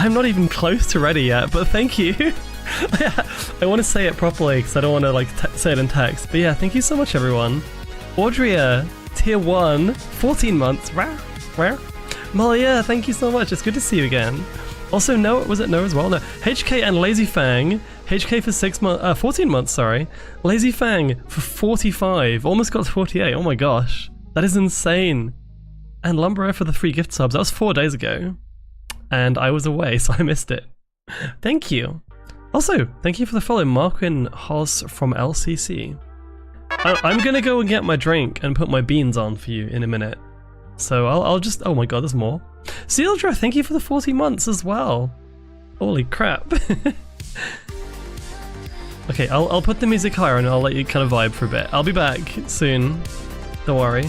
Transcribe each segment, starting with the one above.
I'm not even close to ready yet, but thank you. I want to say it properly because I don't want to like say it in text. But yeah, thank you so much, everyone. Awoostria, tier 1, 14 months. Where? Malia, thank you so much. It's good to see you again. Also, no, was it no as well? No. HK and Lazy Fang. HK for 14 months, sorry. Lazy Fang for 45. Almost got to 48. Oh my gosh. That is insane. And Lumberer for the 3 gift subs. That was 4 days ago. And I was away, so I missed it. Thank you. Also, thank you for the follow, Marquin Hoss from LCC. I'm gonna go and get my drink and put my beans on for you in a minute. So I'll just, oh my god, there's more. Sealdra, thank you for the 40 months as well. Holy crap. Okay, I'll put the music higher and I'll let you kind of vibe for a bit. I'll be back soon. Don't worry.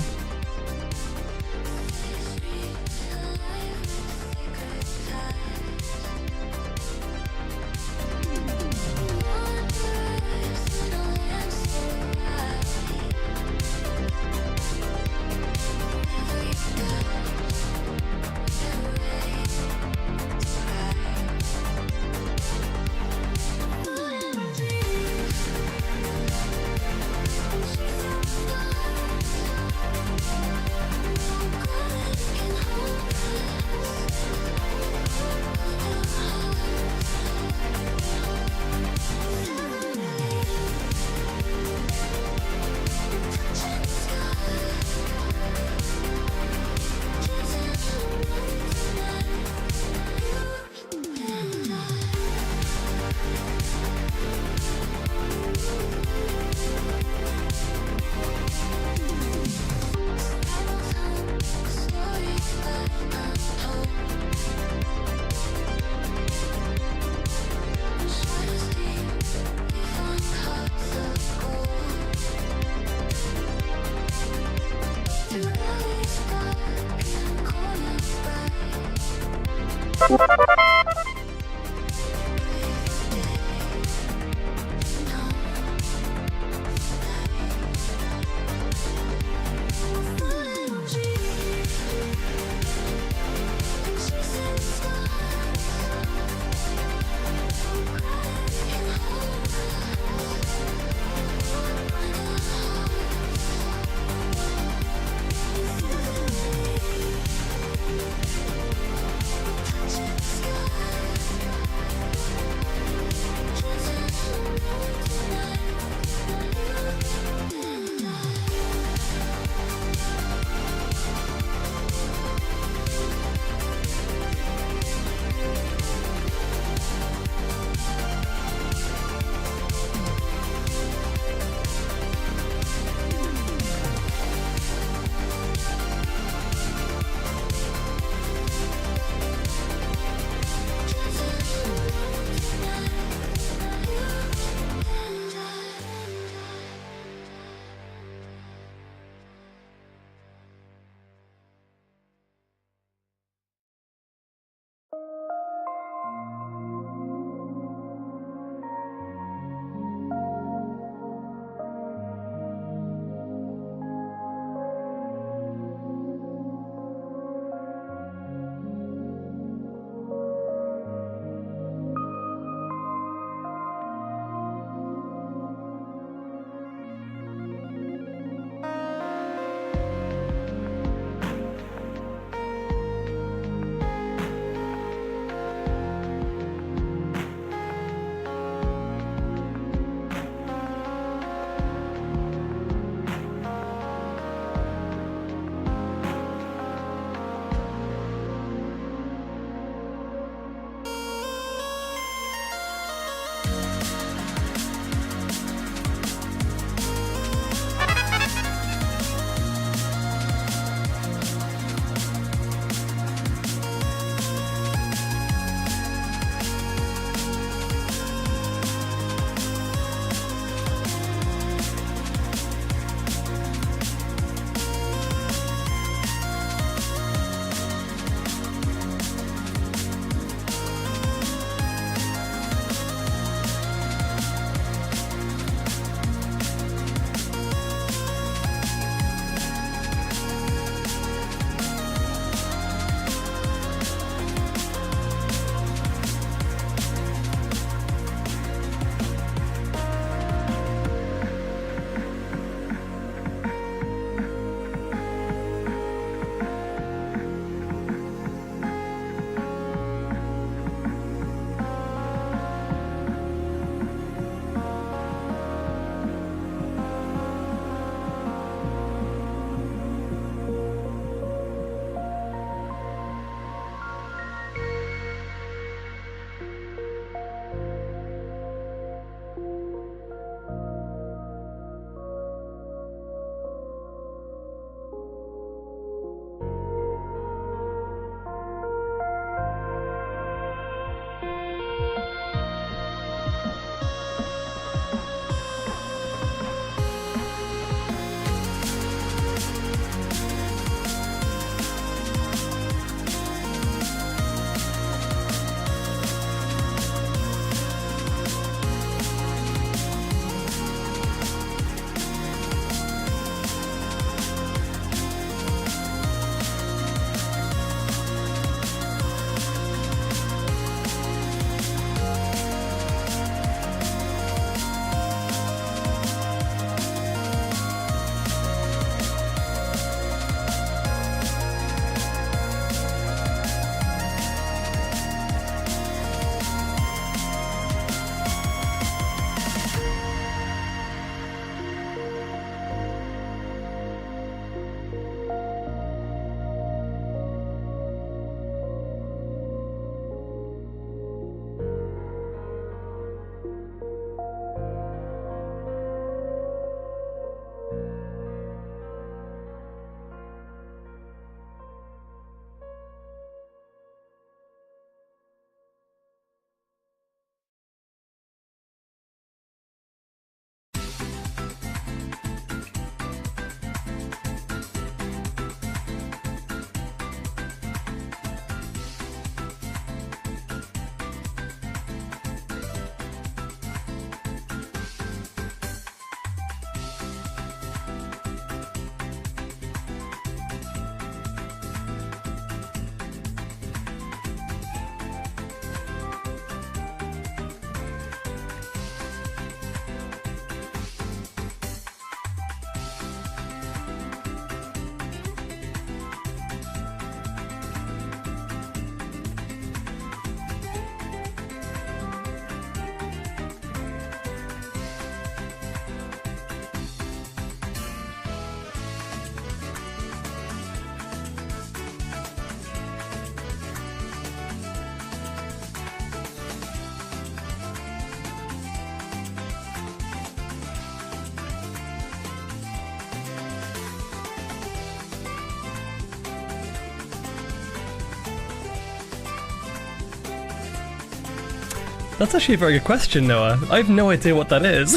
That's actually a very good question, Noah. I have no idea what that is.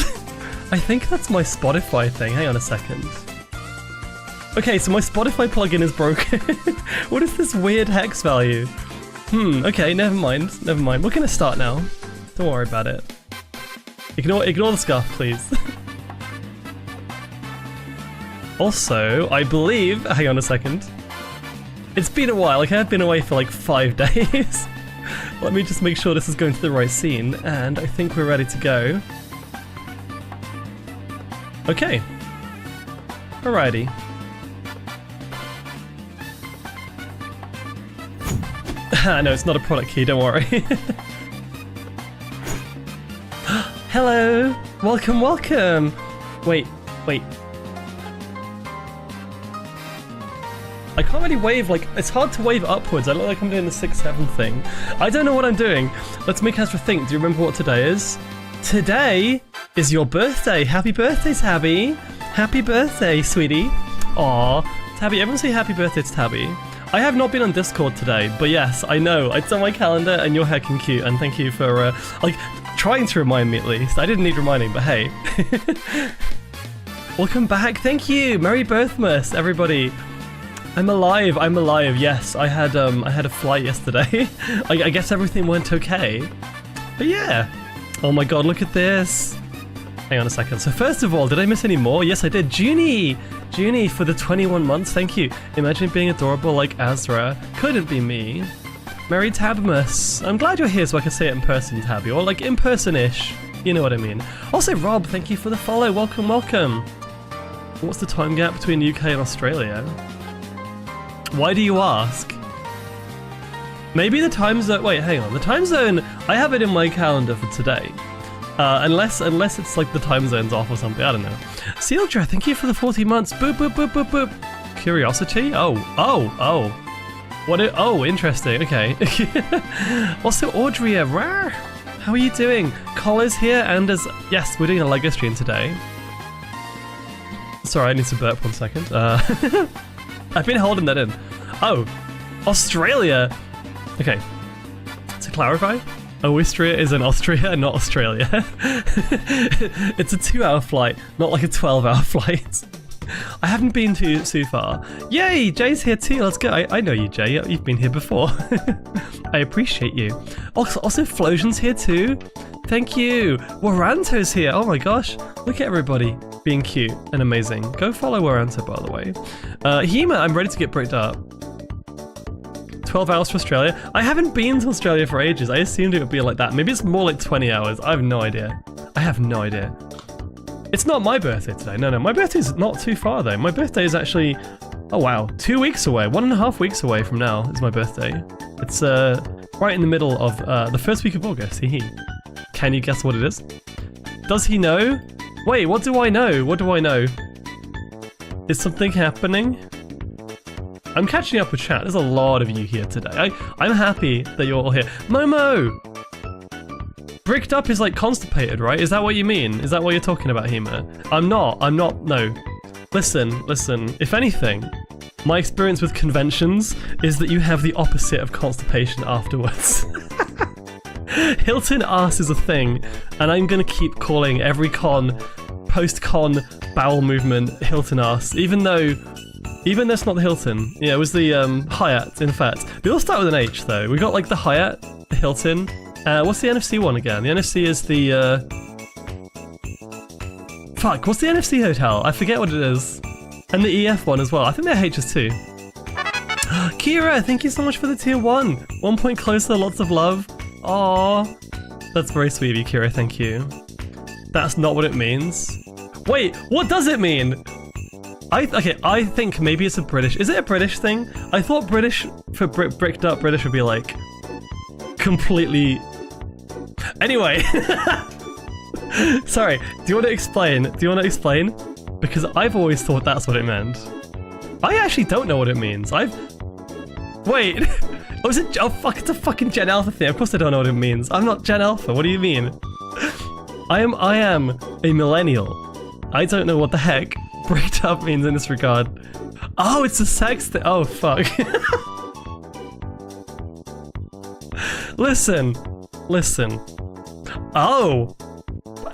I think that's my Spotify thing. Hang on a second. Okay, so my Spotify plugin is broken. What is this weird hex value? Okay, never mind. Never mind. We're gonna start now. Don't worry about it. Ignore the scarf, please. Also, I believe... Hang on a second. It's been a while. Like, I've been away for like 5 days. Let me just make sure this is going to the right scene, and I think we're ready to go. Okay. Alrighty. No, it's not a product key, don't worry. Hello! Welcome, welcome! Wait. I can't really wave, like, it's hard to wave upwards. I look like I'm doing the 6-7 thing. I don't know what I'm doing. Let's make Ezra think. Do you remember what today is? Today is your birthday. Happy birthday, Tabby. Happy birthday, sweetie. Aw, Tabby, everyone say happy birthday to Tabby. I have not been on Discord today, but yes, I know. It's on my calendar and you're heckin' cute, and thank you for, like, trying to remind me at least. I didn't need reminding, but hey. Welcome back, thank you! Merry Birthmas, everybody. I'm alive, yes. I had a flight yesterday. I guess everything went okay. But yeah. Oh my god, look at this. Hang on a second. So first of all, did I miss any more? Yes, I did. Junie for the 21 months, thank you. Imagine being adorable like Azra. Couldn't be me. Merry Tabmas. I'm glad you're here so I can say it in person, Tabby, or like in person-ish. You know what I mean. Also, Rob, thank you for the follow. Welcome, welcome. What's the time gap between the UK and Australia? Why do you ask? Maybe the time zone... Wait, hang on. The time zone... I have it in my calendar for today. Unless it's like the time zone's off or something. I don't know. Sealdra, thank you for the 40 months. Boop, boop, boop, boop, boop. Curiosity? Oh. What? Oh, interesting. Okay. Also, Audria, rare. How are you doing? Collars here, and as... Yes, we're doing a LEGO stream today. Sorry, I need to burp 1 second. I've been holding that in. Oh, Australia. Okay, to clarify, Awoostria is in Austria, not Australia. It's a 2-hour flight, not like a 12-hour flight. I haven't been too far. Yay, Jay's here too, let's go. I know you, Jay, you've been here before. I appreciate you. Also Flosion's here too. Thank you. Waranto's here, oh my gosh. Look at everybody being cute and amazing. Go follow Waranto, by the way. Hema, I'm ready to get bricked up. 12 hours for Australia. I haven't been to Australia for ages. I assumed it would be like that. Maybe it's more like 20 hours. I have no idea. It's not my birthday today. No, my birthday's not too far though. My birthday is actually, oh wow, 2 weeks away. 1.5 weeks away from now is my birthday. It's right in the middle of the first week of August. Can you guess what it is? Does he know? Wait, what do I know? Is something happening? I'm catching up with chat. There's a lot of you here today. I'm happy that you're all here. Momo! Bricked up is like constipated, right? Is that what you mean? Is that what you're talking about, Hema? I'm not, no. Listen. If anything, my experience with conventions is that you have the opposite of constipation afterwards. Hilton arse is a thing, and I'm gonna keep calling every post-con bowel movement Hilton arse, even though it's not the Hilton. Yeah, it was the Hyatt, in fact. They all start with an H, though. We got like the Hyatt, the Hilton. What's the NFC one again? The NFC is the Fuck, what's the NFC hotel? I forget what it is. And the EF one as well. I think they're H's too. Kira, thank you so much for the tier 1. 1 point closer, lots of love. Aww. That's very sweet of you, Kira, thank you. That's not what it means. Wait, what does it mean? I think maybe it's a British... Is it a British thing? I thought British, for bricked up British would be like... completely... Anyway. Sorry, do you want to explain? Because I've always thought that's what it meant. I actually don't know what it means. Wait. Oh, is it? Oh, fuck, it's a fucking Gen Alpha thing. Of course I don't know what it means. I'm not Gen Alpha. What do you mean? I am a millennial. I don't know what the heck bricked up means in this regard. Oh, it's a sex thing. Oh, fuck. Listen. Oh!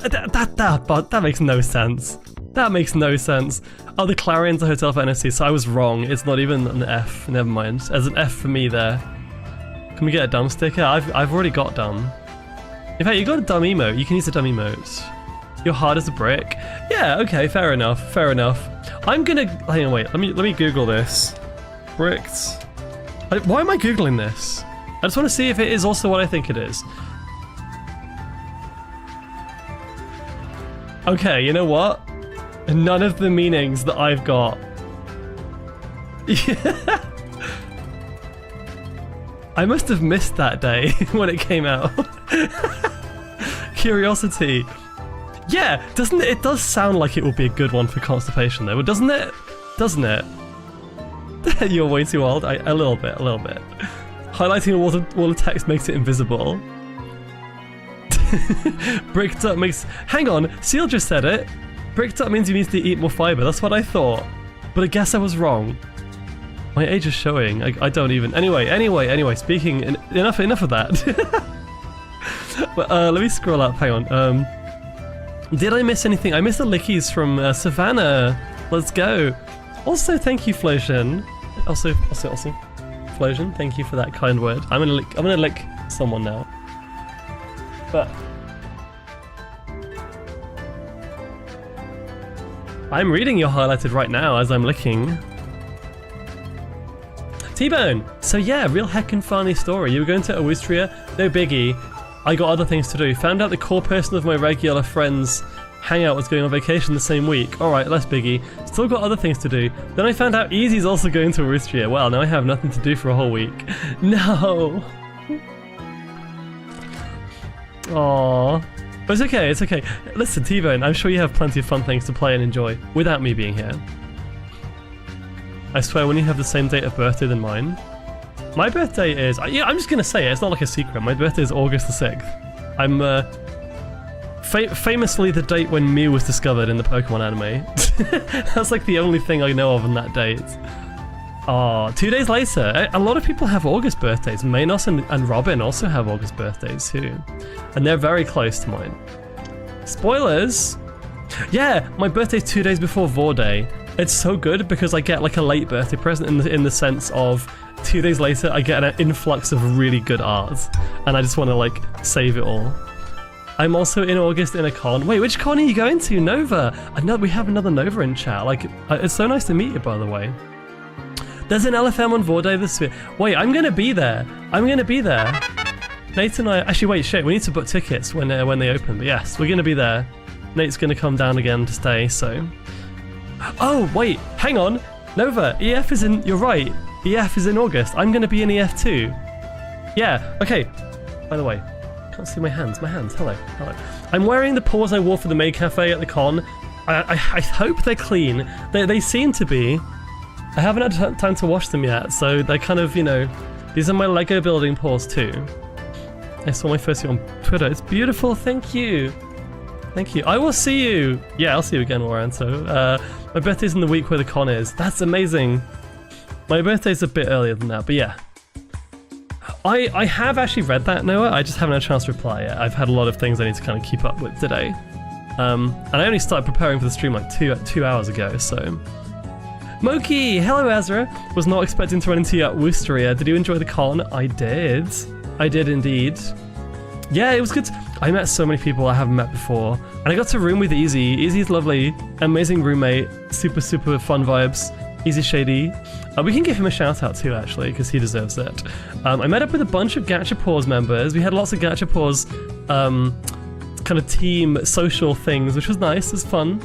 That makes no sense. That makes no sense. Oh, the Clarion's a hotel for NFC, so I was wrong. It's not even an F. Never mind. There's an F for me there. Can we get a dumb sticker? I've already got dumb. In fact, you got a dumb emote. You can use a dumb emote. You're hard as a brick. Yeah, okay, fair enough. Fair enough. I'm gonna... Hang on, wait. Let me Google this. Bricked. Why am I Googling this? I just want to see if it is also what I think it is. Okay, you know what? None of the meanings that I've got. Yeah. I must have missed that day when it came out. Curiosity. Yeah, doesn't it? It does sound like it would be a good one for constipation though, doesn't it? Doesn't it? You're way too old. A little bit. Highlighting a wall of text makes it invisible. Bricked up makes... Hang on, Seal just said it. Bricked up means you need to eat more fiber. That's what I thought. But I guess I was wrong. My age is showing. I don't even... Anyway, speaking... Enough of that. But, let me scroll up. Hang on. Did I miss anything? I missed the lickies from Savannah. Let's go. Also, thank you, Flosion. Also, Flosion, thank you for that kind word. I'm gonna lick someone now. But I'm reading your highlighted right now as I'm licking. T-Bone! So yeah, real heckin' funny story. You were going to Awoostria? No biggie. I got other things to do. Found out the core person of my regular friends hangout was going on vacation the same week. Alright, less biggie. Still got other things to do. Then I found out Easy's also going to Awoostria. Well, now I have nothing to do for a whole week. No! Aww. But it's okay, it's okay. Listen, T-Bone, I'm sure you have plenty of fun things to play and enjoy without me being here. I swear, when you have the same date of birthday than mine. My birthday is... Yeah, I'm just gonna say it, it's not like a secret. My birthday is August the 6th. I'm, famously the date when Mew was discovered in the Pokemon anime. That's like the only thing I know of on that date. Oh, 2 days later, a lot of people have August birthdays. Manos and Robin also have August birthdays too. And they're very close to mine. Spoilers! Yeah, my birthday's 2 days before Vor Day. It's so good because I get like a late birthday present in the sense of 2 days later I get an influx of really good art. And I just want to like save it all. I'm also in August in a con. Wait, which con are you going to? Nova! I know we have another Nova in chat. Like, it's so nice to meet you, by the way. There's an LFM on Vor Day this year. Wait, I'm gonna be there. Nate and I... Actually, wait, shit. We need to book tickets when they open. But yes, we're gonna be there. Nate's gonna come down again to stay, so... Oh, wait. Hang on. Nova, EF is in... You're right. EF is in August. I'm gonna be in EF too. Yeah, okay. By the way, I can't see my hands. Hello. I'm wearing the paws I wore for the Maid Cafe at the con. I hope they're clean. They seem to be. I haven't had time to wash them yet, so they're kind of, you know, these are my Lego building paws too. I saw my first one on Twitter. It's beautiful, thank you. Thank you. I will see you. Yeah, I'll see you again, Warren. So, my birthday's in the week where the con is. That's amazing. My birthday's a bit earlier than that, but yeah. I have actually read that, Noah. I just haven't had a chance to reply yet. I've had a lot of things I need to kind of keep up with today. And I only started preparing for the stream like two hours ago, so... Moki! Hello, Ezra! Was not expecting to run into you at Awoostria. Did you enjoy the con? I did. I did indeed. Yeah, it was good. I met so many people I haven't met before. And I got to room with Easy. Easy's lovely. Amazing roommate. Super fun vibes. Easy Shady. We can give him a shout out too, actually, because he deserves it. I met up with a bunch of Gachapaws members. We had lots of Gachapaws kind of team social things, which was nice. It was fun.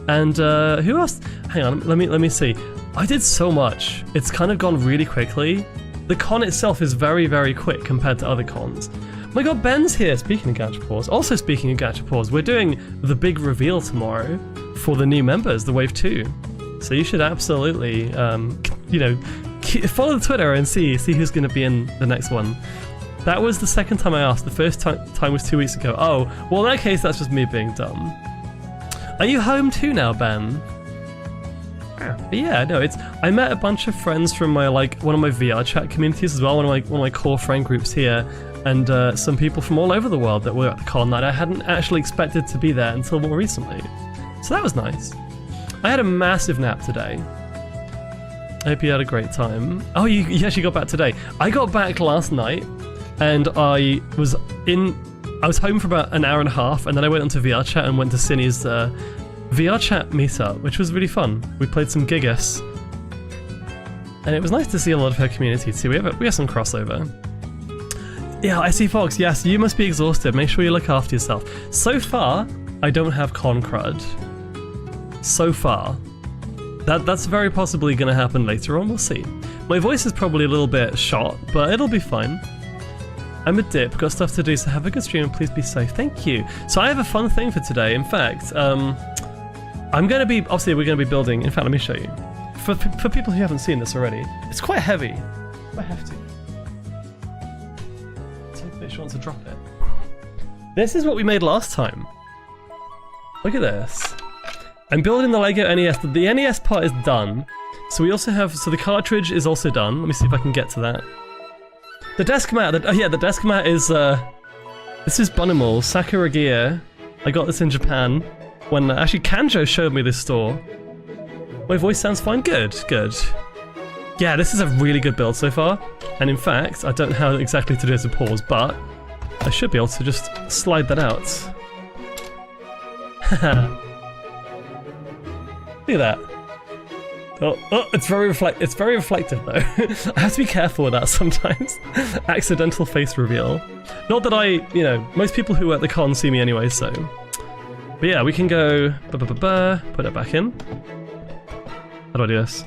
And who else? Hang on, let me see. I did so much. It's kind of gone really quickly. The con itself is very quick compared to other cons. My god, Ben's here, speaking of Gachapaws. Also speaking of Gachapaws, we're doing the big reveal tomorrow for the new members, the Wave 2. So you should absolutely, you know, follow the Twitter and see who's going to be in the next one. That was the second time I asked. The first time was 2 weeks ago. Oh, well in that case, that's just me being dumb. Are you home too now, Ben? But yeah, no, I met a bunch of friends from my one of my VR chat communities as well, one of my core friend groups here, and some people from all over the world that were at the con that I hadn't actually expected to be there until more recently. So that was nice. I had a massive nap today. I hope you had a great time. Oh, you actually got back today. I got back last night, and I was home for about an hour and a half, and then I went onto VR chat and went to Cindy's VR chat meetup, which was really fun. We played some Gigas, and it was nice to see a lot of her community too. We have some crossover. Yeah, I see Fox. Yes, you must be exhausted. Make sure you look after yourself. So far, I don't have con crud. So far. That's very possibly going to happen later on, we'll see. My voice is probably a little bit shot, but it'll be fine. I'm a dip, got stuff to do, so have a good stream and please be safe. Thank you. So I have a fun thing for today. In fact, I'm going to be, obviously we're going to be building, in fact let me show you. For people who haven't seen this already, it's quite heavy. Quite hefty. So make sure to drop it. This is what we made last time. Look at this. I'm building the LEGO NES. The NES part is done. So we also have, so the cartridge is also done. Let me see if I can get to that. The desk mat, the desk mat is, this is Bunimal, Sakura Gear. I got this in Japan when, actually Kanjo showed me this store. My voice sounds fine? Good, good. Yeah, this is a really good build so far. And in fact, I don't know how exactly to do this with pause, but I should be able to just slide that out. Haha. Look at that. Oh, it's very reflective though. I have to be careful with that sometimes. Accidental face reveal. Not that most people who are at the con see me anyway, so. But yeah, we can go, put it back in. How do I do this?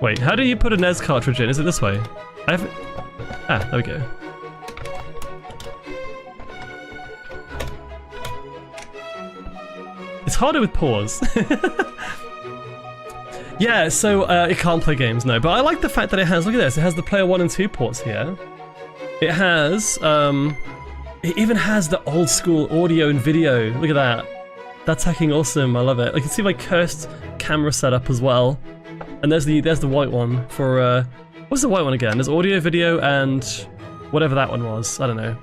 Wait, how do you put a NES cartridge in? Is it this way? There we go. It's harder with pause. Yeah, so it can't play games, no. But I like the fact that it has, look at this, it has the player 1 and 2 ports here. It has, it even has the old school audio and video. Look at that. That's hacking awesome, I love it. I can see my cursed camera setup as well. And there's the white one for, what's the white one again? There's audio, video, and whatever that one was. I don't know.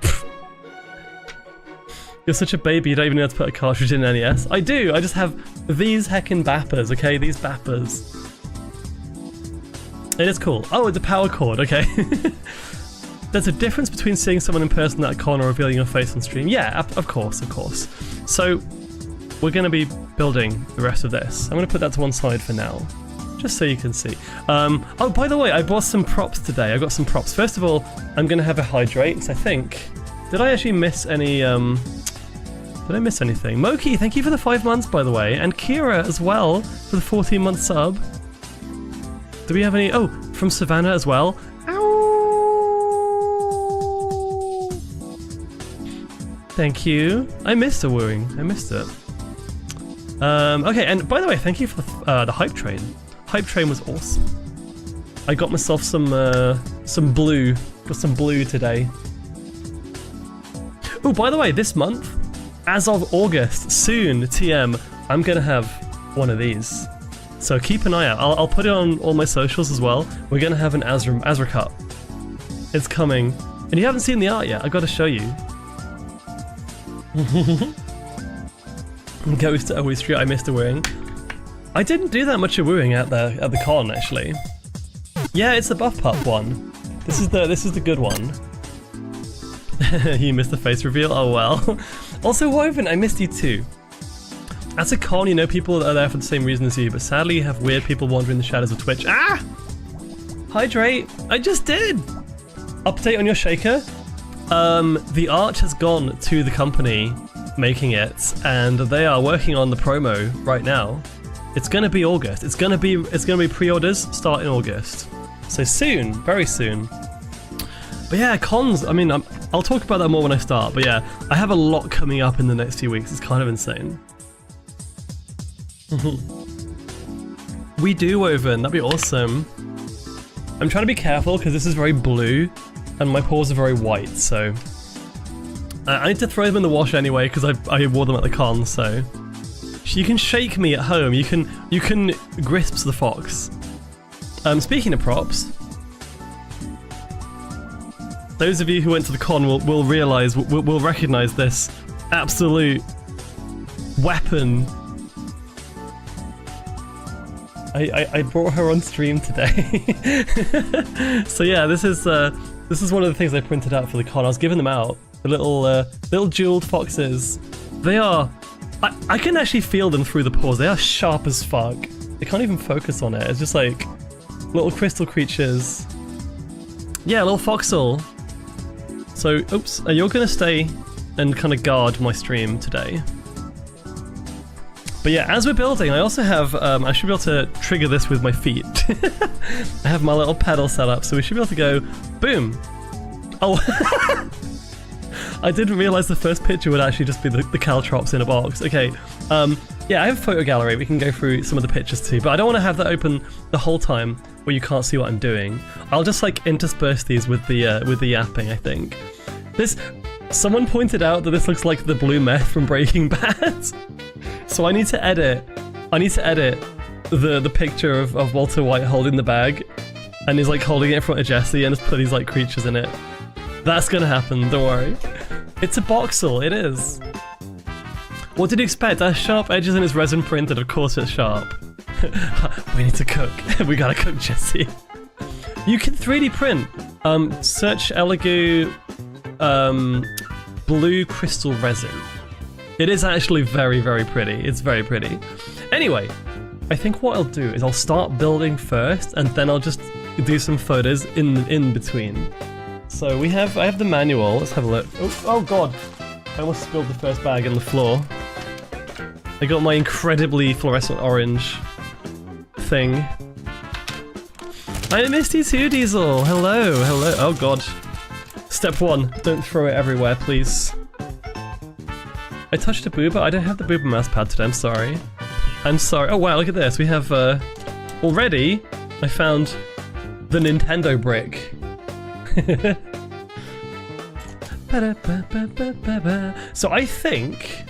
You're such a baby, you don't even know how to put a cartridge in NES. I do, I just have these heckin' bappers, okay? These bappers. It is cool. Oh, it's a power cord, okay. There's a difference between seeing someone in person at a con or revealing your face on stream. Yeah, of course, of course. So, we're gonna be building the rest of this. I'm gonna put that to one side for now, just so you can see. Oh, by the way, I bought some props today. I got some props. First of all, I'm gonna have a hydrate, I think. Did I actually miss any, did I miss anything? Moki, thank you for the 5 months, by the way, and Kira as well for the 14-month sub. Do we have any? Oh, from Savannah as well. Ow! Thank you. I missed a wooing. I missed it. Okay, and by the way, thank you for the hype train. Hype train was awesome. I got myself some blue. Got some blue today. Oh, by the way, this month, as of August, soon, TM, I'm gonna have one of these. So keep an eye out. I'll put it on all my socials as well. We're gonna have an Azra Cup. It's coming. And you haven't seen the art yet, I've gotta show you. Goes to Awoostria, I missed a wooing. I didn't do that much of wooing at the con, actually. Yeah, it's the Buff Pup one. This is the good one. You missed the face reveal? Oh well. Also, Woven, I missed you too. At a con, you know people are there for the same reason as you, but sadly you have weird people wandering the shadows of Twitch. Ah! Hydrate! I just did! Update on your shaker? The art has gone to the company making it, and they are working on the promo right now. It's gonna be August. It's gonna be pre-orders start in August. So soon, very soon. But yeah, cons, I mean, I'll talk about that more when I start, but yeah, I have a lot coming up in the next few weeks. It's kind of insane. We do, Woven, that'd be awesome. I'm trying to be careful because this is very blue and my paws are very white, so I need to throw them in the wash anyway because I wore them at the con, so you can shake me at home. You can Grisps the fox. Speaking of props, Those of you who went to the con will realize, will recognize this absolute weapon. I brought her on stream today. So yeah, this is one of the things I printed out for the con. I was giving them out. The little jeweled foxes. They are... I can actually feel them through the pores. They are sharp as fuck. They can't even focus on it. It's just like little crystal creatures. Yeah, little foxel. So, oops, you're gonna stay and kind of guard my stream today. But yeah, as we're building, I also have, I should be able to trigger this with my feet. I have my little pedal set up, so we should be able to go, boom. Oh, I didn't realize the first picture would actually just be the caltrops in a box. Okay, yeah, I have a photo gallery. We can go through some of the pictures too, but I don't want to have that open the whole time where you can't see what I'm doing. I'll just like intersperse these with the yapping, I think. Someone pointed out that this looks like the blue meth from Breaking Bad. So I need to edit the picture of Walter White holding the bag, and he's like holding it in front of Jesse and just put these like creatures in it. That's gonna happen, don't worry. It's a voxel, it is. What did you expect? That sharp edges and it's resin printed, of course it's sharp. We need to cook. We gotta cook, Jesse. You can 3D print. Search LEGO blue crystal resin. It is actually very, very pretty. It's very pretty. Anyway, I think what I'll do is I'll start building first, and then I'll just do some photos in between. So I have the manual. Let's have a look. Oh god, I almost spilled the first bag on the floor. I got my incredibly fluorescent orange thing. I missed you too, Diesel. Hello, hello. Oh god. Step 1, don't throw it everywhere, please. I touched a booba. I don't have the booba mouse pad today, I'm sorry. I'm sorry. Oh wow, look at this. We have, already, I found the Nintendo brick. So I think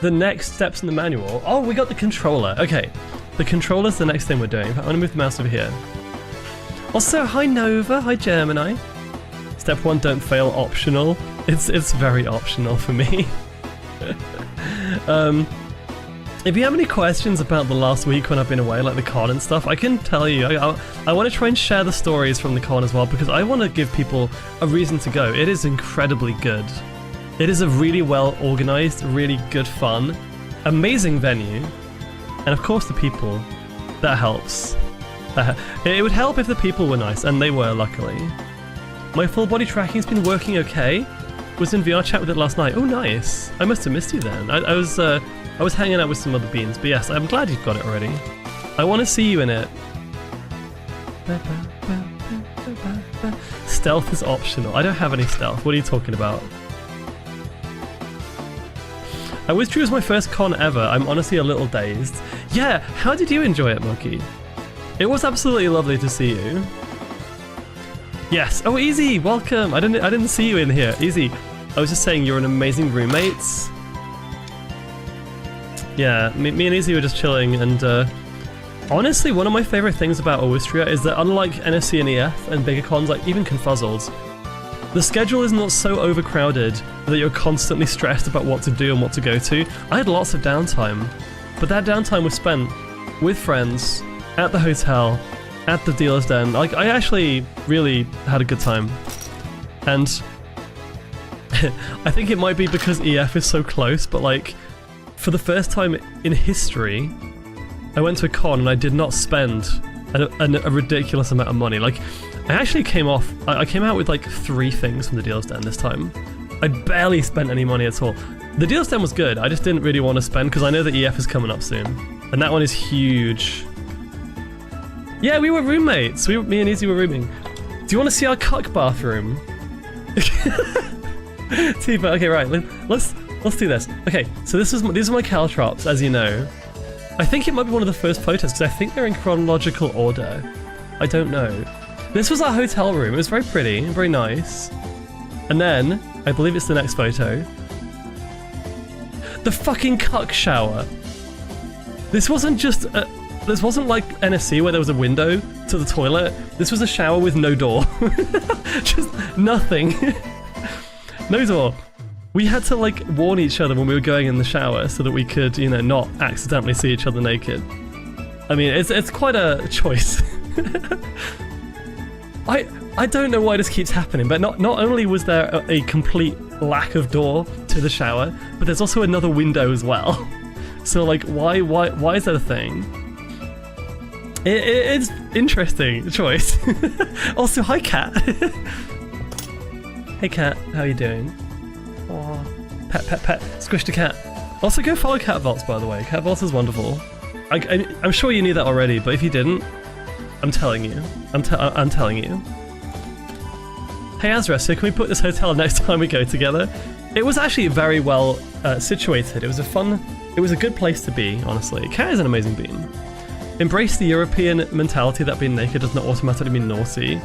the next steps in the manual... Oh, we got the controller. Okay, the controller's the next thing we're doing. I'm gonna move the mouse over here. Also, hi Nova, hi Gemini. Step 1, don't fail, optional. It's very optional for me. If you have any questions about the last week when I've been away, like the con and stuff, I can tell you. I want to try and share the stories from the con as well, because I want to give people a reason to go. It is incredibly good. It is a really well organized, really good fun, amazing venue, and of course the people. That helps. It would help if the people were nice, and they were, luckily. My full body tracking's been working okay. Was in VR chat with it last night. Oh, nice. I must have missed you then. I was hanging out with some other beans, but yes, I'm glad you've got it already. I want to see you in it. Stealth is optional. I don't have any stealth. What are you talking about? Awoostria was my first con ever. I'm honestly a little dazed. Yeah, how did you enjoy it, Monkey? It was absolutely lovely to see you. Yes. Oh, Easy, welcome. I didn't see you in here. Easy. I was just saying you're an amazing roommate. Yeah, me and Easy were just chilling, and honestly, one of my favorite things about Awoostria is that unlike NSC and EF and bigger cons, like even Confuzzled, the schedule is not so overcrowded that you're constantly stressed about what to do and what to go to. I had lots of downtime, but that downtime was spent with friends, at the hotel, at the dealer's den. Like, I actually really had a good time. And I think it might be because EF is so close, but like, for the first time in history, I went to a con and I did not spend a ridiculous amount of money. Like, I actually came out with like 3 things from the dealer's den this time. I barely spent any money at all. The dealer's den was good, I just didn't really want to spend because I know that EF is coming up soon. And that one is huge. Yeah, we were roommates. Me and Izzy were rooming. Do you want to see our cuck bathroom? Tifa, okay, right. Let's do this. Okay, so these are my caltrops, as you know. I think it might be one of the first photos because I think they're in chronological order. I don't know. This was our hotel room. It was very pretty, very nice. And then I believe it's the next photo. The fucking cuck shower. This wasn't just this wasn't like NFC where there was a window to the toilet. This was a shower with no door. Just nothing. No door. We had to like warn each other when we were going in the shower so that we could, you know, not accidentally see each other naked. I mean, it's quite a choice. I don't know why this keeps happening, but not only was there a complete lack of door to the shower, but there's also another window as well. So like, why is that a thing? It's interesting choice. Also, hi Cat. Hey Cat, how you doing? Aww. Pet. Squish the cat. Also, go follow CatVox, by the way. CatVox is wonderful. I'm sure you knew that already, but if you didn't, I'm telling you. I'm telling you. Hey Azra, so can we put this hotel next time we go together? It was actually very well situated. It was a good place to be, honestly. Cat is an amazing bean. Embrace the European mentality that being naked does not automatically mean naughty.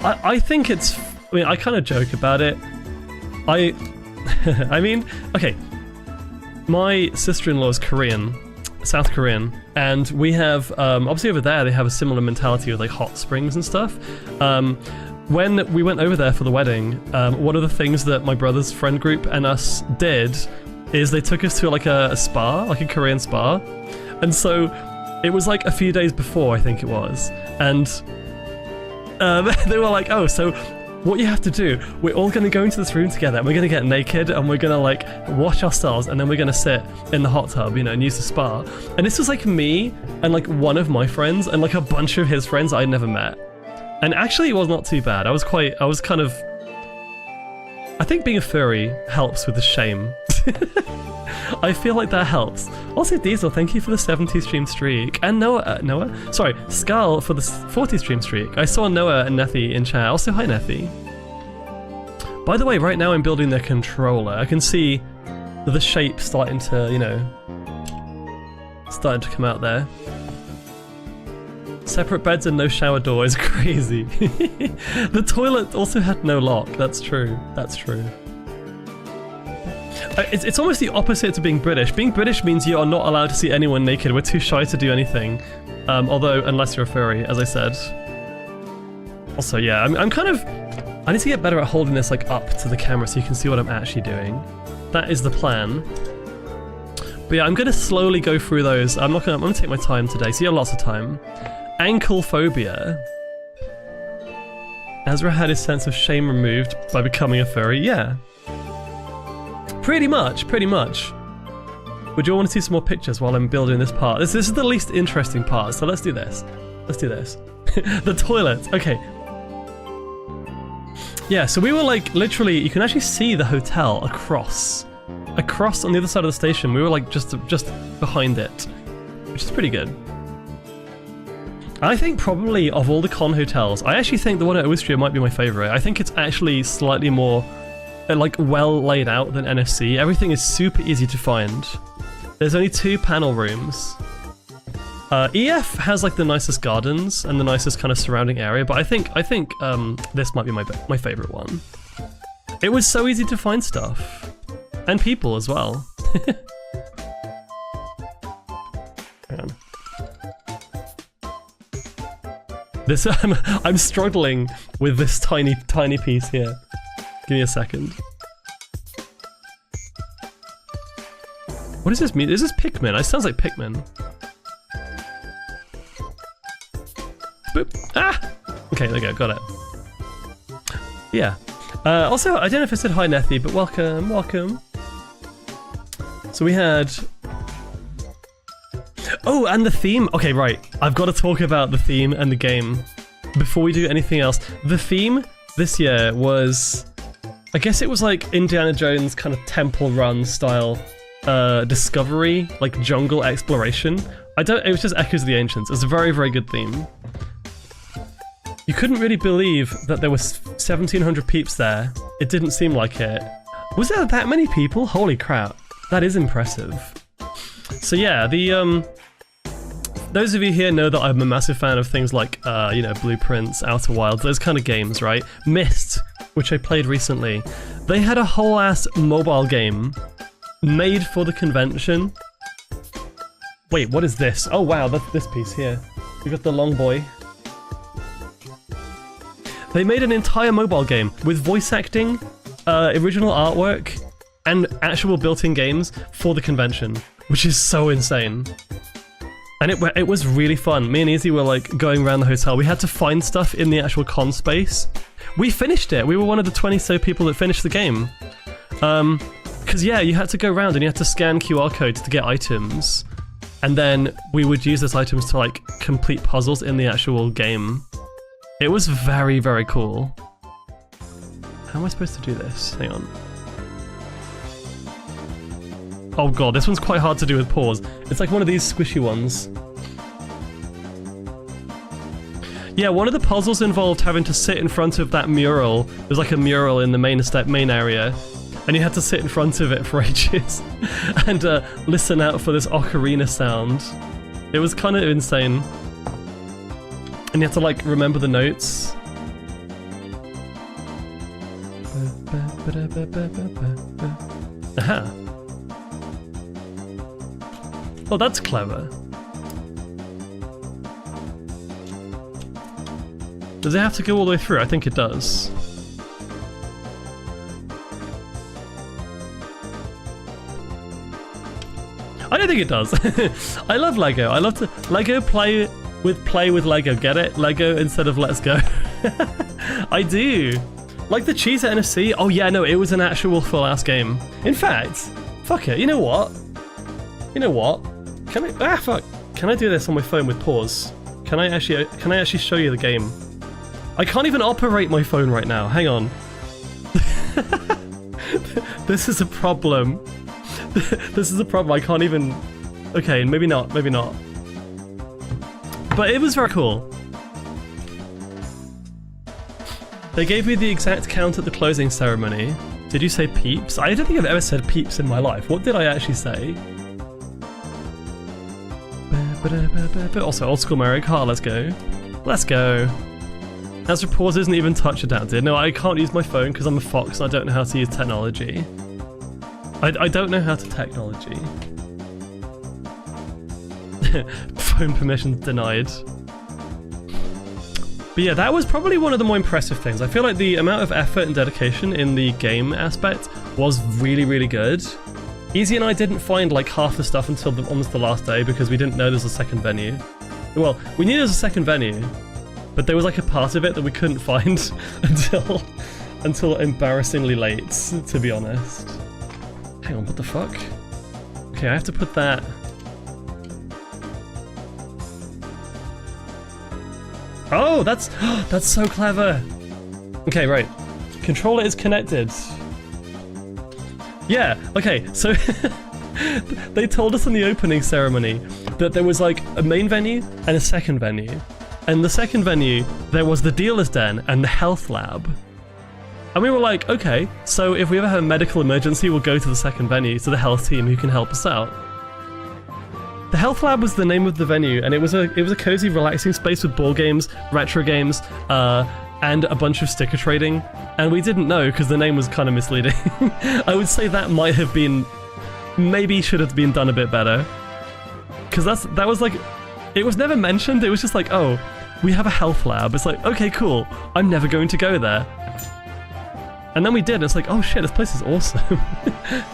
I think it's... I mean, I kind of joke about it. I mean, okay. My sister-in-law is Korean, South Korean, and we have, obviously over there they have a similar mentality with like hot springs and stuff. When we went over there for the wedding, one of the things that my brother's friend group and us did is they took us to like a spa, like a Korean spa. And so it was like a few days before, I think it was. And they were like, oh, so what you have to do, we're all going to go into this room together and we're going to get naked and we're going to like wash ourselves and then we're going to sit in the hot tub, you know, and use the spa. And this was like me and like one of my friends and like a bunch of his friends I'd never met. And actually it was not too bad. I was kind of... I think being a furry helps with the shame. I feel like that helps. Also Diesel, thank you for the 70 stream streak. And Noah? Sorry, Skull for the 40 stream streak. I saw Noah and Neffy in chat. Also, hi Neffy. By the way, right now I'm building the controller. I can see the shape starting to, you know, starting to come out there. Separate beds and no shower door is crazy. The toilet also had no lock. That's true. That's true. It's almost the opposite to being British. Being British means you are not allowed to see anyone naked. We're too shy to do anything. Although, unless you're a furry, as I said. Also, yeah, I'm kind of... I need to get better at holding this like up to the camera so you can see what I'm actually doing. That is the plan. But yeah, I'm gonna slowly go through those. I'm gonna take my time today, so you have lots of time. Ankle phobia. Ezra had his sense of shame removed by becoming a furry. Yeah. Pretty much. Would you all want to see some more pictures while I'm building this part? This is the least interesting part, so let's do this. The toilet. Okay. Yeah, so we were like literally, you can actually see the hotel across on the other side of the station. We were like just behind it, which is pretty good. I think probably of all the con hotels, I actually think the one at Awoostria might be my favorite. I think it's actually slightly more like well laid out than NFC. Everything is super easy to find. There's only 2 panel rooms. EF has like the nicest gardens and the nicest kind of surrounding area, but I think this might be my favorite one. It was so easy to find stuff and people as well. Hang on. This I'm struggling with this tiny piece here. Give me a second. What does this mean? Is this Pikmin? It sounds like Pikmin. Boop. Ah! Okay, there we go, got it. Yeah. Also, I don't know if I said hi, Nethy, but welcome. So we had... Oh, and the theme. Okay, right. I've got to talk about the theme and the game before we do anything else. The theme this year was... I guess it was like Indiana Jones kind of Temple Run style discovery, like jungle exploration. It was just Echoes of the Ancients. It was a very, very good theme. You couldn't really believe that there was 1,700 peeps there. It didn't seem like it. Was there that many people? Holy crap. That is impressive. So yeah, those of you here know that I'm a massive fan of things like, you know, Blueprints, Outer Wilds, those kind of games, right? Myst, which I played recently. They had a whole ass mobile game made for the convention Wait, what is this? Oh wow, that's this piece here. We got the long boy. They made an entire mobile game with voice acting, original artwork, and actual built-in games for the convention, which is so insane. And it was really fun. Me and Izzy were like going around the hotel. We had to find stuff in the actual con space. We finished it. We were one of the 20 so people that finished the game. Because yeah, you had to go around and you had to scan QR codes to get items. And then we would use those items to like complete puzzles in the actual game. It was very, very cool. How am I supposed to do this? Hang on. Oh god, this one's quite hard to do with pause. It's like one of these squishy ones. Yeah, one of the puzzles involved having to sit in front of that mural. There's like a mural in the main area. And you had to sit in front of it for ages. And listen out for this ocarina sound. It was kind of insane. And you have to like remember the notes. Aha. Oh, that's clever. Does it have to go all the way through? I think it does. I don't think it does. I love Lego. I love to play with Lego. Get it? Lego instead of let's go. I do. Like the cheese at NFC. Oh yeah, no, it was an actual full ass game. In fact, fuck it. You know what? You know what? Can I? Fuck. Can I do this on my phone with pause? Can I actually show you the game? I can't even operate my phone right now. Hang on. This is a problem. This is a problem. I can't even. Okay, maybe not. Maybe not. But it was very cool. They gave me the exact count at the closing ceremony. Did you say peeps? I don't think I've ever said peeps in my life. What did I actually say? Also, old school Mario Kart, let's go. Let's go. As for pause isn't even touch adapted. No, I can't use my phone because I'm a fox and I don't know how to use technology. I don't know how to technology. Phone permissions denied. But yeah, that was probably one of the more impressive things. I feel like the amount of effort and dedication in the game aspect was really, really good. Easy and I didn't find like half the stuff until almost the last day because we didn't know there was a second venue. Well, we knew there was a second venue, but there was like a part of it that we couldn't find until embarrassingly late, to be honest. Hang on, what the fuck? Okay, I have to put that... Oh, that's so clever! Okay, right. Controller is connected. Yeah, okay, so they told us in the opening ceremony that there was like a main venue and a second venue. And the second venue, there was the dealer's den and the health lab. And we were like, okay, so if we ever have a medical emergency, we'll go to the second venue, to the health team who can help us out. The health lab was the name of the venue, and it was a cozy, relaxing space with board games, retro games, and a bunch of sticker trading. And we didn't know because the name was kind of misleading. I would say that might have been, maybe should have been done a bit better. Because that was like, it was never mentioned. It was just like, oh, we have a health lab. It's like, okay, cool. I'm never going to go there. And then we did, and it's like, oh shit, this place is awesome. Oh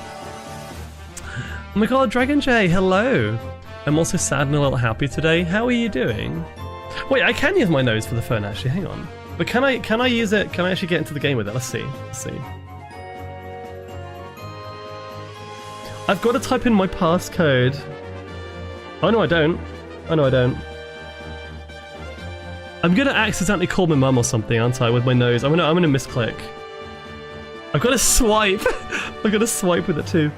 my god, Dragon J, hello. I'm also sad and a little happy today. How are you doing? Wait, I can use my nose for the phone actually, hang on. But can I use it? Can I actually get into the game with it? Let's see. Let's see. I've got to type in my passcode. Oh no, I don't. Oh no, I don't. I'm gonna accidentally call my mum or something, aren't I, with my nose? I'm gonna misclick. I've got to swipe. I've got to swipe with it too.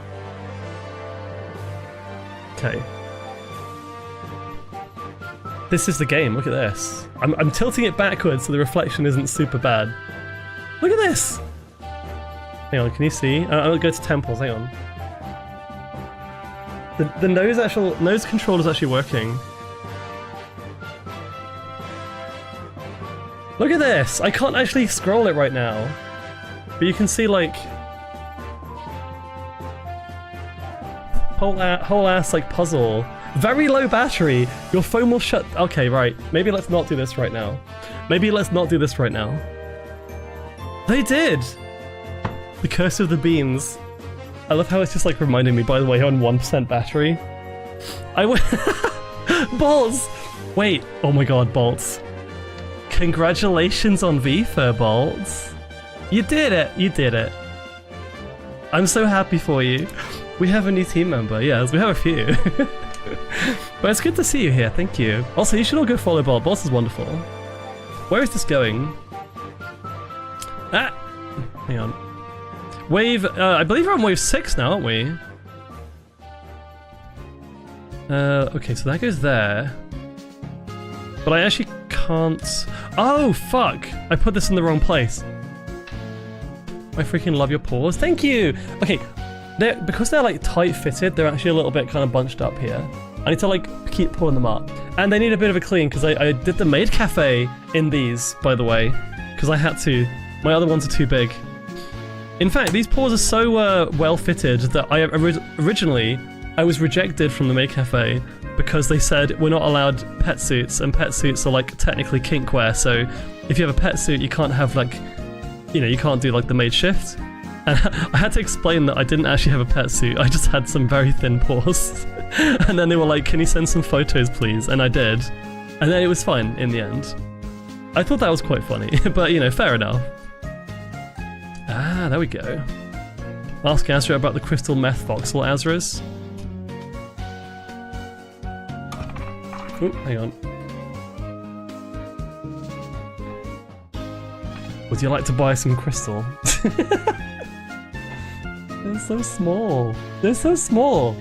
Okay. This is the game. Look at this. I'm tilting it backwards so the reflection isn't super bad. Look at this. Hang on, can you see? I'll go to temples. Hang on. The nose control is actually working. Look at this. I can't actually scroll it right now. But you can see, like... whole ass like puzzle. Very low battery. Your phone will shut. Okay, right. Maybe let's not do this right now. Maybe let's not do this right now. They did. The Curse of the Beans. I love how it's just like reminding me. By the way, you're on 1% battery. Bolts. Wait. Oh my God, Bolts. Congratulations on FIFA, Bolts. You did it. You did it. I'm so happy for you. We have a new team member. Yes, we have a few. But it's good to see you here. Thank you. Also, you should all go follow Bolt. Bolt is wonderful. Where is this going? Ah! Hang on. Wave... I believe we're on wave 6 now, aren't we? Okay, so that goes there. But I actually can't... Oh, fuck! I put this in the wrong place. I freaking love your paws. Thank you! Okay, because they're like tight fitted, they're actually a little bit kind of bunched up here. I need to like keep pulling them up. And they need a bit of a clean because I did the maid cafe in these, by the way. Because I had to. My other ones are too big. In fact, these paws are so well fitted that I originally I was rejected from the maid cafe because they said we're not allowed pet suits, and pet suits are like technically kink wear. So if you have a pet suit, you can't have like, you know, you can't do like the maid shift. And I had to explain that I didn't actually have a pet suit, I just had some very thin paws. And then they were like, can you send some photos please? And I did. And then it was fine in the end. I thought that was quite funny, but you know, fair enough. Ah, there we go. Ask Azra about the crystal meth voxel, Azra's. Oh, hang on. Would you like to buy some crystal? They're so small. They're so small.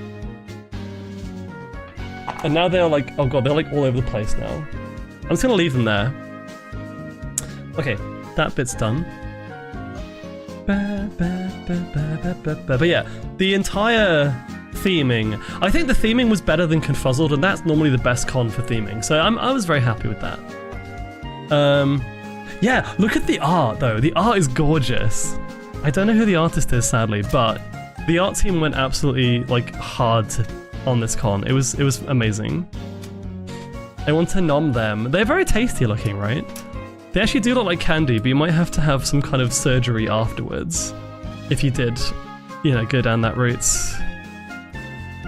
And now they're like, oh god, they're like all over the place now. I'm just gonna leave them there. Okay, that bit's done. But yeah, the entire theming. I think the theming was better than Confuzzled, and that's normally the best con for theming. So I was very happy with that. Yeah, look at the art though. The art is gorgeous. I don't know who the artist is, sadly, but the art team went absolutely like hard on this con. It was amazing. I want to nom them. They're very tasty looking, right? They actually do look like candy, but you might have to have some kind of surgery afterwards if you did, you know, go down that route.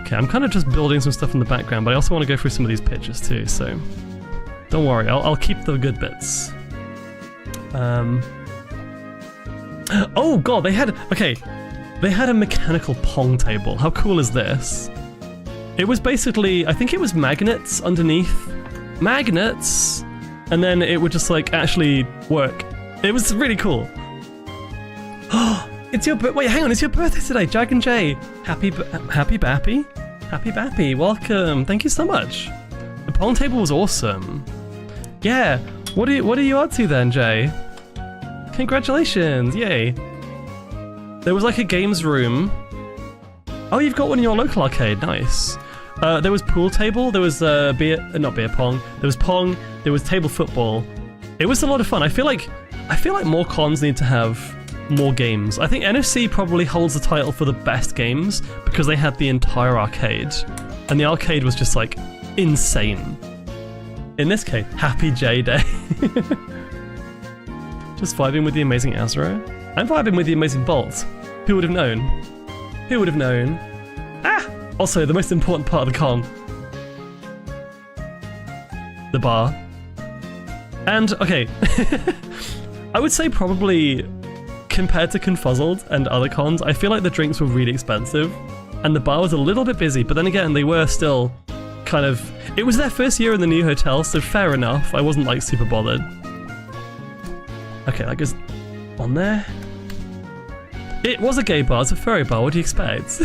Okay, I'm kind of just building some stuff in the background, but I also want to go through some of these pictures too, so don't worry, I'll keep the good bits. Oh god, they had a mechanical pong table. How cool is this? It was basically, I think it was magnets underneath. Magnets! And then it would just like actually work. It was really cool. It's your wait, hang on, it's your birthday today, Jag and Jay. Happy Bappy? Happy Bappy, welcome. Thank you so much. The pong table was awesome. Yeah, what are you up to then, Jay? Congratulations, yay. There was like a games room. Oh, you've got one in your local arcade, nice. There was pool table, there was not beer pong, there was pong, there was table football. It was a lot of fun. I feel like more cons need to have more games. I think NFC probably holds the title for the best games because they had the entire arcade. And the arcade was just like insane. In this case, Happy J Day. Just vibing with the amazing Azra. I'm vibing with the amazing Bolt. Who would have known? Who would have known? Ah! Also, the most important part of the con. The bar. And, okay. I would say probably, compared to Confuzzled and other cons, I feel like the drinks were really expensive. And the bar was a little bit busy, but then again, they were still kind of... It was their first year in the new hotel, so fair enough. I wasn't like super bothered. Okay, that goes on there. It was a gay bar, it's a furry bar, what do you expect?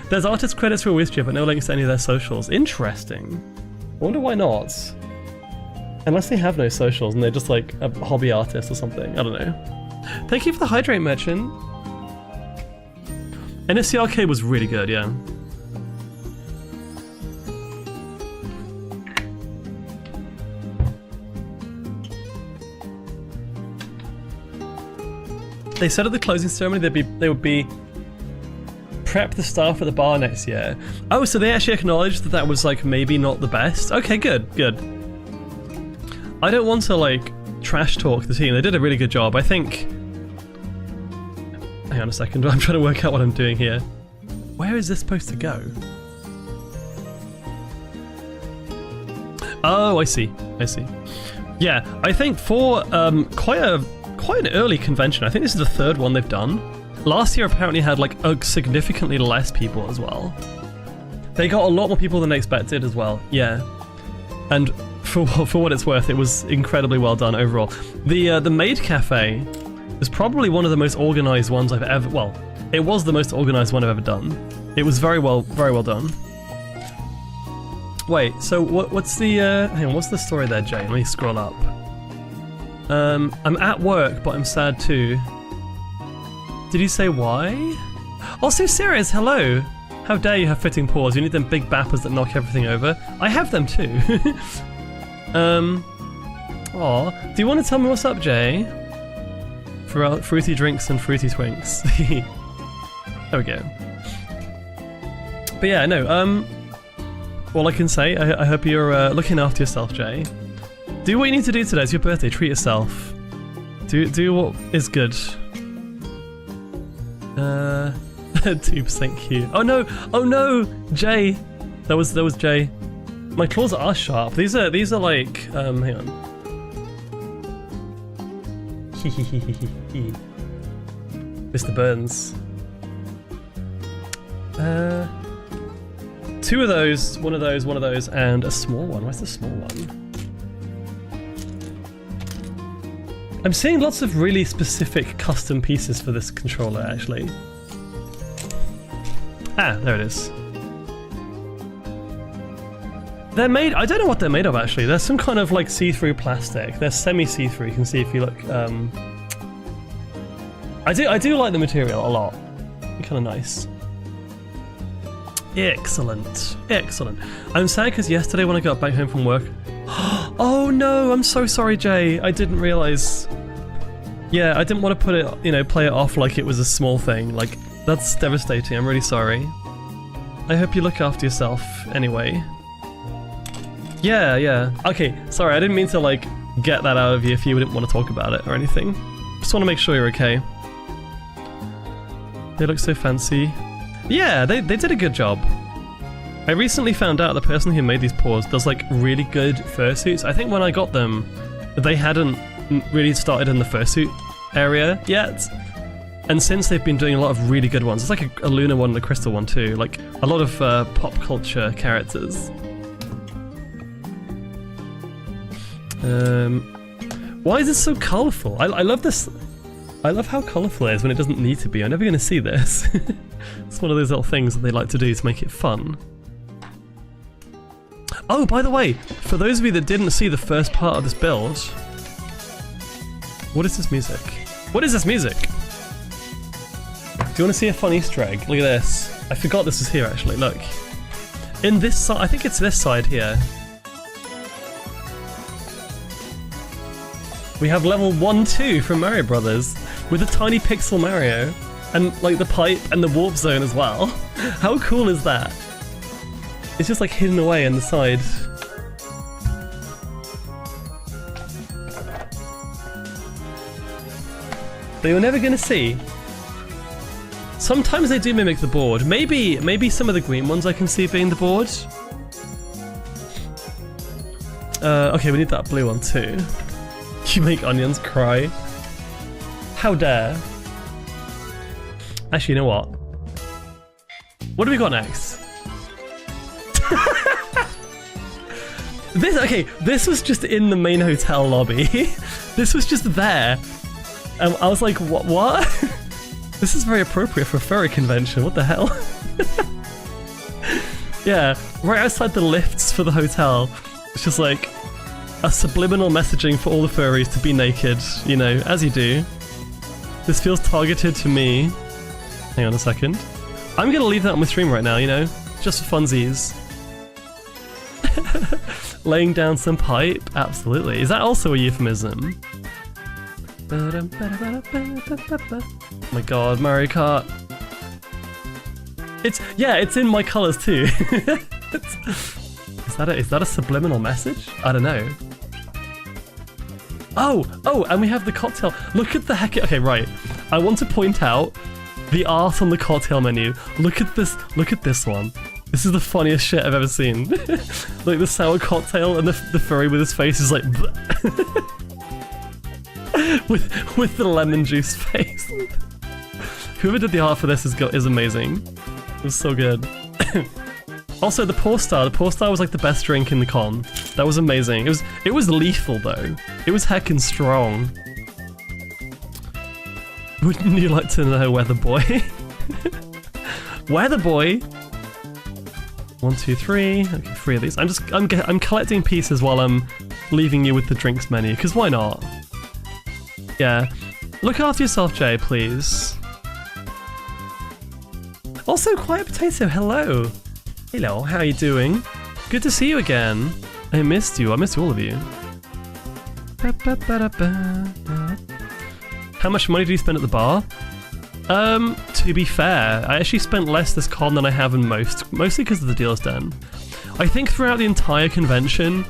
There's artist credits for Awoostria, but no links to any of their socials. Interesting. I wonder why not. Unless they have no socials and they're just like a hobby artist or something, I don't know. Thank you for the hydrate, merchant. NFC Arcade was really good, yeah. They said at the closing ceremony they would be prep the staff at the bar next year. Oh, so they actually acknowledged that that was like maybe not the best. Okay, good, good. I don't want to like trash talk the team. They did a really good job. I think. Hang on a second. I'm trying to work out what I'm doing here. Where is this supposed to go? Oh, I see. I see. Yeah, I think for quite an early convention. I think this is the 3rd one they've done. Last year apparently had like significantly less people as well. They got a lot more people than they expected as well. Yeah, and for what it's worth, it was incredibly well done overall. The Maid Cafe is probably one of the most organized ones I've ever. Well, it was the most organized one I've ever done. It was very well done. Wait, so what's the hang on, what's the story there, Jay? Let me scroll up. I'm at work, but I'm sad too. Did you say why? Also, serious, hello! How dare you have fitting paws? You need them big bappers that knock everything over. I have them too. Aw, do you want to tell me what's up, Jay? For fruity drinks and fruity twinks. There we go. But yeah, no, all I can say, I hope you're looking after yourself, Jay. Do what you need to do today. It's your birthday. Treat yourself. Do what is good. 2% Q. Oh no! Oh no! Jay! That was Jay. My claws are sharp. These are like hang on. Mr. Burns. 2 of those, one of those, and a small one. Where's the small one? I'm seeing lots of really specific custom pieces for this controller, actually. Ah, there it is. They're made, I don't know what they're made of actually. There's some kind of like see-through plastic. They're semi-see-through, you can see if you look. I do like the material a lot. Kind of nice. Excellent, excellent. I'm sad because yesterday when I got back home from work. Oh no, I'm so sorry, Jay. I didn't realize. Yeah, I didn't want to put it, you know, play it off like it was a small thing. Like, that's devastating. I'm really sorry. I hope you look after yourself anyway. Yeah. Okay, sorry, I didn't mean to, like, get that out of you if you didn't want to talk about it or anything. Just want to make sure you're okay. They look so fancy. Yeah, they did a good job. I recently found out the person who made these paws does, like, really good fursuits. I think when I got them, they hadn't really started in the fursuit area yet. And since they've been doing a lot of really good ones, it's like a lunar one and a crystal one too, like a lot of pop culture characters. Why is this so colourful? I love this. I love how colourful it is when it doesn't need to be. I'm never going to see this. It's one of those little things that they like to do to make it fun. Oh, by the way, for those of you that didn't see the first part of this build, what is this music? What is this music? Do you want to see a fun Easter egg? Look at this. I forgot this was here actually, look. In this side, I think it's this side here. We have level 1-2 from Mario Brothers with a tiny pixel Mario and like the pipe and the warp zone as well. How cool is that? It's just like hidden away in the side. That you're never gonna see. Sometimes they do mimic the board. Maybe some of the green ones I can see being the board. Okay, we need that blue one too. You make onions cry. How dare. Actually, you know what? What do we got next? This was just in the main hotel lobby. This was just there. I was like, what? This is very appropriate for a furry convention, what the hell? Yeah, right outside the lifts for the hotel. It's just like a subliminal messaging for all the furries to be naked, you know, as you do. This feels targeted to me. Hang on a second. I'm gonna leave that on my stream right now, you know, just for funsies. Laying down some pipe? Absolutely. Is that also a euphemism? Oh my god, Mario Kart. It's in my colours too. Is that a subliminal message? I don't know. Oh, and we have the cocktail. Look at the heck. Okay, right. I want to point out the art on the cocktail menu. Look at this one. This is the funniest shit I've ever seen. Like the sour cocktail and the furry with his face is like with the lemon juice face. Whoever did the art for this is amazing. It was so good. Also, the Poor Star was like the best drink in the con. That was amazing. It was lethal though. It was heckin' strong. Wouldn't you like to know, Weather Boy? Weather Boy. 1, 2, 3. Okay, 3 of these. I'm collecting pieces while I'm leaving you with the drinks menu, because why not? Yeah. Look after yourself, Jay, please. Also, Quiet Potato, hello. Hello, how are you doing? Good to see you again. I missed you. I missed all of you. How much money did you spend at the bar? To be fair, I actually spent less this con than I have in mostly because of the Dealer's Den. I think throughout the entire convention,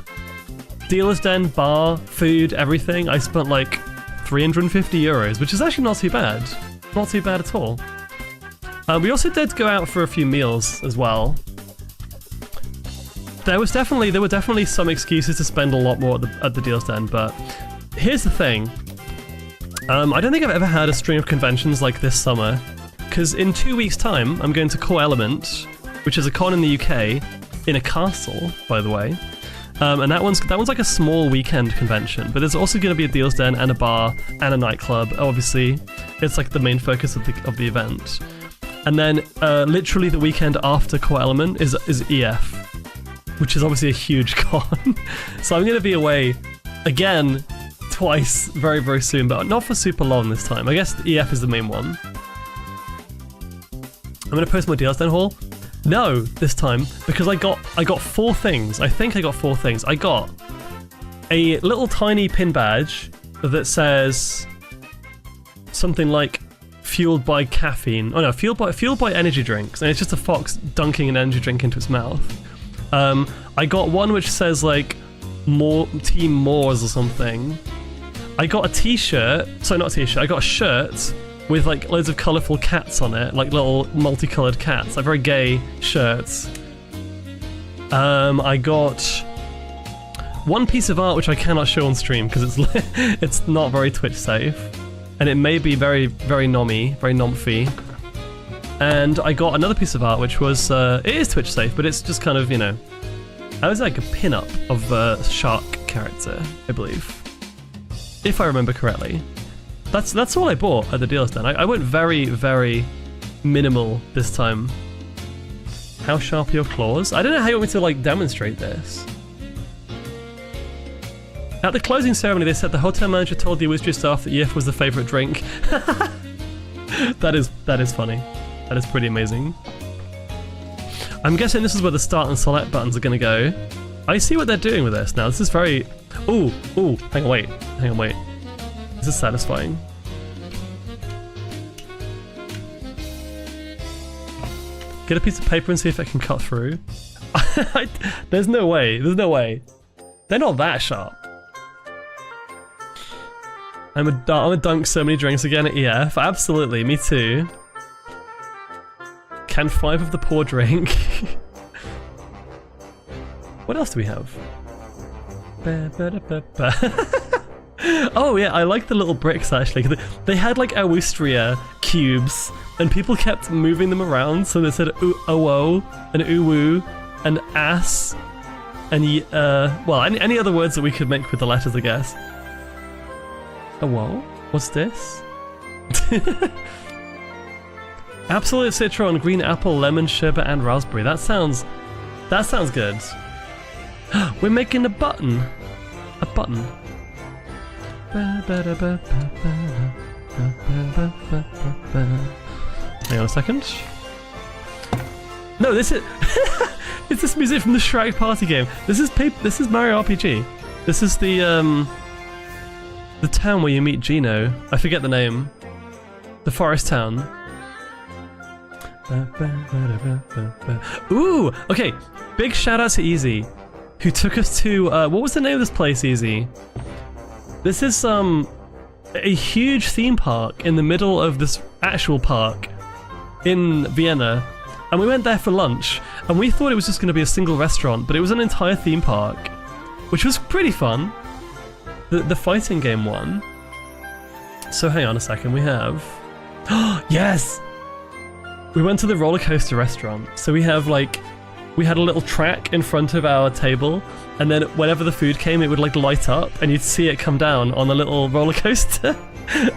Dealer's Den, bar, food, everything, I spent like 350 euros, which is actually not too bad. Not too bad at all. We also did go out for a few meals as well. There were definitely some excuses to spend a lot more at the Dealer's Den, but here's the thing. I don't think I've ever had a string of conventions like this summer, because in 2 weeks' time, I'm going to Core Element, which is a con in the UK, in a castle, by the way. And that one's like a small weekend convention, but there's also going to be a Dealer's Den and a bar and a nightclub. Obviously, it's like the main focus of the event. And then literally the weekend after Core Element is EF, which is obviously a huge con. So I'm going to be away again twice very, very soon, but not for super long this time. I guess the EF is the main one. I'm going to post my Dealer's Den haul. No, this time, because I got 4 things. I think I got 4 things. I got a little tiny pin badge that says something like fueled by caffeine. Oh no, fueled by energy drinks, and it's just a fox dunking an energy drink into its mouth. I got one which says like Team Moors or something. I got a t-shirt, sorry, not a t-shirt, I got a shirt with like loads of colourful cats on it, like little multicoloured cats, like very gay shirts. I got one piece of art which I cannot show on stream because it's not very Twitch safe, and it may be very, very nommy, very nomphy. And I got another piece of art which was, it is Twitch safe, but it's just kind of, you know, I was like a pin-up of a shark character, I believe. If I remember correctly. That's all I bought at the Dealer's Den. I went very, very minimal this time. How sharp are your claws? I don't know how you want me to like demonstrate this. At the closing ceremony they said the hotel manager told the Awoostria staff that EF was the favourite drink. That is funny. That is pretty amazing. I'm guessing this is where the start and select buttons are gonna go. I see what they're doing with this now. This is very... Ooh, hang on, wait. This is satisfying. Get a piece of paper and see if it can cut through. There's no way. They're not that sharp. I'm a dunk so many drinks again at EF. Absolutely, me too. Can 5 of the poor drink. What else do we have? Oh yeah, I like the little bricks actually. They had like Awoostria cubes, and people kept moving them around. So they said "owo" and "uwu" and "ass" and well, any other words that we could make with the letters, I guess. Owo? What's this? Absolute citron, green apple, lemon, sherbet, and raspberry. That sounds good. We're making a button. A button. Hang on a second. No, this is it's this music from the Shrek party game. This is Mario RPG. This is the town where you meet Gino. I forget the name. The forest town. Ooh, okay. Big shout out to Easy, who took us to what was the name of this place, Easy? This is a huge theme park in the middle of this actual park in Vienna, and we went there for lunch, and we thought it was just going to be a single restaurant, but it was an entire theme park, which was pretty fun. The fighting game one. So hang on a second, we have... Yes! We went to the roller coaster restaurant, so we have like... We had a little track in front of our table, and then whenever the food came, it would like light up, and you'd see it come down on the little roller coaster,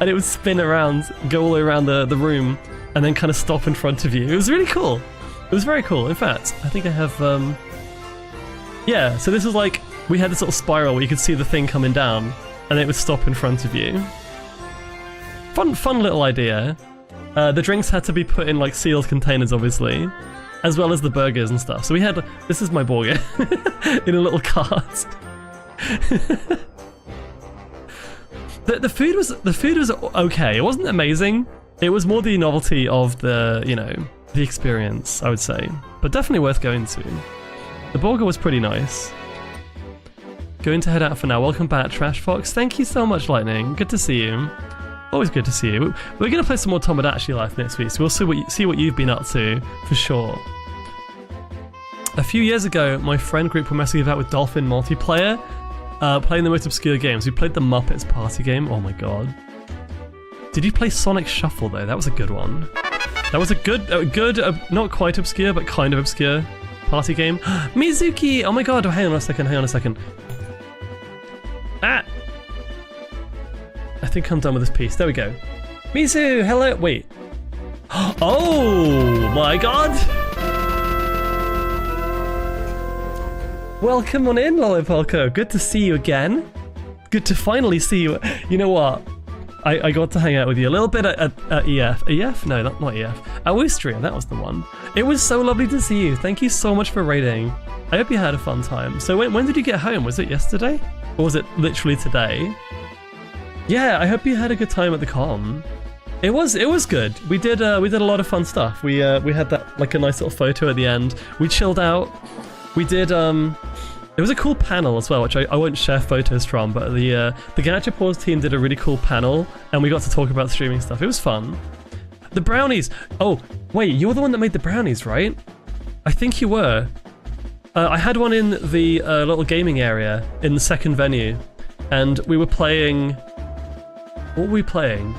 and it would spin around, go all the way around the room, and then kind of stop in front of you. It was really cool. It was very cool. In fact, I think I have, yeah, so this is like, we had this little spiral where you could see the thing coming down, and it would stop in front of you. Fun little idea. The drinks had to be put in like sealed containers, obviously, as well as the burgers and stuff. So we had, this is my burger, in a little cart. The food was okay. It wasn't amazing. It was more the novelty of the, you know, the experience, I would say. But definitely worth going to. The burger was pretty nice. Going to head out for now. Welcome back, Trash Fox. Thank you so much, Lightning. Good to see you. Always good to see you. We're going to play some more Tomodachi Life next week, so we'll see what you've been up to, for sure. A few years ago, my friend group were messing about with Dolphin multiplayer, playing the most obscure games. We played the Muppets party game. Oh my god. Did you play Sonic Shuffle though? That was a good one. That was a good, not quite obscure, but kind of obscure party game. Mizuki! Oh my god, hang on a second. Ah! I think I'm done with this piece. There we go. Mizu, hello. Wait. Oh my god! Welcome on in, Lollipolko. Good to see you again. Good to finally see you. You know what? I got to hang out with you a little bit at EF. EF? No, not EF. Awoostria, that was the one. It was so lovely to see you. Thank you so much for raiding. I hope you had a fun time. So when did you get home? Was it yesterday? Or was it literally today? Yeah, I hope you had a good time at the con. It was good. We did a lot of fun stuff. We had that like a nice little photo at the end. We chilled out. We did it was a cool panel as well, which I won't share photos from, but the Gadget Paws team did a really cool panel, and we got to talk about streaming stuff. It was fun. The brownies. Oh, wait, you're the one that made the brownies, right? I think you were. I had one in the little gaming area in the second venue, and we were playing. What were we playing?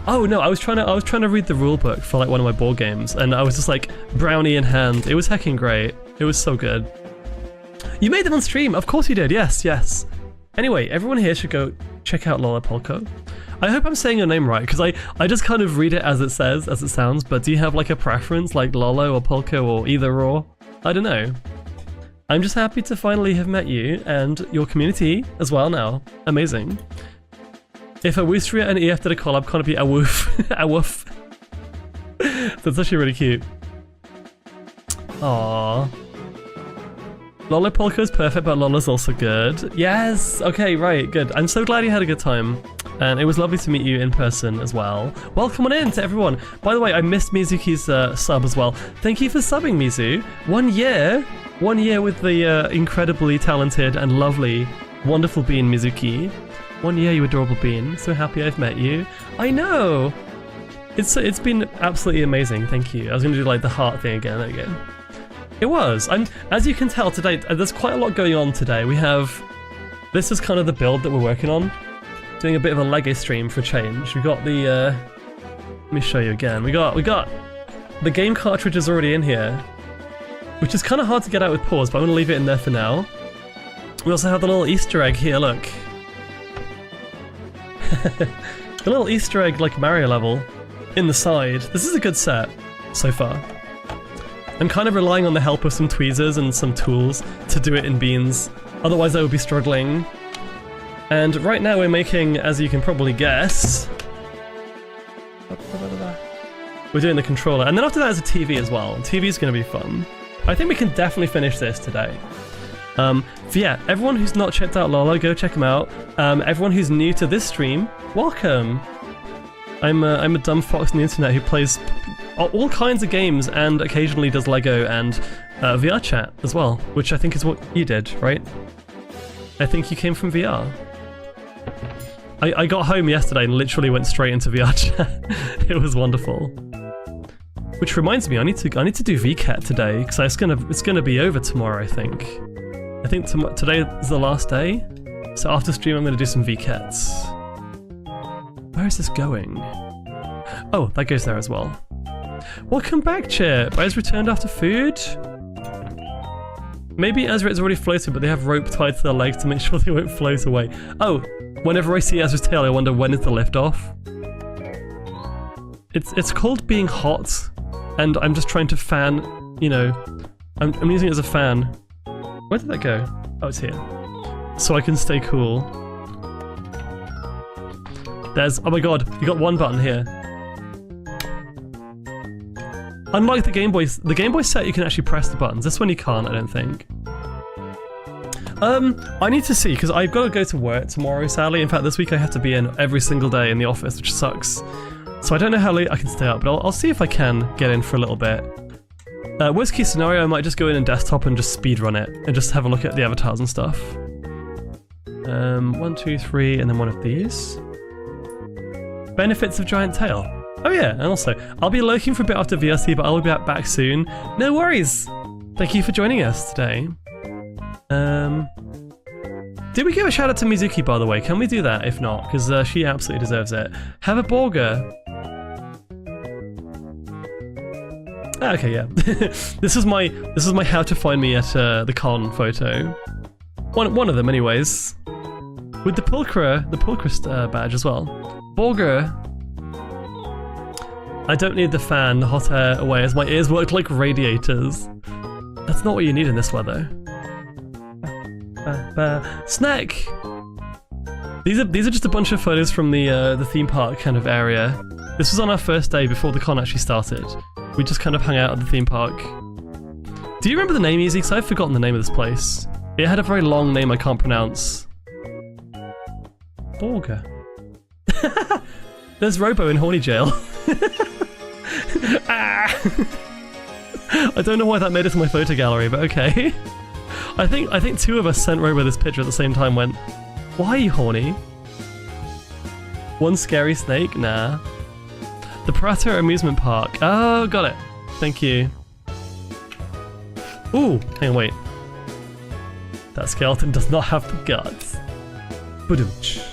Oh no, I was trying to read the rule book for like one of my board games, and I was just like brownie in hand. It was heckin' great. It was so good. You made them on stream, of course you did. Yes. Anyway, everyone here should go check out Lollipolko. I hope I'm saying your name right, because I just kind of read it as it says, as it sounds. But do you have like a preference, like Lolo or Polko or either or? I don't know. I'm just happy to finally have met you and your community as well now. Amazing. If Awoostria and EF did a collab, can't it be Awoof? Awoof. That's actually really cute. Aww. Lollipolko's perfect, but Lola's also good. Yes! Okay, right, good. I'm so glad you had a good time. And it was lovely to meet you in person as well. Welcome on in to everyone. By the way, I missed Mizuki's sub as well. Thank you for subbing, Mizu. 1 year! 1 year with the incredibly talented and lovely, wonderful bean, Mizuki. 1 year, you adorable bean. So happy I've met you. I know! It's been absolutely amazing, thank you. I was going to do like the heart thing again, there we go. It was. As you can tell today, there's quite a lot going on today. We have, this is kind of the build that we're working on. Doing a bit of a LEGO stream for change. We got the, let me show you again. We got the game cartridges already in here, which is kind of hard to get out with pause, but I'm going to leave it in there for now. We also have the little Easter egg here, look. The little Easter egg like Mario level in the side. This is a good set so far. I'm kind of relying on the help of some tweezers and some tools to do it in beans, otherwise I would be struggling. And right now we're making, as you can probably guess, we're doing the controller, and then after that is a TV as well. TV is going to be fun. I think we can definitely finish this today. So yeah, everyone who's not checked out Lolo, go check him out. Everyone who's new to this stream, welcome. I'm a dumb fox on the internet who plays all kinds of games and occasionally does LEGO and VR chat as well, which I think is what you did, right? I think you came from VR. I got home yesterday and literally went straight into VR chat. It was wonderful. Which reminds me, I need to do VCAT today because it's gonna be over tomorrow. I think today is the last day. So after stream, I'm gonna do some VCATs. Where is this going? Oh, that goes there as well. Welcome back, Chip. Ezra returned after food. Maybe Ezra is already floated, but they have rope tied to their legs to make sure they won't float away. Oh, whenever I see Ezra's tail, I wonder when is the lift off. It's called being hot, and I'm just trying to fan. You know, I'm using it as a fan. Where did that go? Oh, it's here. So I can stay cool. Oh my god, you got one button here. Unlike the Game Boy set, you can actually press the buttons. This one you can't, I don't think. I need to see, because I've got to go to work tomorrow, sadly. In fact, this week I have to be in every single day in the office, which sucks. So I don't know how late I can stay up, but I'll see if I can get in for a little bit. Worst case scenario, I might just go in desktop and just speedrun it, and just have a look at the avatars and stuff. 1, 2, 3, and then one of these. Benefits of giant tail. Oh yeah, and also, I'll be lurking for a bit after VRC, but I'll be back soon. No worries! Thank you for joining us today. Did we give a shout out to Mizuki, by the way? Can we do that? If not, because she absolutely deserves it. Have a burger. Okay, yeah. This is my how to find me at the con photo. One of them, anyways. With the Pulcra badge as well. Burger. I don't need the fan, the hot air away, as my ears work like radiators. That's not what you need in this weather. Snack! These are just a bunch of photos from the theme park kind of area. This was on our first day before the con actually started. We just kind of hung out at the theme park. Do you remember the name, Easy? Because I've forgotten the name of this place. It had a very long name I can't pronounce. Borga. There's Robo in Horny Jail. Ah. I don't know why that made it to my photo gallery, but okay. I think two of us sent Robo this picture at the same time. Went, why are you horny? One scary snake? Nah. The Prater Amusement Park. Oh, got it. Thank you. Ooh, hang on, wait. That skeleton does not have the guts. Badooch.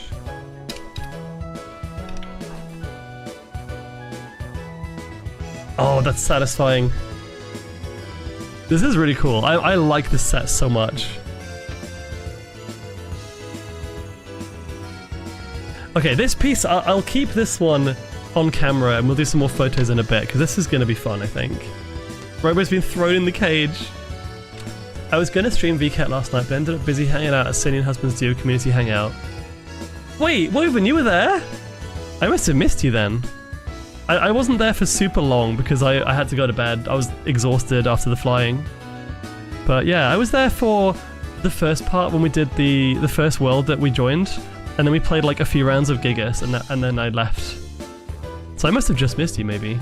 Oh, that's satisfying. This is really cool. I like this set so much. Okay, this piece, I'll keep this one on camera and we'll do some more photos in a bit, because this is going to be fun, I think. Robo's been thrown in the cage. I was going to stream VCAT last night, but ended up busy hanging out at Cindy and Husband's Duo Community Hangout. Wait, Woven, you were there? I must have missed you then. I wasn't there for super long because I had to go to bed. I was exhausted after the flying. But yeah, I was there for the first part when we did the first world that we joined. And then we played like a few rounds of Gigas and then I left. So I must have just missed you maybe.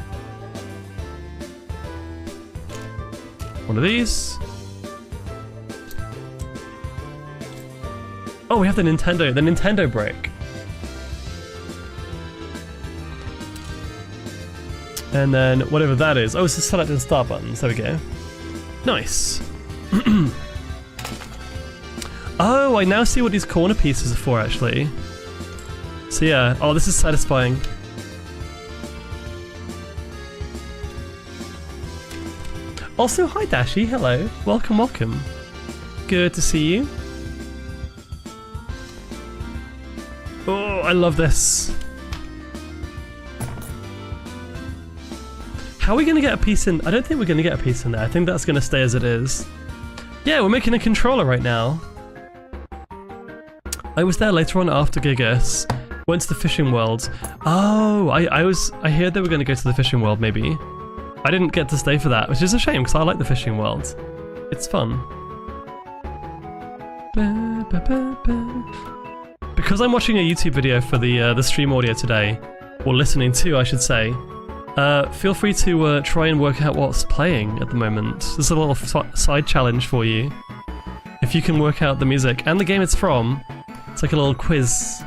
One of these. Oh, we have the Nintendo brick. And then whatever that is. Oh, it's the select and start buttons. There we go. Nice. Oh, I now see what these corner pieces are for, actually. So yeah. Oh, this is satisfying. Also, hi Dashi. Hello. Welcome, welcome. Good to see you. Oh, I love this. How are we going to get a piece in? I don't think we're going to get a piece in there. I think that's going to stay as it is. Yeah, we're making a controller right now. I was there later on after Gigas. Went to the fishing world. Oh, I heard they were going to go to the fishing world maybe. I didn't get to stay for that, which is a shame because I like the fishing world. It's fun. Because I'm watching a YouTube video for the stream audio today, or listening to, I should say. feel free to try and work out what's playing at the moment. This is a little side challenge for you. If you can work out the music and the game it's from, it's like a little quiz.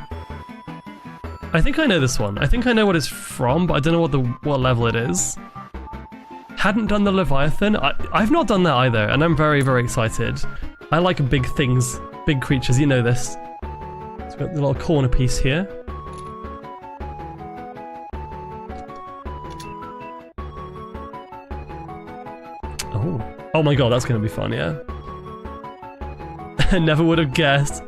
I think I know this one. I think I know what it's from, but I don't know what level it is. Hadn't done the Leviathan. I've not done that either, and I'm very, very excited. I like big things, big creatures, you know this. So we've got the little corner piece here. Oh my god, that's gonna be fun, yeah. I never would have guessed.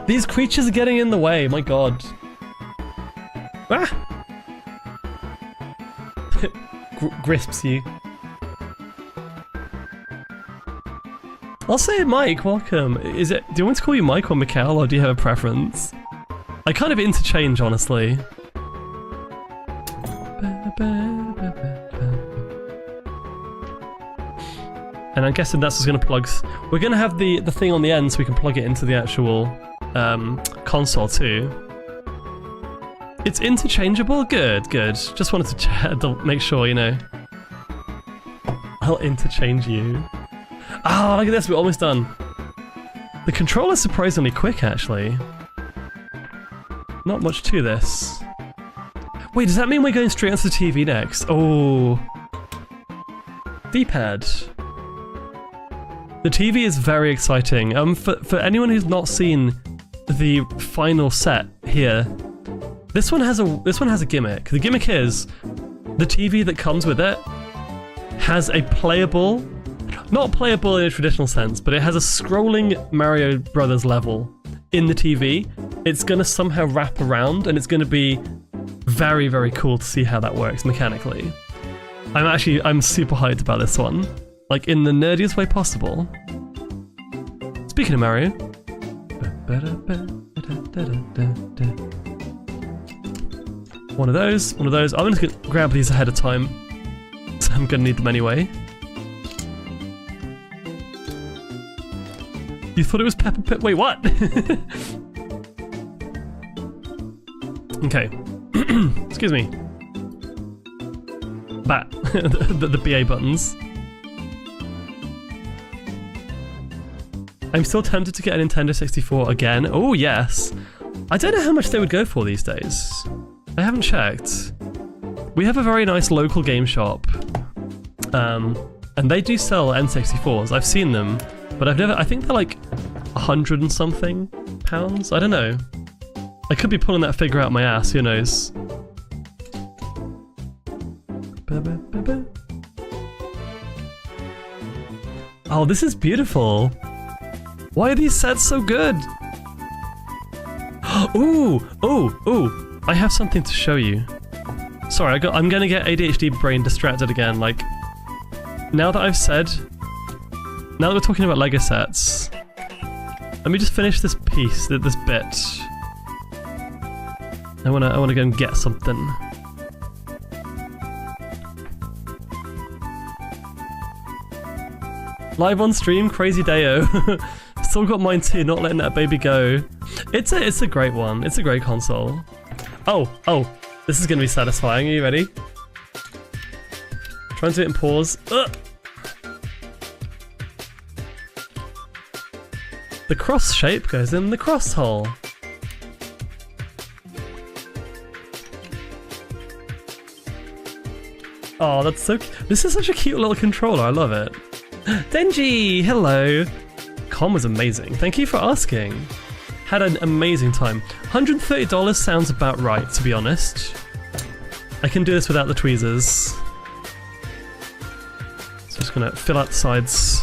These creatures are getting in the way, my god. Ah! Grisps you. I'll say Mike, welcome. Do you want to call you Mike or Mikhail, or do you have a preference? I kind of interchange, honestly. And I'm guessing that's just going to plug... We're going to have the thing on the end so we can plug it into the actual console too. It's interchangeable? Good, good. Just wanted to make sure, you know. I'll interchange you. Oh, look at this, we're almost done. The controller's surprisingly quick, actually. Not much to this. Wait, does that mean we're going straight onto the TV next? Oh. D-pad. The TV is very exciting. For anyone who's not seen the final set here, this one has a gimmick. The gimmick is the TV that comes with it has a playable, not playable in a traditional sense, but it has a scrolling Mario Brothers level in the TV. It's gonna somehow wrap around, and it's gonna be very, very cool to see how that works mechanically. I'm super hyped about this one. Like, in the nerdiest way possible. Speaking of Mario. One of those. I'm just gonna grab these ahead of time. So I'm gonna need them anyway. You thought it was Peppa Pig? Wait, what? Okay. Excuse me. Bat. the BA buttons. I'm still tempted to get a Nintendo 64 again. Oh, yes. I don't know how much they would go for these days. I haven't checked. We have a very nice local game shop. And they do sell N64s. I've seen them, but I think they're like 100 and something pounds? I don't know. I could be pulling that figure out my ass, who knows? Oh, this is beautiful. Why are these sets so good? Ooh! I have something to show you. Sorry, I'm gonna get ADHD brain distracted again. Like, now that we're talking about Lego sets, let me just finish this piece, this bit. I wanna go and get something. Live on stream, crazy dayo. Still got mine too, not letting that baby go. It's a great one. It's a great console. Oh, this is gonna be satisfying. Are you ready? Try and do it in pause. Ugh. The cross shape goes in the cross hole. Oh, that's so cute. This is such a cute little controller. I love it. Denji, hello. Com was amazing. Thank you for asking. Had an amazing time. $130 sounds about right, to be honest. I can do this without the tweezers. So just gonna fill out the sides.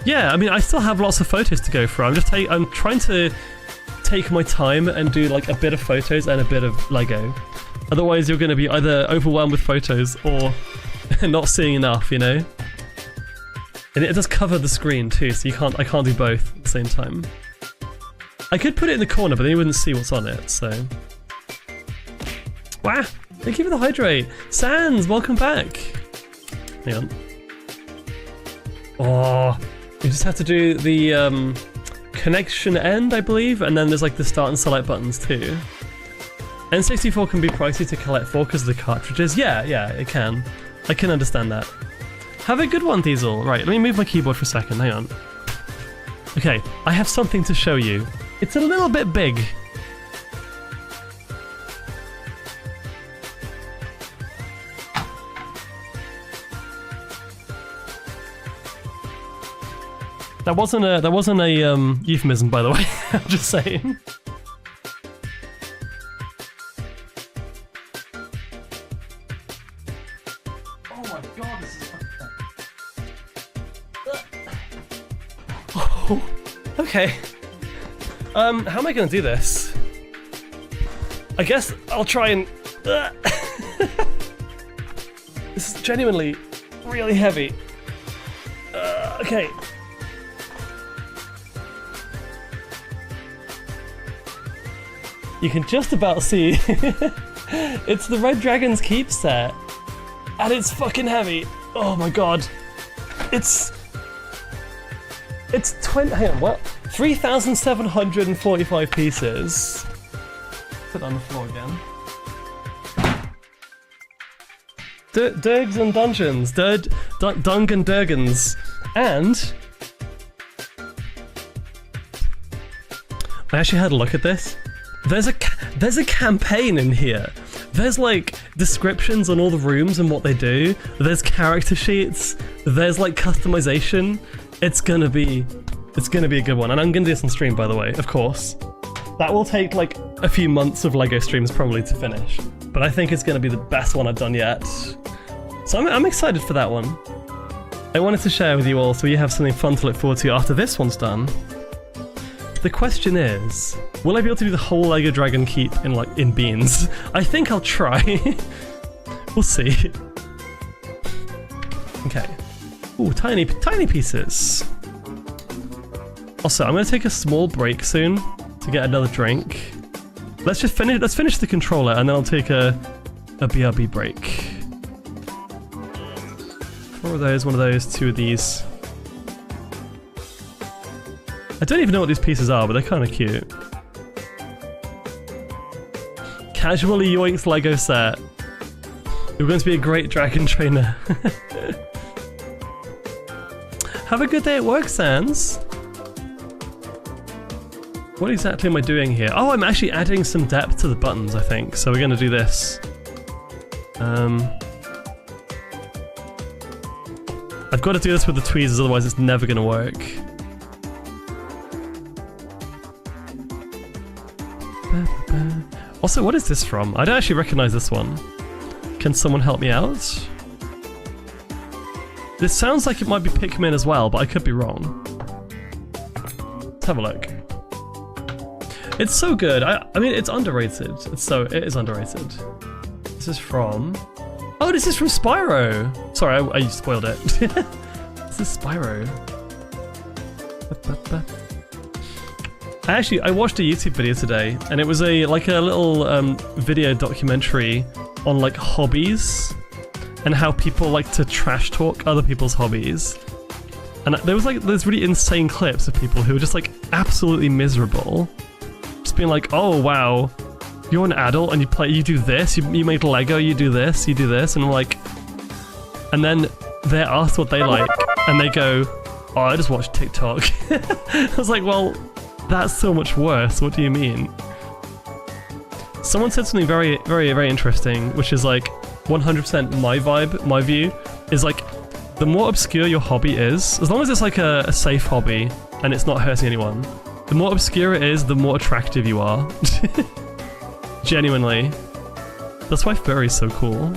Yeah, I mean, I still have lots of photos to go through. I'm trying to take my time and do like a bit of photos and a bit of Lego. Otherwise, you're going to be either overwhelmed with photos or not seeing enough, you know? And it does cover the screen too, so I can't do both at the same time. I could put it in the corner, but then you wouldn't see what's on it, so... Wow! Thank you for the hydrate! Sans, welcome back! Hang on. Oh, you just have to do the connection end, I believe, and then there's like the start and select buttons too. N64 can be pricey to collect for because of the cartridges. Yeah, it can. I can understand that. Have a good one, Diesel. Right, let me move my keyboard for a second, hang on. Okay, I have something to show you. It's a little bit big. That wasn't a euphemism, by the way. I'm just saying. Oh my god, this is oh, okay. How am I gonna do this? I guess I'll try and this is genuinely really heavy. Okay. You can just about see it's the Red Dragon's Keep set, and it's fucking heavy. Oh my god, it's 3,745 pieces. Put it on the floor again. Durgs and Dungeons, Dung and Durgans, and I actually had a look at this. There's a campaign in here. There's like descriptions on all the rooms and what they do. There's character sheets. There's like customization. It's gonna be a good one, and I'm gonna do this on stream, by the way. Of course, that will take like a few months of LEGO streams probably to finish, but I think it's gonna be the best one I've done yet. So I'm excited for that one. I wanted to share with you all so you have something fun to look forward to after this one's done. The question is, will I be able to do the whole LEGO Dragon Keep in beans? I think I'll try. We'll see. Okay. Ooh, tiny pieces. Also, I'm gonna take a small break soon to get another drink. Let's finish the controller, and then I'll take a BRB break. 4 of those, 1 of those, 2 of these. I don't even know what these pieces are, but they're kind of cute. Casually Yoinks Lego set. You're going to be a great dragon trainer. Have a good day at work, Sans. What exactly am I doing here? Oh, I'm actually adding some depth to the buttons, I think. So we're going to do this. I've got to do this with the tweezers, otherwise it's never going to work. Also, what is this from? I don't actually recognize this one. Can someone help me out? This sounds like it might be Pikmin as well, but I could be wrong. Let's have a look. It's so good. I mean, it's underrated. It is underrated. This is from... Oh, this is from Spyro! Sorry, I spoiled it. This is Spyro. I watched a YouTube video today, and it was like a little video documentary on like hobbies and how people like to trash talk other people's hobbies. And there's really insane clips of people who are just like absolutely miserable, just being like, "Oh wow, you're an adult and you do this, you make Lego, you do this, and I'm like, and then they're asked what they like, and they go, "Oh, I just watch TikTok." I was like, well. That's so much worse, what do you mean? Someone said something very, very, very interesting, which is like 100% my vibe, my view, is like the more obscure your hobby is, as long as it's like a safe hobby and it's not hurting anyone, the more obscure it is, the more attractive you are. Genuinely. That's why furry's so cool.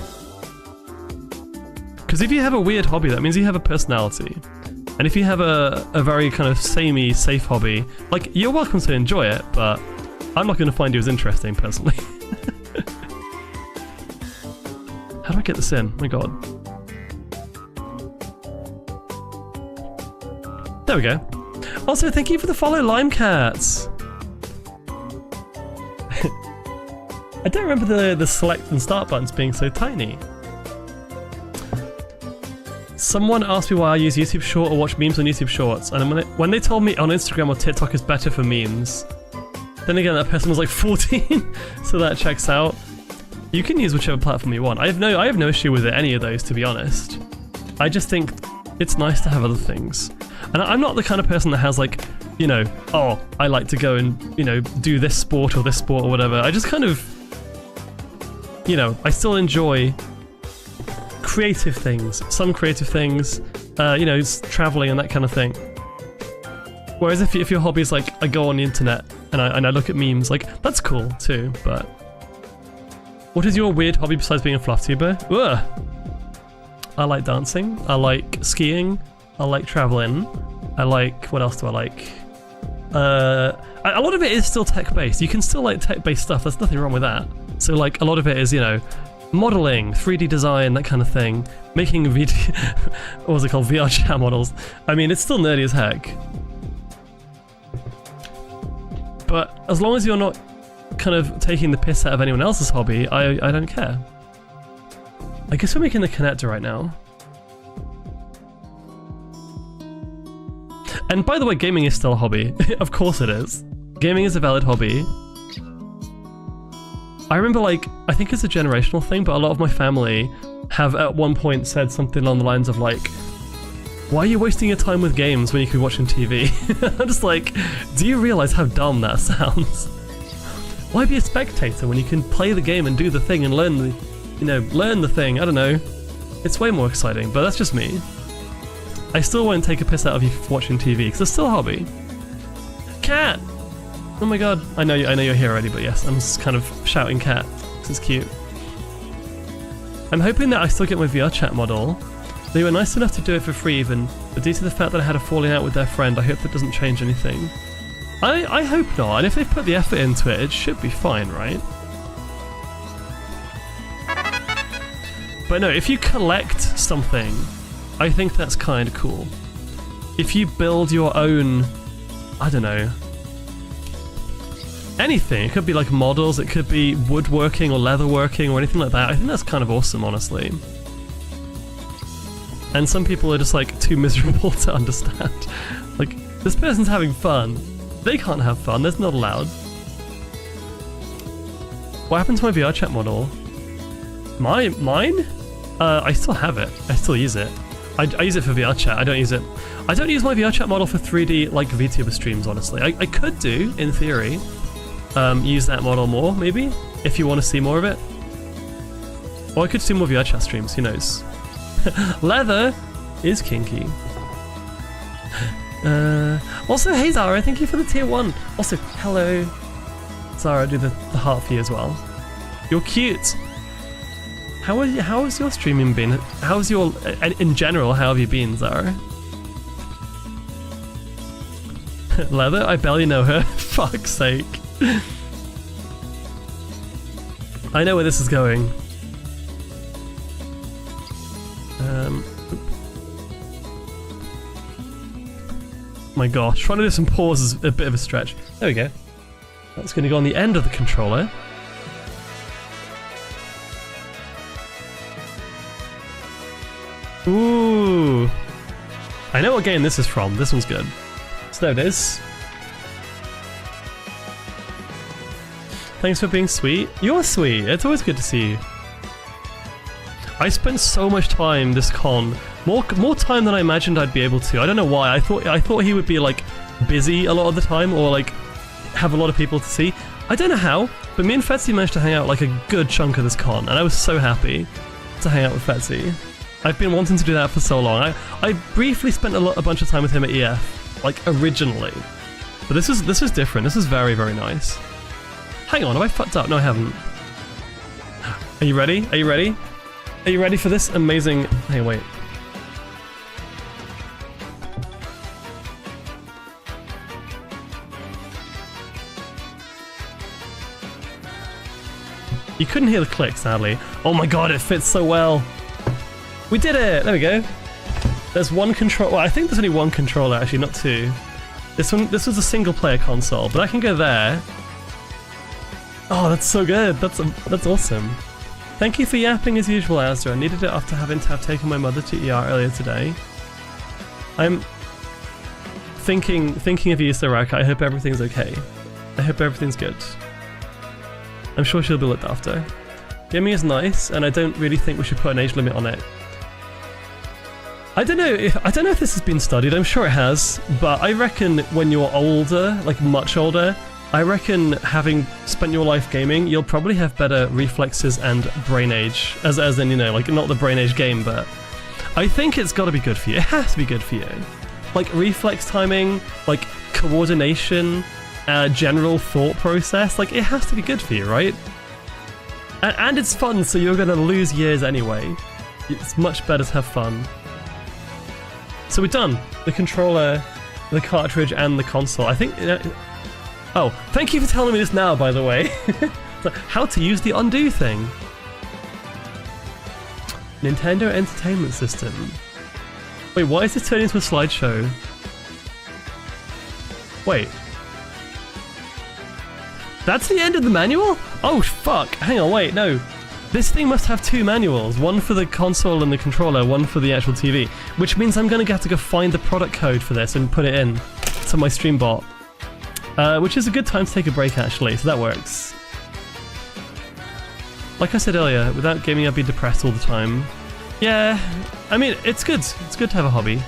Because if you have a weird hobby, that means you have a personality. And if you have a very kind of samey, safe hobby, like, you're welcome to enjoy it, but I'm not going to find you as interesting, personally. How do I get this in? Oh my god. There we go. Also, thank you for the follow, Limecats! I don't remember the select and start buttons being so tiny. Someone asked me why I use YouTube Short or watch memes on YouTube Shorts, and when they told me on Instagram or TikTok is better for memes, then again that person was like 14, so that checks out. You can use whichever platform you want. I have no issue with any of those, to be honest. I just think it's nice to have other things. And I'm not the kind of person that has like, you know, oh, I like to go and, you know, do this sport or whatever. I just kind of, you know, I still enjoy creative things, some creative things, you know, traveling and that kind of thing. Whereas if your hobby is like, I go on the internet and I look at memes, like, that's cool too, but... What is your weird hobby besides being a fluff tuber? Ugh. I like dancing, I like skiing, I like traveling, I like... What else do I like? A lot of it is still tech-based. You can still like tech-based stuff, there's nothing wrong with that. So like, a lot of it is, you know, modeling, 3D design, that kind of thing. Making video... what was it called? VR chat models. I mean, it's still nerdy as heck. But as long as you're not kind of taking the piss out of anyone else's hobby, I don't care. I guess we're making the connector right now. And by the way, gaming is still a hobby. Of course it is. Gaming is a valid hobby. I remember, like, I think it's a generational thing, but a lot of my family have at one point said something along the lines of like, why are you wasting your time with games when you could be watching TV? I'm just like, do you realize how dumb that sounds? Why be a spectator when you can play the game and do the thing and learn the, you know, learn the thing? I don't know. It's way more exciting, but that's just me. I still won't take a piss out of you for watching TV, because it's still a hobby. Cat! Oh my god. I know you're here already, but yes, I'm just kind of shouting cat, because it's cute. I'm hoping that I still get my VR chat model. They were nice enough to do it for free even, but due to the fact that I had a falling out with their friend, I hope that doesn't change anything. I hope not, and if they put the effort into it, it should be fine, right? But no, if you collect something, I think that's kind of cool. If you build your own, I don't know, anything, it could be like models, it could be woodworking or leatherworking or anything like that, I think that's kind of awesome, honestly. And some people are just like too miserable to understand. Like, this person's having fun. They can't have fun, that's not allowed. What happened to my VR chat model? Mine? I still have it. I still use it. I use it for VR chat, I don't use my VR chat model for 3D like VTuber streams, honestly. I could do, in theory, use that model more, maybe, if you want to see more of it. Or I could do more VR chat streams, who knows. Leather is kinky. Also, hey Zara, thank you for the tier 1. Also, hello. Zara, do the heart for you as well. You're cute. How has your streaming been? How's your... in general, how have you been, Zara? Leather? I barely know her. Fuck's sake. I know where this is going. My gosh, trying to do some pause is a bit of a stretch. There we go. That's going to go on the end of the controller. Ooh. I know what game this is from. This one's good. So there it is. Thanks for being sweet. You're sweet. It's always good to see you. I spent so much time this con, more time than I imagined I'd be able to. I don't know why. I thought he would be like busy a lot of the time, or like have a lot of people to see. I don't know how, but me and Fetzy managed to hang out like a good chunk of this con, and I was so happy to hang out with Fetzy. I've been wanting to do that for so long. I briefly spent a bunch of time with him at EF, like originally, but this is different. This is very, very nice. Hang on, have I fucked up? No, I haven't. Are you ready? Are you ready? Are you ready for this amazing... Hey, wait. You couldn't hear the click, sadly. Oh my god, it fits so well. We did it! There we go. There's one control... Well, I think there's only one controller, actually, not two. This was a single-player console, but I can go there. Oh, that's so good. That's awesome. Thank you for yapping as usual, Azra. I needed it after having to have taken my mother to ER earlier today. I'm thinking of you, Saraka. I hope everything's okay. I hope everything's good. I'm sure she'll be looked after. Gaming is nice, and I don't really think we should put an age limit on it. I don't know if this has been studied. I'm sure it has, but I reckon when you're older, like much older, I reckon having spent your life gaming, you'll probably have better reflexes and brain age, as in, you know, like not the brain age game, but I think it's got to be good for you. It has to be good for you. Like reflex timing, like coordination, general thought process, like it has to be good for you, right? And it's fun, so you're gonna lose years anyway. It's much better to have fun. So we're done. The controller, the cartridge, and the console. I think... oh, thank you for telling me this now, by the way. How to use the undo thing. Nintendo Entertainment System. Wait, why is this turning into a slideshow? Wait. That's the end of the manual? Oh, fuck. Hang on, wait, no. This thing must have two manuals, one for the console and the controller, one for the actual TV, which means I'm going to have to go find the product code for this and put it in to my stream bot. Which is a good time to take a break, actually, so that works. Like I said earlier, without gaming I'd be depressed all the time. Yeah, I mean, it's good. It's good to have a hobby.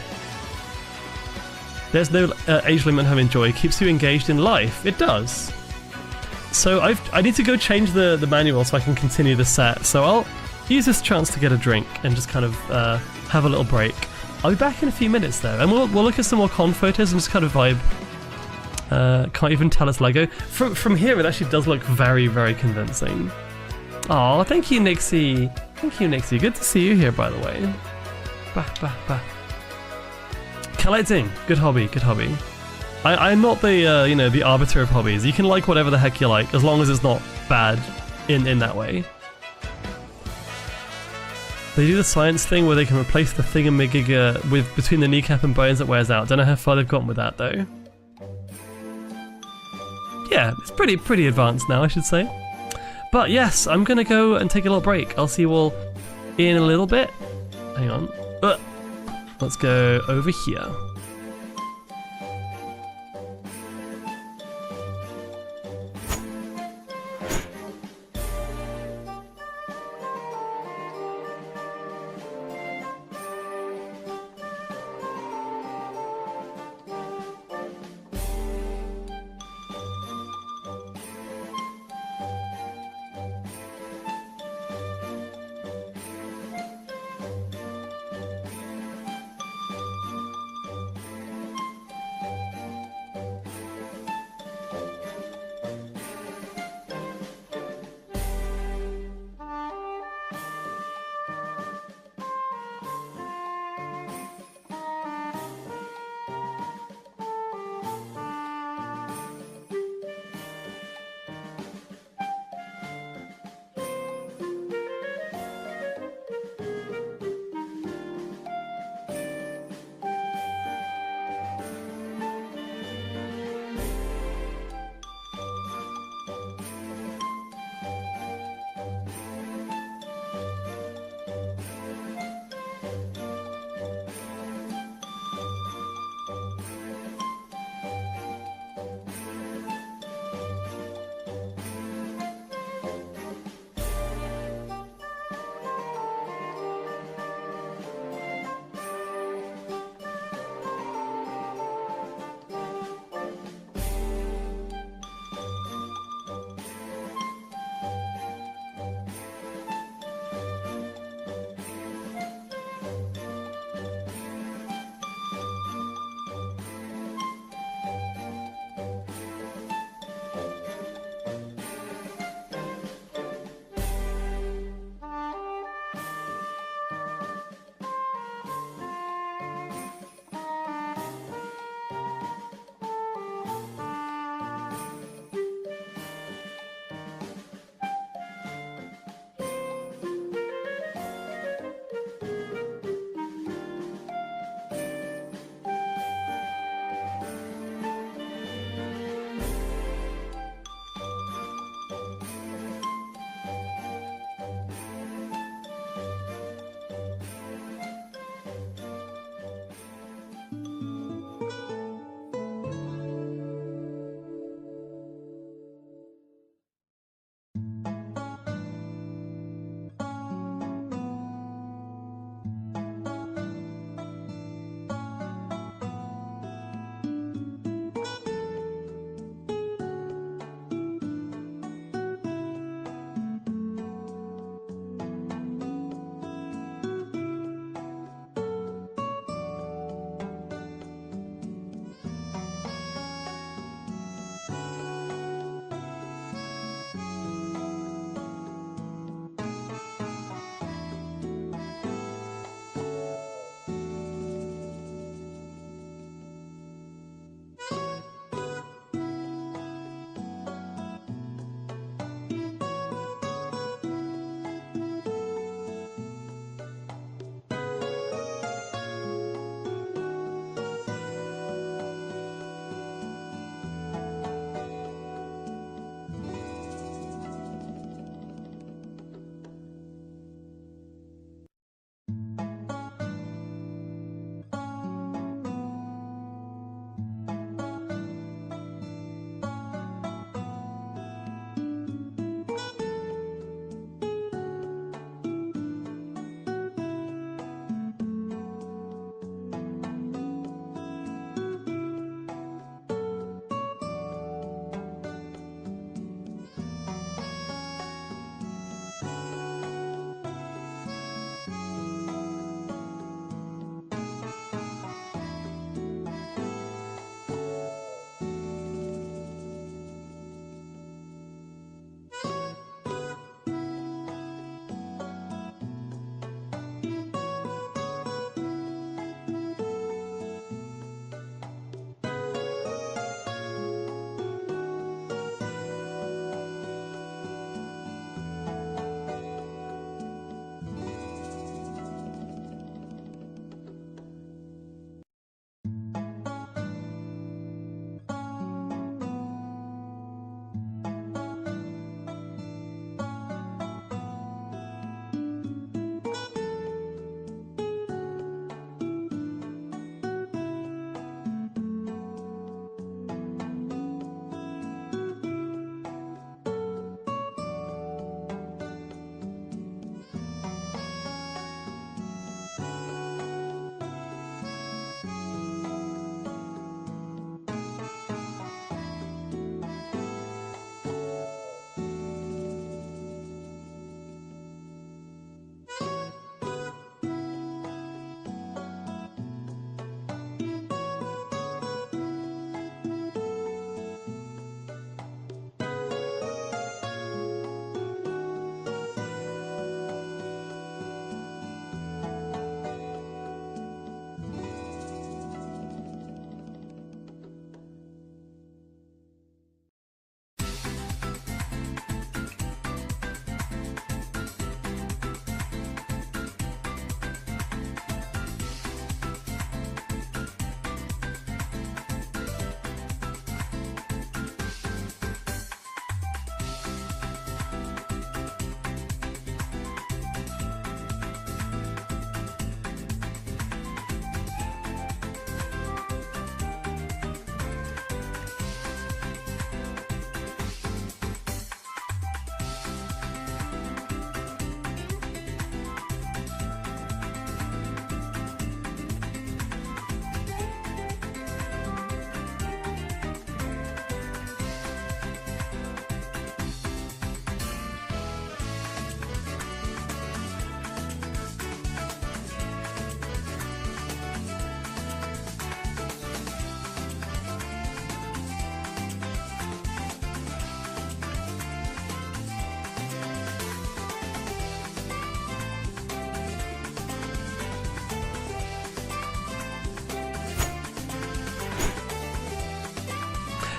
There's no age limit on having joy. It keeps you engaged in life. It does. So I need to go change the manual so I can continue the set. So I'll use this chance to get a drink and just kind of have a little break. I'll be back in a few minutes though, and we'll look at some more con photos and just kind of vibe. Can't even tell it's Lego. From here it actually does look very, very convincing. Aw, thank you, Nixie. Thank you, Nixie. Good to see you here, by the way. Bah. Collecting. Good hobby, good hobby. I'm not the, you know, the arbiter of hobbies. You can like whatever the heck you like, as long as it's not bad in that way. They do the science thing where they can replace the thingamajig with between the kneecap and bones that wears out. Don't know how far they've gotten with that, though. Yeah, it's pretty advanced now, I should say. But yes, I'm gonna go and take a little break. I'll see you all in a little bit. Hang on. Let's go over here.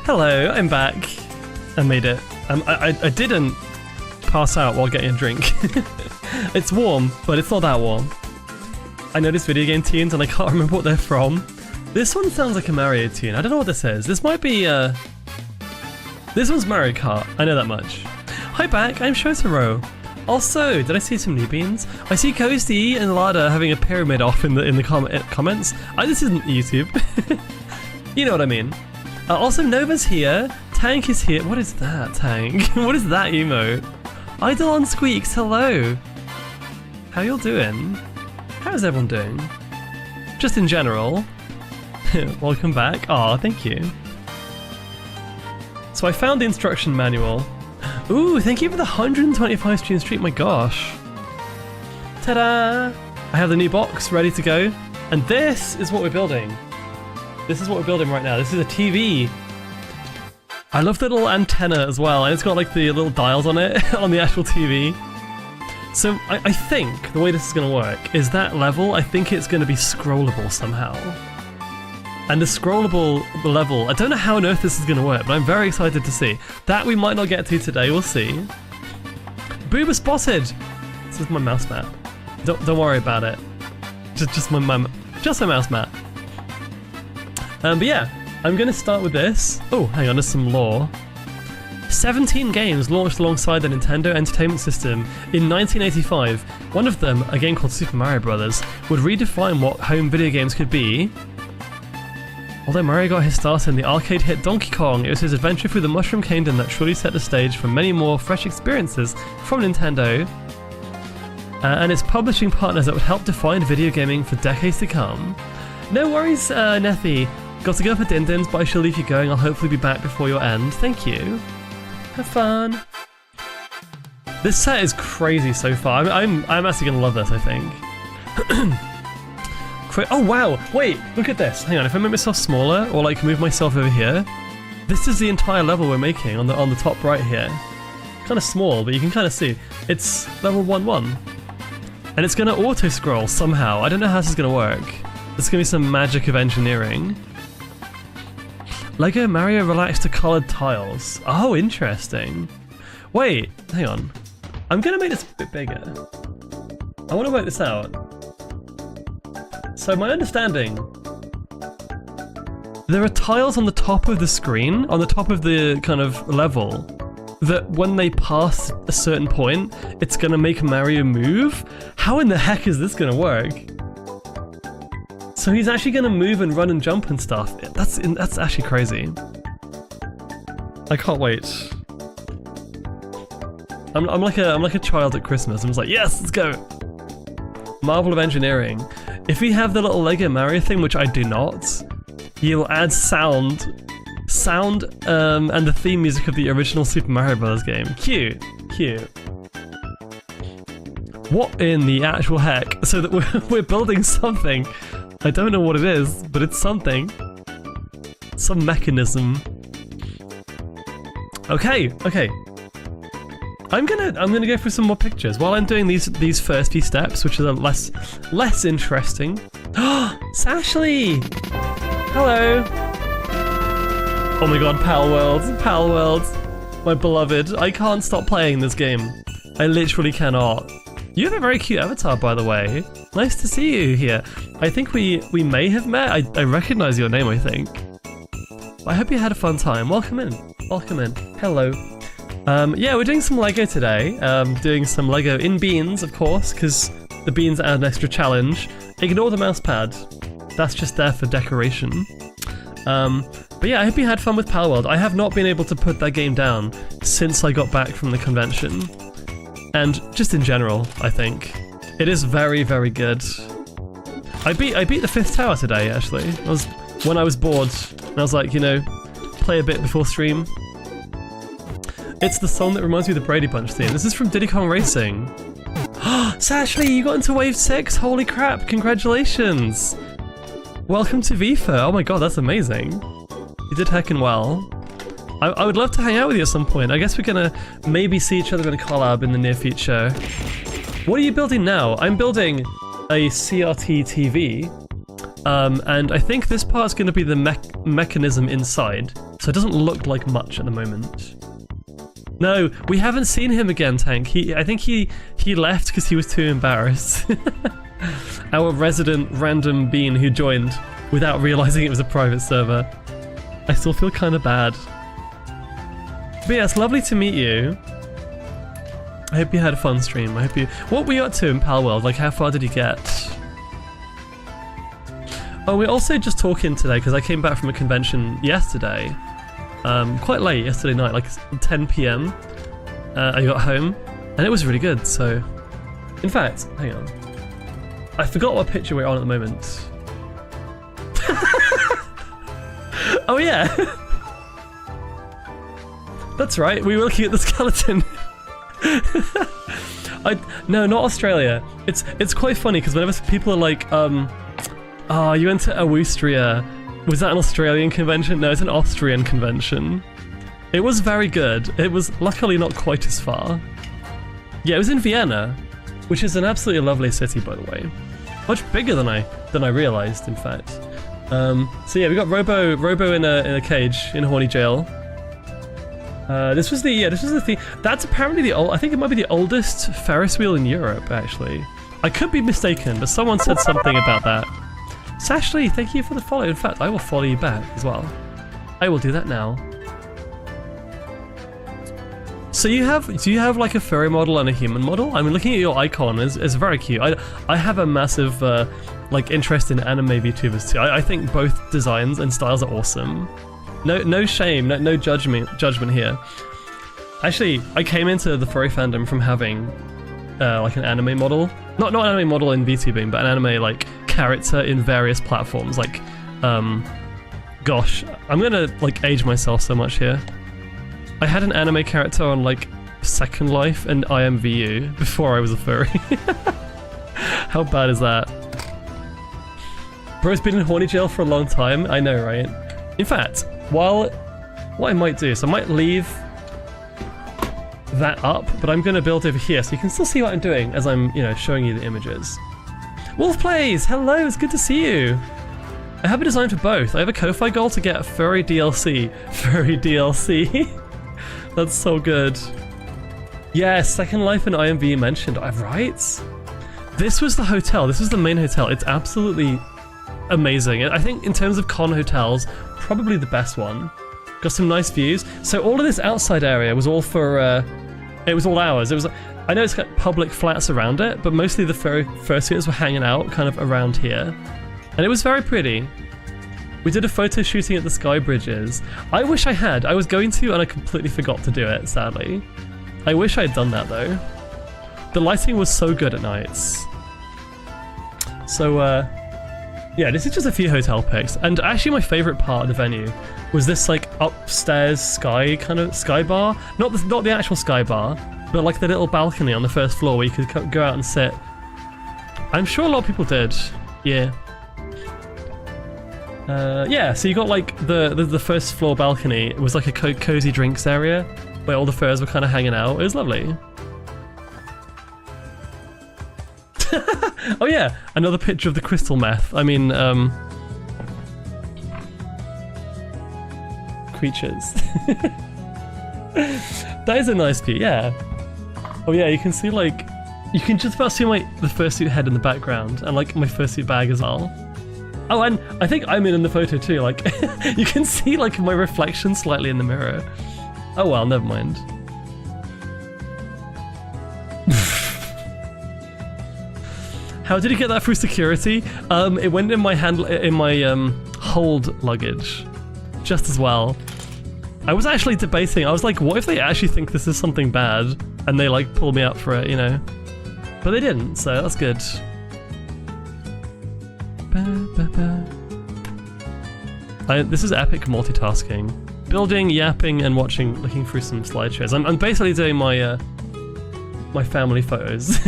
Hello, I'm back. I made it. I didn't pass out while getting a drink. It's warm, but it's not that warm. I noticed video game tunes and I can't remember what they're from. This one sounds like a Mario tune. I don't know what this is. This might be, this one's Mario Kart. I know that much. Hi back, I'm Shotaro. Also, did I see some new beans? I see Coasty and Lada having a pyramid off in the comments. This isn't YouTube. You know what I mean. Also, Nova's here. Tank is here. What is that, Tank? What is that emote? Eidolon Squeaks, hello. How y'all doing? How is everyone doing? Just in general. Welcome back. Aw, thank you. So I found the instruction manual. Ooh, thank you for the 125 stream streak, my gosh. Ta-da! I have the new box ready to go. And this is what we're building. This is what we're building right now. This is a TV. I love the little antenna as well, and it's got like the little dials on it, on the actual TV. So I think the way this is going to work is that level, I think it's going to be scrollable somehow. And the scrollable level, I don't know how on earth this is going to work, but I'm very excited to see. That we might not get to today, we'll see. Booba spotted! This is my mouse map. Don't worry about it. Just my mouse map. But yeah, I'm going to start with this. Oh, hang on, there's some lore. 17 games launched alongside the Nintendo Entertainment System in 1985. One of them, a game called Super Mario Bros., would redefine what home video games could be. Although Mario got his start in the arcade hit Donkey Kong, it was his adventure through the Mushroom Kingdom that surely set the stage for many more fresh experiences from Nintendo and its publishing partners that would help define video gaming for decades to come. No worries, Nethy. Got to go for Din-Dins, but I shall leave you going. I'll hopefully be back before your end. Thank you. Have fun. This set is crazy so far. I'm actually gonna love this, I think. Oh wow! Wait, look at this. Hang on, if I make myself smaller or like move myself over here, this is the entire level we're making on the top right here. Kind of small, but you can kind of see it's level 1-1, and it's gonna auto scroll somehow. I don't know how this is gonna work. There's gonna be some magic of engineering. Lego Mario relaxed to colored tiles. Oh, interesting. Wait, hang on. I'm gonna make this a bit bigger. I want to work this out. So my understanding, there are tiles on the top of the screen, on the top of the kind of level, that when they pass a certain point, it's gonna make Mario move? How in the heck is this gonna work? So he's actually gonna move and run and jump and stuff. That's actually crazy. I can't wait. I'm like a child at Christmas. I'm just like, yes, let's go. Marvel of engineering. If we have the little Lego Mario thing, which I do not, you'll add sound, and the theme music of the original Super Mario Bros. Game. Cute, cute. What in the actual heck? So that we're building something. I don't know what it is, but it's something. Some mechanism. Okay. I'm gonna go through some more pictures while I'm doing these first few steps, which are less interesting. Sashley! Hello! Oh my god, Pal World, my beloved. I can't stop playing this game. I literally cannot. You have a very cute avatar, by the way. Nice to see you here. I think we may have met. I recognize your name, I think. I hope you had a fun time. Welcome in. Hello. Yeah, we're doing some Lego today. Doing some Lego in beans, of course, because the beans add an extra challenge. Ignore the mouse pad. That's just there for decoration. But yeah, I hope you had fun with Palworld. I have not been able to put that game down since I got back from the convention. And just in general, I think. It is very, very good. I beat the 5th tower today, actually. When I was bored, and I was like, you know, play a bit before stream. It's the song that reminds me of the Brady Bunch theme. This is from Diddy Kong Racing. Sashley, you got into Wave 6! Holy crap, congratulations! Welcome to FIFA. Oh my god, that's amazing. You did heckin' well. I would love to hang out with you at some point. I guess we're gonna maybe see each other in a collab in the near future. What are you building now? I'm building a CRT TV. And I think this part's gonna be the mechanism inside. So so it doesn't look like much at the moment. No, we haven't seen him again, Tank. I think he left because he was too embarrassed. Our resident random bean who joined without realizing it was a private server. I still feel kind of bad. But yeah, it's lovely to meet you. I hope you had a fun stream. I hope you... What were you up to in Palworld? Like, how far did you get? Oh, we're also just talking today because I came back from a convention yesterday. Quite late yesterday night, like 10 PM. I got home and it was really good, so... In fact, hang on. I forgot what picture we're on at the moment. Oh yeah! That's right, we were looking at the skeleton. No, not Australia. It's quite funny because whenever people are like, oh, you went to Awoostria. Was that an Australian convention? No, it's an Austrian convention. It was very good. It was luckily not quite as far. Yeah, it was in Vienna, which is an absolutely lovely city, by the way. Much bigger than I realized, in fact. So yeah, we got Robo in a cage in horny jail. This was the thing. That's apparently I think it might be the oldest Ferris wheel in Europe, actually. I could be mistaken, but someone said something about that. Sashley, thank you for the follow. In fact, I will follow you back as well. I will do that now. So do you have like a furry model and a human model? I mean, looking at your icon is very cute. I have a massive like interest in anime VTubers too. I think both designs and styles are awesome. No shame, no judgment here. Actually, I came into the furry fandom from having like an anime model. Not an anime model in VTubing, but an anime like character in various platforms. Like, gosh, I'm gonna like age myself so much here. I had an anime character on like Second Life and IMVU before I was a furry. How bad is that? Bro's been in horny jail for a long time. I know, right? In fact, what I might do is I might leave that up, but I'm gonna build over here so you can still see what I'm doing as I'm, you know, showing you the images. Wolf Plays, hello, it's good to see you. I have a design for both. I have a Ko-Fi goal to get a furry DLC. Furry DLC. That's so good. Yeah, Second Life and IMV mentioned, right? This was the hotel, this was the main hotel. It's absolutely amazing. I think in terms of con hotels, probably the best one. Got some nice views. So all of this outside area was all for, it was all ours. It was, I know it's got public flats around it, but mostly the fursuiters were hanging out kind of around here. And it was very pretty. We did a photo shooting at the Sky Bridges. I wish I had. I was going to and I completely forgot to do it, sadly. I wish I had done that though. The lighting was so good at nights. So, yeah, this is just a few hotel pics. And actually my favourite part of the venue was this like upstairs sky kind of sky bar. Not the actual sky bar, but like the little balcony on the first floor where you could go out and sit. I'm sure a lot of people did. Yeah. Yeah, so you got like the first floor balcony. It was like a cozy drinks area where all the furs were kind of hanging out. It was lovely. Oh yeah, another picture of the crystal meth. I mean, creatures. That is a nice view, yeah. Oh yeah, you can see like, you can just about see the fursuit head in the background and like my fursuit bag as well. Oh, and I think I'm in the photo too, like, you can see like my reflection slightly in the mirror. Oh well, never mind. How did you get that through security? It went in my hold luggage, just as well. I was actually debating, I was like, what if they actually think this is something bad, and they like pull me up for it, you know? But they didn't, so that's good. This is epic multitasking. Building, yapping, and looking through some slideshows. I'm basically doing my my family photos.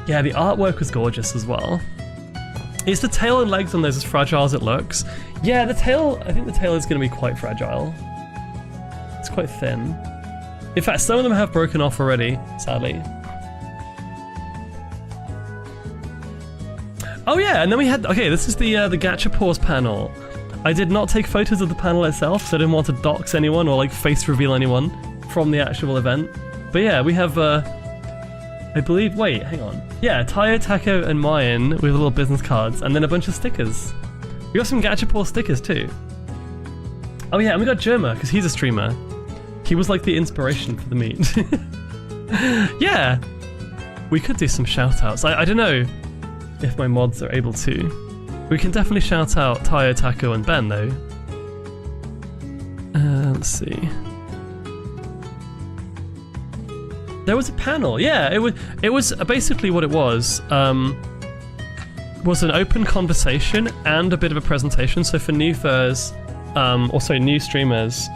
Yeah, the artwork was gorgeous as well. Is the tail and legs on those as fragile as it looks? Yeah, the tail, I think the tail is going to be quite fragile. It's quite thin. In fact, some of them have broken off already, sadly. Oh yeah, and then we had, okay, this is the Gacha Paws panel. I did not take photos of the panel itself, so I didn't want to dox anyone or like face reveal anyone from the actual event. But yeah, we have, I believe, wait, hang on. Yeah, Tayo, Taco, and Mayan with little business cards, and then a bunch of stickers. We got some Gachapur stickers too. Oh yeah, and we got Jerma, because he's a streamer. He was like the inspiration for the meet. Yeah! We could do some shout-outs. I don't know if my mods are able to. We can definitely shout out Tayo, Taco, and Ben though. Let's see. There was a panel, yeah. It was basically what it was an open conversation and a bit of a presentation. So for new furs, also new streamers,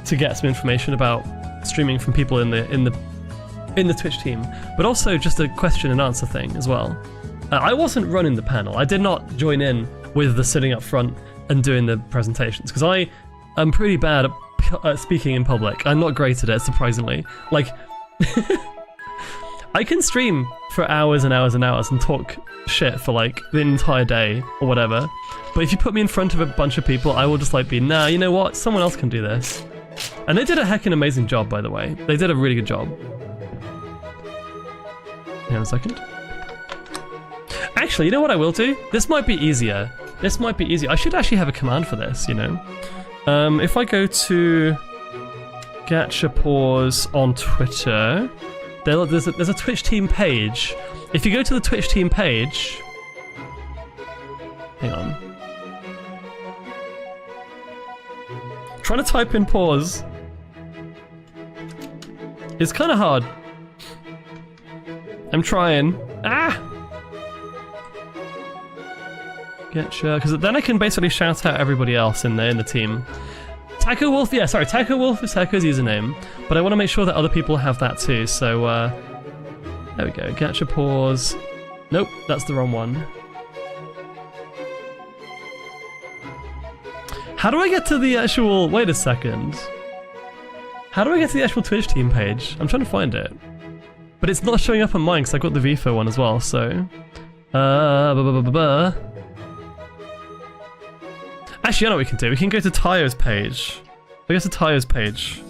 to get some information about streaming from people in the Twitch team, but also just a question and answer thing as well. I wasn't running the panel. I did not join in with the sitting up front and doing the presentations because I am pretty bad at speaking in public. I'm not great at it, surprisingly. Like, I can stream for hours and hours and hours and talk shit for like the entire day or whatever, but if you put me in front of a bunch of people, I will just like be, nah, you know what? Someone else can do this. And they did a heckin' amazing job, by the way. They did a really good job. Hang on a second. Actually, you know what I will do? This might be easier. This might be easier. I should actually have a command for this, you know? If I go to Gachapurs on Twitter, there's a Twitch team page. If you go to the Twitch team page... Hang on. Trying to type in pause. It's kind of hard. I'm trying. Ah! Getcha, because then I can basically shout out everybody else in the team. Taco Wolf, yeah, sorry, Taco Wolf is Taco's username, but I want to make sure that other people have that too, so there we go, Gachapurs. Nope, that's the wrong one. How do I get to the actual, wait a second. How do I get to the actual Twitch team page? I'm trying to find it. But it's not showing up on mine because I got the VFO one as well, so... Actually, I know what we can do. We can go to Tayo's page. We go to Tayo's page.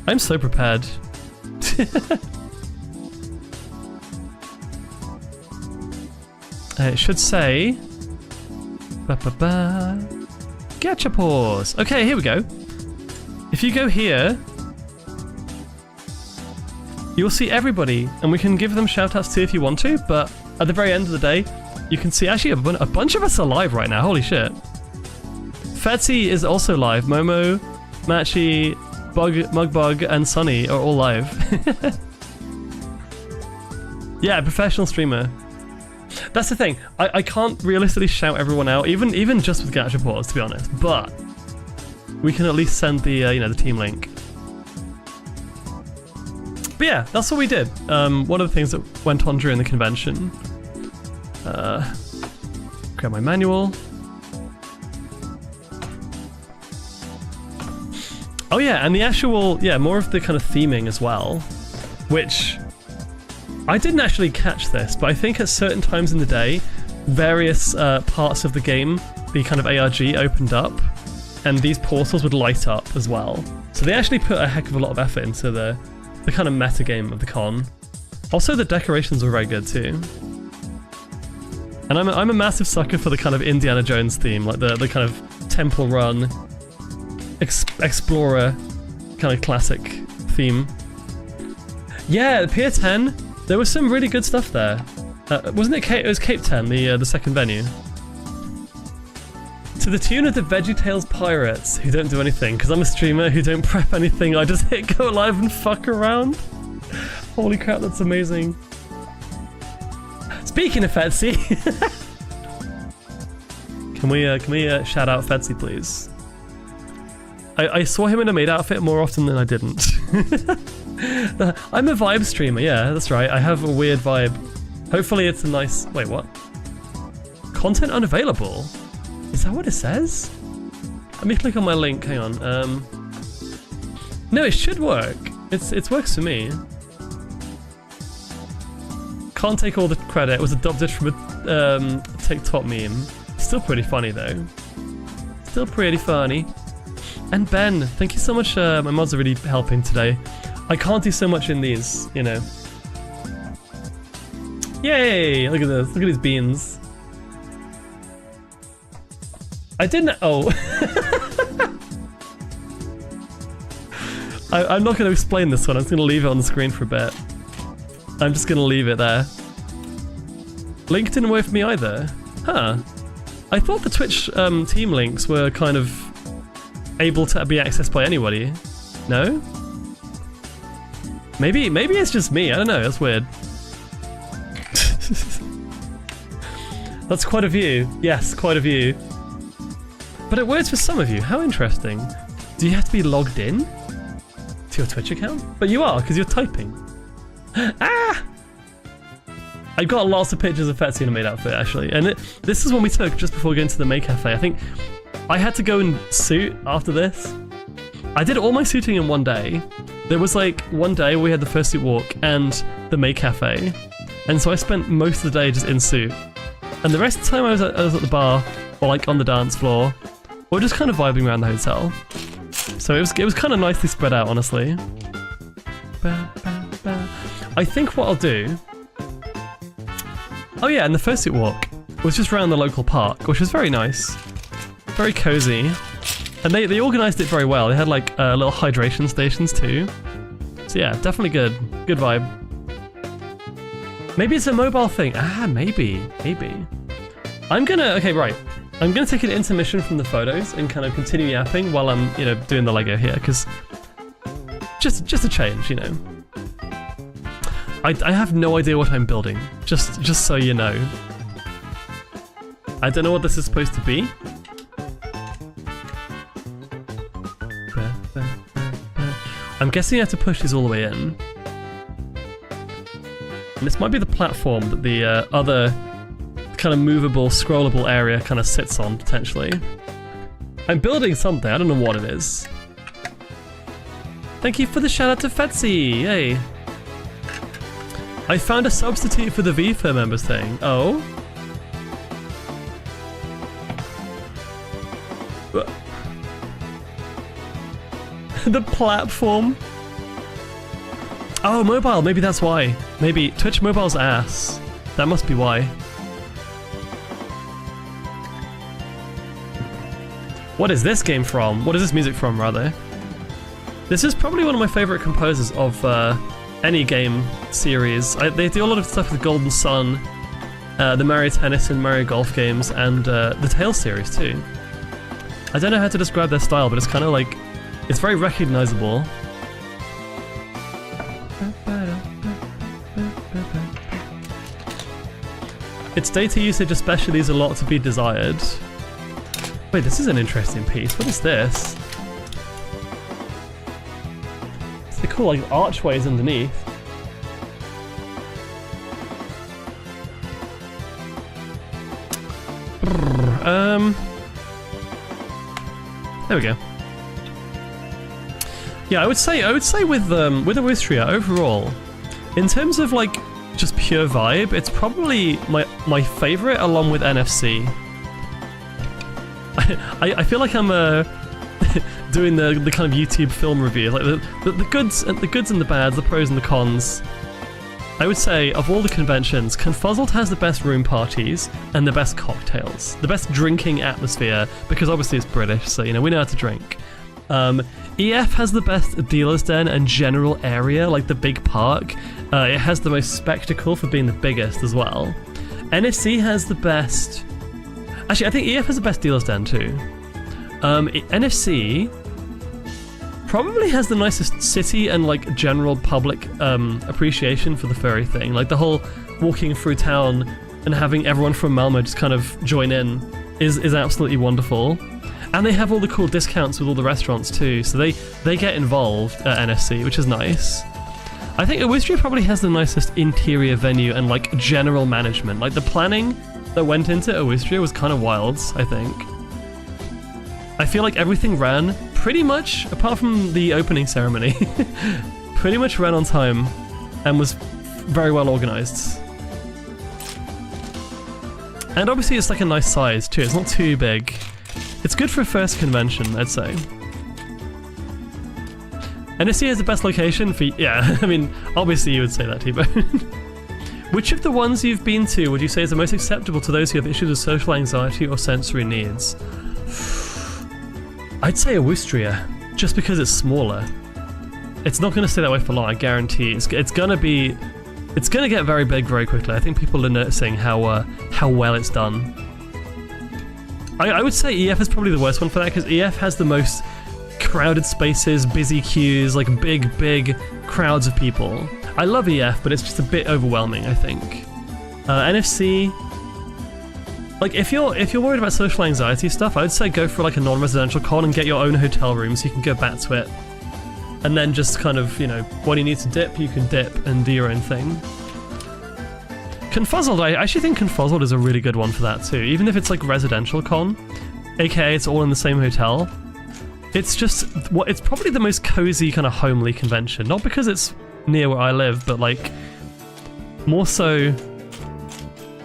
I'm so prepared. It should say... Gachapurs. Okay, here we go. If you go here, you'll see everybody, and we can give them shoutouts too if you want to, but at the very end of the day, you can see actually a bunch of us are live right now, holy shit. Fetsy is also live, Momo, Machi, Mugbug, and Sunny are all live. Yeah, professional streamer. That's the thing, I can't realistically shout everyone out, even just with Gachapurs, to be honest, but we can at least send the, you know, the team link. But yeah, that's what we did. One of the things that went on during the convention. Grab my manual. Oh yeah, and the actual, yeah, more of the kind of theming as well, which I didn't actually catch this, but I think at certain times in the day, various parts of the game, the kind of ARG opened up, and these portals would light up as well. So they actually put a heck of a lot of effort into the kind of meta game of the con. Also, the decorations were very good too. And I'm a massive sucker for the kind of Indiana Jones theme, like the kind of Temple Run, Explorer kind of classic theme. Yeah, Pier 10, there was some really good stuff there. Wasn't it it was Cape 10, the second venue. To the tune of the VeggieTales Pirates, who don't do anything, because I'm a streamer who don't prep anything, I just hit go live and fuck around. Holy crap, that's amazing. Speaking of Fetsy, can we shout out Fetsy, please? I saw him in a maid outfit more often than I didn't. I'm a vibe streamer, yeah, that's right. I have a weird vibe. Hopefully it's a nice... Wait, what? Content unavailable? Is that what it says? Let me click on my link, hang on. No, it should work. It works for me. Can't take all the credit, it was adopted from a TikTok meme. Still pretty funny though. Still pretty funny. And Ben, thank you so much. My mods are really helping today. I can't do so much in these, you know. Yay! Look at this. Look at these beans. I didn't. Oh. I'm not going to explain this one. I'm just going to leave it on the screen for a bit. I'm just going to leave it there. Link didn't work for me either. Huh. I thought the Twitch team links were kind of able to be accessed by anybody. No? Maybe it's just me. I don't know. That's weird. That's quite a view. Yes, quite a view. But it works for some of you. How interesting. Do you have to be logged in to your Twitch account? But you are, because you're typing. Ah! I got lots of pictures of Fetzy in a maid outfit, actually. And this is one we took just before going to the maid cafe. I think I had to go and suit after this. I did all my suiting in one day. There was like one day where we had the first suit walk and the maid cafe. And so I spent most of the day just in suit. And the rest of the time I was at the bar, or like on the dance floor, or just kind of vibing around the hotel. So it was kind of nicely spread out, honestly. I think what I'll do... Oh yeah, and the first suit walk was just around the local park, which was very nice. Very cozy. And they organised it very well. They had like little hydration stations too. So yeah, definitely good. Good vibe. Maybe it's a mobile thing. Ah, maybe. I'm gonna... Okay, right. I'm gonna take an intermission from the photos and kind of continue yapping while I'm, you know, doing the Lego here, because... Just a change, you know. I have no idea what I'm building, just so you know. I don't know what this is supposed to be. I'm guessing I have to push these all the way in. And this might be the platform that the other kind of movable, scrollable area kind of sits on, potentially. I'm building something, I don't know what it is. Thank you for the shout out to Fetzy, yay. I found a substitute for the VFIR members thing. Oh? The platform? Oh, mobile, maybe that's why. Maybe Twitch mobile's ass. That must be why. What is this game from? What is this music from, rather? This is probably one of my favourite composers of any game series. They do a lot of stuff with Golden Sun, the Mario Tennis and Mario Golf games, and the Tales series too. I don't know how to describe their style, but it's kind of like... It's very recognisable. Its data usage especially is a lot to be desired. Wait, this is an interesting piece. What is this? They're cool, like archways underneath. There we go. Yeah, I would say with Awoostria overall, in terms of like just pure vibe, it's probably my favorite, along with NFC. I feel like I'm doing the kind of YouTube film review, like the goods and the bads, the pros and the cons. I would say of all the conventions, Confuzzled has the best room parties and the best cocktails, the best drinking atmosphere, because obviously it's British, so you know we know how to drink. EF has the best dealer's den and general area, like the big park. It has the most spectacle for being the biggest as well. NFC has the best... Actually, I think EF has the best dealer's den too. NFC probably has the nicest city and like general public appreciation for the furry thing. Like the whole walking through town and having everyone from Malmo just kind of join in is absolutely wonderful. And they have all the cool discounts with all the restaurants too, so they get involved at NFC, which is nice. I think Awoostria probably has the nicest interior venue and like general management. Like the planning that went into Awoostria was kind of wild, I think. I feel like everything ran pretty much, apart from the opening ceremony, pretty much ran on time and was very well organised. And obviously it's like a nice size too, it's not too big. It's good for a first convention, I'd say. NFC is the best location for... Yeah, I mean, obviously you would say that, T-Bone. Which of the ones you've been to would you say is the most acceptable to those who have issues with social anxiety or sensory needs? I'd say Awoostria, just because it's smaller. It's not going to stay that way for long, I guarantee. It's going to get very big very quickly. I think people are noticing how well it's done. I would say EF is probably the worst one for that, because EF has the most crowded spaces, busy queues, like big crowds of people. I love EF, but it's just a bit overwhelming, I think. NFC, like if you're worried about social anxiety stuff, I would say go for like a non-residential con and get your own hotel room so you can go back to it. And then just kind of, you know, when you need to dip, you can dip and do your own thing. Confuzzled, I actually think Confuzzled is a really good one for that too, even if it's like residential con, aka it's all in the same hotel. It's just, it's probably the most cozy kind of homely convention, not because it's near where I live, but like more so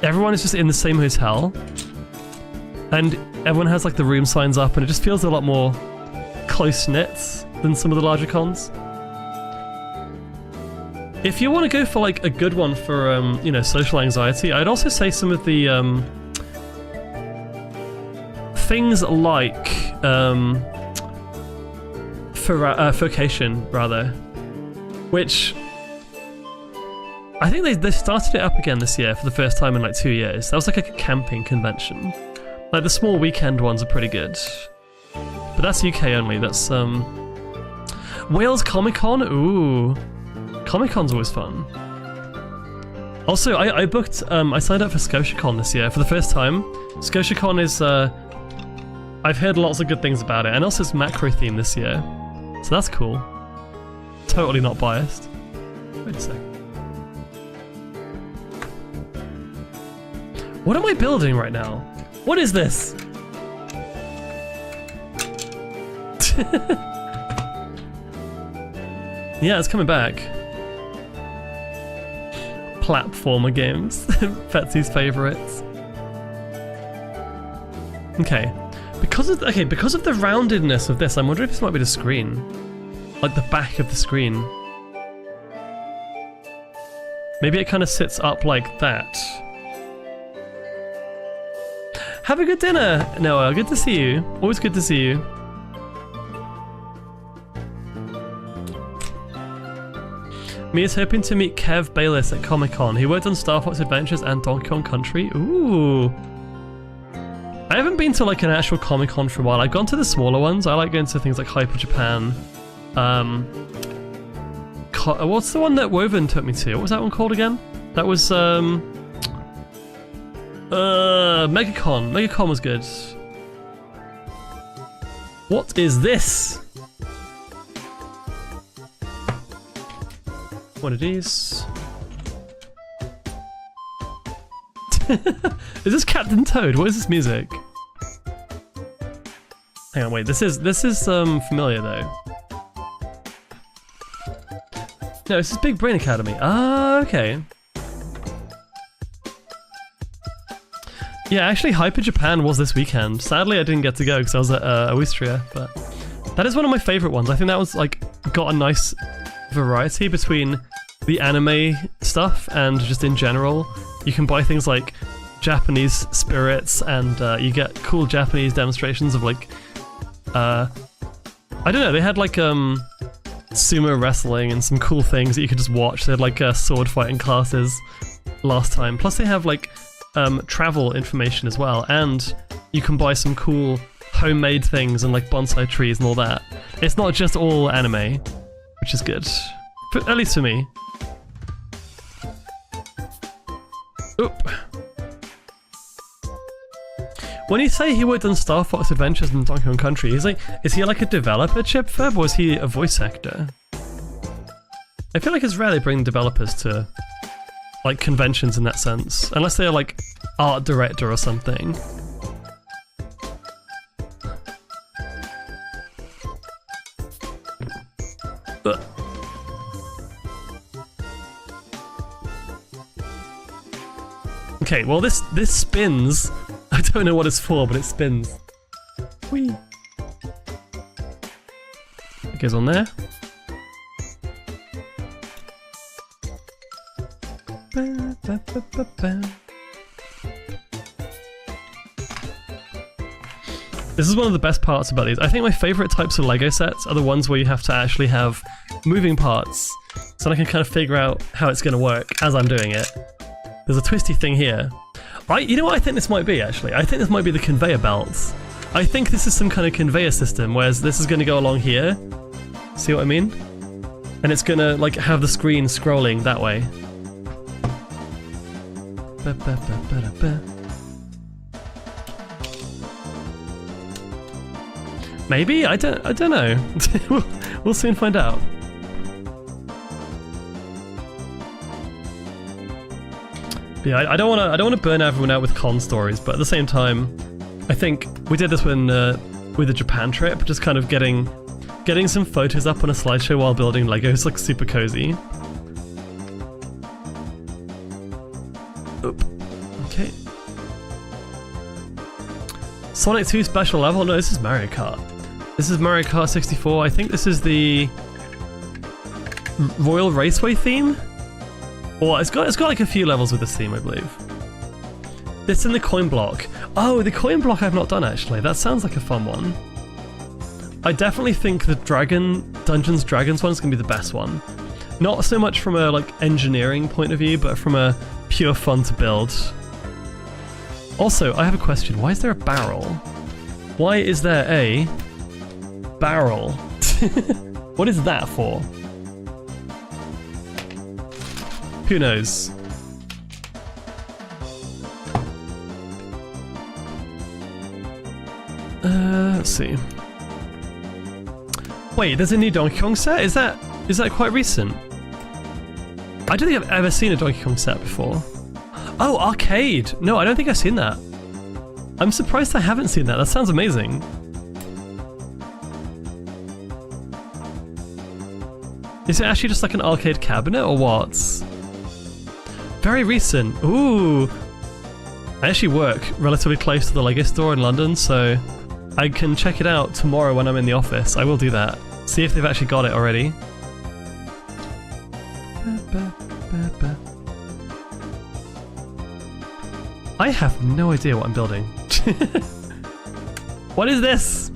everyone is just in the same hotel and everyone has like the room signs up and it just feels a lot more close-knit than some of the larger cons. If you want to go for like a good one for you know, social anxiety, I'd also say some of the things like Vocation, rather, which I think they started it up again this year for the first time in like 2 years. That was like a camping convention. Like the small weekend ones are pretty good, but that's UK only. That's Wales Comic Con. Ooh, Comic Con's always fun. Also, I booked. I signed up for ScotiaCon this year for the first time. ScotiaCon is. I've heard lots of good things about it, and also it's macro themed this year, so that's cool. Totally not biased. Wait a sec. What am I building right now? What is this? Yeah, it's coming back. Platformer games. Betsy's favorites. Okay. Because of the roundedness of this, I'm wondering if this might be the screen. Like the back of the screen. Maybe it kind of sits up like that. Have a good dinner, Noah. Good to see you. Always good to see you. Mia's hoping to meet Kev Bayless at Comic-Con. He worked on Star Fox Adventures and Donkey Kong Country. Ooh. I haven't been to like an actual Comic-Con for a while. I've gone to the smaller ones. I like going to things like Hyper Japan. What's the one that Woven took me to? What was that one called again? That was MegaCon. MegaCon was good. What is this? One of these. Is this Captain Toad? What is this music? Hang on, wait. This is familiar though. No, this is Big Brain Academy. Ah, okay. Yeah, actually, Hyper Japan was this weekend. Sadly, I didn't get to go because I was at Awoostria, but that is one of my favorite ones. I think that was like got a nice variety between the anime stuff and just in general. You can buy things like Japanese spirits, and you get cool Japanese demonstrations of like, I don't know, they had like sumo wrestling and some cool things that you could just watch. They had like sword fighting classes last time. Plus they have like travel information as well, and you can buy some cool homemade things and like bonsai trees and all that. It's not just all anime, which is good, at least for me. Oop. When you say he worked on Star Fox Adventures and Donkey Kong Country, is he like a developer, Chipfab, or is he a voice actor? I feel like it's rare they bring developers to like conventions in that sense, unless they're like art director or something. Okay, well this spins. I don't know what it's for, but it spins. Whee! It goes on there. Ba, ba, ba, ba, ba. This is one of the best parts about these. I think my favourite types of LEGO sets are the ones where you have to actually have moving parts, so I can kind of figure out how it's going to work as I'm doing it. There's a twisty thing here. You know what I think this might be, actually? I think this might be the conveyor belts. I think this is some kind of conveyor system, whereas this is going to go along here. See what I mean? And it's going to like have the screen scrolling that way. Ba, ba, ba, ba, da, ba. Maybe? I don't know. We'll soon find out. But yeah, I don't want to burn everyone out with con stories, but at the same time, I think we did this when with the Japan trip, just kind of getting some photos up on a slideshow while building Legos, like super cozy. Oop. Okay. Sonic 2 special level? No, this is Mario Kart. This is Mario Kart 64. I think this is the Royal Raceway theme? Or it's got like a few levels with this theme, I believe. It's in the coin block. Oh, the coin block I've not done actually. That sounds like a fun one. I definitely think the Dungeons Dragons one is going to be the best one. Not so much from a like engineering point of view, but from a pure fun to build. Also, I have a question. Why is there a barrel? Why is there a barrel? What is that for? Who knows? Let's see. Wait, there's a new Donkey Kong set? Is that quite recent? I don't think I've ever seen a Donkey Kong set before. Oh, arcade! No, I don't think I've seen that. I'm surprised I haven't seen that. That sounds amazing. Is it actually just like an arcade cabinet or what? Very recent. Ooh. I actually work relatively close to the LEGO store in London, so I can check it out tomorrow when I'm in the office. I will do that. See if they've actually got it already. I have no idea what I'm building. What is this?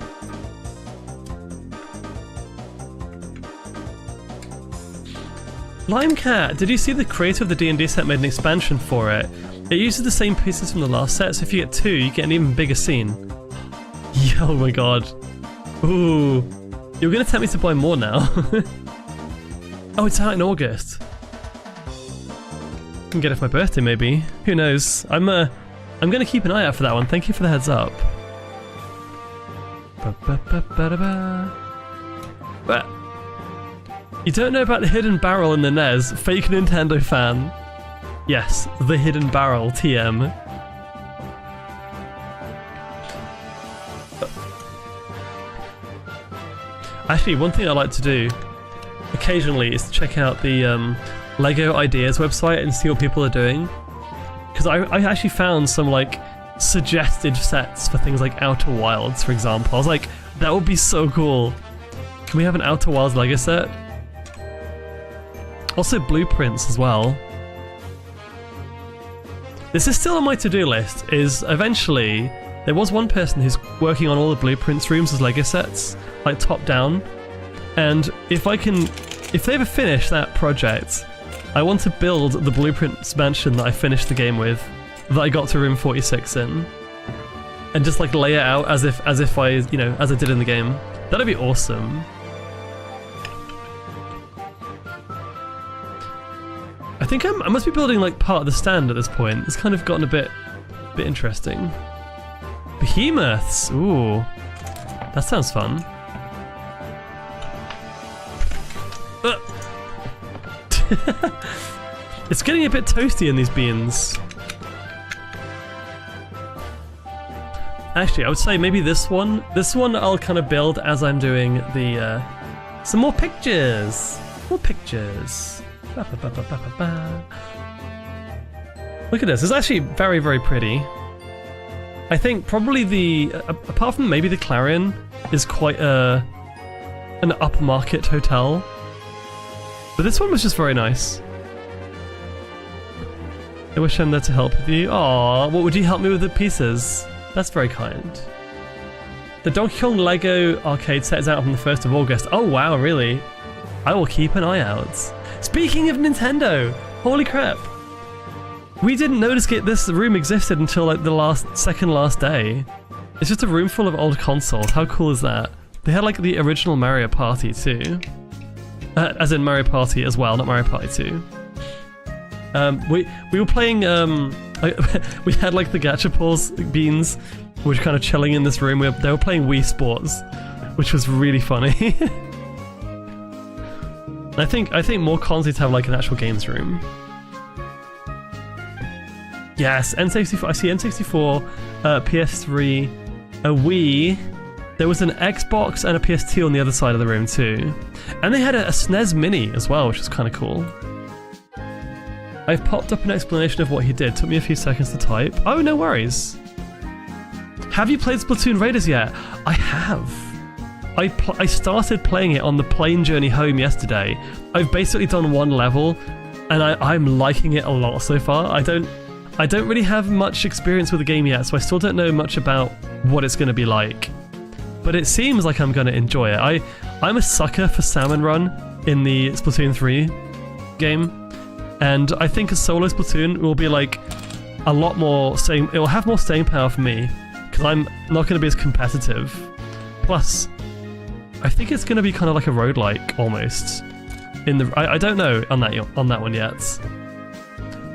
Limecat! Did you see the creator of the D&D set made an expansion for it? It uses the same pieces from the last set, so if you get 2, you get an even bigger scene. Oh my god. Ooh. You're gonna tempt me to buy more now. Oh, it's out in August. I can get it for my birthday maybe. Who knows? I'm gonna keep an eye out for that one. Thank you for the heads up. But you don't know about the hidden barrel in the NES? Fake Nintendo fan. Yes, the hidden barrel, TM. Actually, one thing I like to do occasionally is to check out the LEGO Ideas website and see what people are doing. Because I actually found some like suggested sets for things like Outer Wilds, for example. I was like, that would be so cool. Can we have an Outer Wilds LEGO set? Also blueprints as well. This is still on my to-do list, is eventually there was one person who's working on all the blueprints rooms as LEGO sets, like top down, and if they ever finish that project, I want to build the blueprints mansion that I finished the game with, that I got to room 46 in, and just like lay it out as if I, you know, as I did in the game. That'd be awesome. I think I must be building like part of the stand at this point. It's kind of gotten a bit interesting. Behemoths! Ooh. That sounds fun. It's getting a bit toasty in these beans. Actually, I would say maybe this one. This one I'll kind of build as I'm doing the some more pictures. More pictures. Ba, ba, ba, ba, ba, ba. Look at this. It's actually very, very pretty. I I think probably apart from maybe the Clarion, is quite an upmarket hotel. But this one was just very nice. I wish I'm there to help with you. Aww, what would you help me with the pieces? That's very kind. The Donkey Kong Lego arcade set is out on the 1st of August. Oh wow, really? I will keep an eye out. Speaking of Nintendo, holy crap. We didn't notice this room existed until like the second last day. It's just a room full of old consoles. How cool is that? They had like the original Mario Party too. As in Mario Party as well, not Mario Party 2. We were playing, we had like the Gachapons beans, which were kind of chilling in this room. They were playing Wii Sports, which was really funny. I think more cons need to have like an actual games room. Yes, N64. I see N64, PS3, a Wii. There was an Xbox and a PS2 on the other side of the room too, and they had a SNES Mini as well, which was kind of cool. I've popped up an explanation of what he did. Took me a few seconds to type. Oh, no worries. Have you played Splatoon Raiders yet? I have. I started playing it on the plane journey home yesterday. I've basically done one level, and I'm liking it a lot so far. I don't really have much experience with the game yet, so I still don't know much about what it's going to be like. But it seems like I'm going to enjoy it. I'm a sucker for Salmon Run in the Splatoon 3 game. And I think a solo Splatoon will be like a lot more it will have more staying power for me, because I'm not going to be as competitive. Plus, I think it's going to be kind of like a roguelike almost. I don't know on that one yet.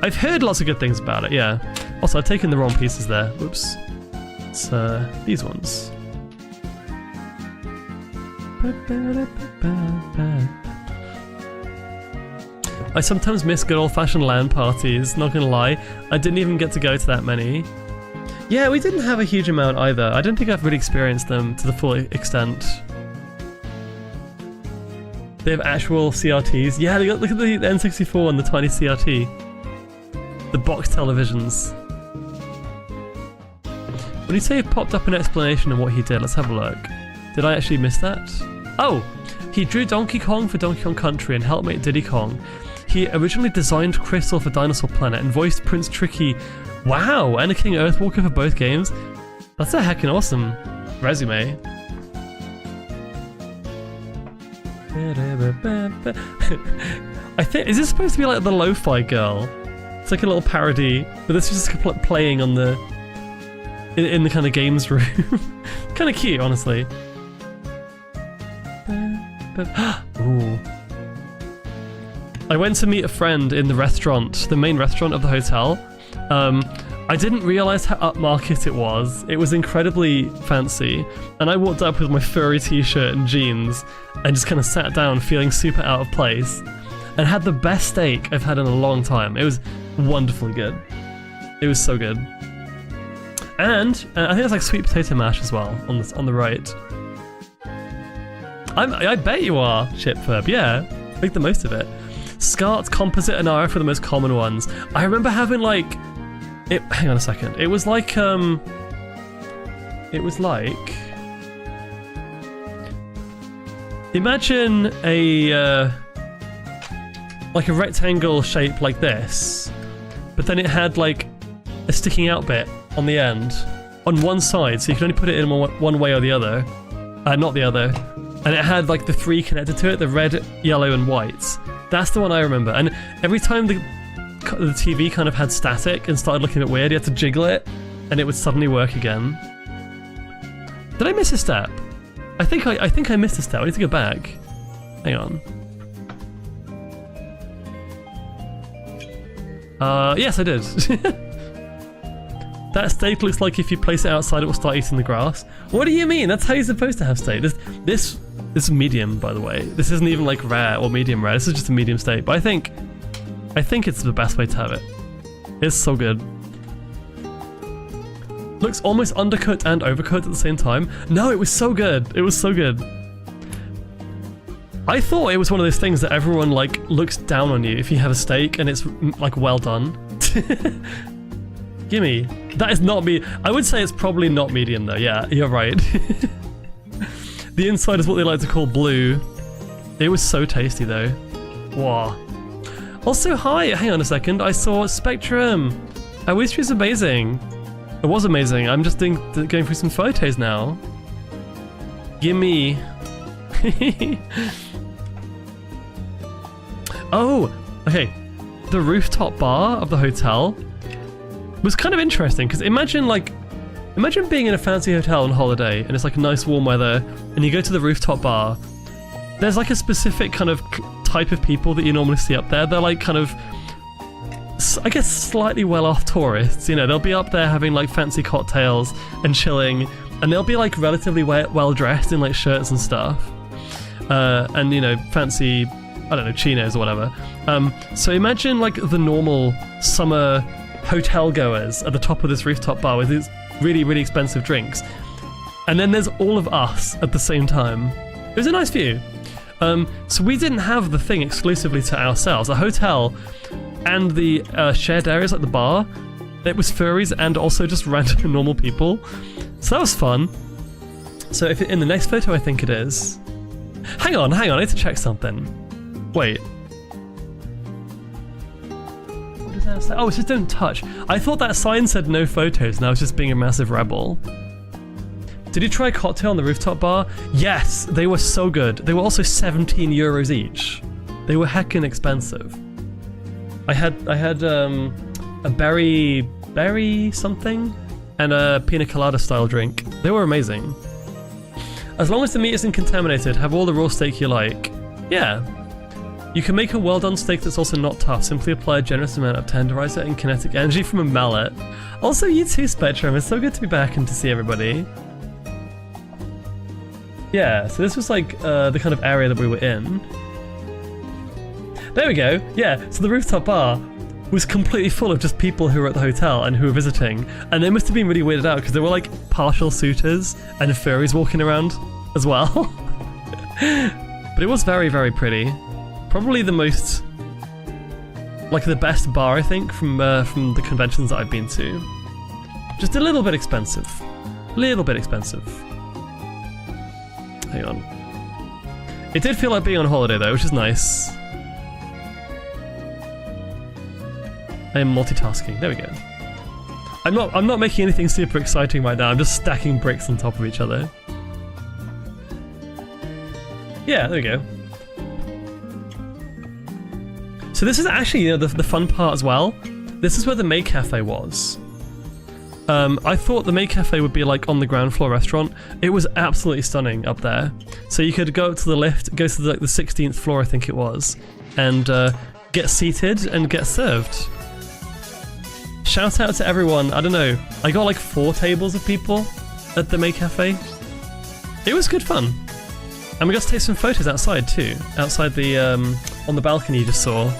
I've heard lots of good things about it, yeah. Also, I've taken the wrong pieces there. Whoops. It's these ones. I sometimes miss good old-fashioned LAN parties, not gonna lie. I didn't even get to go to that many. Yeah, we didn't have a huge amount either. I don't think I've really experienced them to the full extent. They have actual CRTs. Yeah, look at the N64 and the tiny CRT. The box televisions. When you say you've popped up an explanation of what he did, let's have a look. Did I actually miss that? Oh! He drew Donkey Kong for Donkey Kong Country and helped make Diddy Kong. He originally designed Crystal for Dinosaur Planet and voiced Prince Tricky. Wow! And a King Earthwalker for both games? That's a heckin' awesome resume. I think, is this supposed to be like the Lo-Fi Girl? It's like a little parody, but this is just playing on the in the kind of games room. Kind of cute, honestly. Ooh. I went to meet a friend in the restaurant, the main restaurant of the hotel. I didn't realise how upmarket it was. It was incredibly fancy, and I walked up with my furry t-shirt and jeans and just kind of sat down feeling super out of place and had the best steak I've had in a long time. It was wonderfully good. It was so good. And I think it's like sweet potato mash as well on the right. I bet you are, Chipfurb, yeah. Make the most of it. SCART, Composite, and RF are the most common ones. I remember having like... hang on a second. It was like... imagine a... like a rectangle shape like this, but then it had like a sticking out bit on the end, on one side, so you can only put it in one way or the other. Not the other. And it had like the three connected to it, the red, yellow, and white. That's the one I remember. And every time the TV kind of had static and started looking a bit weird, you had to jiggle it, and it would suddenly work again. Did I miss a step? I think I missed a step. I need to go back. Hang on. Yes, I did. That steak looks like if you place it outside, it will start eating the grass. What do you mean? That's how you're supposed to have steak. This is medium, by the way. This isn't even like rare or medium rare. This is just a medium steak. But I think it's the best way to have it. It's so good. Looks almost undercooked and overcooked at the same time. No, it was so good. It was so good. I thought it was one of those things that everyone like looks down on you if you have a steak and it's like well done. Gimme. That is not me. I would say it's probably not medium though. Yeah, you're right. The inside is what they like to call blue. It was so tasty though. Wow. Also, hi, hang on a second. I saw Spectrum. Awoostria is amazing. It was amazing. I'm just going through some photos now. Gimme. Oh, okay. The rooftop bar of the hotel was kind of interesting because imagine being in a fancy hotel on holiday and it's like nice warm weather and you go to the rooftop bar. There's like a specific kind of type of people that you normally see up there. They're like kind of, I guess, slightly well-off tourists. You know, they'll be up there having like fancy cocktails and chilling, and they'll be like relatively well-dressed in like shirts and stuff, and you know, fancy, I don't know, chinos or whatever. So imagine like the normal summer hotel goers at the top of this rooftop bar with these really, really expensive drinks, and then there's all of us at the same time. It was a nice view. So we didn't have the thing exclusively to ourselves. The hotel and the shared areas like the bar, it was furries and also just random normal people. So that was fun. So if in the next photo, I think it is. Hang on, I need to check something. Wait. What does that say? Oh, it says don't touch. I thought that sign said no photos and I was just being a massive rebel. Did you try a cocktail on the rooftop bar? Yes, they were so good. They were also 17 euros each. They were heckin' expensive. I had a berry something and a pina colada style drink. They were amazing. As long as the meat isn't contaminated, have all the raw steak you like. Yeah. You can make a well done steak that's also not tough. Simply apply a generous amount of tenderizer and kinetic energy from a mallet. Also, you too, Spectrum. It's so good to be back and to see everybody. Yeah, so this was like the kind of area that we were in. There we go. Yeah, so the rooftop bar was completely full of just people who were at the hotel and who were visiting, and they must have been really weirded out because there were like partial suitors and furries walking around as well. But it was very, very pretty. Probably the most, like the best bar I think from the conventions that I've been to. Just a little bit expensive. Little bit expensive. Hang on. It did feel like being on holiday though, which is nice. I am multitasking. There we go. I'm not making anything super exciting right now. I'm just stacking bricks on top of each other. Yeah, there we go. So this is actually, you know, the fun part as well. This is where the Maid Cafe was. I thought the Maid Cafe would be like on the ground floor restaurant. It was absolutely stunning up there. So you could go up to the lift, go to the 16th floor I think it was, and get seated and get served. Shout out to everyone. I don't know, I got like 4 tables of people at the Maid Cafe. It was good fun. And we got to take some photos outside too. Outside the, on the balcony you just saw.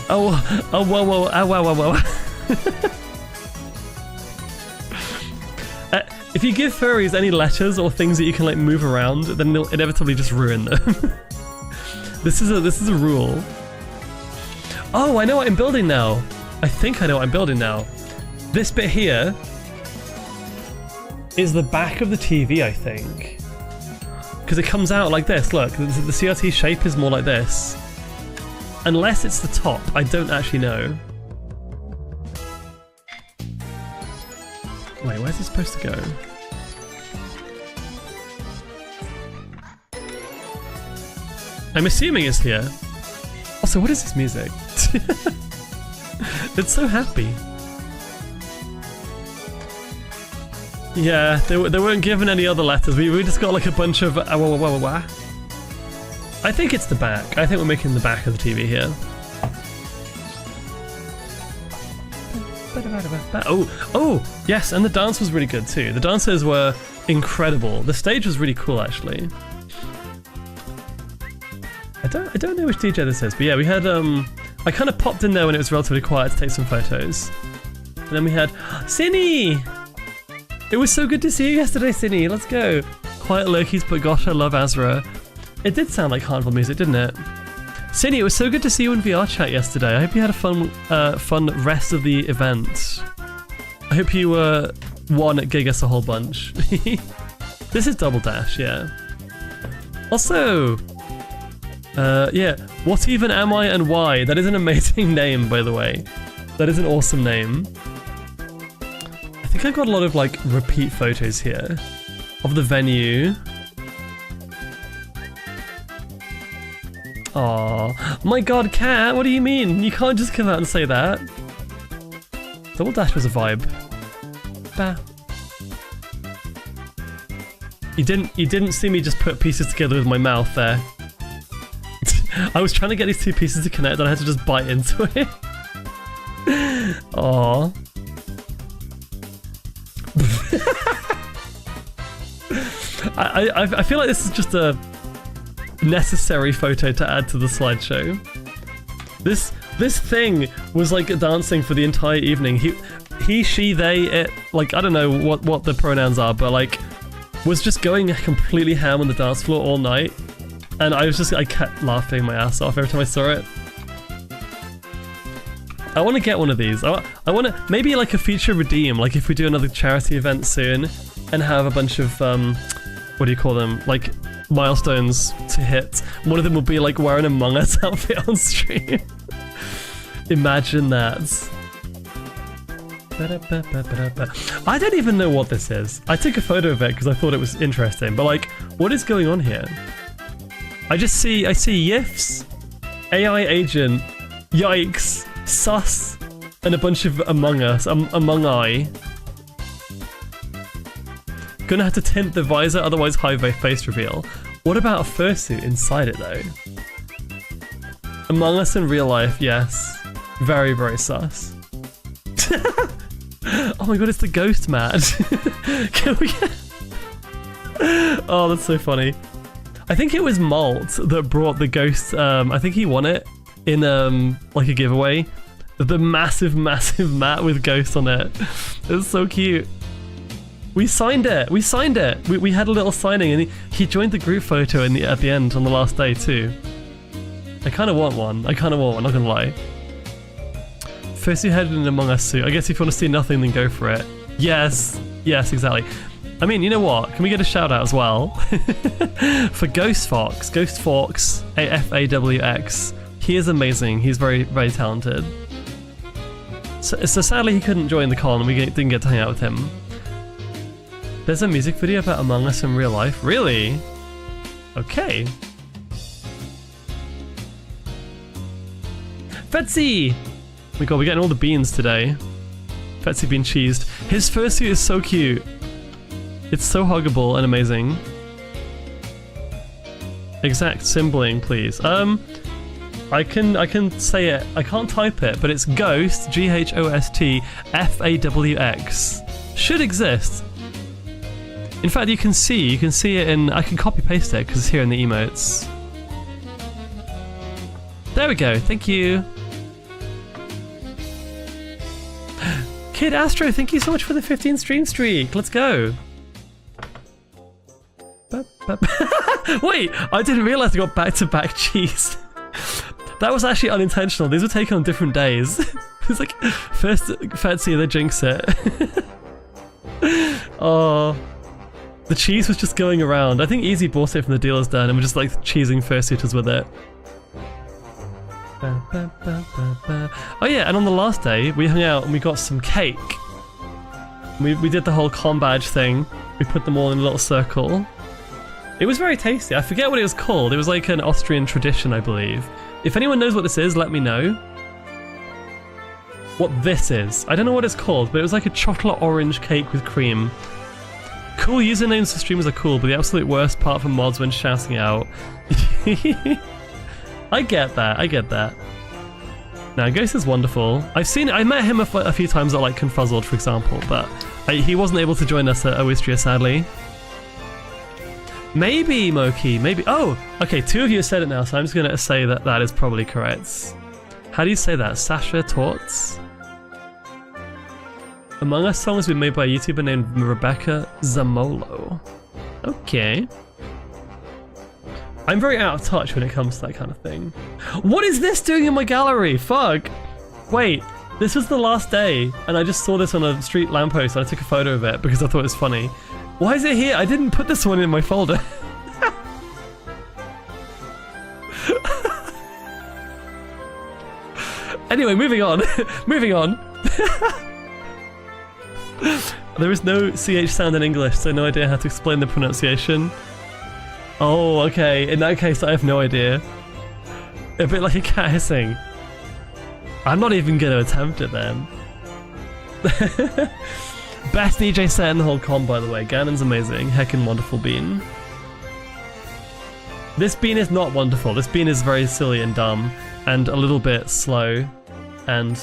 Whoa. If you give furries any letters or things that you can like move around, then they'll inevitably just ruin them. This is a rule. Oh, I know what I'm building now. I think I know what I'm building now. This bit here is the back of the TV, I think. Because it comes out like this, look. The CRT shape is more like this. Unless it's the top, I don't actually know. Wait, where's it supposed to go? I'm assuming it's here. Also, what is this music? It's so happy. Yeah, they weren't given any other letters. We just got like a bunch of I think it's the back. I think we're making the back of the TV here. Oh, yes, and the dance was really good too. The dancers were incredible. The stage was really cool actually. I don't know which DJ this is, but yeah, we had I kind of popped in there when it was relatively quiet to take some photos. And then we had Cinny! It was so good to see you yesterday, Cinny. Let's go. Quiet Loki's, but gosh, I love Azra. It did sound like carnival music, didn't it? Cindy, it was so good to see you in VR chat yesterday. I hope you had a fun rest of the event. I hope you won at Gig Us a whole bunch. This is Double Dash, yeah. Also, yeah, what even am I and why? That is an amazing name, by the way. That is an awesome name. I think I've got a lot of like repeat photos here of the venue. Aw, my god, Cat, what do you mean? You can't just come out and say that. Double Dash was a vibe. Bah. You didn't see me just put pieces together with my mouth there. I was trying to get these two pieces to connect and I had to just bite into it. Aww. I feel like this is just a necessary photo to add to the slideshow. This thing was like dancing for the entire evening. He, she, they, it, like I don't know what the pronouns are, but like was just going completely ham on the dance floor all night, and I kept laughing my ass off every time I saw it. I want to get one of these. I want to maybe like a feature redeem, like if we do another charity event soon and have a bunch of what do you call them, like milestones to hit. One of them will be like wearing an Among Us outfit on stream. Imagine that. I don't even know what this is. I took a photo of it because I thought it was interesting, but like, what is going on here? I see YIFs, AI agent, yikes, sus, and a bunch of Among Us, Among I. Gonna have to tint the visor, otherwise high face reveal. What about a fursuit inside it though? Among Us in real life, yes. Very, very sus. Oh my god, it's the ghost mad. Can we get... Oh, that's so funny. I think it was Malt that brought the ghost, I think he won it in like a giveaway. The massive mat with ghosts on it. It's so cute. We signed it! We signed it! We had a little signing and he joined the group photo at the end on the last day too. I kinda want one, not gonna lie. First you headed in an Among Us suit. I guess if you want to see nothing, then go for it. Yes, yes, exactly. I mean, you know what? Can we get a shout out as well? For Ghost Fox, AFAWX. He is amazing. He's very, very talented. So sadly he couldn't join the con and we didn't get to hang out with him. There's a music video about Among Us in real life? Really? Okay. Fetsy! Oh my god, we're getting all the beans today. Fetsy being cheesed. His fursuit is so cute. It's so huggable and amazing. Exact symboling, please. I can say it. I can't type it, but it's Ghost, GHOST, FAWX. Should exist. In fact, you can see it in. I can copy paste it because it's here in the emotes. There we go. Thank you. Kid Astro, thank you so much for the 15 stream streak. Let's go. Wait, I didn't realize I got back-to-back cheese. That was actually unintentional. These were taken on different days. It's like, first Fetsy, then Jinx it. Oh, the cheese was just going around. I think Easy bought it from the dealer's den and we're just like cheesing fursuiters with it. Oh yeah, and on the last day, we hung out and we got some cake. We did the whole con badge thing. We put them all in a little circle. It was very tasty. I forget what it was called. It was like an Austrian tradition, I believe. If anyone knows what this is, let me know. What this is. I don't know what it's called, but it was like a chocolate orange cake with cream. Cool usernames for streamers are cool, but the absolute worst part for mods when shouting out. I get that, I get that. Now, Ghost is wonderful. I met him a few times at like Confuzzled, for example, but he wasn't able to join us at Awoostria, sadly. Maybe, Moki, maybe. Oh, okay, 2 of you have said it now, so I'm just gonna say that that is probably correct. How do you say that? Sasha Torts? Among Us song has been made by a YouTuber named Rebecca Zamolo. Okay. I'm very out of touch when it comes to that kind of thing. What is this doing in my gallery? Fuck. Wait, this was the last day, and I just saw this on a street lamppost and I took a photo of it because I thought it was funny. Why is it here? I didn't put this one in my folder. Anyway, moving on. Moving on. There is no CH sound in English, so no idea how to explain the pronunciation. Oh, okay. In that case, I have no idea. A bit like a cat hissing. I'm not even going to attempt it then. Best DJ set in the whole con, by the way. Ganon's amazing. Heckin' wonderful bean. This bean is not wonderful. This bean is very silly and dumb, and a little bit slow, and...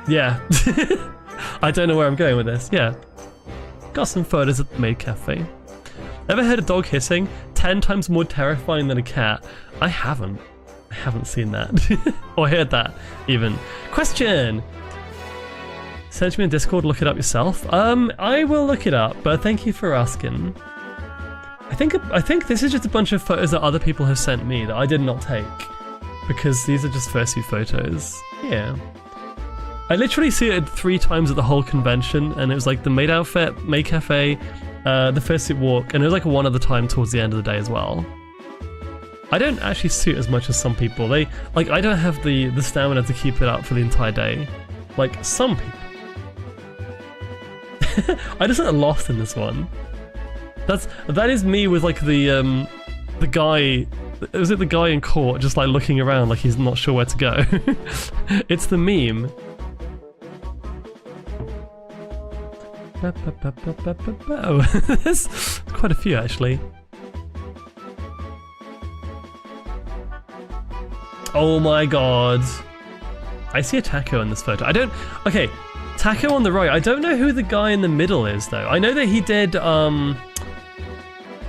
yeah. I don't know where I'm going with this. Yeah. Got some photos at the Maid Cafe. Ever heard a dog hissing? 10 times more terrifying than a cat. I haven't seen that. Or heard that, even. Question! Send me in Discord, look it up yourself. I will look it up, but thank you for asking. I think this is just a bunch of photos that other people have sent me that I did not take. Because these are just fursuit photos. Yeah. I literally see it 3 times at the whole convention, and it was like the maid outfit, Maid Cafe, the fursuit walk, and it was like one other time towards the end of the day as well. I don't actually suit as much as some people. I don't have the stamina to keep it up for the entire day. Like some people. I just got lost in this one. That is me with like the guy. Was it the guy in court just like looking around like he's not sure where to go? It's the meme. Oh, there's quite a few actually. Oh my god. I see a taco in this photo. Okay, taco on the right. I don't know who the guy in the middle is though. I know that he did,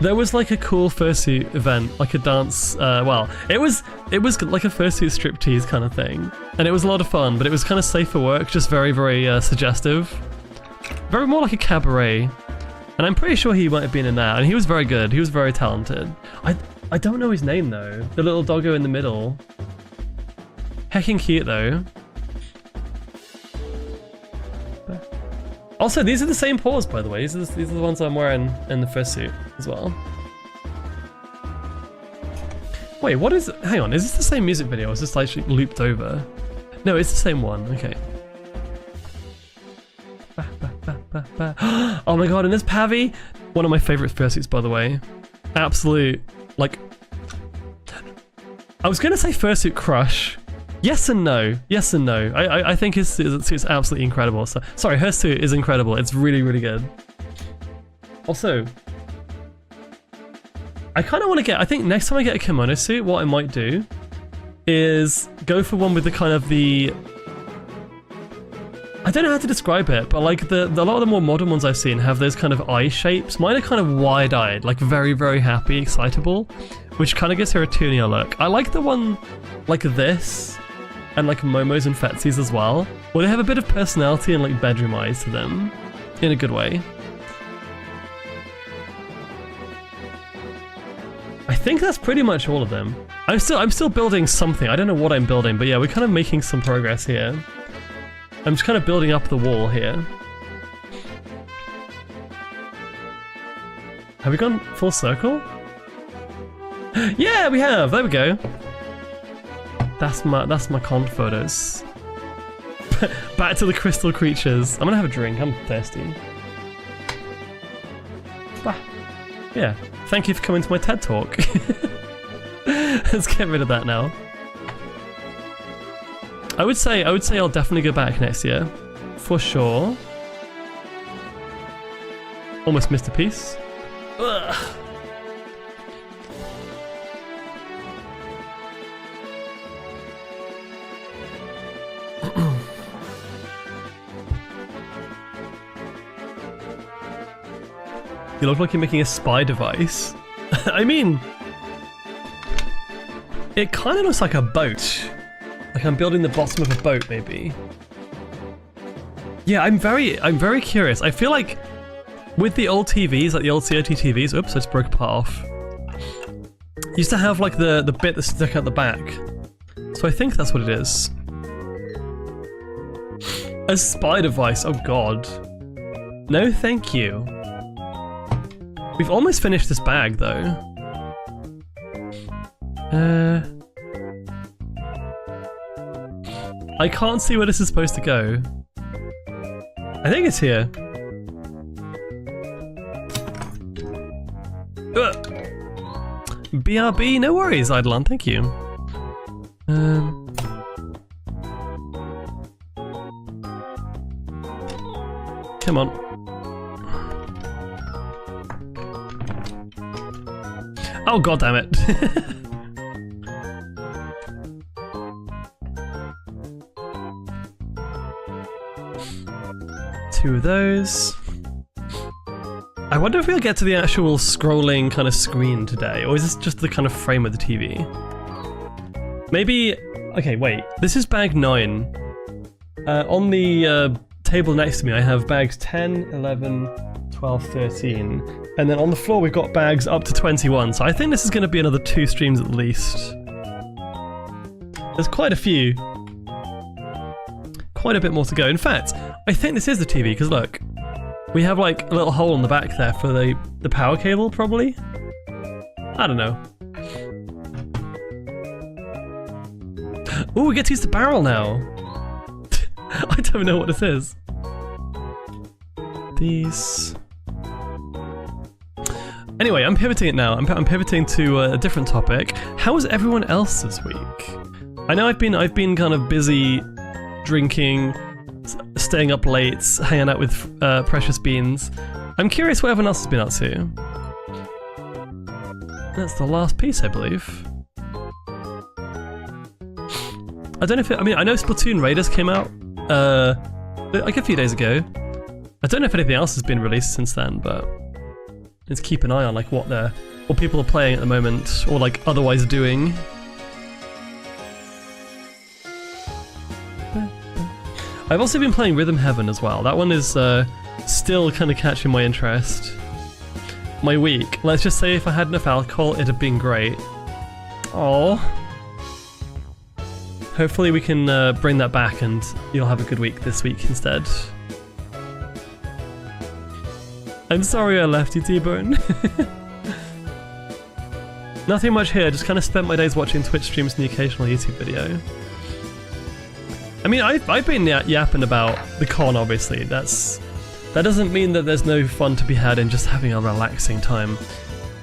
there was like a cool fursuit event, like a dance, well, it was like a fursuit striptease kind of thing. And it was a lot of fun, but it was kind of safe for work, just very, very suggestive. Very more like a cabaret. And I'm pretty sure he might have been in that, and he was very good, he was very talented. I don't know his name though, the little doggo in the middle. Heckin' cute though. Also, these are the same paws, by the way. These are the ones I'm wearing in the fursuit as well. Wait, what is... hang on, is this the same music video or is this like looped over? No, it's the same one, okay. Oh my god, and there's Pavi! One of my favourite fursuits, by the way. Absolute, like... I was gonna say fursuit crush. Yes and no. Yes and no. I think his suit's absolutely incredible. So, sorry, her suit is incredible. It's really, really good. Also, I kind of want to get... I think next time I get a kimono suit, what I might do is go for one with the kind of the... I don't know how to describe it, but like a lot of the more modern ones I've seen have those kind of eye shapes. Mine are kind of wide-eyed, like very, very happy, excitable, which kind of gives her a Tunia look. I like the one like this, and like Momo's and Fetsy's as well, where they have a bit of personality and like bedroom eyes to them, in a good way. I think that's pretty much all of them. I'm still building something. I don't know what I'm building, but yeah, we're kind of making some progress here. I'm just kind of building up the wall here. Have we gone full circle? Yeah, we have. There we go. That's my con photos. Back to the crystal creatures. I'm gonna have a drink. I'm thirsty. Yeah. Thank you for coming to my TED Talk. Let's get rid of that now. I would say I'll definitely go back next year, for sure. Almost missed a piece. Ugh. You look like you're making a spy device. I mean, it kind of looks like a boat. Like I'm building the bottom of a boat, maybe. Yeah, I'm very curious. I feel like with the old TVs, like the old CRT TVs, oops, I just broke a part off. Used to have like the bit that stuck out the back. So I think that's what it is. A spy device, oh god. No thank you. We've almost finished this bag though. I can't see where this is supposed to go. I think it's here. BRB, no worries, Eidolon, thank you. Come on. Oh god damn it. Two of those. I wonder if we'll get to the actual scrolling kind of screen today, or is this just the kind of frame of the TV? Maybe... Okay, wait. This is bag 9. On the table next to me I have bags 10, 11, 12, 13. And then on the floor we've got bags up to 21, so I think this is going to be another 2 streams at least. There's quite a few. Quite a bit more to go. In fact, I think this is the TV, because look. We have like a little hole in the back there for the power cable, probably? I don't know. Ooh, we get to use the barrel now! I don't know what this is. These... Anyway, I'm pivoting it now. I'm pivoting to a different topic. How was everyone else this week? I know I've been kind of busy drinking, staying up late, hanging out with Precious Beans. I'm curious what everyone else has been up to. That's the last piece, I believe. I don't know if I mean, I know Splatoon Raiders came out like a few days ago. I don't know if anything else has been released since then, but let's keep an eye on like what people are playing at the moment, or like otherwise doing. I've also been playing Rhythm Heaven as well. That one is still kind of catching my interest. My week. Let's just say if I had enough alcohol, it'd have been great. Oh. Hopefully we can bring that back and you'll have a good week this week instead. I'm sorry I left you, T-Bone. Nothing much here, just kind of spent my days watching Twitch streams and the occasional YouTube video. I mean, I've been yapping about the con, obviously. That doesn't mean that there's no fun to be had in just having a relaxing time.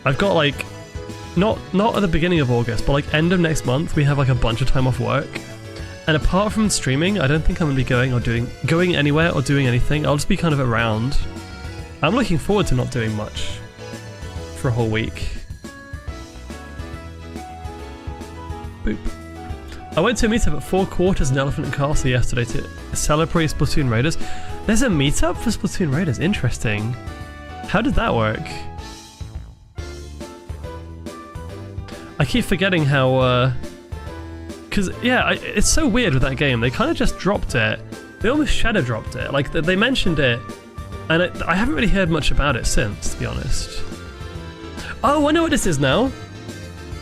I've got like, not at the beginning of August, but like end of next month, we have like a bunch of time off work. And apart from streaming, I don't think I'm gonna be going anywhere or doing anything. I'll just be kind of around. I'm looking forward to not doing much for a whole week. Boop. I went to a meetup at 4 Quarters in Elephant and Castle yesterday to celebrate Splatoon Raiders. There's a meetup for Splatoon Raiders, interesting. How did that work? I keep forgetting how, cause yeah, it's so weird with that game, they kind of just dropped it. They almost shadow dropped it, like they mentioned it, and I haven't really heard much about it since, to be honest. Oh, I know what this is now.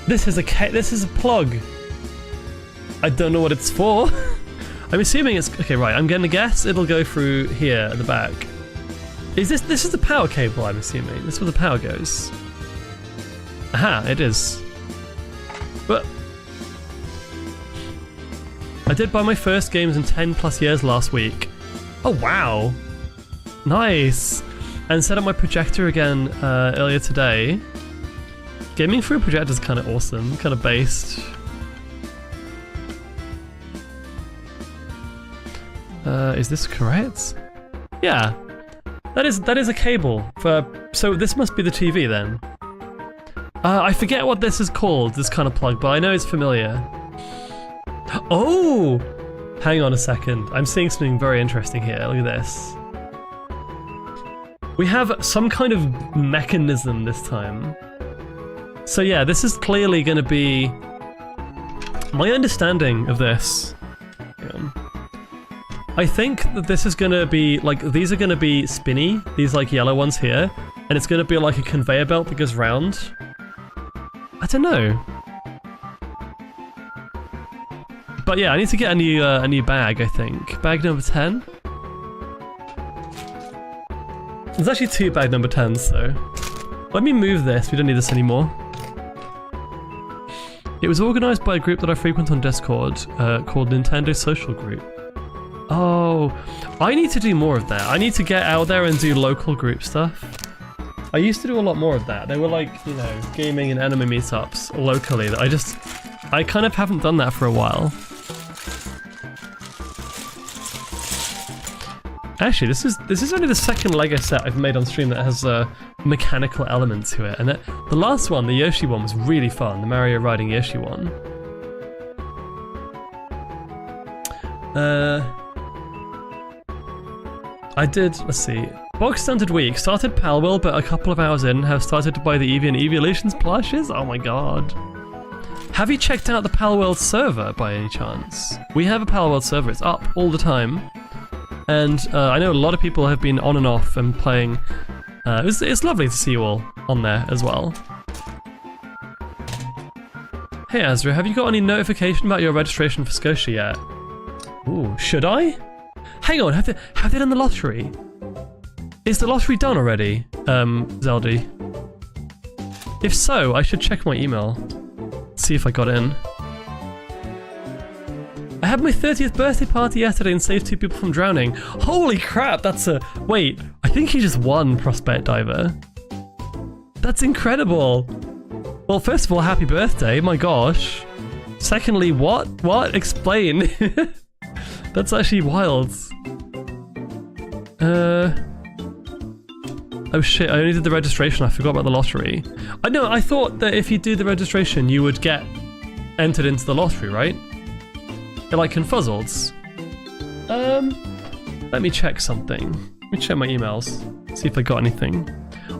This is a plug. I don't know what it's for. I'm assuming it's... Okay, right, I'm gonna guess it'll go through here at the back. Is this is the power cable, I'm assuming. This is where the power goes. Aha, it is. But... I did buy my first games in 10 plus years last week. Oh, wow. Nice. And set up my projector again earlier today. Gaming through a projector is kind of awesome, kind of based. Is this correct? Yeah, that is a cable for. So this must be the TV then. I forget what this is called, this kind of plug, but I know it's familiar. Oh, hang on a second. I'm seeing something very interesting here. Look at this. We have some kind of mechanism this time. So yeah, this is clearly going to be my understanding of this. Hang on. I think that this is gonna be, like, these are gonna be spinny, these, like, yellow ones here, and it's gonna be like a conveyor belt that goes round. I don't know. But yeah, I need to get a new bag, I think. Bag number 10? There's actually 2 bag number 10s, so... Let me move this, we don't need this anymore. It was organised by a group that I frequent on Discord, called Nintendo Social Group. Oh, I need to do more of that. I need to get out there and do local group stuff. I used to do a lot more of that. They were like, you know, gaming and anime meetups locally that I kind of haven't done that for a while. Actually, this is only the second LEGO set I've made on stream that has a mechanical element to it, and the last one, the Yoshi one, was really fun. The Mario riding Yoshi one. I did. Let's see. Bog standard week. Started Palworld, but a couple of hours in, have started to buy the Eevee and Eeveelutions plushes. Oh my god. Have you checked out the Palworld server by any chance? We have a Palworld server. It's up all the time. And I know a lot of people have been on and off and playing. It's lovely to see you all on there as well. Hey Azra, have you got any notification about your registration for Scotia yet? Ooh, should I? Hang on, have they done the lottery? Is the lottery done already, Zeldy? If so, I should check my email. See if I got in. I had my 30th birthday party yesterday and saved 2 people from drowning. Holy crap, that's a... Wait, I think he just won Prospect Diver. That's incredible. Well, first of all, happy birthday, my gosh. Secondly, what? What? Explain. That's actually wild. Oh shit, I only did the registration, I forgot about the lottery. I know, I thought that if you do the registration, you would get entered into the lottery, right? It like confuzzles. Let me check something. Let me check my emails, see if I got anything.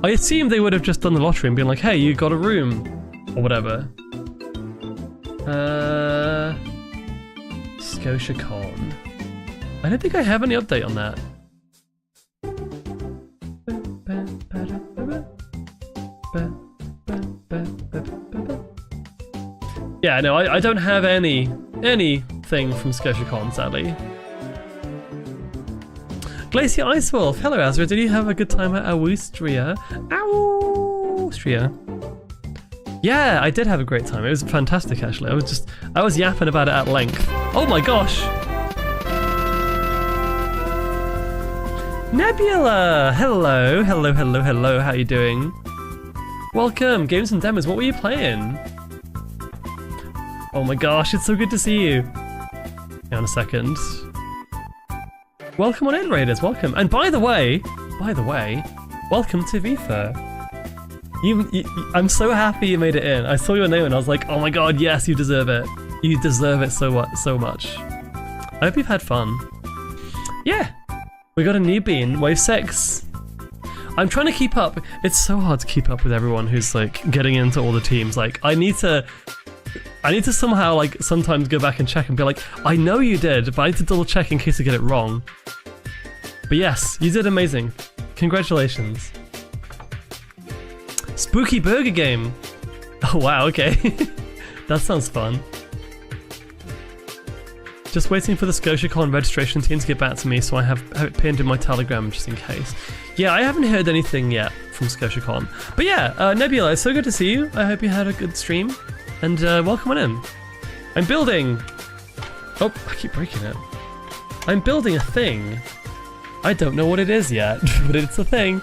I assume they would have just done the lottery and been like, hey, you got a room, or whatever. ScotiaCon. I don't think I have any update on that. Yeah, no, I don't have anything from ScotiaCon, sadly. Glacier Icewolf, hello Azra, did you have a good time at Awoostria? Awoostria. Yeah, I did have a great time. It was fantastic, actually. I was yapping about it at length. Oh my gosh! Nebula! Hello, hello, hello, hello, how you doing? Welcome, Games and Demos, what were you playing? Oh my gosh, it's so good to see you. Hang on a second. Welcome on in, Raiders, welcome. And by the way, welcome to VIFA. I'm so happy you made it in. I saw your name and I was like, oh my god, yes, you deserve it. You deserve it so much. I hope you've had fun. Yeah, we got a new bean, wave 6. I'm trying to keep up. It's so hard to keep up with everyone who's like getting into all the teams. Like, I need to somehow like sometimes go back and check and be like, I know you did, but I need to double check in case I get it wrong. But yes, you did amazing. Congratulations. Spooky burger game. Oh wow, okay. That sounds fun. Just waiting for the ScotiaCon registration team to get back to me, so I have it pinned in my Telegram just in case. Yeah, I haven't heard anything yet from ScotiaCon. But yeah, Nebula, it's so good to see you. I hope you had a good stream. And welcome on in. I'm building... Oh, I keep breaking it. I'm building a thing. I don't know what it is yet, but it's a thing.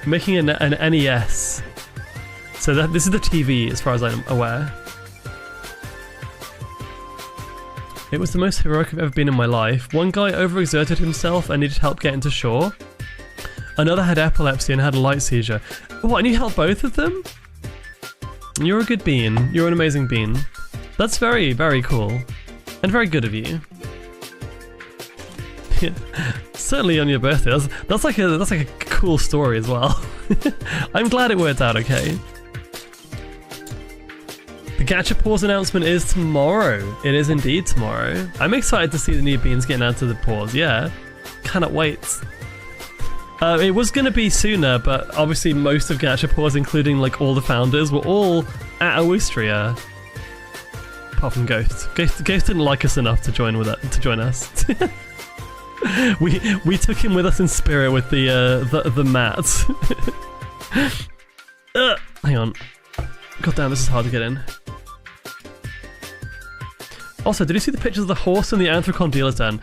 I'm making an NES. So this is the TV, as far as I'm aware. It was the most heroic I've ever been in my life. One guy overexerted himself and needed help getting to shore. Another had epilepsy and had a light seizure. What, and you helped both of them? You're a good bean. You're an amazing bean. That's very, very cool. And very good of you. Certainly on your birthday. That's like a cool story as well. I'm glad it worked out okay. The Gacha Pause announcement is tomorrow. It is indeed tomorrow. I'm excited to see the new beans getting out to the pause, yeah. Cannot wait. It was going to be sooner, but obviously most of Gacha Pause, including like all the founders, were all at Awoostria. Apart from Ghost. Ghost didn't like us enough to join us. we took him with us in spirit with the mats. Hang on. God damn, this is hard to get in. Also, did you see the pictures of the horse in the Anthrocon dealer's den?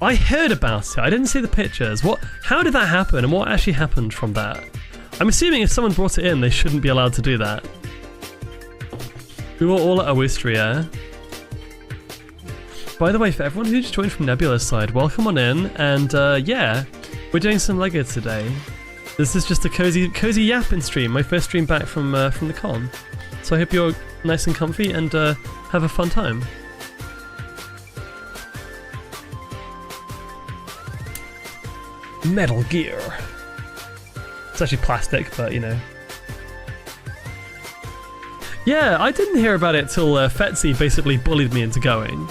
I heard about it. I didn't see the pictures. How did that happen, and what actually happened from that? I'm assuming if someone brought it in, they shouldn't be allowed to do that. We were all at Awoostria. By the way, for everyone who just joined from Nebula's side, welcome on in, and yeah, we're doing some LEGO today. This is just a cozy yapping stream, my first stream back from the con. So I hope you're nice and comfy and have a fun time. Metal Gear. It's actually plastic, but you know. Yeah, I didn't hear about it till Fetzy basically bullied me into going.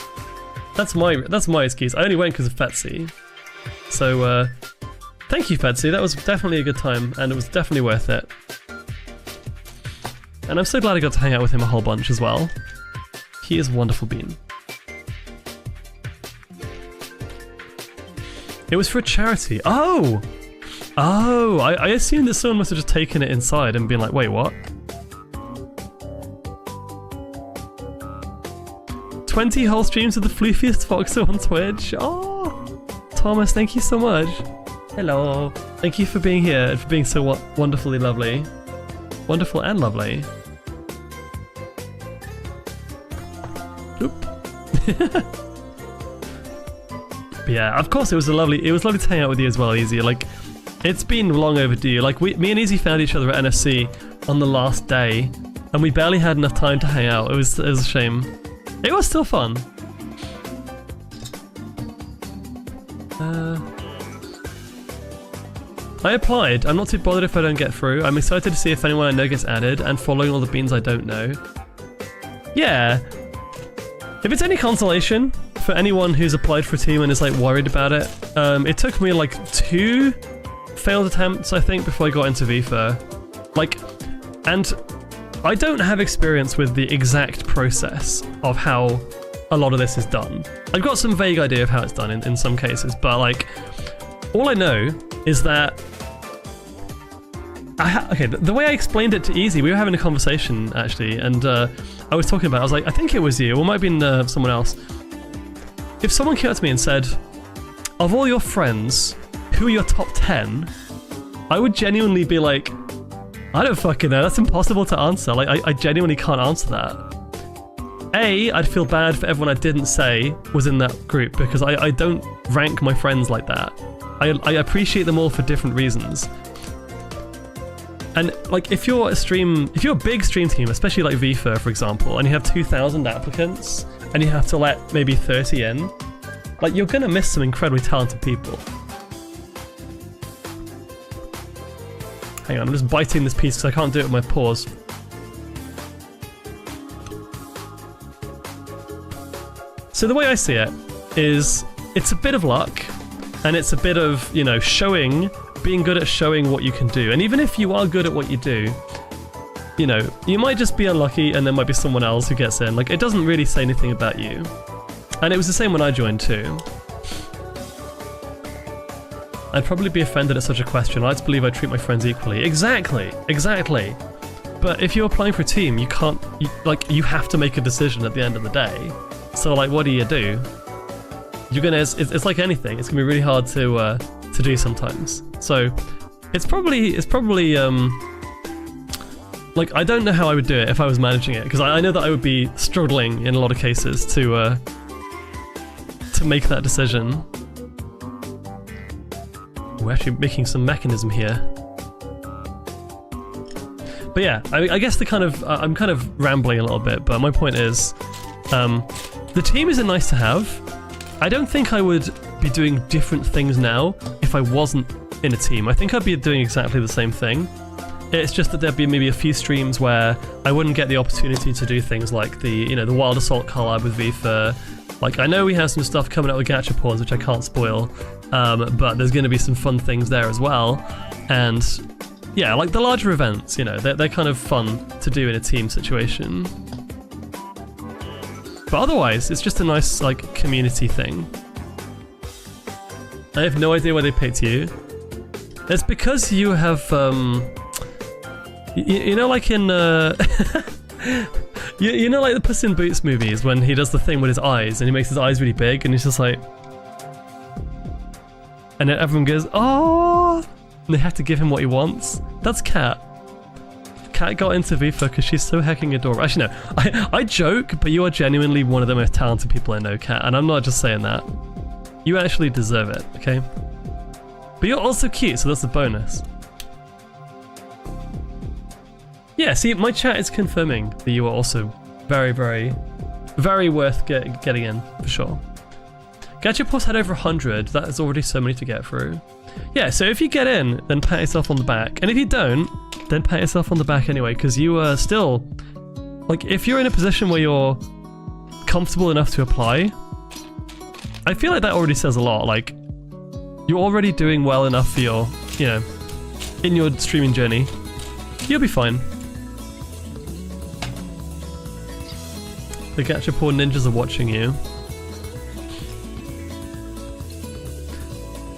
That's my excuse. I only went because of Fetzy. So thank you, Fetzy. That was definitely a good time, and it was definitely worth it. And I'm so glad I got to hang out with him a whole bunch as well. He is a wonderful bean. It was for a charity. Oh! Oh, I assumed that someone must have just taken it inside and been like, wait, what? 20 whole streams of the floofiest Foxo on Twitch. Oh! Thomas, thank you so much. Hello. Thank you for being here and for being so wonderfully lovely. Wonderful and lovely. Oop. But yeah, of course it was lovely to hang out with you as well, Easy. Like, it's been long overdue. Like, me and Easy found each other at NFC on the last day, and we barely had enough time to hang out. It was a shame. It was still fun. I applied. I'm not too bothered if I don't get through. I'm excited to see if anyone I know gets added, and following all the beans I don't know. Yeah. If it's any consolation for anyone who's applied for a team and is like worried about it, it took me like 2 failed attempts, I think, before I got into FIFA. Like, and I don't have experience with the exact process of how a lot of this is done. I've got some vague idea of how it's done in some cases, but like, all I know is that okay, the way I explained it to Easy, we were having a conversation actually, and I was talking about, I was like, I think it was you, or it might have been someone else. If someone came up to me and said, of all your friends, who are your top 10? I would genuinely be like, I don't fucking know, that's impossible to answer. Like, I genuinely can't answer that. I'd feel bad for everyone I didn't say was in that group, because I don't rank my friends like that. I appreciate them all for different reasons. And like, if you're a big stream team, especially like FIFA, for example, and you have 2,000 applicants, and you have to let maybe 30 in, like, you're gonna miss some incredibly talented people. Hang on, I'm just biting this piece because I can't do it with my paws. So the way I see it is, it's a bit of luck, and it's a bit of, you know, being good at showing what you can do. And even if you are good at what you do, you know, you might just be unlucky and there might be someone else who gets in. Like, it doesn't really say anything about you. And it was the same when I joined too. I'd probably be offended at such a question. I like to believe I treat my friends equally. Exactly. But if you're applying for a team, you can't, you have to make a decision at the end of the day. So like, what do? You're gonna, it's like anything, it's gonna be really hard to do sometimes. So it's probably like, I don't know how I would do it if I was managing it, because I know that I would be struggling in a lot of cases to make that decision. We're actually making some mechanism here. But yeah, I guess I'm kind of rambling a little bit, but my point is, the team isn't nice to have. I don't think I would be doing different things now if I wasn't in a team. I think I'd be doing exactly the same thing. It's just that there'd be maybe a few streams where I wouldn't get the opportunity to do things like the Wild Assault collab with Vifa. Like, I know we have some stuff coming up with Gachapons, which I can't spoil, but there's going to be some fun things there as well. And yeah, like the larger events, they're kind of fun to do in a team situation. But otherwise, it's just a nice, like, community thing. I have no idea why they picked you. It's because you have, like in, like the Puss in Boots movies when he does the thing with his eyes and he makes his eyes really big and he's just like... And then everyone goes, oh! And they have to give him what he wants. That's Kat. Kat got into Vifa because she's so hecking adorable. Actually, no. I joke, but you are genuinely one of the most talented people I know, Kat. And I'm not just saying that. You actually deserve it, okay? But you're also cute, so that's a bonus. Yeah, see, my chat is confirming that you are also very, very, very worth getting in, for sure. Gachapons had over 100, that is already so many to get through. Yeah, so if you get in, then pat yourself on the back. And if you don't, then pat yourself on the back anyway, because you are still... Like, if you're in a position where you're comfortable enough to apply, I feel like that already says a lot. Like, you're already doing well enough for your, in your streaming journey. You'll be fine. The Gachapon ninjas are watching you.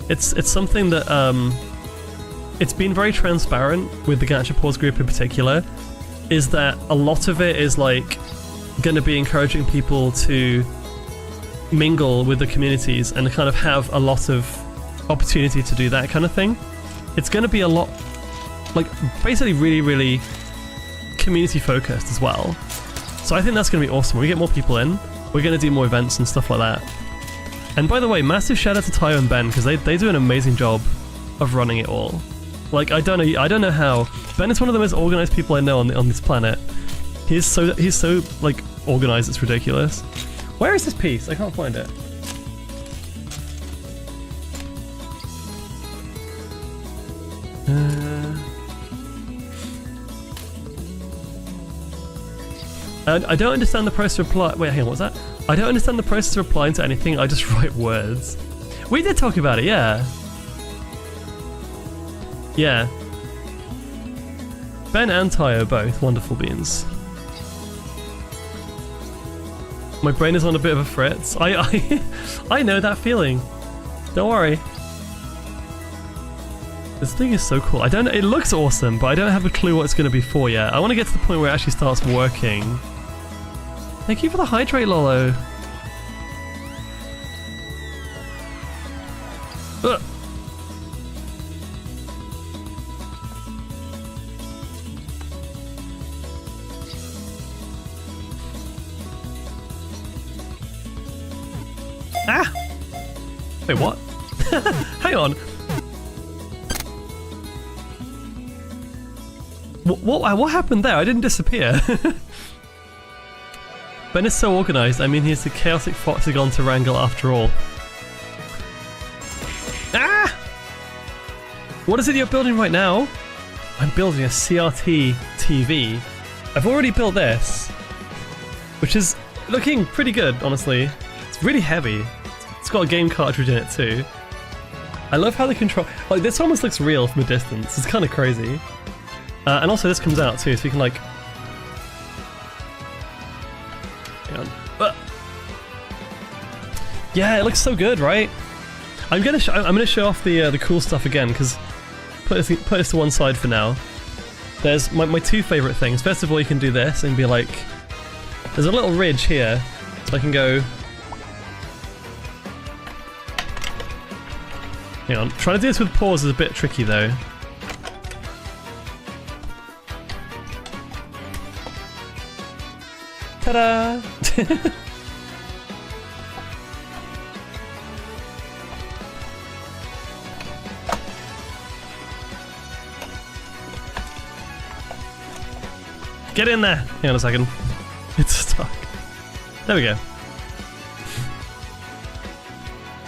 It's something that it's been very transparent with the Gachapons group in particular, is that a lot of it is like going to be encouraging people to mingle with the communities and kind of have a lot of opportunity to do that kind of thing. It's going to be a lot, like, basically really, really community focused as well. So I think that's going to be awesome. When we get more people in, we're going to do more events and stuff like that. And by the way, massive shout out to Tayo and Ben, because they do an amazing job of running it all. Like, I don't know how. Ben is one of the most organized people I know on this planet. He's so like organized, it's ridiculous. Where is this piece? I can't find it. I don't understand the process of reply. Wait, hang on, what's that? I don't understand the process of replying to anything, I just write words. We did talk about it, yeah. Yeah. Ben and Tayo both, wonderful beans. My brain is on a bit of a fritz. I know that feeling. Don't worry. This thing is so cool. It looks awesome, but I don't have a clue what it's going to be for yet. I want to get to the point where it actually starts working. Thank you for the hydrate, Lolo. Ugh. Ah! Wait, what? Hang on. What happened there? I didn't disappear. Ben is so organized. I mean, he's the chaotic foxagon to wrangle after all. Ah! What is it you're building right now? I'm building a CRT TV. I've already built this, which is looking pretty good, honestly. It's really heavy. It's got a game cartridge in it too. I love how the control... Like, this almost looks real from a distance. It's kind of crazy. And also this comes out too, so you can like... Hang on. Yeah, it looks so good, right? I'm gonna show off the cool stuff again, because put this to one side for now. There's my two favorite things. First of all, you can do this and be like... There's a little ridge here, so I can go... Hang on, trying to do this with paws is a bit tricky though. Ta-da! Get in there! Hang on a second. It's stuck. There we go.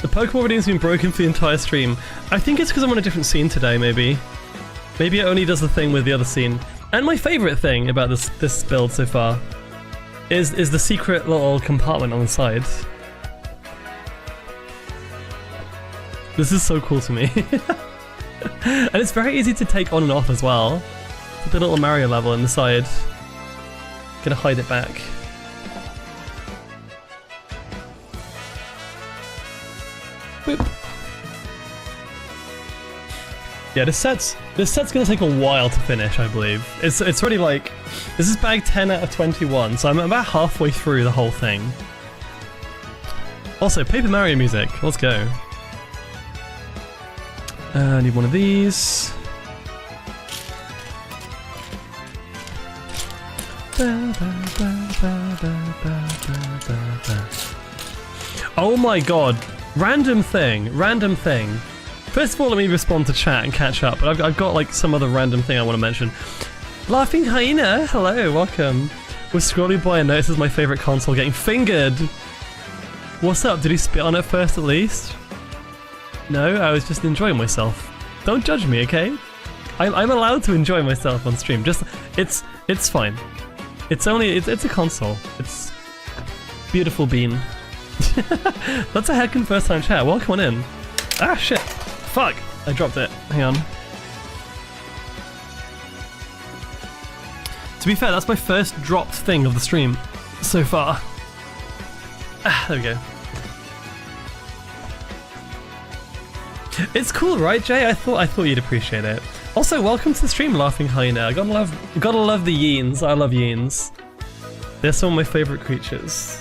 The Pokemon reading's been broken for the entire stream. I think it's because I'm on a different scene today, maybe. Maybe it only does the thing with the other scene. And my favourite thing about this build so far is the secret little compartment on the side. This is so cool to me. And it's very easy to take on and off as well. The little Mario level on the side. Gonna hide it back. Boop. Yeah, this set's gonna take a while to finish, I believe. It's already like, this is bag 10 out of 21, so I'm about halfway through the whole thing. Also, Paper Mario music, let's go. I need one of these. Oh my god, random thing. First of all, let me respond to chat and catch up, but I've got like some other random thing I want to mention. Laughing Hyena, hello, welcome. Was scrolling by and noticed my favourite console getting fingered. What's up, did he spit on it first at least? No, I was just enjoying myself. Don't judge me, okay? I'm allowed to enjoy myself on stream, just, it's fine. It's a console. It's beautiful bean. That's a heckin' first time chat, welcome on in. Ah shit, fuck, I dropped it, hang on. To be fair, that's my first dropped thing of the stream so far. Ah, there we go. It's cool, right, Jay? I thought you'd appreciate it. Also, welcome to the stream, Laughing Hyena. Gotta love the yeens. I love yeens. They're some of my favorite creatures.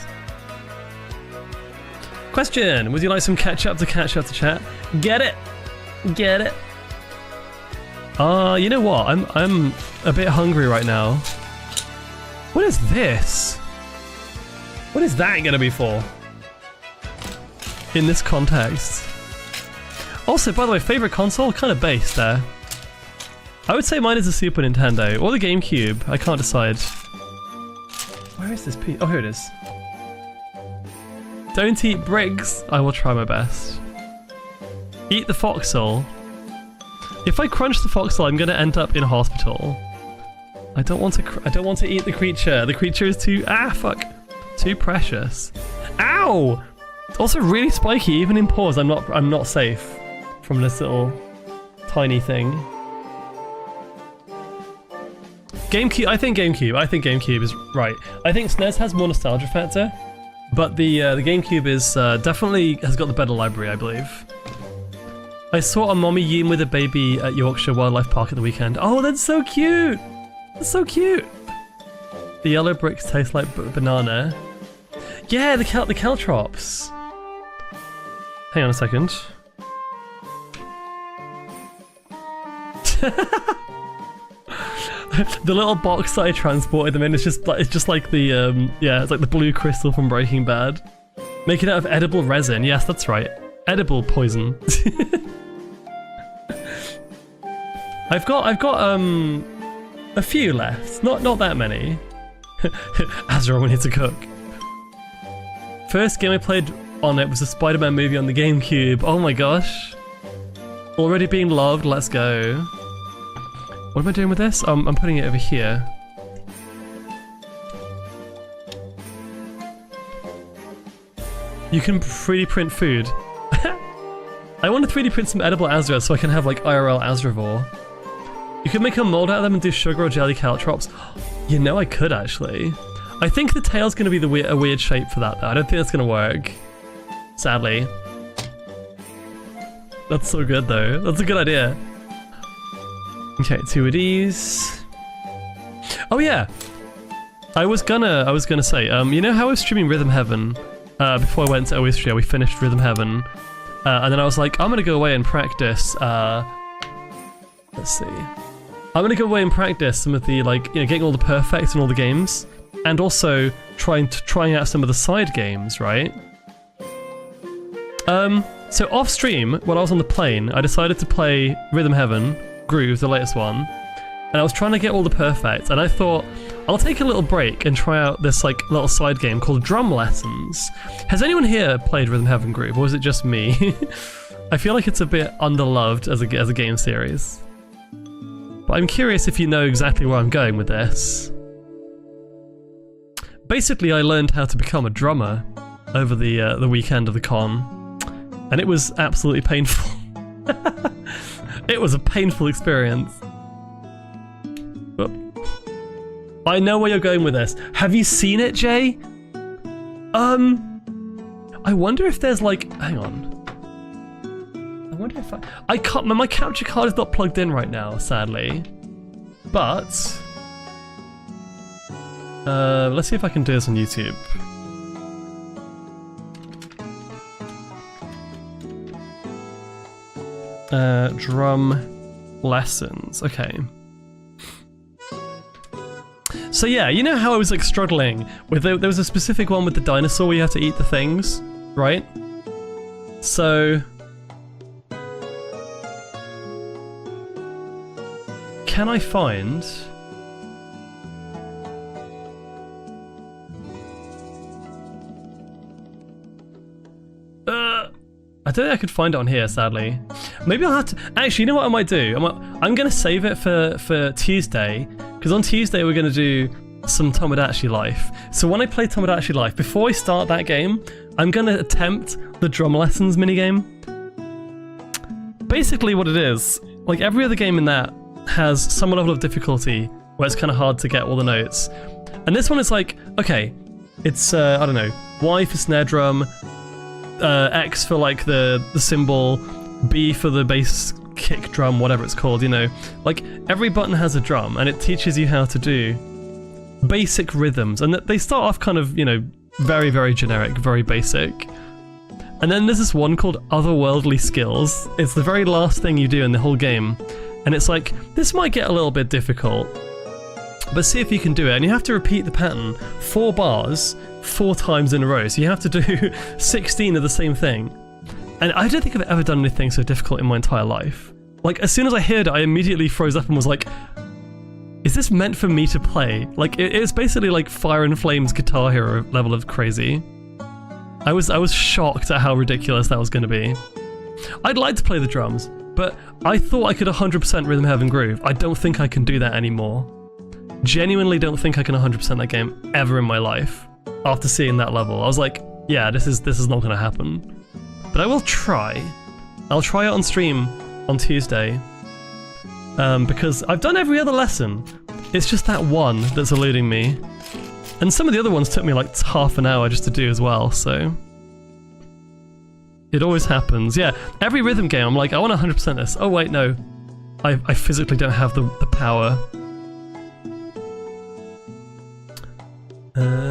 Question: would you like some catch up to chat? Get it, get it. You know what? I'm a bit hungry right now. What is this? What is that gonna be for? In this context. Also, by the way, favorite console? Kind of base there. I would say mine is the Super Nintendo or the GameCube. I can't decide. Where is this piece? Oh, here it is. Don't eat bricks. I will try my best. Eat the foxhole. If I crunch the foxhole, I'm gonna end up in a hospital. I don't want to eat the creature. The creature is too too precious. Ow! It's also really spiky. Even in paws, I'm not safe from this little tiny thing. GameCube. I think GameCube is right. I think SNES has more nostalgia factor, but the GameCube is definitely has got the better library, I believe. I saw a mommy yeem with a baby at Yorkshire Wildlife Park at the weekend. Oh, that's so cute! That's so cute! The yellow bricks taste like banana. Yeah, the caltrops. Hang on a second. The little box that I transported them in is just like the yeah, it's like the blue crystal from Breaking Bad. Make it out of edible resin. Yes, that's right. Edible poison. I've got a few left. Not that many. Azra, we need to cook. First game I played on it was the Spider-Man movie on the GameCube. Oh my gosh. Already being loved, let's go. What am I doing with this? I'm putting it over here. You can 3D print food. I want to 3D print some edible Azra so I can have like IRL Azravore. You can make a mold out of them and do sugar or jelly caltrops. You know, I could actually. I think the tail's going to be a weird shape for that though. I don't think that's going to work. Sadly. That's so good though. That's a good idea. Okay, 2 of these. Oh yeah. I was gonna say, you know how I was streaming Rhythm Heaven before I went to Awoostria? We finished Rhythm Heaven, and then I was like, I'm gonna go away and practice. Let's see. I'm gonna go away and practice some of the getting all the perfects in all the games, and also trying out some of the side games, right? So off stream, when I was on the plane, I decided to play Rhythm Heaven. Groove, the latest one, and I was trying to get all the perfects, and I thought I'll take a little break and try out this like little side game called Drum Lessons. Has anyone here played Rhythm Heaven Groove, or is it just me? I feel like it's a bit underloved as a game series. But I'm curious if you know exactly where I'm going with this. Basically, I learned how to become a drummer over the weekend of the con, and it was absolutely painful. It was a painful experience. But I know where you're going with this. Have you seen it, Jay? I wonder if there's like, hang on. I wonder if I can't, my capture card is not plugged in right now, sadly. But, let's see if I can do this on YouTube. Drum lessons, okay. So yeah, you know how I was like struggling with, there was a specific one with the dinosaur where you have to eat the things, right? So, can I find... I don't think I could find it on here, sadly. Maybe I'll have to... Actually, you know what I might do? I'm going to save it for Tuesday, because on Tuesday we're going to do some Tomodachi Life. So when I play Tomodachi Life, before I start that game, I'm going to attempt the drum lessons minigame. Basically what it is, like every other game in that has some level of difficulty where it's kind of hard to get all the notes. And this one is like, okay, it's, I don't know, Y for snare drum, X for like the cymbal, B for the bass kick drum, whatever it's called, you know. Like, every button has a drum, and it teaches you how to do basic rhythms. And they start off kind of, you know, very, very generic, very basic. And then there's this one called Otherworldly Skills. It's the very last thing you do in the whole game. And it's like, this might get a little bit difficult, but see if you can do it. And you have to repeat the pattern 4 bars 4 times in a row. So you have to do 16 of the same thing. And I don't think I've ever done anything so difficult in my entire life. Like, as soon as I heard it, I immediately froze up and was like, is this meant for me to play? Like, it's basically like Fire and Flame's Guitar Hero level of crazy. I was shocked at how ridiculous that was going to be. I'd like to play the drums, but I thought I could 100% Rhythm Heaven Groove. I don't think I can do that anymore. Genuinely don't think I can 100% that game ever in my life. After seeing that level, I was like, yeah, this is not going to happen. But I will try. I'll try it on stream on Tuesday. Because I've done every other lesson. It's just that one that's eluding me. And some of the other ones took me like half an hour just to do as well, so... It always happens. Yeah, every rhythm game, I'm like, I want 100% this. Oh wait, no. I physically don't have the power.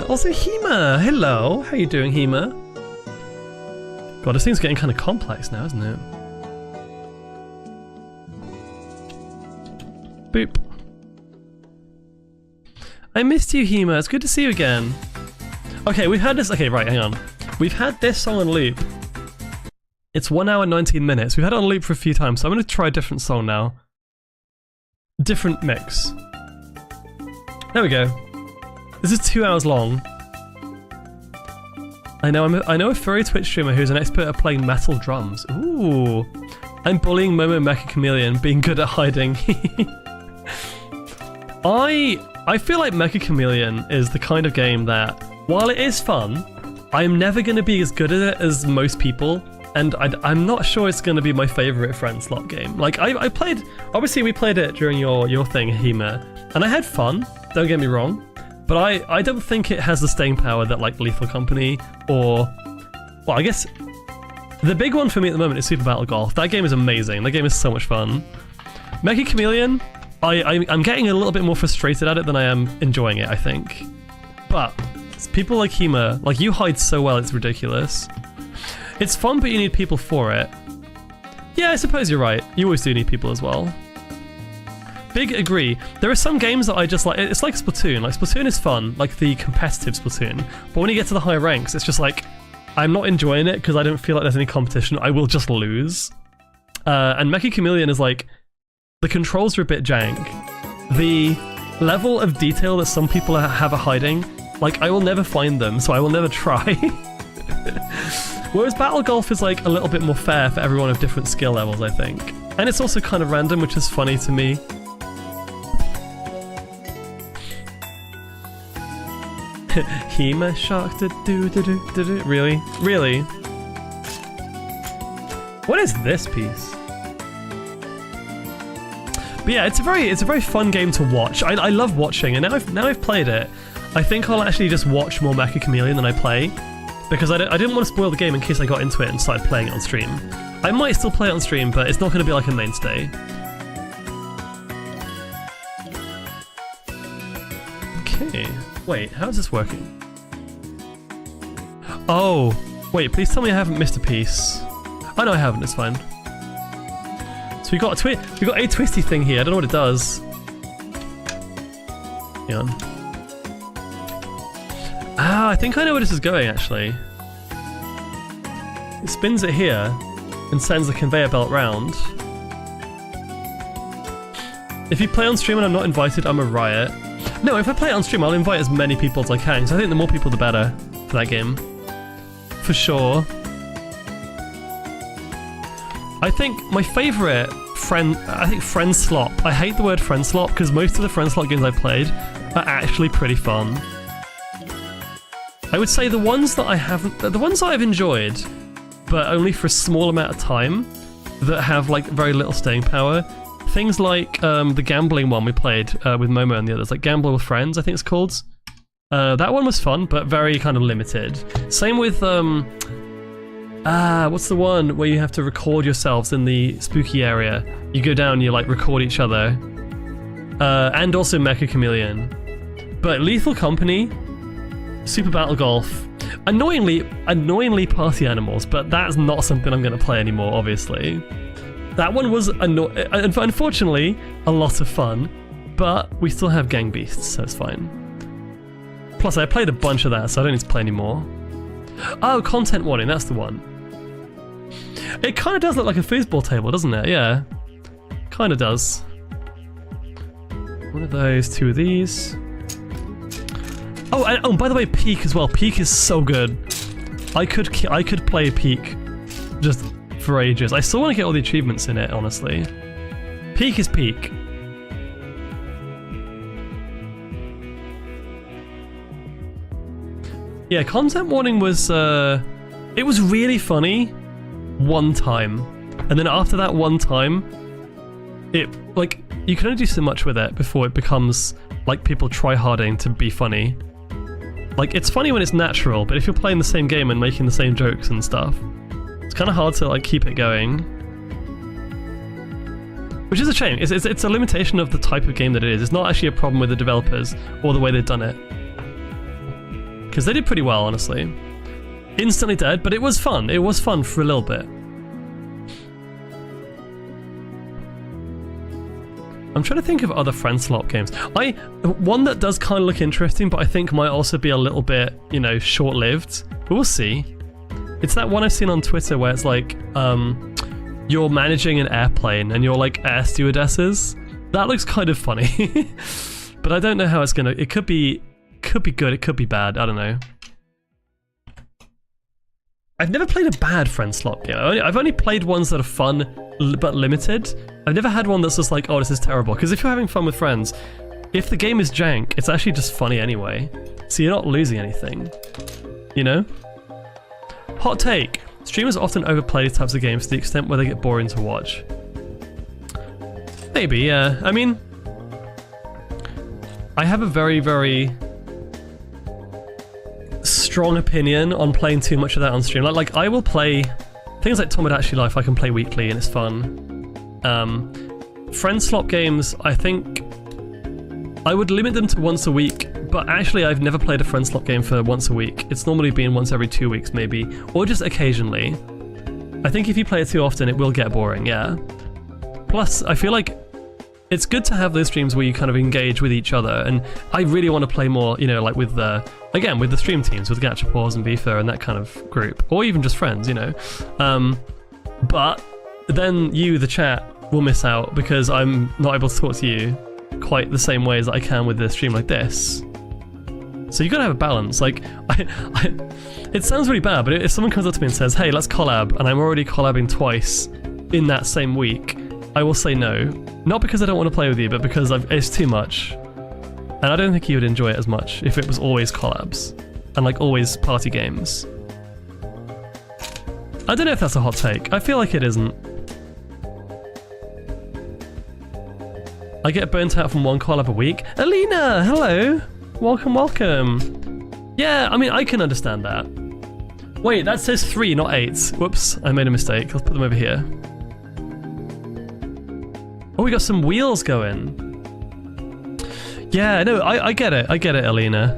Also, Hema! Hello! How you doing, Hema? God, this thing's getting kind of complex now, isn't it? Boop. I missed you, Hema. It's good to see you again. Okay, we've had this... Okay, right, hang on. We've had this song on loop. It's 1 hour 19 minutes. We've had it on loop for a few times, so I'm going to try a different song now. Different mix. There we go. This is 2 hours long. I know a furry Twitch streamer who's an expert at playing metal drums. Ooh. I'm bullying Momo Mecha Chameleon, being good at hiding. I feel like Mecha Chameleon is the kind of game that, while it is fun, I'm never going to be as good at it as most people, and I'm not sure it's going to be my favourite friend slot game. Like, I played... Obviously, we played it during your thing, Hema, and I had fun, don't get me wrong, but I don't think it has the staying power that, like, Lethal Company, or... Well, I guess... The big one for me at the moment is Super Battle Golf. That game is amazing. That game is so much fun. Mecha Chameleon, I'm getting a little bit more frustrated at it than I am enjoying it, I think. But people like Hema, like, you hide so well, it's ridiculous. It's fun, but you need people for it. Yeah, I suppose you're right. You always do need people as well. Big agree. There are some games that I just like. It's like Splatoon. Like, Splatoon is fun, like the competitive Splatoon. But when you get to the high ranks, it's just like, I'm not enjoying it because I don't feel like there's any competition. I will just lose. And Mecha Chameleon is like, the controls are a bit jank. The level of detail that some people have a hiding, like, I will never find them, so I will never try. Whereas Battle Golf is like a little bit more fair for everyone of different skill levels, I think. And it's also kind of random, which is funny to me. Hema shark. Really? Really? What is this piece? But yeah, it's a very fun game to watch. I love watching, and now I've played it. I think I'll actually just watch more Mecha Chameleon than I play, because I didn't want to spoil the game in case I got into it and started playing it on stream. I might still play it on stream, but it's not going to be like a mainstay. Okay. Wait, how is this working? Oh, wait, please tell me I haven't missed a piece. Oh no, I haven't, it's fine. So we got a twisty thing here, I don't know what it does. Hang on. Ah, I think I know where this is going actually. It spins it here and sends the conveyor belt round. If you play on stream and I'm not invited, I'm a riot. No, if I play it on stream, I'll invite as many people as I can, so I think the more people the better for that game. For sure. I think my favourite friend slop. I hate the word friend slop because most of the friend slop games I've played are actually pretty fun. I would say the ones that I've enjoyed, but only for a small amount of time, that have like very little staying power. Things like the gambling one we played with Momo and the others, like Gamble with Friends, I think it's called. That one was fun, but very kind of limited. Same with what's the one where you have to record yourselves in the spooky area? You go down, you like record each other. And also Mecha Chameleon. But Lethal Company, Super Battle Golf, annoyingly Party Animals, but that's not something I'm going to play anymore, obviously. That one was, unfortunately, a lot of fun, but we still have Gang Beasts, so it's fine. Plus, I played a bunch of that, so I don't need to play anymore. Oh, content warning, that's the one. It kind of does look like a foosball table, doesn't it? Yeah. Kind of does. One of those, two of these. Oh, and, oh, by the way, Peak as well. Peak is so good. I could play Peak just for ages. I still want to get all the achievements in it, honestly. Peak is Peak. Yeah, content warning was, it was really funny one time. And then after that one time, it, like, you can only do so much with it before it becomes, like, people try-harding to be funny. Like, it's funny when it's natural, but if you're playing the same game and making the same jokes and stuff, it's kind of hard to, like, keep it going. Which is a shame. It's a limitation of the type of game that it is. It's not actually a problem with the developers or the way they've done it. Because they did pretty well, honestly. Instantly dead, but it was fun. It was fun for a little bit. I'm trying to think of other friend slot games. One that does kind of look interesting, but I think might also be a little bit, you know, short-lived. But we'll see. It's that one I've seen on Twitter where it's like, you're managing an airplane and you're like air stewardesses. That looks kind of funny. But I don't know how it's gonna... It could be good, it could be bad, I don't know. I've never played a bad friend slot game. I've only played ones that are fun, but limited. I've never had one that's just like, oh, this is terrible. Because if you're having fun with friends, if the game is jank, it's actually just funny anyway. So you're not losing anything. You know? Hot take. Streamers often overplay these types of games to the extent where they get boring to watch. Maybe, yeah. I mean, I have a very, very strong opinion on playing too much of that on stream. Like I will play things like Tomodachi Life. I can play weekly and it's fun. Friend slot games, I think I would limit them to once a week, but actually I've never played a friend slot game for once a week. It's normally been once every 2 weeks maybe, or just occasionally. I think if you play it too often it will get boring, yeah. Plus I feel like it's good to have those streams where you kind of engage with each other, and I really want to play more, you know, like with the, again, with the stream teams, with Gachapaws and Beefer and that kind of group, or even just friends, you know. But then you, the chat, will miss out because I'm not able to talk to you quite the same way as I can with a stream like this. So you gotta have a balance. Like, it sounds really bad, but if someone comes up to me and says, hey, let's collab, and I'm already collabing twice in that same week, I will say no. Not because I don't want to play with you, but because it's too much. And I don't think he would enjoy it as much if it was always collabs and like always party games. I don't know if that's a hot take. I feel like it isn't. I get burnt out from one collab a week. Alina, hello. Welcome, welcome. Yeah, I mean, I can understand that. Wait, that says 3, not 8. Whoops, I made a mistake. Let's put them over here. Oh, we got some wheels going. Yeah, no, I get it. I get it, Alina.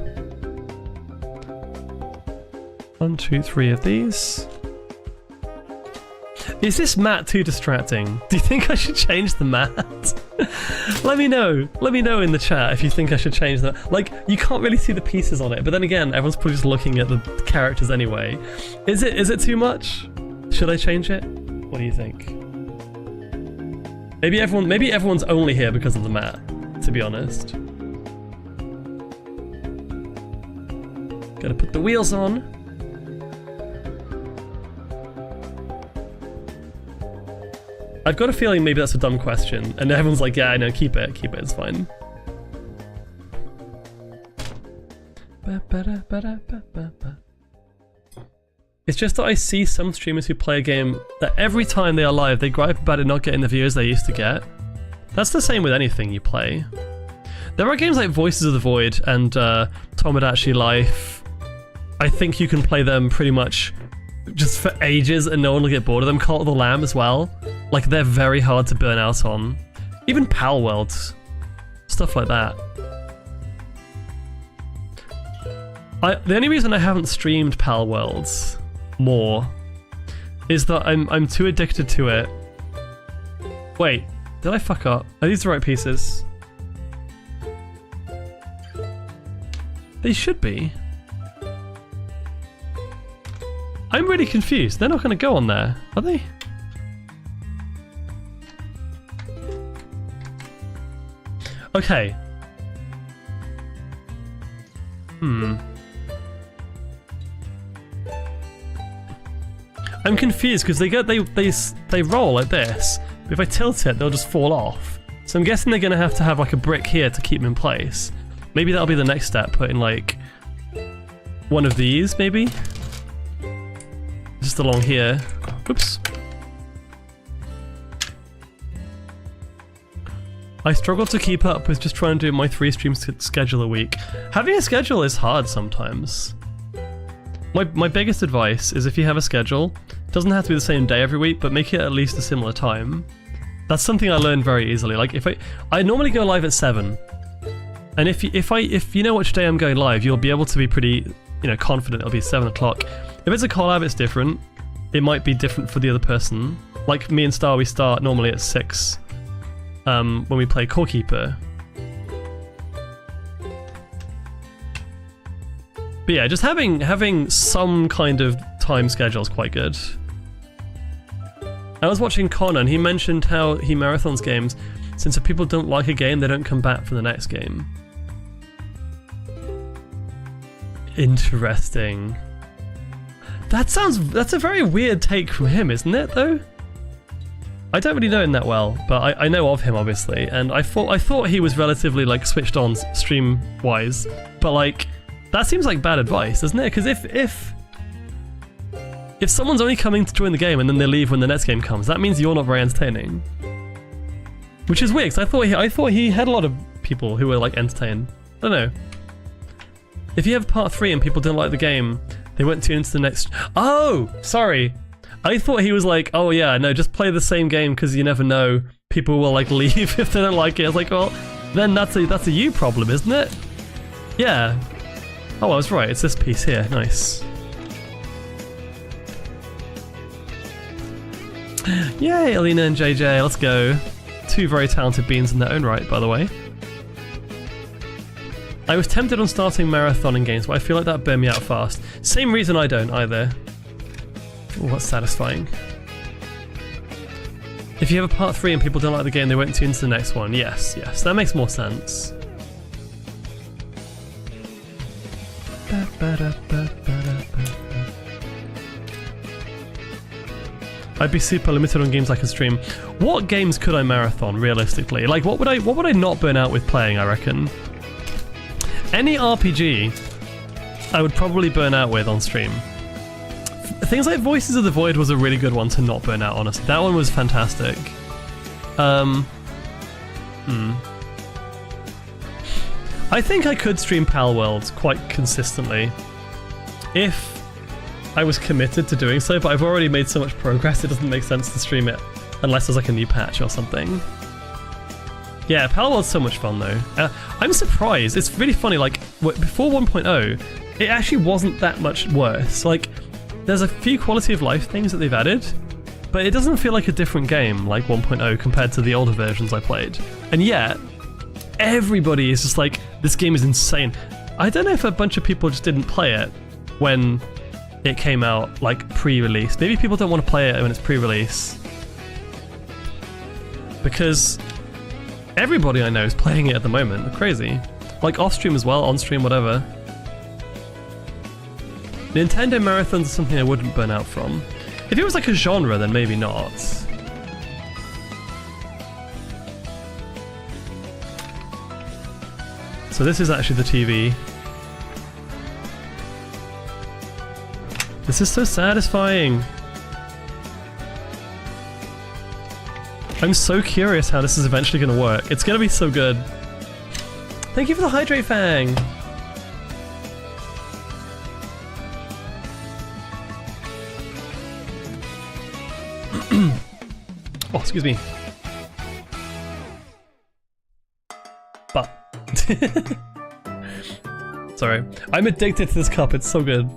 1, 2, 3 of these. Is this mat too distracting? Do you think I should change the mat? Let me know. Let me know in the chat if you think I should change that. Like, you can't really see the pieces on it, but then again, everyone's probably just looking at the characters anyway. Is it too much? Should I change it? What do you think? Maybe everyone's only here because of the mat, to be honest. Gotta put the wheels on. I've got a feeling maybe that's a dumb question, and everyone's like, yeah, I know, keep it, it's fine. It's just that I see some streamers who play a game that every time they are live, they gripe about it not getting the viewers they used to get. That's the same with anything you play. There are games like Voices of the Void and Tomodachi Life. I think you can play them pretty much just for ages and no one will get bored of them. Cult of the Lamb as well. Like, they're very hard to burn out on. Even Pal Worlds. Stuff like that. The only reason I haven't streamed Pal Worlds more is that I'm too addicted to it. Wait, did I fuck up? Are these the right pieces? They should be. I'm really confused. They're not going to go on there, are they? Okay. I'm confused because they roll like this. But if I tilt it, they'll just fall off. So I'm guessing they're going to have like a brick here to keep them in place. Maybe that'll be the next step. Put in like one of these, maybe. Just along here. Oops. I struggle to keep up with just trying to do my 3 streams schedule a week. Having a schedule is hard sometimes. My biggest advice is if you have a schedule, it doesn't have to be the same day every week, but make it at least a similar time. That's something I learned very easily. Like if I normally go live at 7, and if you know which day I'm going live, you'll be able to be pretty, confident it'll be 7 o'clock. If it's a collab, it's different. It might be different for the other person. Like me and Star, we start normally at 6 when we play Core Keeper. But yeah, just having some kind of time schedule is quite good. I was watching Connor and he mentioned how he marathons games since if people don't like a game, they don't come back for the next game. Interesting. That's a very weird take from him, isn't it, though? I don't really know him that well, but I know of him, obviously, and I thought he was relatively, like, switched on stream-wise, but, like, that seems like bad advice, doesn't it? Because if someone's only coming to join the game and then they leave when the next game comes, that means you're not very entertaining. Which is weird, because I thought he had a lot of people who were, like, entertained. I don't know. If you have part 3 and people don't like the game, they won't tune into the next... Oh! Sorry! I thought he was like, oh yeah, no, just play the same game because you never know. People will, like, leave if they don't like it. I was like, well, then that's a you problem, isn't it? Yeah. Oh, I was right. It's this piece here. Nice. Yay, Alina and JJ. Let's go. 2 very talented beans in their own right, by the way. I was tempted on starting marathoning games, but I feel like that burned me out fast. Same reason I don't either. Oh, that's satisfying. If you have a part 3 and people don't like the game, they won't tune into the next one. Yes, that makes more sense. I'd be super limited on games I could stream. What games could I marathon realistically? Like, what would I not burn out with playing, I reckon? Any RPG, I would probably burn out with on stream. Things like Voices of the Void was a really good one to not burn out, honestly. That one was fantastic. I think I could stream Palworld quite consistently if I was committed to doing so, but I've already made so much progress it doesn't make sense to stream it unless there's like a new patch or something. Yeah, Palworld's so much fun though. I'm surprised, it's really funny, like before 1.0, it actually wasn't that much worse. Like, there's a few quality of life things that they've added, but it doesn't feel like a different game like 1.0 compared to the older versions I played. And yet, everybody is just like, this game is insane. I don't know if a bunch of people just didn't play it when it came out, like, pre-release. Maybe people don't want to play it when it's pre-release. Because everybody I know is playing it at the moment. They're crazy. Like, off-stream as well, on-stream, whatever. Nintendo marathons are something I wouldn't burn out from. If it was like a genre, then maybe not. So this is actually the TV. This is so satisfying. I'm so curious how this is eventually going to work. It's going to be so good. Thank you for the Hydrate Fang. Oh, excuse me. But. Sorry. I'm addicted to this cup, it's so good.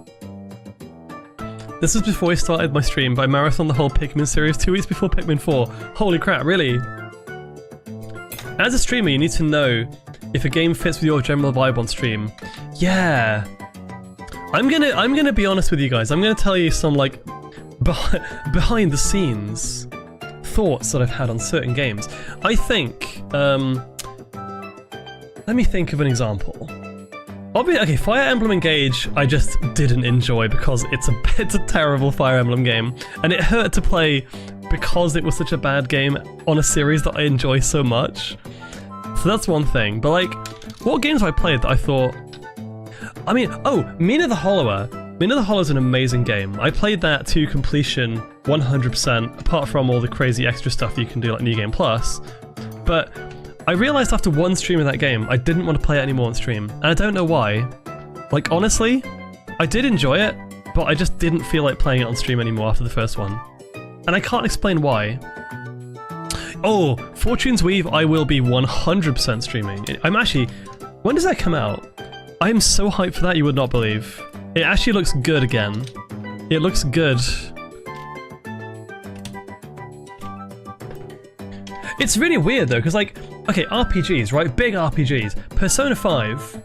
This was before I started my stream, but I marathoned the whole Pikmin series 2 weeks before Pikmin 4. Holy crap, really? As a streamer, you need to know if a game fits with your general vibe on stream. Yeah. I'm gonna be honest with you guys. I'm gonna tell you some, like, behind the scenes thoughts that I've had on certain games. I think, let me think of an example. Okay, Fire Emblem Engage I just didn't enjoy because it's a terrible Fire Emblem game, and it hurt to play because it was such a bad game on a series that I enjoy so much. So that's one thing, but like, what games have I played that I thought... I mean, oh, Mina the Hollower. Mina the Hollower is an amazing game. I played that to completion 100%, apart from all the crazy extra stuff you can do like New Game Plus, but I realised after one stream of that game, I didn't want to play it anymore on stream, and I don't know why. Like, honestly, I did enjoy it, but I just didn't feel like playing it on stream anymore after the first one. And I can't explain why. Oh, Fortune's Weave I will be 100% streaming. I'm actually... When does that come out? I am so hyped for that you would not believe. It actually looks good again. It looks good. It's really weird though, because like, okay, RPGs, right? Big RPGs. Persona 5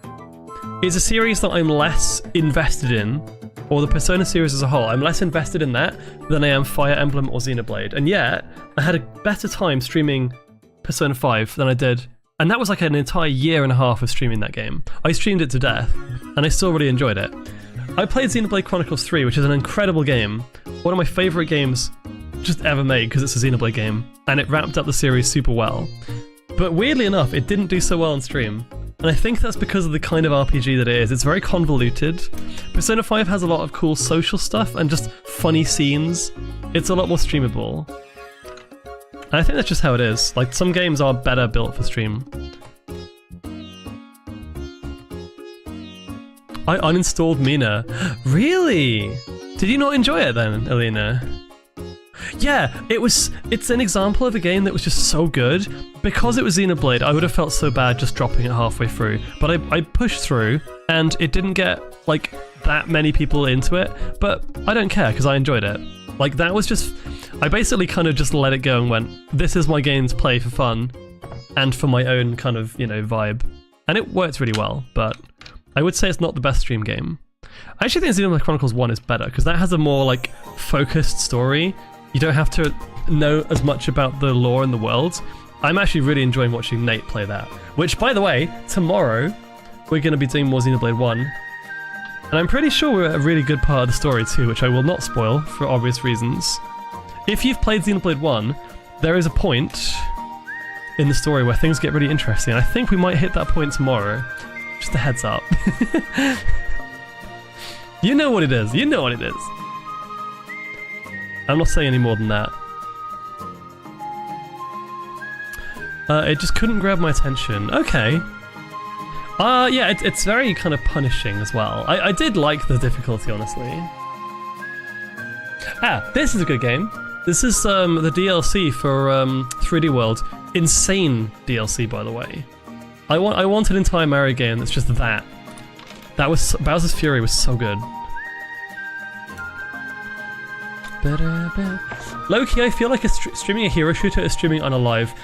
is a series that I'm less invested in, or the Persona series as a whole. I'm less invested in that than I am Fire Emblem or Xenoblade. And yet, I had a better time streaming Persona 5 than I did. And that was like an entire year and a half of streaming that game. I streamed it to death, and I still really enjoyed it. I played Xenoblade Chronicles 3, which is an incredible game. One of my favourite games just ever made, because it's a Xenoblade game, and it wrapped up the series super well. But weirdly enough, it didn't do so well on stream. And I think that's because of the kind of RPG that it is. It's very convoluted. Persona 5 has a lot of cool social stuff and just funny scenes. It's a lot more streamable. And I think that's just how it is. Like, some games are better built for stream. I uninstalled Mina. Really? Did you not enjoy it then, Alina? Yeah, it's an example of a game that was just so good. Because it was Xenoblade, I would have felt so bad just dropping it halfway through. But I pushed through, and it didn't get, like, that many people into it. But I don't care, because I enjoyed it. Like, that was just... I basically kind of just let it go and went, this is my game to play for fun, and for my own kind of, you know, vibe. And it worked really well, but I would say it's not the best stream game. I actually think Xenoblade Chronicles 1 is better, because that has a more, like, focused story. You don't have to know as much about the lore in the world. I'm actually really enjoying watching Nate play that. Which, by the way, tomorrow, we're going to be doing more Xenoblade 1. And I'm pretty sure we're at a really good part of the story too, which I will not spoil, for obvious reasons. If you've played Xenoblade 1, there is a point in the story where things get really interesting, and I think we might hit that point tomorrow. Just a heads up. You know what it is. You know what it is. I'm not saying any more than that. It just couldn't grab my attention. Okay. Yeah, it's very kind of punishing as well. I did like the difficulty, honestly. Ah, this is a good game. This is the DLC for 3D World. Insane DLC, by the way. I want an entire Mario game that's just that. That was Bowser's Fury was so good. Low-key, I feel like streaming a hero shooter is streaming Unalive.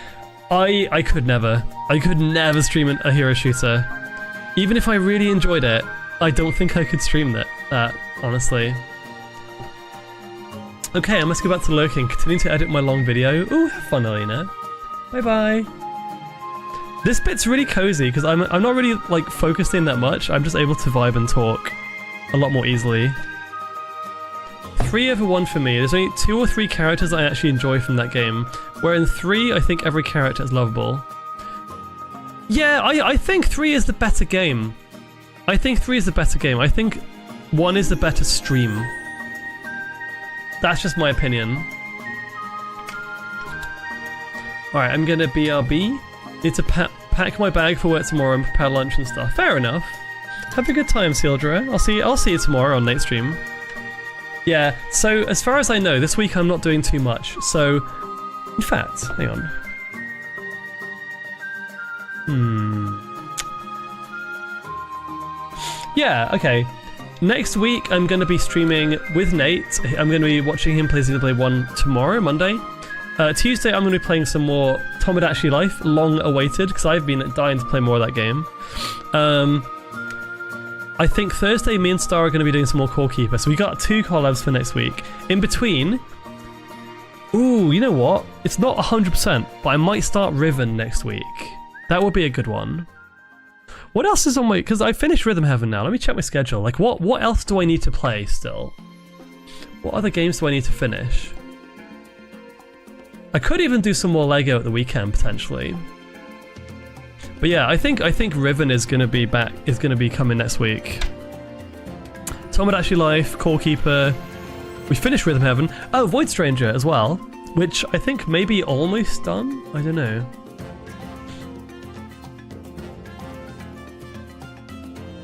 I could never. I could never stream a hero shooter. Even if I really enjoyed it, I don't think I could stream that, honestly. Okay, I must go back to lurking, continue to edit my long video. Ooh, have fun, Alina. Bye-bye. This bit's really cozy, because I'm not really, like, focused in that much. I'm just able to vibe and talk a lot more easily. 3/1 for me. There's only 2 or 3 characters I actually enjoy from that game, where in 3, I think every character is lovable. Yeah, I think 3 is the better game. I think 3 is the better game. I think 1 is the better stream. That's just my opinion. Alright, I'm gonna BRB. Need to pack my bag for work tomorrow and prepare lunch and stuff. Fair enough. Have a good time, Sealdra. I'll see you tomorrow on Nate stream. Yeah, so as far as I know, this week I'm not doing too much. So, in fact, hang on. Yeah, okay. Next week I'm going to be streaming with Nate. I'm going to be watching him play Xenoblade 1 tomorrow, Monday. Tuesday I'm going to be playing some more Tomodachi Life, long awaited, because I've been dying to play more of that game. I think Thursday me and Star are going to be doing some more Core Keeper, so we got 2 collabs for next week. In between, ooh, you know what? It's not 100%, but I might start Riven next week. That would be a good one. What else is on my... Because I finished Rhythm Heaven now. Let me check my schedule. Like, what else do I need to play still? What other games do I need to finish? I could even do some more LEGO at the weekend, potentially. But yeah, I think Riven is going to be back. Is going to be coming next week. Tomodachi Life, Core Keeper. We finished Rhythm Heaven. Oh, Void Stranger as well, which I think may be almost done. I don't know.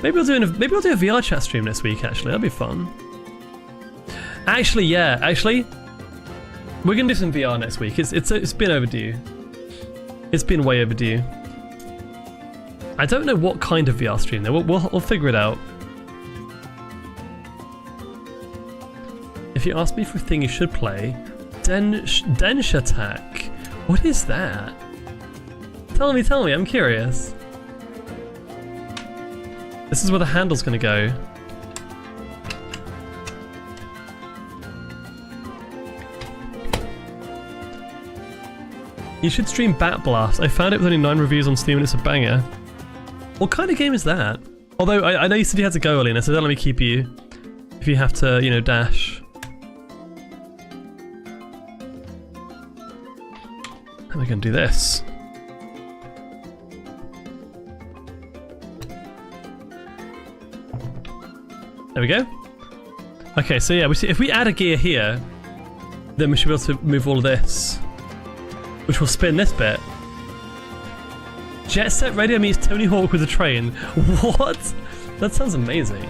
Maybe we'll do a VR chat stream next week. Actually, that'd be fun. Actually, yeah. Actually, we're gonna do some VR next week. It's been overdue. It's been way overdue. I don't know what kind of VR stream though. We'll figure it out. If you ask me for a thing you should play, Densh Attack. What is that? Tell me. I'm curious. This is where the handle's gonna go. You should stream Bat Blast. I found it with only 9 reviews on Steam and it's a banger. What kind of game is that? Although, I know you said you had to go, Alina, so don't let me keep you if you have to, you know, dash. How am I gonna do this? There we go. Okay, so yeah, if we add a gear here, then we should be able to move all of this, which will spin this bit. Jet Set Radio meets Tony Hawk with a train. What? That sounds amazing.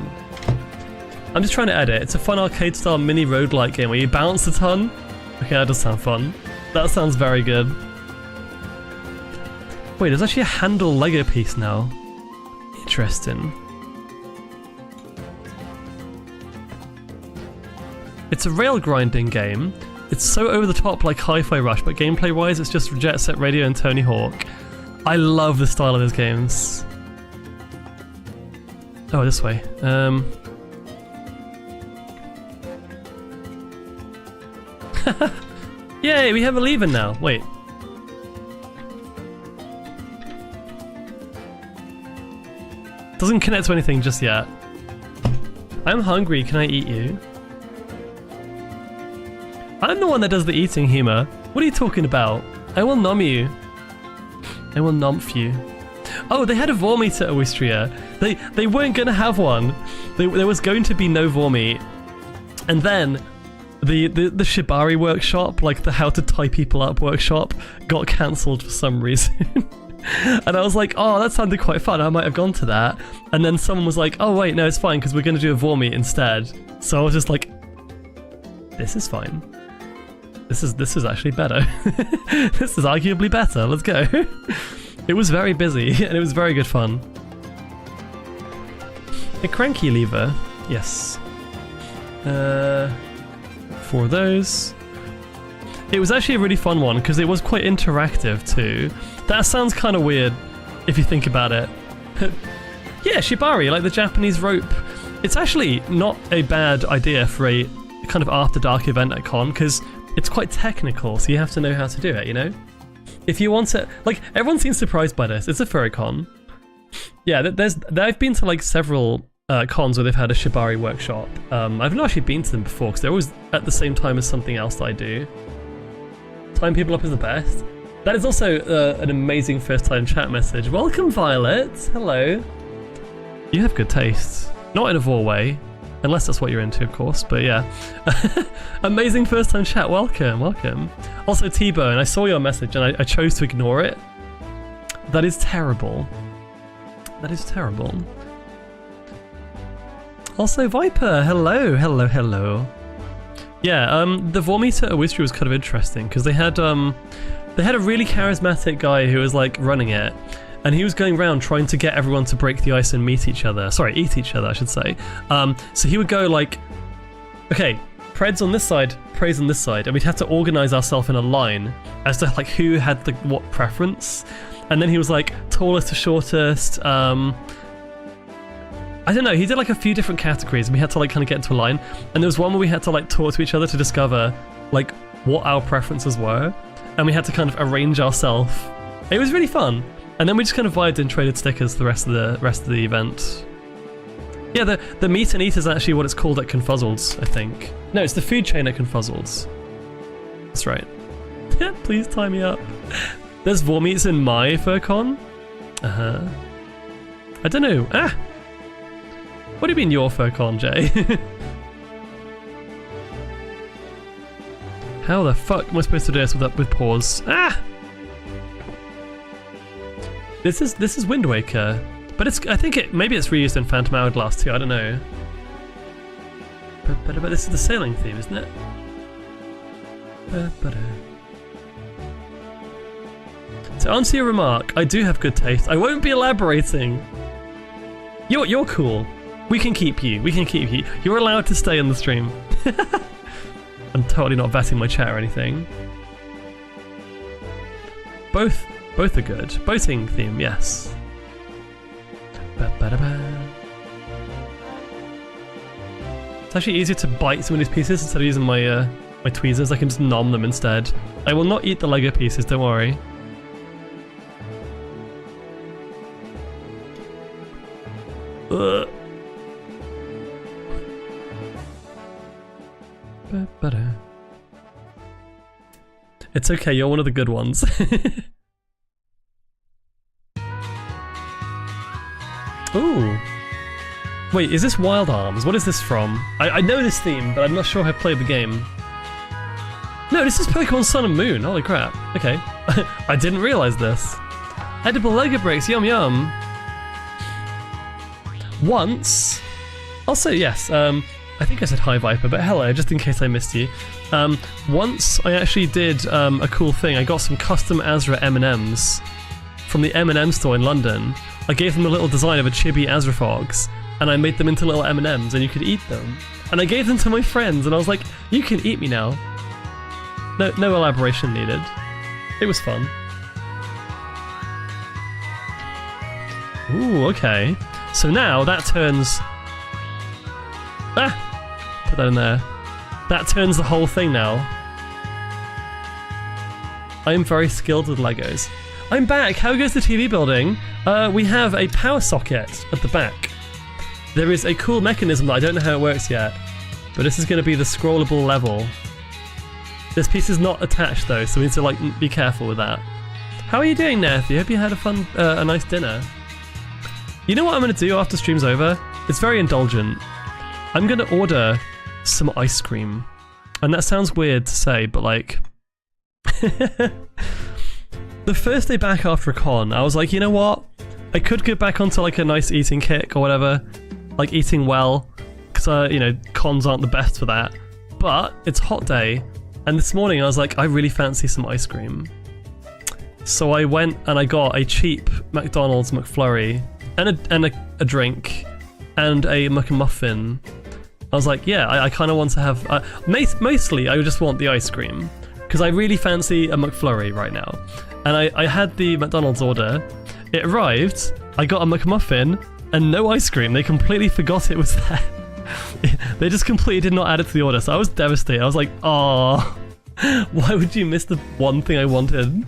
I'm just trying to edit. It's a fun arcade-style mini roguelike game where you bounce a ton. Okay, that does sound fun. That sounds very good. Wait, there's actually a handle Lego piece now. Interesting. It's a rail grinding game. It's so over the top like Hi-Fi Rush, but gameplay wise it's just Jet Set Radio and Tony Hawk. I love the style of those games. Oh, this way. Yay, we have a lever now. Wait. Doesn't connect to anything just yet. I'm hungry, can I eat you? I'm the one that does the eating, Hema. What are you talking about? I will nom you. I will nomf you. Oh, they had a Vormeat at Awoostria. They weren't going to have one. There was going to be no Vormeat. And then the Shibari workshop, like the how to tie people up workshop, got cancelled for some reason. And I was like, oh, that sounded quite fun. I might have gone to that. And then someone was like, oh wait, no, it's fine because we're going to do a Vormeat instead. So I was just like, this is fine. This is actually better. This is arguably better. Let's go. It was very busy and it was very good fun. A cranky lever. Yes. 4 of those. It was actually a really fun one because it was quite interactive too. That sounds kind of weird if you think about it. Yeah, Shibari, like the Japanese rope. It's actually not a bad idea for a kind of after dark event at con because it's quite technical, so you have to know how to do it, you know? If you want to, like, everyone seems surprised by this. It's a furry con. Yeah, I've been to like several cons where they've had a Shibari workshop. I've not actually been to them before because they're always at the same time as something else that I do. Tying people up is the best. That is also an amazing first time chat message. Welcome, Violet. Hello. You have good taste. Not in a Vor way. Unless that's what you're into, of course, but yeah. Amazing first time chat, welcome, welcome. Also T-Bone, I saw your message and I chose to ignore it. That is terrible. That is terrible. Also Viper, hello, hello, hello. Yeah, the Vormeat at Awoostria was kind of interesting because they had a really charismatic guy who was like running it. And he was going around trying to get everyone to break the ice and meet each other. Sorry, eat each other, I should say. So he would go like, okay, Pred's on this side, Prey's on this side, and we'd have to organize ourselves in a line as to like who had the what preference. And then he was like tallest to shortest. I don't know. He did like a few different categories, and we had to like kind of get into a line. And there was one where we had to like talk to each other to discover like what our preferences were, and we had to kind of arrange ourselves. It was really fun. And then we just kind of vibed and traded stickers the rest of the event. Yeah, the meet and eat is actually what it's called at Confuzzles, I think. No, it's the food chain at Confuzzles. That's right. Please tie me up. There's Vormeats in my FurCon? Uh-huh. I don't know. Ah! What do you mean your FurCon, Jay? How the fuck am I supposed to do this with pause? Ah! This is Wind Waker, but I think maybe it's reused in Phantom Hourglass too. I don't know. But this is the sailing theme, isn't it? To answer your remark, I do have good taste. I won't be elaborating. You're cool. We can keep you. We can keep you. You're allowed to stay in the stream. I'm totally not vetting my chat or anything. Both are good. Boating theme, yes. It's actually easier to bite some of these pieces instead of using my my tweezers. I can just nom them instead. I will not eat the Lego pieces, don't worry. Ugh. It's okay, you're one of the good ones. Ooh. Wait, is this Wild Arms? What is this from? I know this theme, but I'm not sure I've played the game. No, this is Pokemon Sun and Moon. Holy crap. Okay. I didn't realize this. Edible Lego bricks, yum yum. Once... Also, yes, I think I said hi Viper, but hello, just in case I missed you. Once I actually did a cool thing. I got some custom Azra M&Ms from the M&M store in London. I gave them a little design of a chibi Azra Fox, and I made them into little M&Ms, and you could eat them. And I gave them to my friends, and I was like, you can eat me now. No elaboration needed. It was fun. Ooh, okay. So now that turns... Ah! Put that in there. That turns the whole thing now. I am very skilled with Legos. I'm back! How goes the TV building? We have a power socket at the back. There is a cool mechanism that I don't know how it works yet, but this is going to be the scrollable level. This piece is not attached though, so we need to like be careful with that. How are you doing, Nathy? Hope you had a nice dinner. You know what I'm gonna do after stream's over? It's very indulgent. I'm gonna order some ice cream. And that sounds weird to say, but like... the first day back after a con, I was like, you know what? I could get back onto like a nice eating kick or whatever. Like eating well. Because, you know, cons aren't the best for that. But it's a hot day. And this morning I was like, I really fancy some ice cream. So I went and I got a cheap McDonald's McFlurry and a drink and a McMuffin. I was like, yeah, I kind of want to have... mostly, I just want the ice cream. Because I really fancy a McFlurry right now. And I had the McDonald's order. It arrived, I got a McMuffin, and no ice cream. They completely forgot it was there. They just completely did not add it to the order, so I was devastated. I was like, oh, why would you miss the one thing I wanted?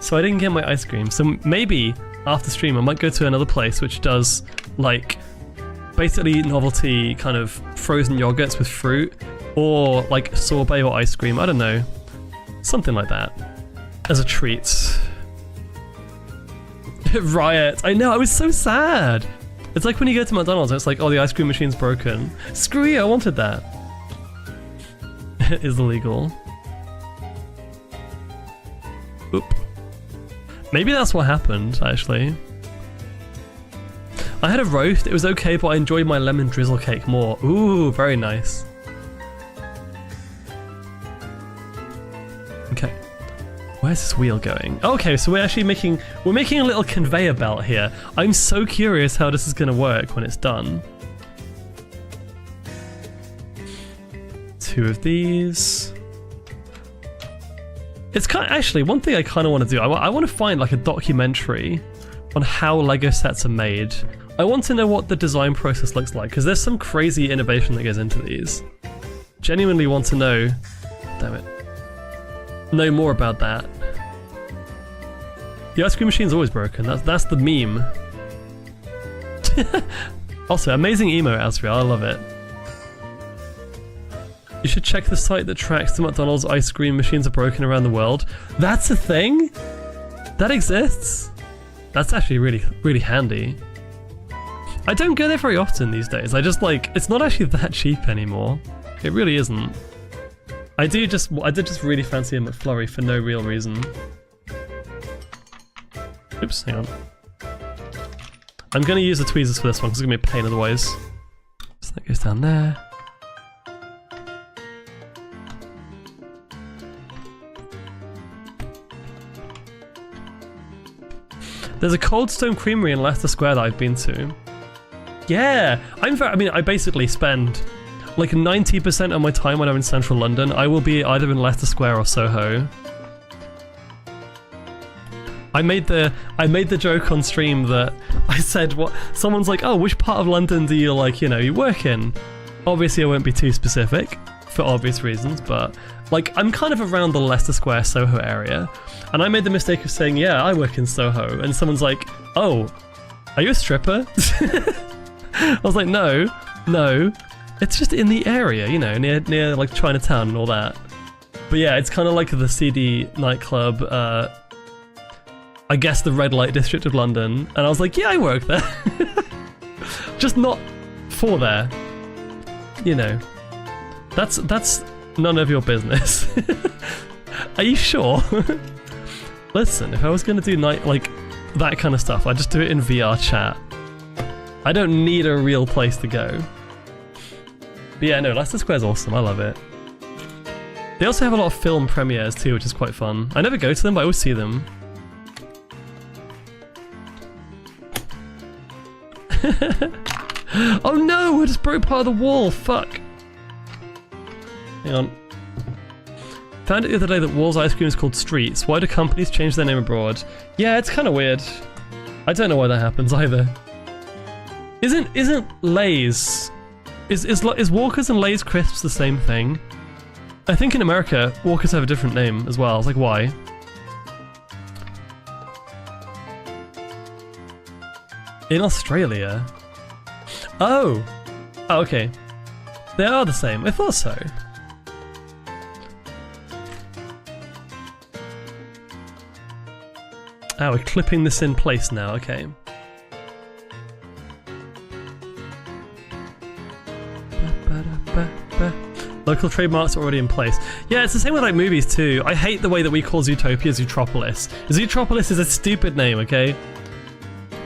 So I didn't get my ice cream. So maybe after stream I might go to another place which does like basically novelty kind of frozen yogurts with fruit or like sorbet or ice cream. I don't know. Something like that. As a treat. Riot. I know, I was so sad. It's like when you go to McDonald's and it's like, oh, the ice cream machine's broken. Screw you, I wanted that. It is illegal. Oop. Maybe that's what happened, actually. I had a roast, it was okay, but I enjoyed my lemon drizzle cake more. Ooh, very nice. Okay. Where's this wheel going? Okay, so we're actually making a little conveyor belt here. I'm so curious how this is gonna work when it's done. 2 of these. It's kind of, actually one thing I kind of want to do. I want to find like a documentary on how Lego sets are made. I want to know what the design process looks like because there's some crazy innovation that goes into these. Genuinely want to know. Damn it. Know more about that. The ice cream machine's always broken. That's the meme. Also, amazing emo, Awoostria. I love it. You should check the site that tracks the McDonald's ice cream machines are broken around the world. That's a thing? That exists? That's actually really, really handy. I don't go there very often these days. I just like, it's not actually that cheap anymore. It really isn't. I did just really fancy a McFlurry for no real reason. Oops, hang on. I'm gonna use the tweezers for this one because it's gonna be a pain otherwise. So that goes down there. There's a Cold Stone Creamery in Leicester Square that I've been to. Yeah, I basically spend like 90% of my time when I'm in central London, I will be either in Leicester Square or Soho. I made the joke on stream that I said what someone's like, oh, which part of London do you like, you know, you work in? Obviously I won't be too specific for obvious reasons, but like I'm kind of around the Leicester Square Soho area. And I made the mistake of saying, yeah, I work in Soho. And someone's like, oh, are you a stripper? I was like, no, it's just in the area, you know, near like Chinatown and all that. But yeah, it's kind of like the CD nightclub, I guess the red light district of London. And I was like, yeah, I work there. Just not for there. You know, that's none of your business. Are you sure? Listen, if I was gonna do like that kind of stuff, I'd just do it in VR chat. I don't need a real place to go. But yeah, no, Leicester Square's awesome, I love it. They also have a lot of film premieres too, which is quite fun. I never go to them, but I always see them. Oh no, I just broke part of the wall, fuck. Hang on. Found it the other day that Wall's ice cream is called Streets. Why do companies change their name abroad? Yeah, it's kind of weird. I don't know why that happens either. Isn't Lay's... Is Walkers and Lay's Crisps the same thing? I think in America, Walkers have a different name as well. I was like, why? In Australia? Oh! Oh, okay. They are the same. I thought so. Ah, we're clipping this in place now, okay. Local trademarks are already in place. Yeah, it's the same with like movies too. I hate the way that we call Zootopia Zootropolis. Zootropolis is a stupid name, okay?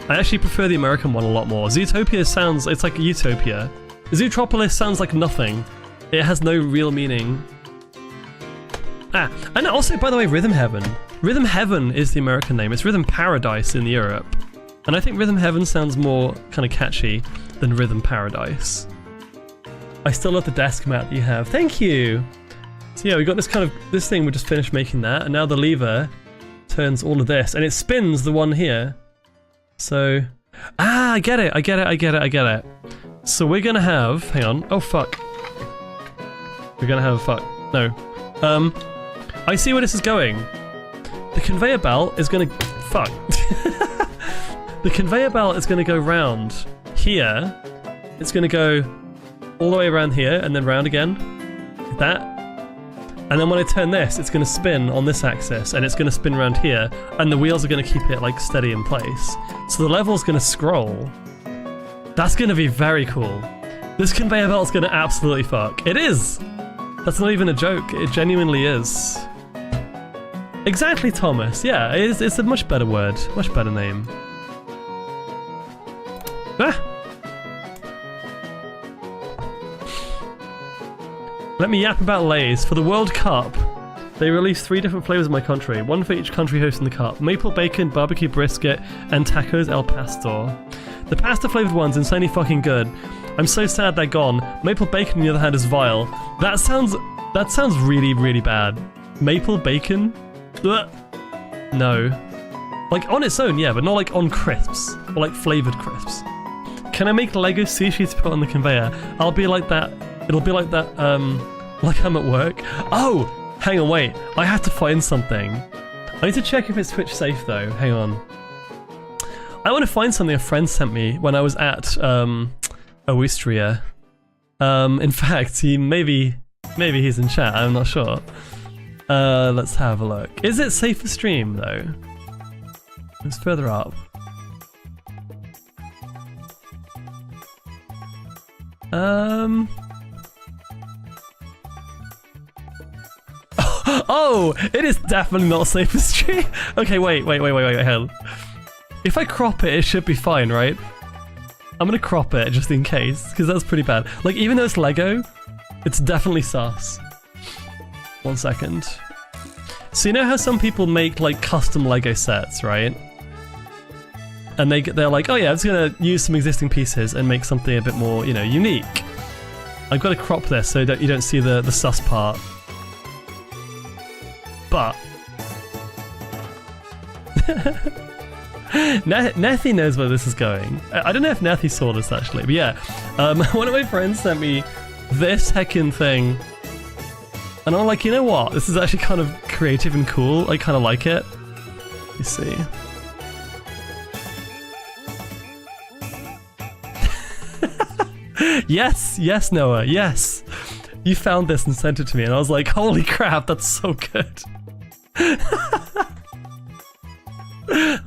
I actually prefer the American one a lot more. Zootopia sounds, it's like Utopia. Zootropolis sounds like nothing. It has no real meaning. Ah, and also, by the way, Rhythm Heaven. Rhythm Heaven is the American name. It's Rhythm Paradise in Europe. And I think Rhythm Heaven sounds more kind of catchy than Rhythm Paradise. I still love the desk mat that you have. Thank you! So yeah, we got this kind of, this thing, we just finished making that, and now the lever turns all of this, and it spins the one here. So, ah, I get it. So we're gonna have, hang on, oh fuck. We're gonna have, fuck, no. I see where this is going. The conveyor belt is gonna, fuck. The conveyor belt is gonna go round here. It's gonna go all the way around here and then round again, like that. And then when I turn this, it's gonna spin on this axis and it's gonna spin around here and the wheels are gonna keep it like steady in place. So the level's gonna scroll. That's gonna be very cool. This conveyor belt's gonna absolutely fuck. It is! That's not even a joke, it genuinely is. Exactly, Thomas, yeah, it's a much better word, much better name. Ah! Let me yap about Lay's. For the World Cup, they released 3 different flavors in my country, one for each country hosting the cup. Maple bacon, barbecue brisket, and tacos el pastor. The pasta flavored one's insanely fucking good. I'm so sad they're gone. Maple bacon, on the other hand, is vile. That sounds really, really bad. Maple bacon? Ugh. No. Like on its own, yeah, but not like on crisps. Or like flavored crisps. Can I make Lego sushi to put on the conveyor? I'll be like that. It'll be like that, like I'm at work. Oh! Hang on, wait. I have to find something. I need to check if it's Twitch safe though. Hang on. I want to find something a friend sent me when I was at, Awoostria. In fact, maybe he's in chat, I'm not sure. Let's have a look. Is it safe for stream though? It's further up. Oh, it is definitely not safe for stream. Okay, wait, hell. If I crop it, it should be fine, right? I'm gonna crop it just in case, because that's pretty bad. Like, even though it's Lego, it's definitely sus. 1 second. So you know how some people make like custom Lego sets, right? And they're like, oh yeah, I'm just gonna use some existing pieces and make something a bit more, you know, unique. I've got to crop this so that you don't see the sus part. But Nethy knows where this is going. I don't know if Nethy saw this actually, but yeah. One of my friends sent me this heckin' thing. And I'm like, you know what? This is actually kind of creative and cool. I kind of like it. You see. Yes, Noah, yes. You found this and sent it to me, and I was like, holy crap, that's so good.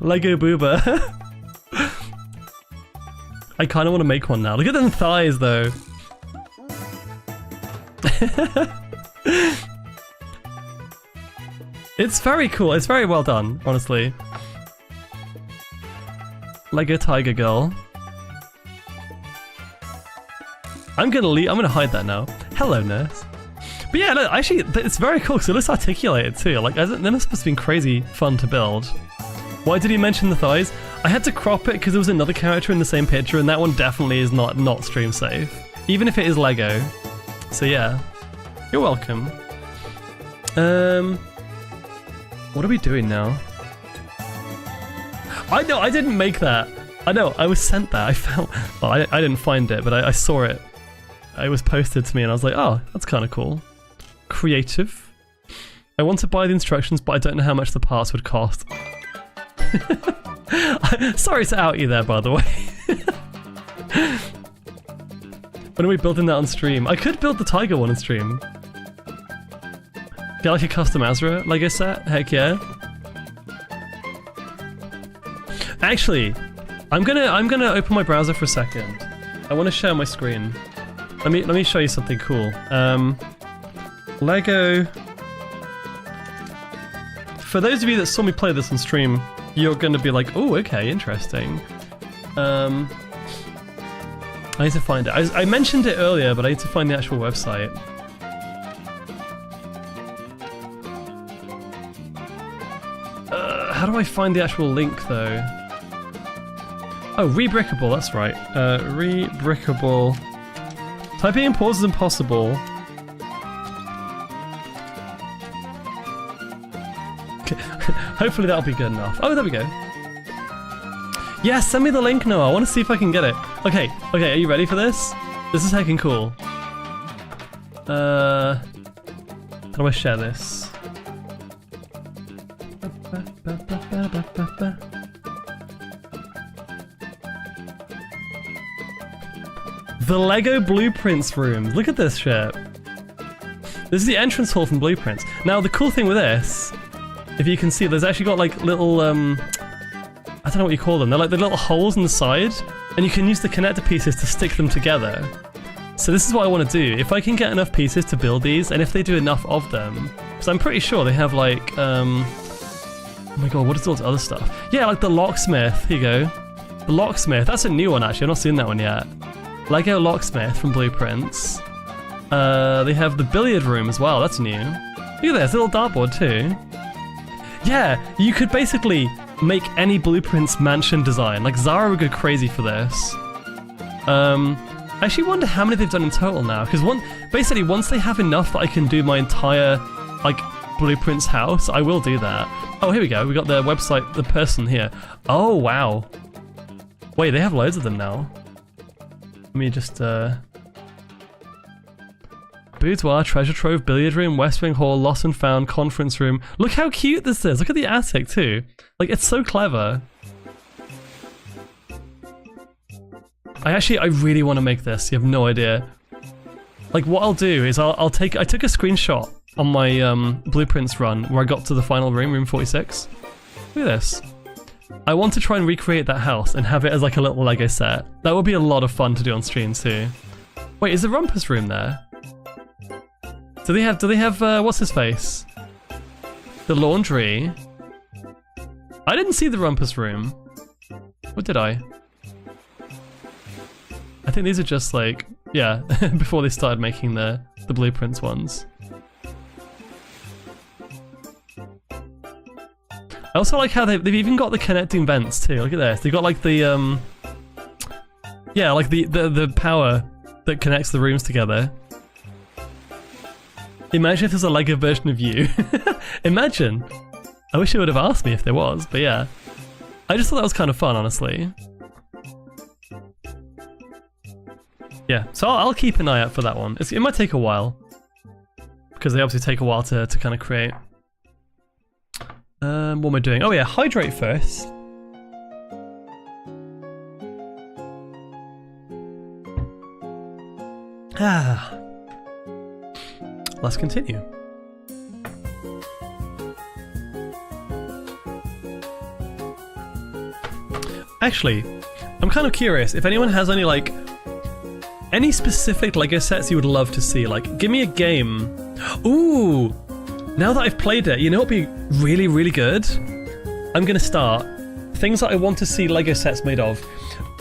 Lego Booba. I kind of want to make one now. Look at them thighs, though. It's very cool. It's very well done, honestly. Lego Tiger Girl. I'm gonna hide that now. Hello, nurse. But yeah, look, actually, it's very cool because it looks articulated too. Like, that must have been crazy fun to build. Why did he mention the thighs? I had to crop it because there was another character in the same picture, and that one definitely is not stream safe, even if it is Lego. So yeah, you're welcome. What are we doing now? I know I didn't make that. I know I was sent that. I found. Well, I didn't find it, but I saw it. It was posted to me, and I was like, oh, that's kind of cool. Creative. I want to buy the instructions, but I don't know how much the parts would cost. Sorry to out you there, by the way. When are we building that on stream? I could build the tiger one on stream. Get like a custom Azra Lego set? Heck yeah. Actually, I'm gonna open my browser for a second. I want to share my screen. Let me show you something cool. Lego. For those of you that saw me play this on stream, you're gonna be like, oh, okay, interesting. I need to find it. I mentioned it earlier, but I need to find the actual website. How do I find the actual link though? Oh, Rebrickable, that's right. Rebrickable. Typing in pause is impossible. Okay. Hopefully that'll be good enough. Oh, there we go. Yeah, send me the link, Noah. I want to see if I can get it. Okay, are you ready for this? This is heckin' cool. How do I share this? The Lego Blueprints room. Look at this shit. This is the entrance hall from Blueprints. Now, the cool thing with this, if you can see, there's actually got like little, I don't know what you call them. They're like the little holes in the side, and you can use the connector pieces to stick them together. So this is what I want to do. If I can get enough pieces to build these, and if they do enough of them, because I'm pretty sure they have like, oh my god, what is all this other stuff? Yeah, like the locksmith. Here you go. The locksmith. That's a new one actually. I've not seen that one yet. Lego locksmith from Blueprints. They have the billiard room as well. That's new. Look at this little dartboard too. Yeah, you could basically make any Blueprints mansion design. Like Zara would go crazy for this. I actually wonder how many they've done in total now. Because basically once they have enough that I can do my entire like Blueprints house, I will do that. Oh, here we go. We got the website, the person here. Oh, wow. Wait, they have loads of them now. Let me just, boudoir, treasure trove, billiard room, West Wing Hall, lost and found, conference room. Look how cute this is. Look at the attic too. Like, it's so clever. I really want to make this. You have no idea. Like, what I'll do is I took a screenshot on my Blueprints run where I got to the final room, room 46. Look at this. I want to try and recreate that house and have it as like a little Lego set. That would be a lot of fun to do on stream too. Wait, is the Rumpus room there? Do they have what's his face? The laundry. I didn't see the Rumpus room. What did I? I think these are just like, yeah, before they started making the Blueprints ones. I also like how they've even got the connecting vents too. Look at this. They've got like the yeah, like the power that connects the rooms together. Imagine if there's a Lego version of you. Imagine. I wish you would have asked me if there was, but yeah. I just thought that was kind of fun, honestly. Yeah, so I'll keep an eye out for that one. It might take a while, because they obviously take a while to kind of create. What am I doing? Oh yeah, hydrate first. Ah. Let's continue. Actually, I'm kind of curious if anyone has any specific Lego sets you would love to see. Like, give me a game. Ooh! Now that I've played it, you know what would be really, really good? I'm gonna start. Things that I want to see Lego sets made of.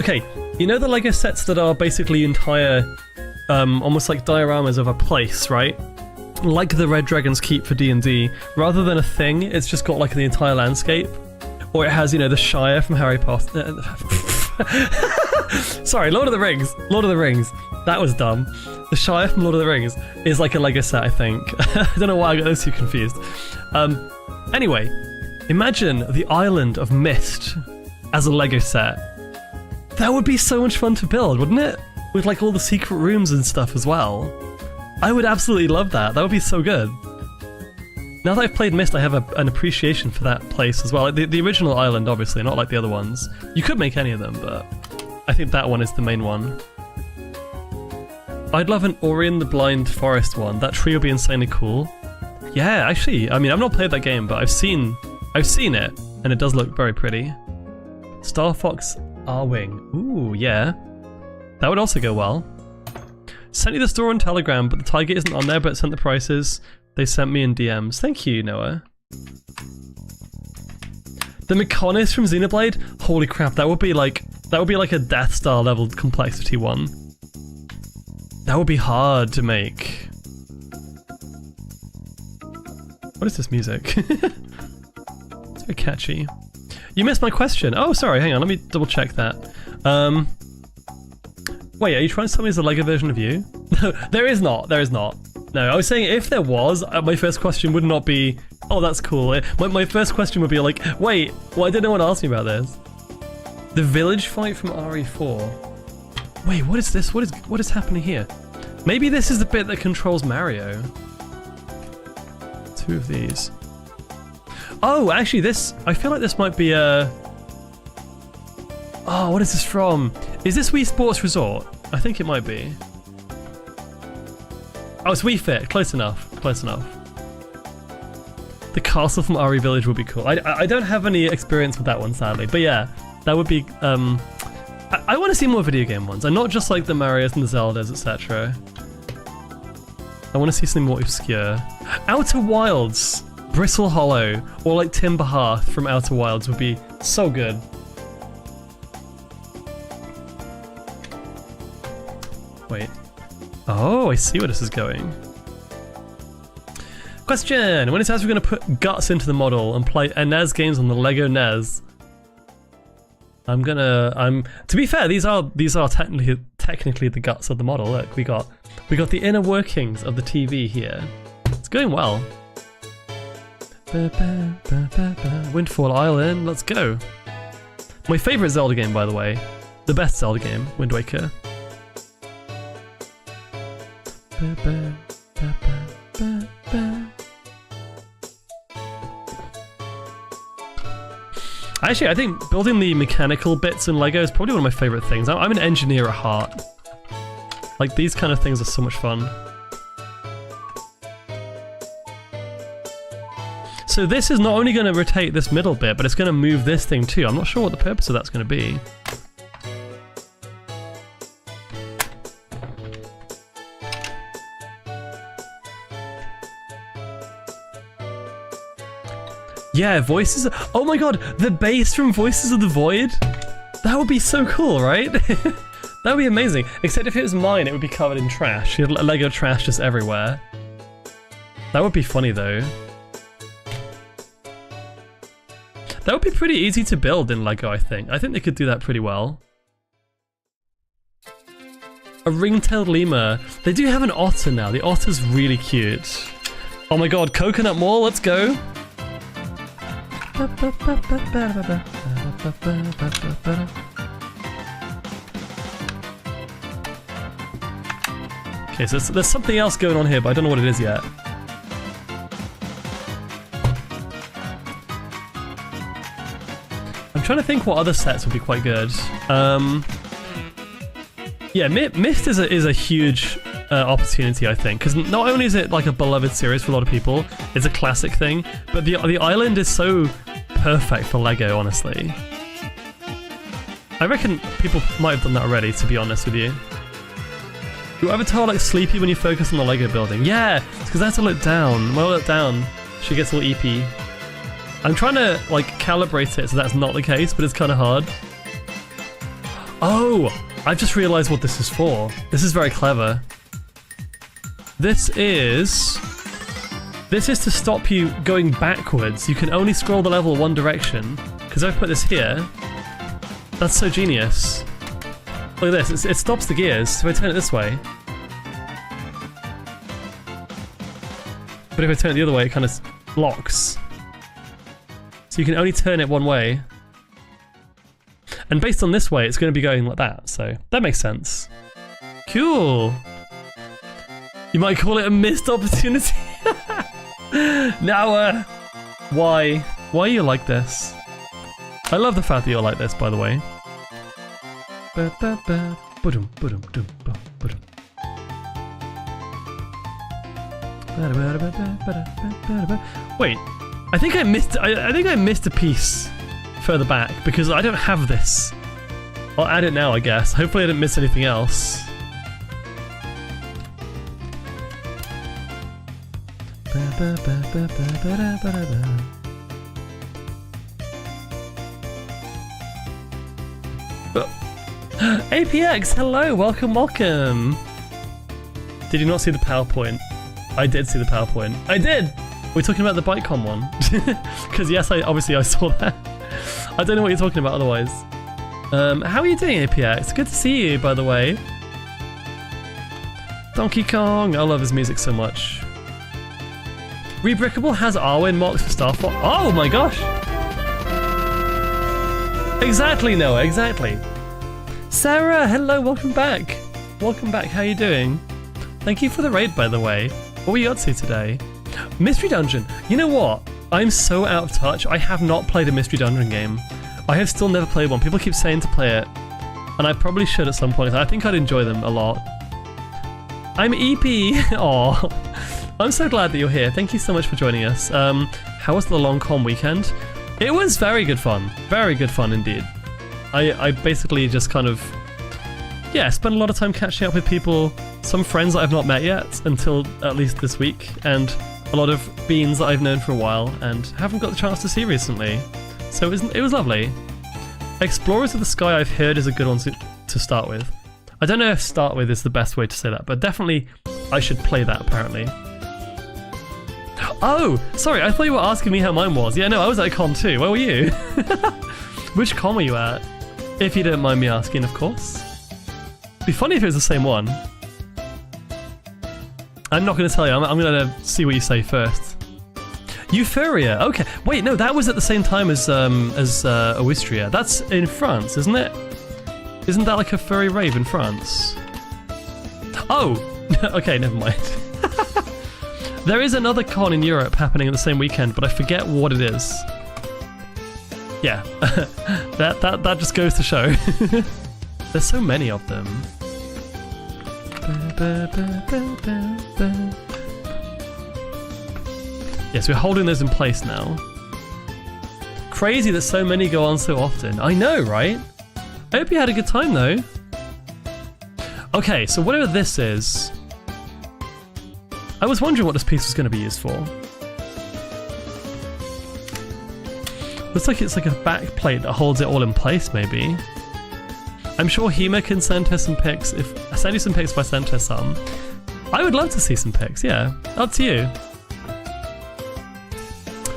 Okay, you know the Lego sets that are basically entire, almost like dioramas of a place, right? Like the Red Dragon's Keep for D&D. Rather than a thing, it's just got like the entire landscape. Or it has, you know, the Shire from Harry Potter. Sorry, Lord of the Rings. Lord of the Rings. That was dumb. The Shire from Lord of the Rings is like a Lego set, I think. I don't know why I got those two confused. Anyway, imagine the Island of Mist as a Lego set. That would be so much fun to build, wouldn't it? With like all the secret rooms and stuff as well. I would absolutely love that. That would be so good. Now that I've played Myst, I have an appreciation for that place as well. Like the original island, obviously, not like the other ones. You could make any of them, but I think that one is the main one. I'd love an Orion the Blind Forest one. That tree would be insanely cool. Yeah, actually, I mean, I've not played that game, but I've seen it, and it does look very pretty. Star Fox R-Wing. Ooh, yeah. That would also go well. Sent you the store on Telegram, but the target isn't on there, but sent the prices. They sent me in DMs. Thank you, Noah. The Mechonis from Xenoblade? Holy crap, that would be like a Death Star level complexity one. That would be hard to make. What is this music? It's very catchy. You missed my question. Oh, sorry, hang on, let me double check that. Wait, are you trying to tell me there's a LEGO version of you? No, there is not, there is not. No, I was saying if there was, my first question would not be, oh, that's cool. My first question would be like, wait, why did no one ask me about this? The village fight from RE4. Wait, what is this? What is happening here? Maybe this is the bit that controls Mario. Two of these. Oh, actually this, I feel like this might be a... Oh, what is this from? Is this Wii Sports Resort? I think it might be. Oh, it's Wii Fit. Close enough. Close enough. The castle from RE Village would be cool. I don't have any experience with that one, sadly. But yeah, that would be... I want to see more video game ones, and not just like the Marios and the Zeldas, etc. I want to see something more obscure. Outer Wilds! Bristle Hollow, or like Timber Hearth from Outer Wilds would be so good. Wait. Oh, I see where this is going. Question! When it says we're going to put guts into the model and play NES games on the LEGO NES, to be fair, these are technically the guts of the model. Look, we got the inner workings of the TV here. It's going well. Windfall Island, let's go. My favourite Zelda game, by the way. The best Zelda game, Wind Waker. Actually, I think building the mechanical bits in LEGO is probably one of my favourite things. I'm an engineer at heart. Like, these kind of things are so much fun. So this is not only going to rotate this middle bit, but it's going to move this thing too. I'm not sure what the purpose of that's going to be. Yeah, Voices... Oh my god, the bass from Voices of the Void? That would be so cool, right? That would be amazing. Except if it was mine, it would be covered in trash. You had LEGO trash just everywhere. That would be funny though. That would be pretty easy to build in LEGO, I think. I think they could do that pretty well. A ring-tailed lemur. They do have an otter now. The otter's really cute. Oh my god, Coconut Mall, let's go! Okay, so there's something else going on here, but I don't know what it is yet. I'm trying to think what other sets would be quite good. Yeah, Myst is a huge opportunity, I think, because not only is it like a beloved series for a lot of people, it's a classic thing, but the island is so perfect for LEGO, honestly. I reckon people might have done that already, to be honest with you. You ever tell like Sleepy when you focus on the LEGO building? Yeah, it's because I have to look down. When I look down, she gets all eepy. I'm trying to like calibrate it so that's not the case, but it's kind of hard. Oh, I've just realized what this is for. This is very clever. This is to stop you going backwards. You can only scroll the level one direction. Because if I put this here, that's so genius. Look at this, it stops the gears. So if I turn it this way, but if I turn it the other way, it kind of locks. So you can only turn it one way. And based on this way, it's going to be going like that. So that makes sense. Cool. You might call it a missed opportunity. Now, why? Why are you like this? I love the fact that you're like this, by the way. Wait, I think I missed a piece. further back because I don't have this. I'll add it now, I guess. Hopefully I didn't miss anything else. APX, hello, welcome, welcome. Did you not see the PowerPoint? I did see the PowerPoint. I did! We're talking about the ByteCon one. Because yes, obviously I saw that. I don't know what you're talking about otherwise. How are you doing, APX? Good to see you, by the way. Donkey Kong, I love his music so much. Rebrickable has Arwen mocks for Star Fox. Oh my gosh! Exactly, Noah, exactly. Sarah, hello, welcome back. Welcome back, how are you doing? Thank you for the raid, by the way. What were you up to today? Mystery Dungeon. You know what? I'm so out of touch. I have not played a Mystery Dungeon game. I have still never played one. People keep saying to play it, and I probably should at some point. I think I'd enjoy them a lot. I'm EP. Aw. I'm so glad that you're here. Thank you so much for joining us. How was the long con weekend? It was very good fun. Very good fun indeed. I basically just kind of, yeah, spent a lot of time catching up with people, some friends that I've not met yet until at least this week, and a lot of beans that I've known for a while and haven't got the chance to see recently. So it was lovely. Explorers of the Sky I've heard is a good one to start with. I don't know if start with is the best way to say that, but definitely I should play that apparently. Oh, sorry, I thought you were asking me how mine was. Yeah, no, I was at a con too. Where were you? Which con were you at? If you don't mind me asking, of course. It'd be funny if it was the same one. I'm not going to tell you. I'm going to see what you say first. Euphoria. Okay. Wait, no, that was at the same time as Awoostria. That's in France, isn't it? Isn't that like a furry rave in France? Oh, okay, never mind. There is another con in Europe happening at the same weekend, but I forget what it is. Yeah, that just goes to show. There's so many of them. Yes, we're holding those in place now. Crazy that so many go on so often. I know, right? I hope you had a good time though. Okay, so whatever this is, I was wondering what this piece was going to be used for. Looks like it's like a back plate that holds it all in place, maybe. I'm sure Hema can send her some pics. If I send you some pics, if I send her some, I would love to see some pics. Yeah, up to you.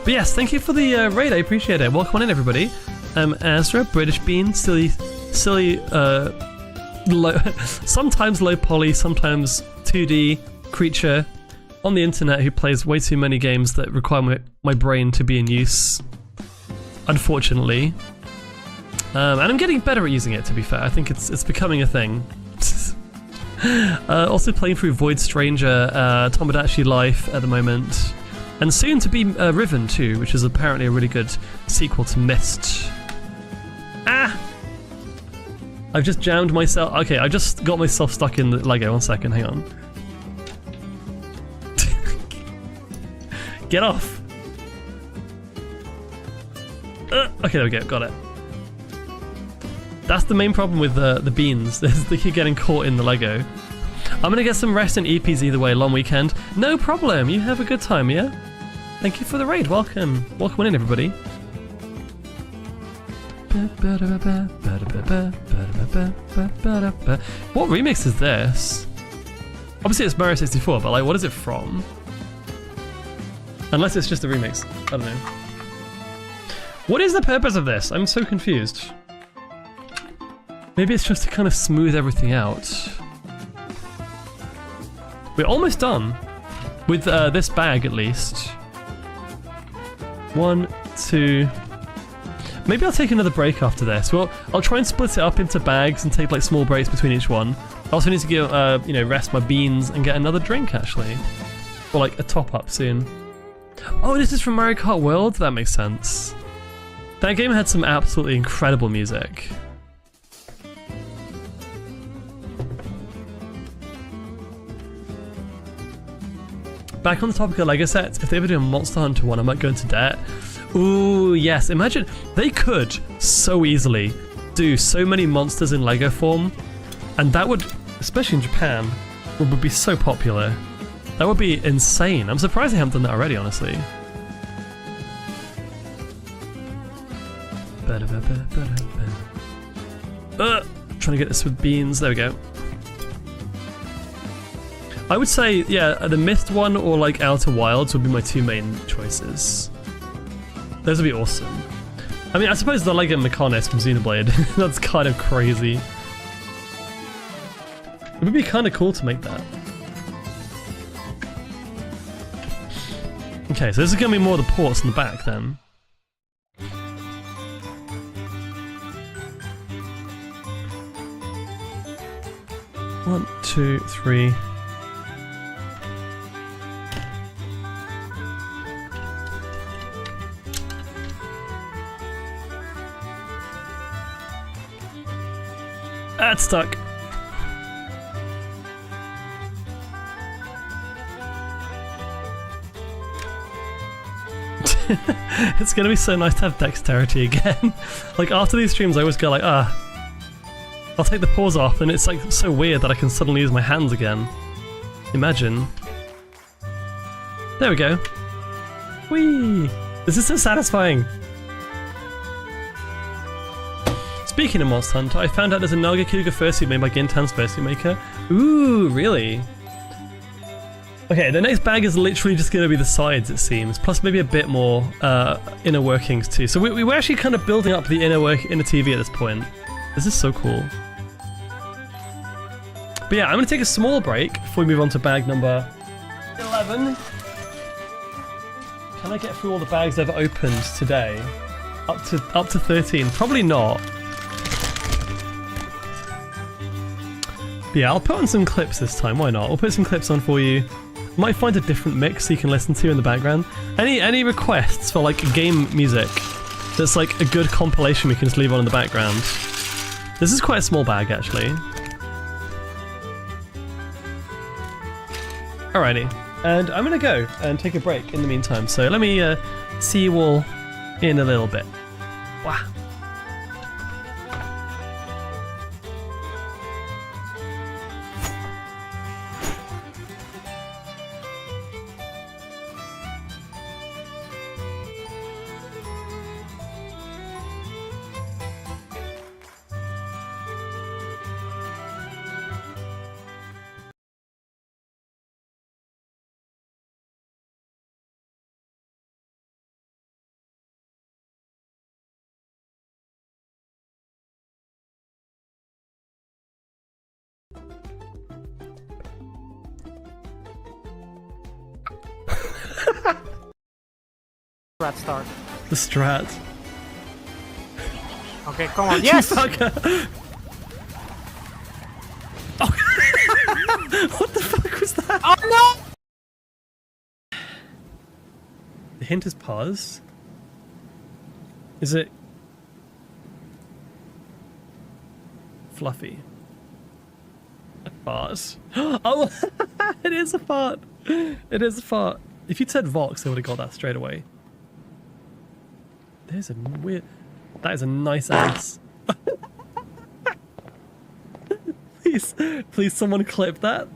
But yes, thank you for the raid. I appreciate it. Welcome on in, everybody. Azra, British Bean, silly, low, sometimes low poly, sometimes 2D creature on the internet who plays way too many games that require my brain to be in use. Unfortunately. And I'm getting better at using it, to be fair. I think it's becoming a thing. Also playing through Void Stranger, Tomodachi Life at the moment. And soon to be Riven too, which is apparently a really good sequel to Myst. Ah! I've just jammed myself. Okay, I just got myself stuck in the Lego. 1 second, hang on. Get off! Okay, there we go, got it. That's the main problem with the beans, is they keep getting caught in the Lego. I'm gonna get some rest in EPs either way, long weekend. No problem, you have a good time, yeah? Thank you for the raid, welcome. Welcome on in, everybody. What remix is this? Obviously it's Mario 64, but like, what is it from? Unless it's just a remix, I don't know. What is the purpose of this? I'm so confused. Maybe it's just to kind of smooth everything out. We're almost done. With this bag, at least. 1, 2... Maybe I'll take another break after this. Well, I'll try and split it up into bags and take like small breaks between each one. I also need to get, rest my beans and get another drink, actually. Or like a top-up soon. Oh, this is from Mario Kart World? That makes sense. That game had some absolutely incredible music. Back on the topic of LEGO sets, if they ever do a Monster Hunter one, I might go into debt. Ooh, yes. Imagine they could so easily do so many monsters in Lego form, and that would, especially in Japan, would be so popular. That would be insane. I'm surprised they haven't done that already, honestly. Trying to get this with beans. There we go. I would say, yeah, the Myst one or like Outer Wilds would be my two main choices. Those would be awesome. I mean, I suppose the Lego Mechanis from Xenoblade, that's kind of crazy. It would be kind of cool to make that. Okay, so this is going to be more the ports in the back then. One, two, three. It's stuck. It's gonna be so nice to have dexterity again. Like after these streams I always go like, I'll take the paws off and it's like so weird that I can suddenly use my hands again. Imagine. There we go. Whee! This is so satisfying. Speaking of Monster Hunter, I found out there's a Nagakuga fursuit made by Gintan's fursuit maker. Ooh, really? Okay, the next bag is literally just going to be the sides, it seems, plus maybe a bit more inner workings too. So we were actually kind of building up the inner TV at this point. This is so cool. But yeah, I'm going to take a small break before we move on to bag number 11. Can I get through all the bags I've opened today? Up to 13? Probably not. But yeah, I'll put on some clips this time, why not? We'll put some clips on for you. Might find a different mix so you can listen to in the background. Any requests for like game music that's like a good compilation we can just leave on in the background? This is quite a small bag actually. Alrighty, and I'm gonna go and take a break in the meantime, so let me see you all in a little bit. Wow. Strat start. The strat. Okay, come on. Yes! Oh. What the fuck was that? Oh no! The hint is pause. Is it fluffy? A fart. Oh, it is a fart. It is a fart. If you'd said Vox, I would have got that straight away. There's a weird... That is a nice ass. Please someone clip that.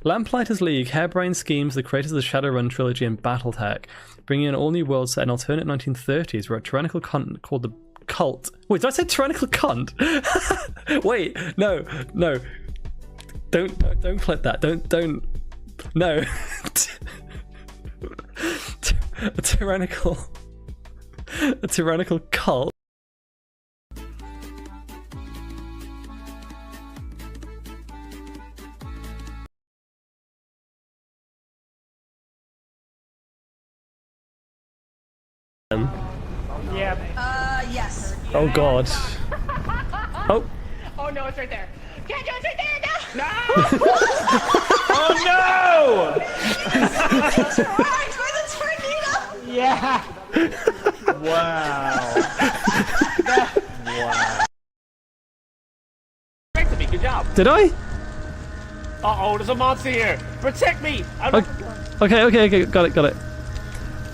Lamplighters League, Harebrained Schemes, the creators of the Shadowrun trilogy and Battletech, bringing in all new worlds set in alternate 1930s where a tyrannical cunt called the Cult... Wait, did I say tyrannical cunt? Wait, no. Don't clip that. Don't... No. A tyrannical cult. Yeah. Yes. Oh god. Oh. Oh no, it's right there. Can't do it, it's right there. No. Oh no! It's right for the tornado. Yeah. Wow. Wow. To me, good job. Did I? Uh oh, there's a monster here. Protect me. Okay, got it.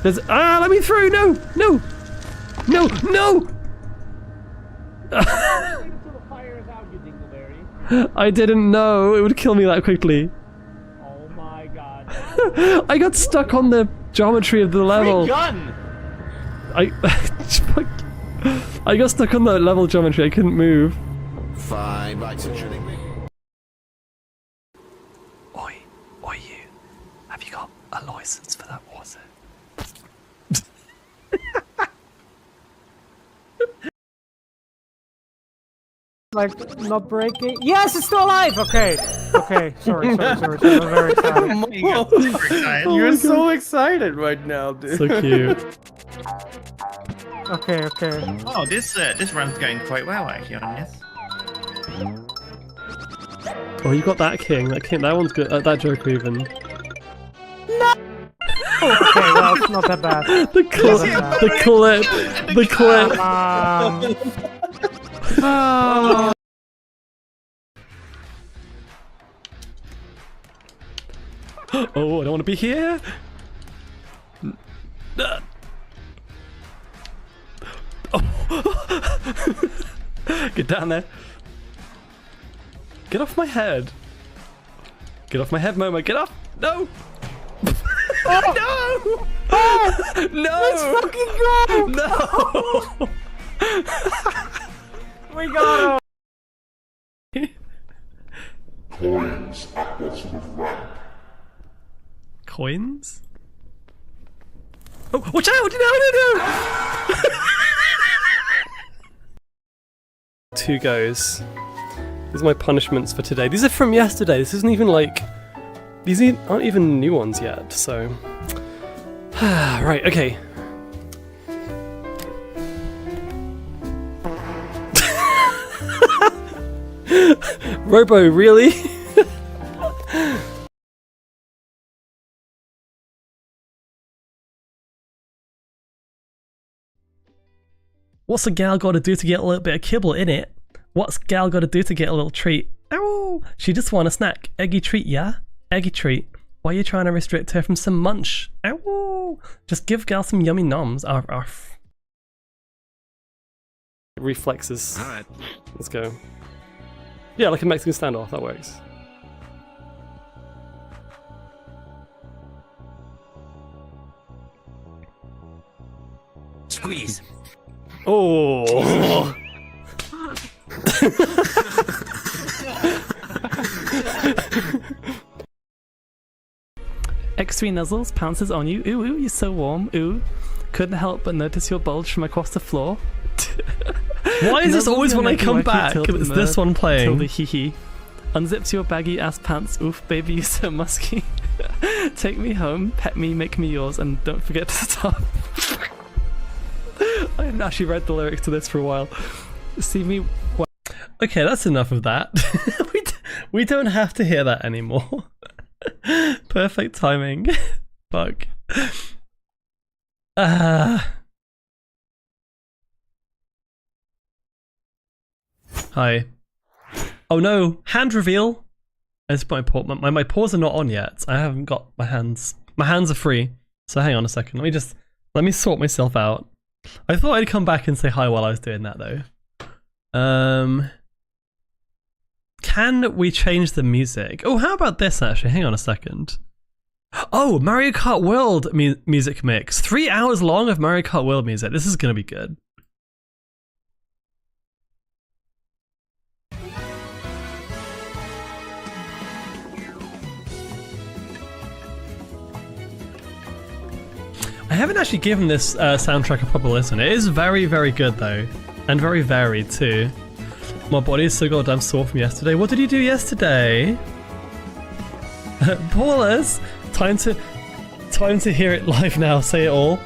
There's let me through! No! No! No! No! I didn't know it would kill me that quickly. Oh my god. I got stuck on the geometry of the level. Free gun! I got stuck on the level geometry, I couldn't move. Fine, right, so shooting me. Oi, you. Have you got a license for that water? Like, not breaking. Yes, it's still alive! Okay. Okay, sorry. I'm very excited. You're so excited right now, dude. So cute. Okay. Oh, this run's going quite well actually on this. Oh, you got that king. That one's good. That Joker even. Okay, well, it's not that bad. The clip. Oh, I don't want to be here. Oh. Get down there. Get off my head. Get off my head, Momo. Get off. No. No. No. Let's fucking go! No. We got him! Coins at bottom of ramp. Coins? Oh, watch out! No! Two goes. These are my punishments for today. These are from yesterday. This isn't even like... These aren't even new ones yet, so... Right, okay. Robo, really? What's a gal gotta do to get a little bit of kibble in it? What's gal gotta do to get a little treat? Ow! She just want a snack. Eggy treat, yeah? Eggy treat. Why are you trying to restrict her from some munch? Ow! Just give gal some yummy noms. Arf, arf. Reflexes. Alright. Let's go. Yeah, like a Mexican standoff, that works. Squeeze. Oh! X3 nuzzles pounces on you. Ooh, you're so warm. Ooh. Couldn't help but notice your bulge from across the floor. Why is this always when I come back? It's this one playing. Tilde hee hee. Unzips your baggy ass pants. Oof, baby, you're so musky. Take me home, pet me, make me yours, and don't forget to stop. I haven't actually read the lyrics to this for a while. See me. Okay, that's enough of that. we don't have to hear that anymore. Perfect timing. Fuck. Hi. Oh no, hand reveal. I just put my paws are not on yet. I haven't got my hands. My hands are free. So hang on a second. Let me sort myself out. I thought I'd come back and say hi while I was doing that though. Can we change the music? Oh, how about this actually? Hang on a second. Oh, Mario Kart World music mix. 3 hours long of Mario Kart World music. This is gonna be good. I haven't actually given this soundtrack a proper listen. It is very, very good though. And very varied too. My body is so goddamn sore from yesterday. What did you do yesterday? Paulus! Time to hear it live now. Say it all.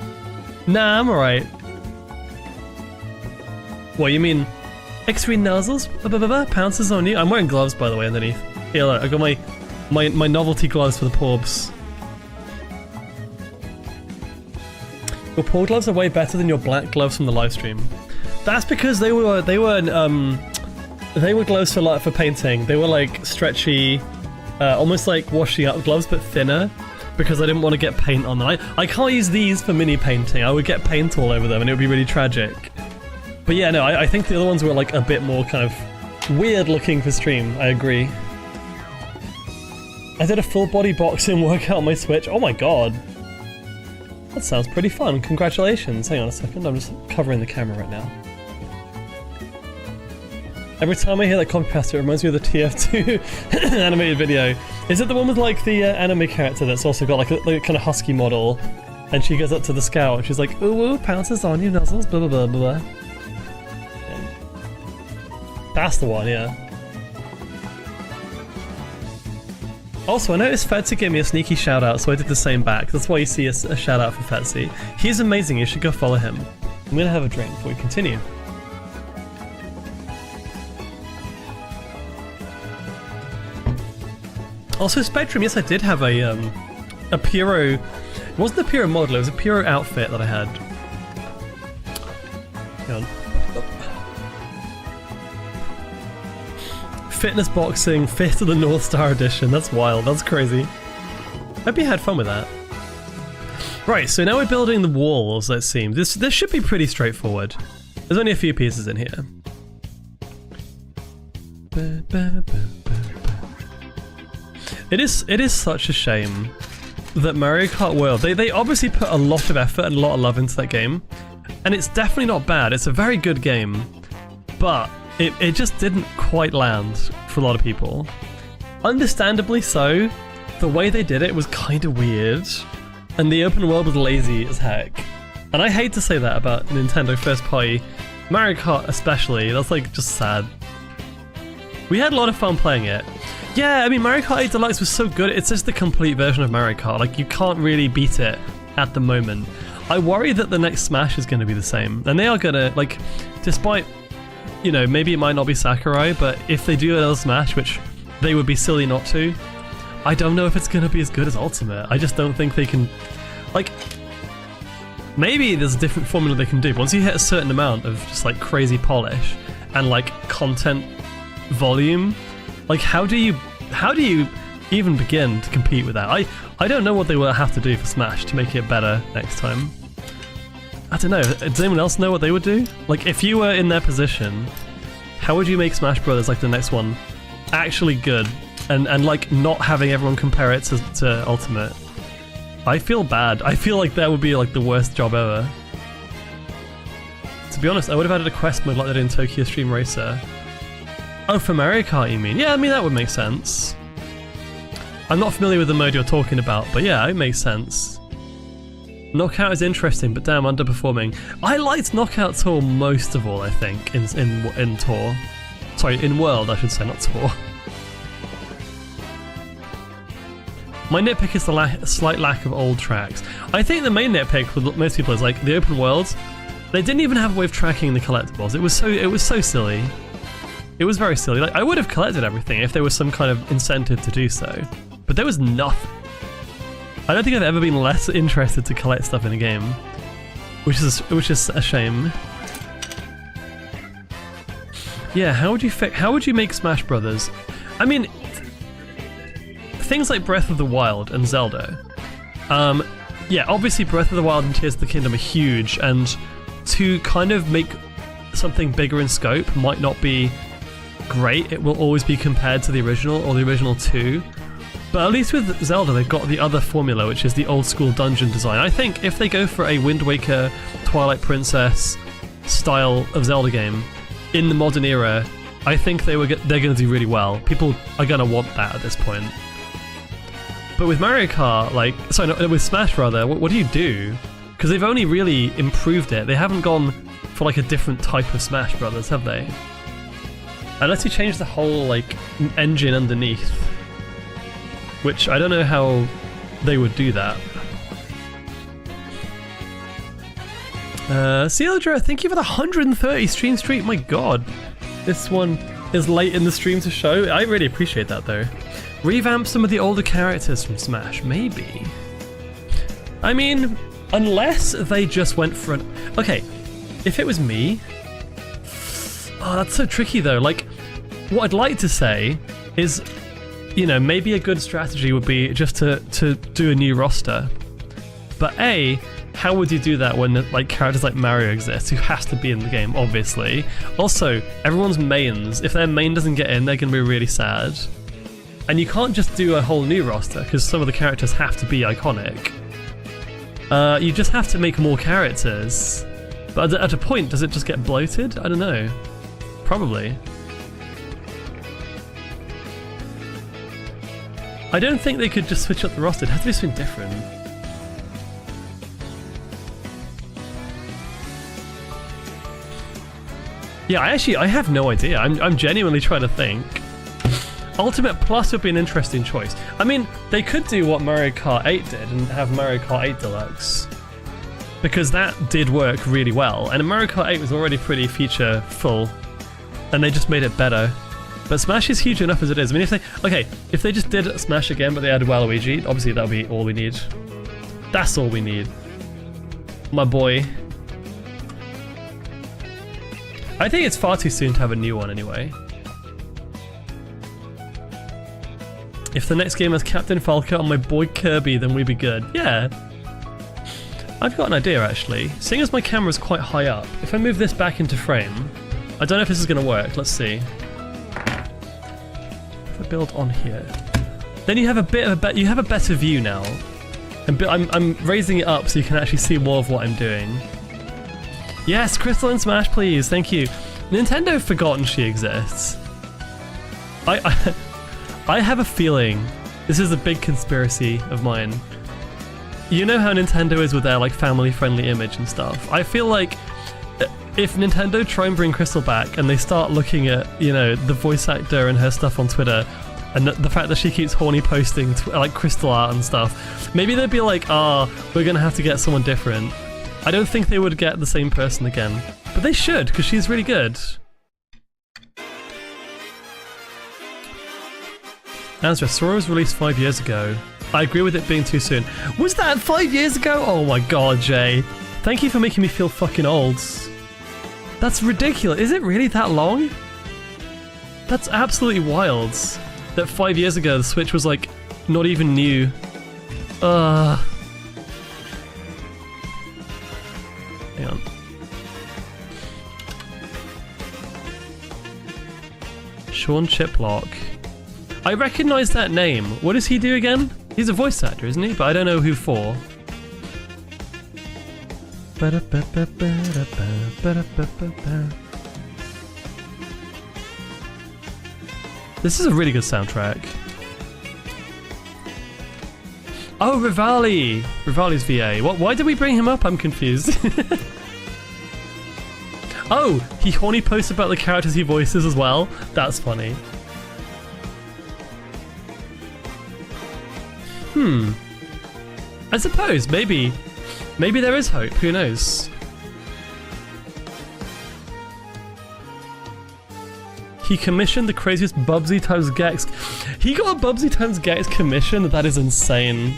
Nah, I'm alright. What, you mean X3 nozzles? Pounces on you? I'm wearing gloves by the way underneath. Here, look, I got my novelty gloves for the porbs. Your paw gloves are way better than your black gloves from the live stream. That's because they were gloves for painting. They were like stretchy, almost like washing up gloves but thinner. because I didn't want to get paint on them. I can't use these for mini painting. I would get paint all over them and it would be really tragic. But yeah, no, I think the other ones were like a bit more kind of weird looking for stream. I agree. I did a full body boxing workout on my Switch. Oh my god. That sounds pretty fun. Congratulations. Hang on a second. I'm just covering the camera right now. Every time I hear that copy paste, it reminds me of the TF2 animated video. Is it the one with like the anime character that's also got like a kind of husky model, and she goes up to the scout and she's like, ooh, ooh, pounces on you, nuzzles, blah blah blah blah. Yeah. That's the one, yeah. Also, I noticed Fetzy gave me a sneaky shout out, so I did the same back. That's why you see a shout out for Fetzy. He's amazing, you should go follow him. I'm gonna have a drink before we continue. Also, Spectrum, yes, I did have a Pyro. It wasn't a Pyro model, it was a Pyro outfit that I had. Hang on. Fitness boxing, Fist of the North Star edition. That's wild, that's crazy. Hope you had fun with that. Right, so now we're building the walls, let's see. This should be pretty straightforward. There's only a few pieces in here. It is such a shame that Mario Kart World, they obviously put a lot of effort and a lot of love into that game, and it's definitely not bad. It's a very good game, but it just didn't quite land for a lot of people. Understandably so. The way they did it was kind of weird, and the open world was lazy as heck. And I hate to say that about Nintendo first party, Mario Kart especially. That's like just sad. We had a lot of fun playing it. Yeah, I mean, Mario Kart 8 Deluxe was so good, it's just the complete version of Mario Kart. Like, you can't really beat it at the moment. I worry that the next Smash is going to be the same. And they are going to, like, despite, you know, maybe it might not be Sakurai, but if they do another Smash, which they would be silly not to, I don't know if it's going to be as good as Ultimate. I just don't think they can, like, maybe there's a different formula they can do. But once you hit a certain amount of just, like, crazy polish and, like, content volume, like, how do you even begin to compete with that? I don't know what they will have to do for Smash to make it better next time. I don't know. Does anyone else know what they would do? Like, if you were in their position, how would you make Smash Brothers, like the next one, actually good, and like not having everyone compare it to Ultimate? I feel bad. I feel like that would be like the worst job ever. To be honest, I would have added a quest mode like they did in Tokyo Stream Racer. Oh, for Mario Kart you mean? Yeah, I mean that would make sense. I'm not familiar with the mode you're talking about, but yeah, it makes sense. Knockout is interesting, but damn, underperforming. I liked Knockout Tour most of all, I think, in Tour. Sorry, in World, I should say, not Tour. My nitpick is the slight lack of old tracks. I think the main nitpick with most people is like the open worlds. They didn't even have a way of tracking the collectibles. It was so silly. It was very silly. Like, I would have collected everything if there was some kind of incentive to do so, but there was nothing. I don't think I've ever been less interested to collect stuff in a game, which is a shame. Yeah, how would you make Smash Brothers? I mean, things like Breath of the Wild and Zelda. Yeah, obviously Breath of the Wild and Tears of the Kingdom are huge, and to kind of make something bigger in scope might not be great. It will always be compared to the original or the original 2. But at least with Zelda, they've got the other formula, which is the old school dungeon design. I think if they go for a Wind Waker, Twilight Princess style of Zelda game in the modern era, I think they're going to do really well. People are going to want that at this point. But with Mario Kart, like, sorry, no, with Smash rather, what do you do? Because they've only really improved it. They haven't gone for like a different type of Smash Brothers, have they? Unless you change the whole like engine underneath, which I don't know how they would do that. Celadra, thank you for the 130 stream streak. My god, this one is late in the stream to show. I really appreciate that though. Revamp some of the older characters from Smash, maybe. I mean, unless they just went for an... Okay, if it was me... Oh, that's so tricky though. Like, what I'd like to say is you know, maybe a good strategy would be just to do a new roster. But A, how would you do that when like characters like Mario exist, who has to be in the game, obviously? Also, everyone's mains. If their main doesn't get in, they're gonna be really sad. And you can't just do a whole new roster, because some of the characters have to be iconic. You just have to make more characters. But at a point, does it just get bloated? I don't know. Probably. I don't think they could just switch up the roster. It has to be something different. Yeah, I have no idea. I'm genuinely trying to think. Ultimate Plus would be an interesting choice. I mean, they could do what Mario Kart 8 did and have Mario Kart 8 Deluxe. Because that did work really well. And Mario Kart 8 was already pretty feature full. And they just made it better. But Smash is huge enough as it is. I mean, if they just did Smash again, but they added Waluigi, obviously that would be all we need. That's all we need. My boy. I think it's far too soon to have a new one anyway. If the next game has Captain Falco and my boy Kirby, then we'd be good. Yeah. I've got an idea actually. Seeing as my camera's quite high up, if I move this back into frame, I don't know if this is going to work. Let's see. If I build on here, then you have a bit of a better view now. And I'm raising it up so you can actually see more of what I'm doing. Yes, Crystal and Smash, please. Thank you. Nintendo have forgotten she exists. I have a feeling this is a big conspiracy of mine. You know how Nintendo is with their like family-friendly image and stuff. I feel like if Nintendo try and bring Crystal back and they start looking at, you know, the voice actor and her stuff on Twitter, and the fact that she keeps horny posting like Crystal art and stuff, maybe they'd be like, we're gonna have to get someone different. I don't think they would get the same person again. But they should, because she's really good. Answer, Sora was released 5 years ago. I agree with it being too soon. Was that 5 years ago? Oh my god, Jay. Thank you for making me feel fucking old. That's ridiculous. Is it really that long? That's absolutely wild. That 5 years ago the Switch was like, not even new. Hang on. Sean Chiplock. I recognise that name. What does he do again? He's a voice actor, isn't he? But I don't know who for. This is a really good soundtrack. Oh, Rivali! Rivali's VA. Why did we bring him up? I'm confused. Oh, he horny posts about the characters he voices as well? That's funny. I suppose, maybe there is hope, who knows? He commissioned the craziest Bubsy times Gex. He got a Bubsy times Gex commission? That is insane.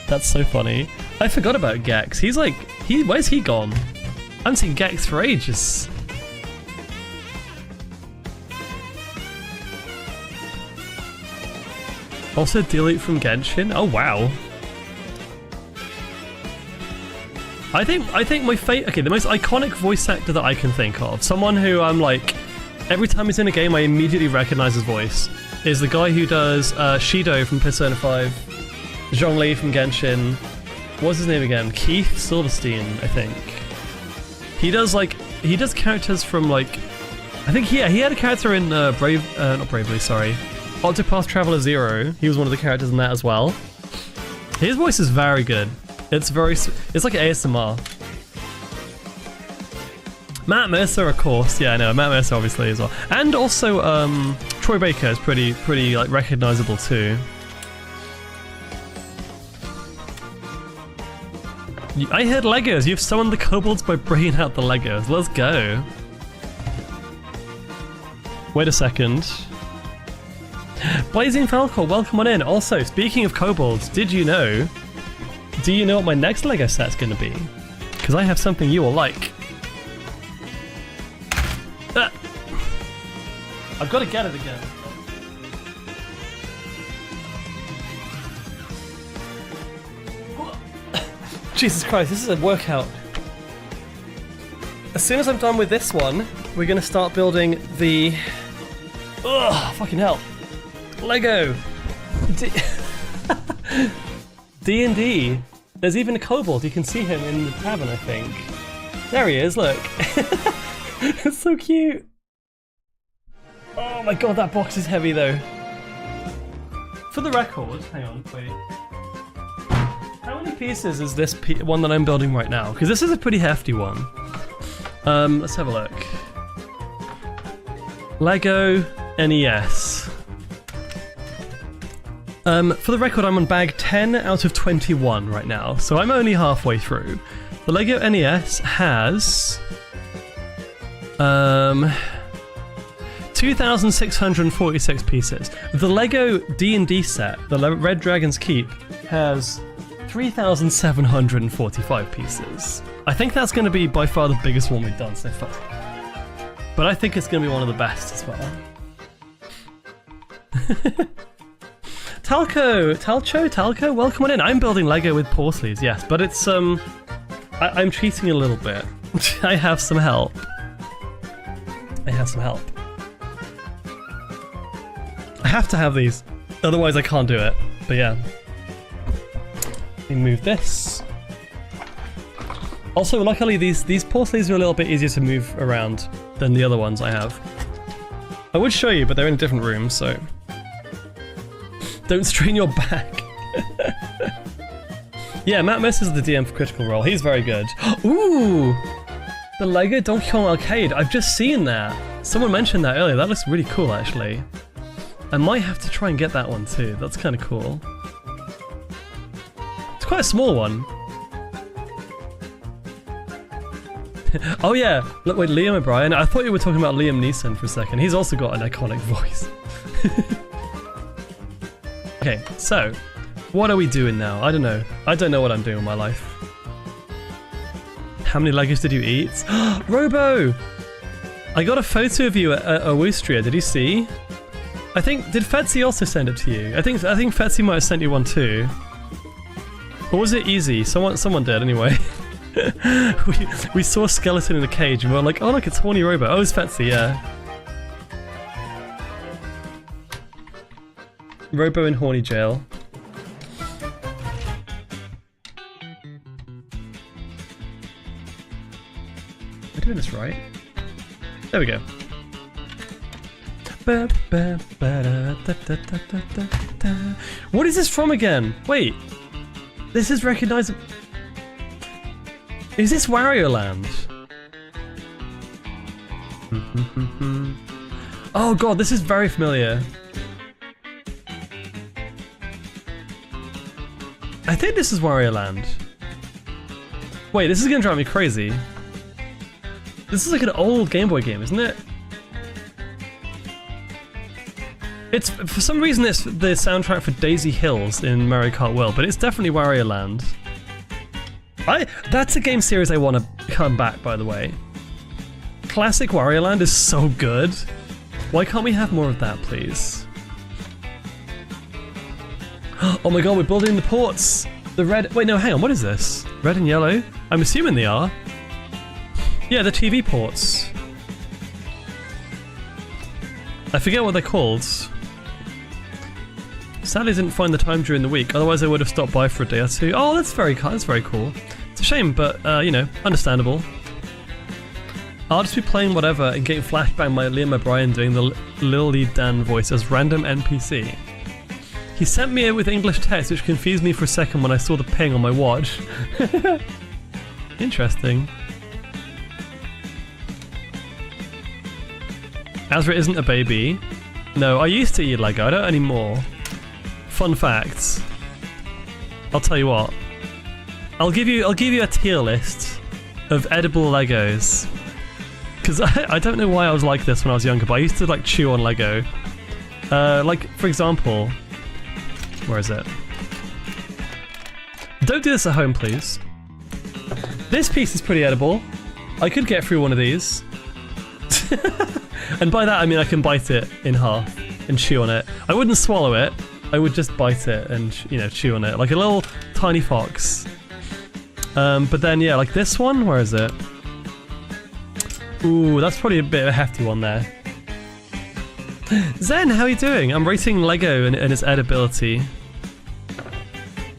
That's so funny. I forgot about Gex. He's like, where's he gone? I haven't seen Gex for ages. Also delete from Genshin? Oh wow. I think my the most iconic voice actor that I can think of, someone who I'm like, every time he's in a game I immediately recognize his voice, is the guy who does Shido from Persona 5, Zhongli from Genshin, what's his name again? Keith Silverstein, I think. He does characters from like, I think he had a character in not Bravely, sorry. Octopath Traveler 0, he was one of the characters in that as well. His voice is very good. It's like ASMR. Matt Mercer, of course. Yeah, I know, Matt Mercer obviously as well. And also, Troy Baker is pretty like recognizable too. I heard Legos. You've summoned the kobolds by bringing out the Legos. Let's go. Wait a second. Blazing Falcon, welcome on in. Also, speaking of kobolds, do you know what my next Lego set's gonna be? Because I have something you will like. I've got to get it again. Jesus Christ, this is a workout. As soon as I'm done with this one, we're gonna start building the... Ugh, fucking hell. Lego! D&D. There's even a kobold, you can see him in the tavern, I think. There he is, look. It's so cute. Oh my god, that box is heavy though. For the record, hang on, wait. How many pieces is this one that I'm building right now? Because this is a pretty hefty one. Let's have a look. LEGO NES. For the record, I'm on bag 10 out of 21 right now, so I'm only halfway through. The LEGO NES has 2,646 pieces. The LEGO D&D set, the Red Dragon's Keep, has 3,745 pieces. I think that's going to be by far the biggest one we've done so far. But I think it's going to be one of the best as well. Talco, welcome on in. I'm building Lego with Porcelains, yes, but it's I'm cheating a little bit. I have some help. I have to have these, otherwise I can't do it. But yeah. Let me move this. Also, luckily these porcelains are a little bit easier to move around than the other ones I have. I would show you, but they're in a different room, so... Don't strain your back. Yeah, Matt Miss is the DM for Critical Role. He's very good. Ooh! The LEGO Donkey Kong Arcade. I've just seen that. Someone mentioned that earlier. That looks really cool, actually. I might have to try and get that one too. That's kind of cool. It's quite a small one. Oh yeah, look, wait, Liam O'Brien. I thought you were talking about Liam Neeson for a second. He's also got an iconic voice. Okay, so, what are we doing now? I don't know. I don't know what I'm doing with my life. How many Legos did you eat? Robo! I got a photo of you at Awoostria, did you see? I think, did Fetzy also send it to you? I think Fetzy might have sent you one too. Or was it easy? Someone did anyway. we saw a skeleton in a cage and we were like, oh look, it's Horny Robo. Oh, it's Fetzy, yeah. Robo in Horny Jail. Am I doing this right? There we go. What is this from again? Wait. This is recognizable. Is this Wario Land? Oh god, this is very familiar. I think this is Wario Land. Wait, this is gonna drive me crazy. This is like an old Game Boy game, isn't it? It's, for some reason, it's the soundtrack for Daisy Hills in Mario Kart World, but it's definitely Wario Land. That's a game series I want to come back, by the way. Classic Wario Land is so good. Why can't we have more of that, please? Oh my god, we're building the ports! The red... Wait, no, hang on, what is this? Red and yellow? I'm assuming they are. Yeah, the TV ports. I forget what they're called. Sadly didn't find the time during the week, otherwise I would have stopped by for a day or two. Oh, that's very cool. It's a shame, but, you know, understandable. I'll just be playing whatever and getting flashbanged by Liam O'Brien doing the Lil Lead Dan voice as random NPC. He sent me it with English text, which confused me for a second when I saw the ping on my watch. Interesting. Azra isn't a baby. No, I used to eat Lego, I don't anymore. Fun facts. I'll tell you what. I'll give you a tier list of edible Legos. Because I don't know why I was like this when I was younger, but I used to like chew on Lego. Like, for example... Where is it? Don't do this at home, please. This piece is pretty edible. I could get through one of these. And by that I mean I can bite it in half and chew on it. I wouldn't swallow it. I would just bite it and, you know, chew on it like a little tiny fox. But then, yeah, like this one, where is it? Ooh, that's probably a bit of a hefty one there. Zen, how are you doing? I'm rating Lego and its edibility.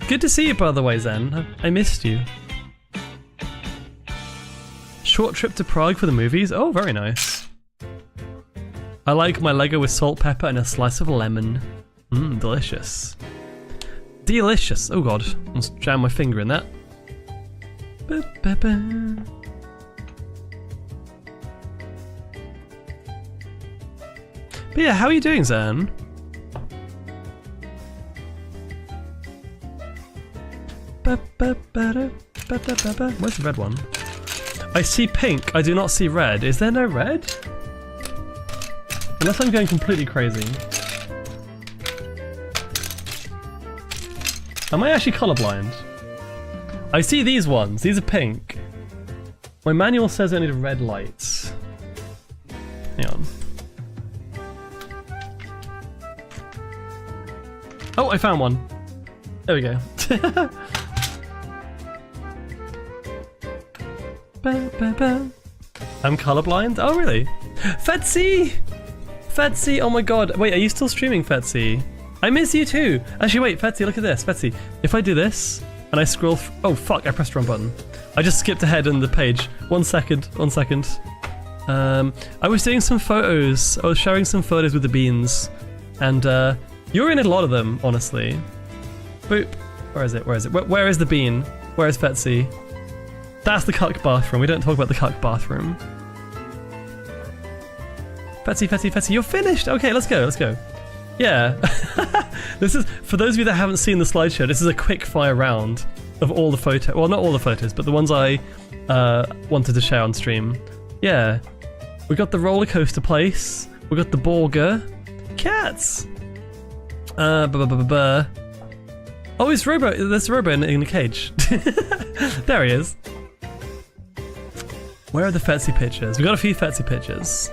Good to see you, by the way, Zen. I missed you. Short trip to Prague for the movies? Oh, very nice. I like my Lego with salt, pepper, and a slice of lemon. Mmm, delicious. Delicious. Oh god, I almost jammed my finger in that. Ba-ba-ba. But yeah, how are you doing, Zen? Where's the red one? I see pink, I do not see red. Is there no red? Unless I'm going completely crazy. Am I actually colorblind? I see these ones, these are pink. My manual says I need red lights. Hang on. Oh, I found one. There we go. I'm colorblind? Oh, really? Fetsy! Fetsy, oh my god. Wait, are you still streaming, Fetsy? I miss you too! Actually, wait, Fetsy, look at this. Fetsy, if I do this, and I scroll oh, fuck, I pressed the wrong button. I just skipped ahead in the page. 1 second, 1 second. I was doing some photos. I was sharing some photos with the beans. And, you're in a lot of them, honestly. Boop. Where is it? Where is it? Where is the bean? Where is Fetsy? That's the cuck bathroom. We don't talk about the cuck bathroom. Fetsy, Fetsy, Fetsy, you're finished! Okay, let's go, let's go. Yeah. This is, for those of you that haven't seen the slideshow, this is a quick fire round of all the photos. Well, not all the photos, but the ones I wanted to share on stream. Yeah. We got the roller coaster place. We got the burger. Cats! Oh, it's Robo. There's Robo in a cage. There he is. Where are the Fetsy pictures? We got a few Fetsy pictures.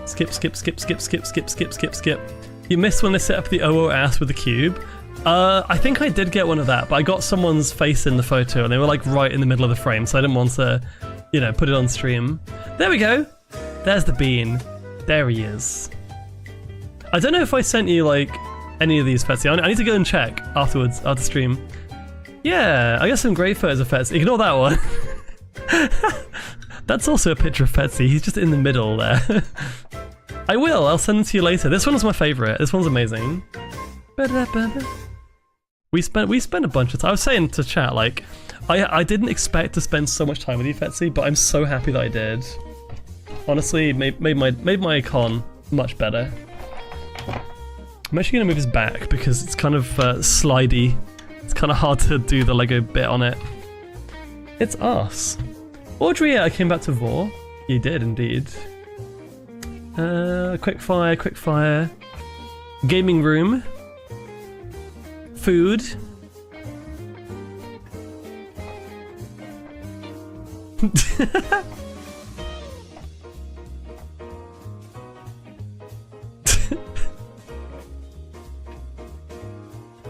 Skip, skip, skip, skip, skip, skip, skip, skip, skip. You missed when they set up the OO ass with the cube. I think I did get one of that, but I got someone's face in the photo and they were like right in the middle of the frame, so I didn't want to, you know, put it on stream. There we go. There's the bean. There he is. I don't know if I sent you like any of these Fetsy. I need to go and check afterwards, after stream. Yeah, I got some great photos of Fetsy. Ignore that one. That's also a picture of Fetsy. He's just in the middle there. I'll send it to you later. This one was my favorite. This one's amazing. We spent a bunch of time. I was saying to chat, like, I didn't expect to spend so much time with you, Fetsy, but I'm so happy that I did. Honestly, made my con much better. I'm actually gonna move his back because it's kind of slidey. It's kind of hard to do the Lego bit on it. It's us. Awoostria, I came back to Vor. You did indeed. Quick fire. Gaming room. Food.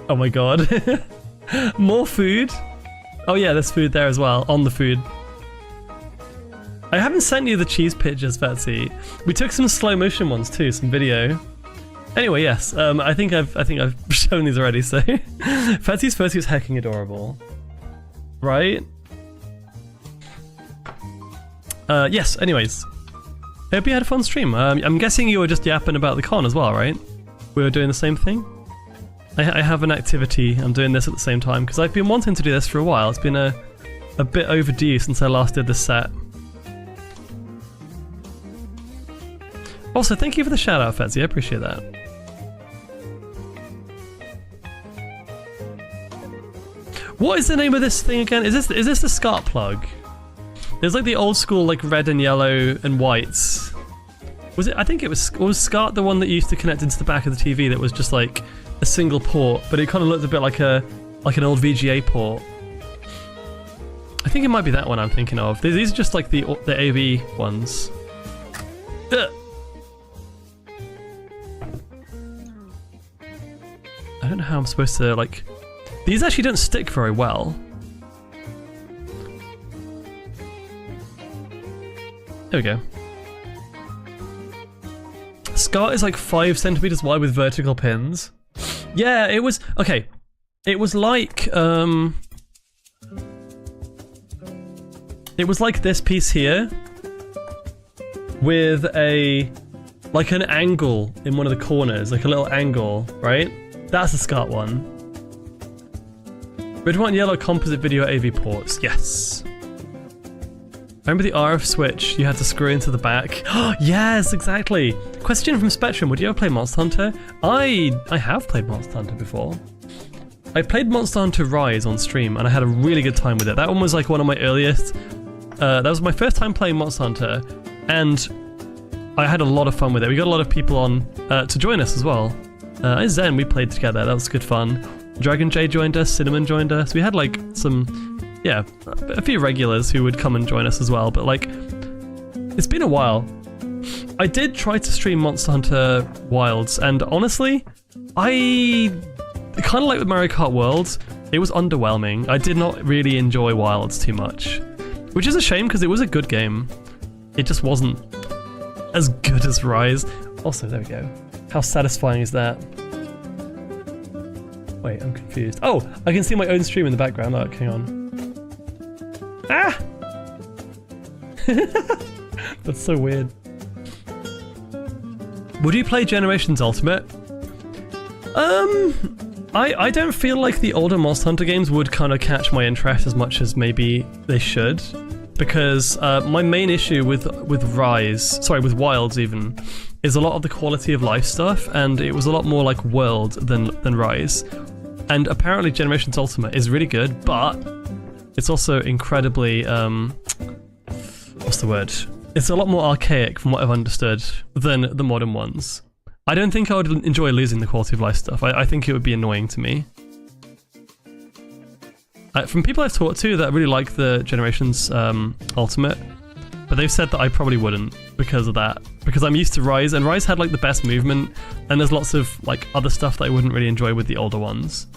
Oh my god. More food. Oh yeah, there's food there as well, on the food. I haven't sent you the cheese pictures, Fetsy. We took some slow motion ones too, some video. Anyway, yes, I think I've shown these already, so Fetsy's photo is hecking adorable. Right? Yes, anyways. Hope you had a fun stream. I'm guessing you were just yapping about the con as well, right? We were doing the same thing? I have an activity, I'm doing this at the same time, because I've been wanting to do this for a while. It's been a bit overdue since I last did this set. Also, thank you for the shout out, Fetsy, I appreciate that. What is the name of this thing again? Is this the SCART plug? There's like the old school like red and yellow and whites. Was it? I think it was SCART the one that used to connect into the back of the TV that was just like a single port, but it kind of looked a bit like an old VGA port. I think it might be that one I'm thinking of. These are just like the AV ones. Ugh. I don't know how I'm supposed to like These actually don't stick very well. There we go. SCART is like 5 centimeters wide with vertical pins. Yeah, it was okay. It was like this piece here with like an angle in one of the corners, like a little angle, right? That's the SCART one. Red, white, and yellow composite video AV ports. Yes. Remember the RF switch you had to screw into the back? Yes, exactly. Question from Spectrum, would you ever play Monster Hunter? I have played Monster Hunter before. I played Monster Hunter Rise on stream and I had a really good time with it. That one was like one of my earliest. That was my first time playing Monster Hunter and I had a lot of fun with it. We got a lot of people on to join us as well. Zen, we played together, that was good fun. Dragon J joined us, Cinnamon joined us. We had like some, yeah, a few regulars who would come and join us as well, but like, it's been a while. I did try to stream Monster Hunter Wilds, and honestly, I kind of like with Mario Kart World, it was underwhelming. I did not really enjoy Wilds too much, which is a shame because it was a good game. It just wasn't as good as Rise. Also, there we go. How satisfying is that? Wait, I'm confused. Oh, I can see my own stream in the background. Look, hang on. Ah! That's so weird. Would you play Generations Ultimate? I don't feel like the older Monster Hunter games would kind of catch my interest as much as maybe they should, because my main issue with Wilds even, is a lot of the quality of life stuff, and it was a lot more like World than Rise. And apparently Generations Ultimate is really good, but it's also incredibly what's the word? It's a lot more archaic from what I've understood than the modern ones. I don't think I would enjoy losing the quality of life stuff. I think it would be annoying to me. From people I've talked to that really like the Generations Ultimate, but they've said that I probably wouldn't because of that. Because I'm used to Rise, and Rise had like the best movement, and there's lots of like other stuff that I wouldn't really enjoy with the older ones.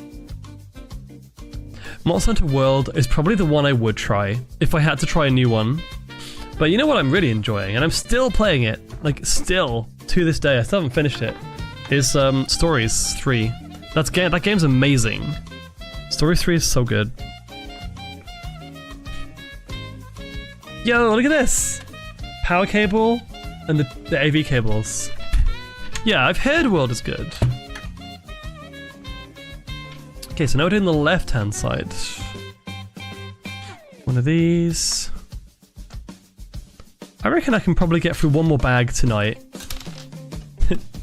Monster Hunter World is probably the one I would try if I had to try a new one. But you know what I'm really enjoying, and I'm still playing it, like still to this day, I still haven't finished it, is Stories 3. That game's amazing. Stories 3 is so good. Yo, look at this! Power cable and the AV cables. Yeah, I've heard World is good. Okay, so now we're doing the left-hand side. One of these. I reckon I can probably get through one more bag tonight.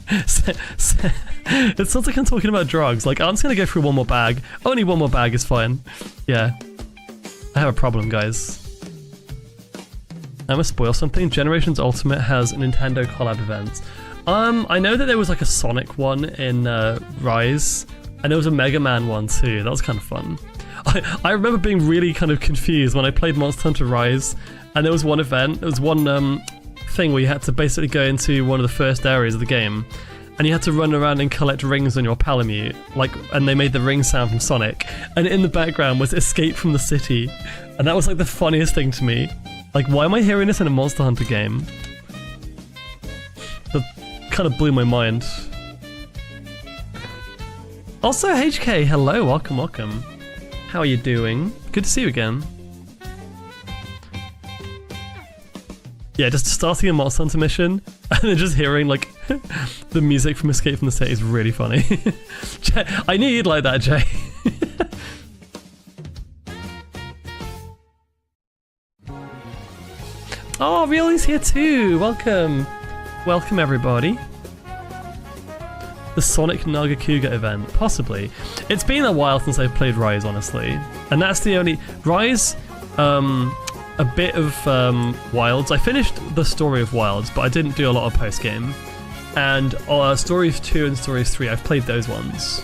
It sounds like I'm talking about drugs. Like, I'm just gonna go through one more bag. Only one more bag is fine. Yeah. I have a problem, guys. I'm gonna spoil something. Generations Ultimate has a Nintendo collab event. I know that there was like a Sonic one in Rise, and there was a Mega Man one too. That was kind of fun. I remember being really kind of confused when I played Monster Hunter Rise, and there was one event, there was one thing where you had to basically go into one of the first areas of the game, and you had to run around and collect rings on your Palamute, like, and they made the ring sound from Sonic, and in the background was Escape from the City, and that was like the funniest thing to me. Like, why am I hearing this in a Monster Hunter game? That kind of blew my mind. Also, HK, hello, welcome, welcome. How are you doing? Good to see you again. Yeah, just starting a Monster Hunter mission and then just hearing like the music from Escape from the City is really funny. I knew you'd like that, Jay. Oh, Really's here too. Welcome. Welcome, everybody. The Sonic Nagakuga event, possibly. It's been a while since I've played Rise, honestly. And that's the only... Rise, a bit of Wilds. I finished the story of Wilds, but I didn't do a lot of post-game. And Stories 2 and Stories 3, I've played those ones.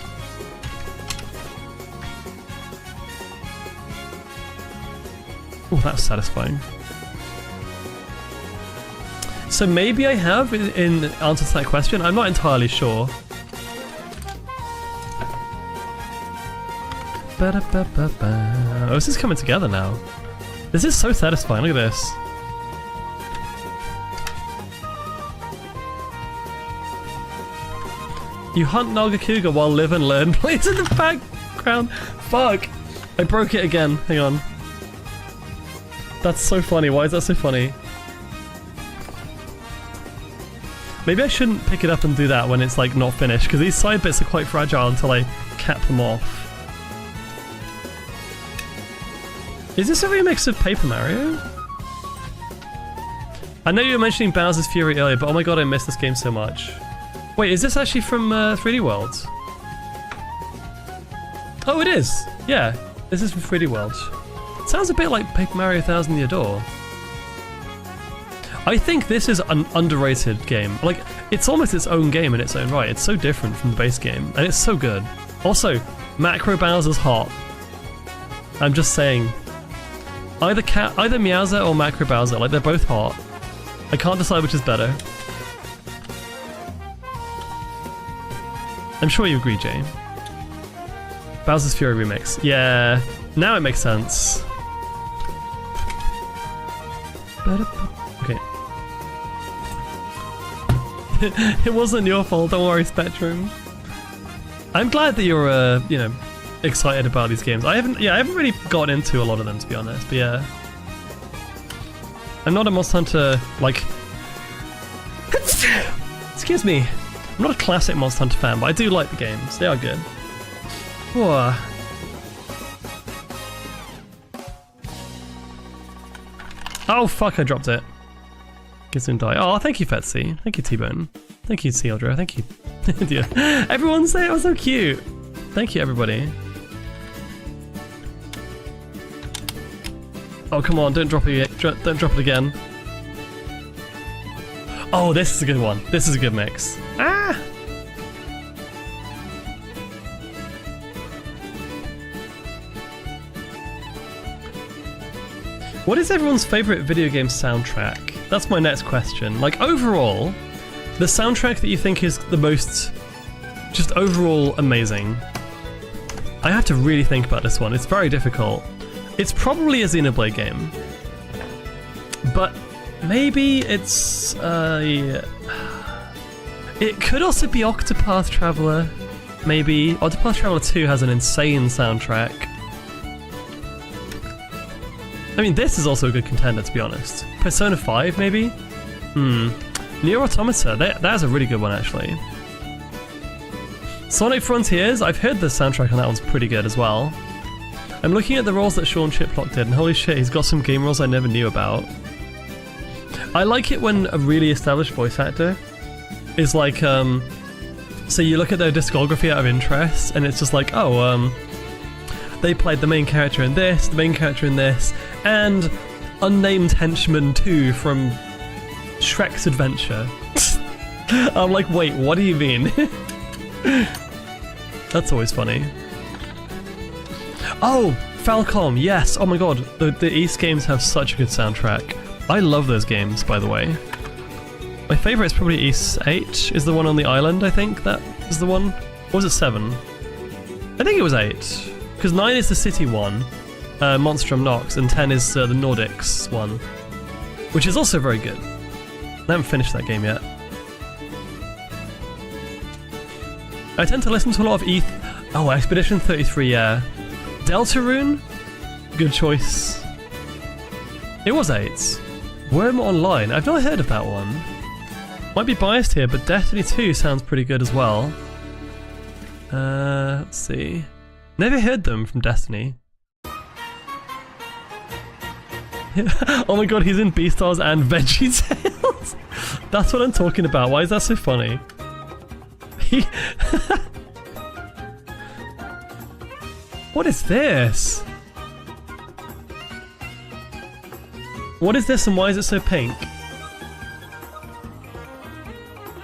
Oh, that's satisfying. So maybe I have, in answer to that question, I'm not entirely sure. Oh, this is coming together now. This is so satisfying. Look at this. You hunt Nagakuga while live and learn plays in the background. Fuck. I broke it again. Hang on. That's so funny. Why is that so funny? Maybe I shouldn't pick it up and do that when it's like not finished, because these side bits are quite fragile until I cap them off. Is this a remix of Paper Mario? I know you were mentioning Bowser's Fury earlier, but oh my god, I missed this game so much. Wait, is this actually from 3D World? Oh, it is! Yeah, this is from 3D World. It sounds a bit like Paper Mario 1000 Year Door. I think this is an underrated game. Like, it's almost its own game in its own right. It's so different from the base game, and it's so good. Also, Macro Bowser's hot. I'm just saying. Either Meowser or Macro Bowser, like, they're both hot. I can't decide which is better. I'm sure you agree, Jay. Bowser's Fury remix. Yeah, now it makes sense. Okay. It wasn't your fault, don't worry, Spectrum. I'm glad that you're, you know, excited about these games. I haven't really got into a lot of them, to be honest, but yeah. I'm not a Monster Hunter, like... Excuse me. I'm not a classic Monster Hunter fan, but I do like the games. They are good. Whoa. Oh fuck, I dropped it. Gizun die. Oh, thank you, Fetsy. Thank you, T-Bone. Thank you, Sealdra. Thank you. Dear. Everyone say it was so cute. Thank you, everybody. Oh, come on, don't drop it. Don't drop it again. Oh, this is a good one. This is a good mix. Ah! What is everyone's favorite video game soundtrack? That's my next question. Like, overall, the soundtrack that you think is the most, just overall amazing. I have to really think about this one. It's very difficult. It's probably a Xenoblade game. But maybe it's, yeah. It could also be Octopath Traveler, maybe. Octopath Traveler 2 has an insane soundtrack. I mean, this is also a good contender, to be honest. Persona 5, maybe? Nier Automata, that's a really good one, actually. Sonic Frontiers, I've heard the soundtrack on that one's pretty good as well. I'm looking at the roles that Sean Chiplock did, and holy shit, he's got some game roles I never knew about. I like it when a really established voice actor is like, so you look at their discography out of interest, and it's just like, oh, they played the main character in this, the main character in this, and Unnamed Henchman 2 from Shrek's Adventure. I'm like, wait, what do you mean? That's always funny. Oh, Falcom, yes! Oh my god, the East games have such a good soundtrack. I love those games, by the way. My favourite is probably East 8, is the one on the island, I think. That is the one. Or was it 7? I think it was 8. Because 9 is the city one, Monstrum Nox, and 10 is the Nordics one, which is also very good. I haven't finished that game yet. I tend to listen to a lot of Oh, Expedition 33, yeah. Deltarune? Good choice. It was 8. Worm Online, I've not heard of that one. Might be biased here, but Destiny 2 sounds pretty good as well. Let's see. Never heard them from Destiny. Oh my god, he's in Beastars and VeggieTales. That's what I'm talking about. Why is that so funny? What is this? What is this and why is it so pink?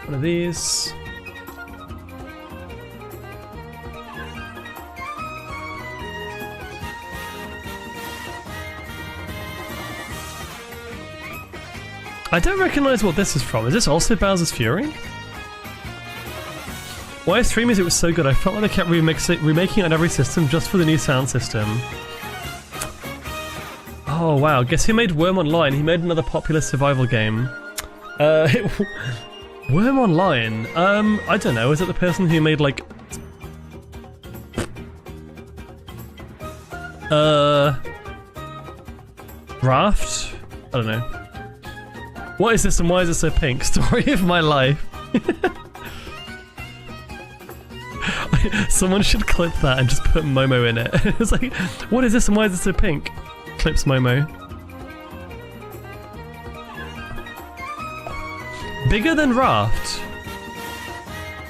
One of these. I don't recognize what this is from. Is this also Bowser's Fury? YS3 music was so good, I felt like they kept remaking it on every system just for the new sound system. Oh wow, guess who made Worm Online? He made another popular survival game. Worm Online? I don't know, is it the person who made like... Raft? I don't know. What is this and why is it so pink? Story of my life. Someone should clip that and just put Momo in it. It's like, what is this and why is it so pink? Clips Momo. Bigger than Raft?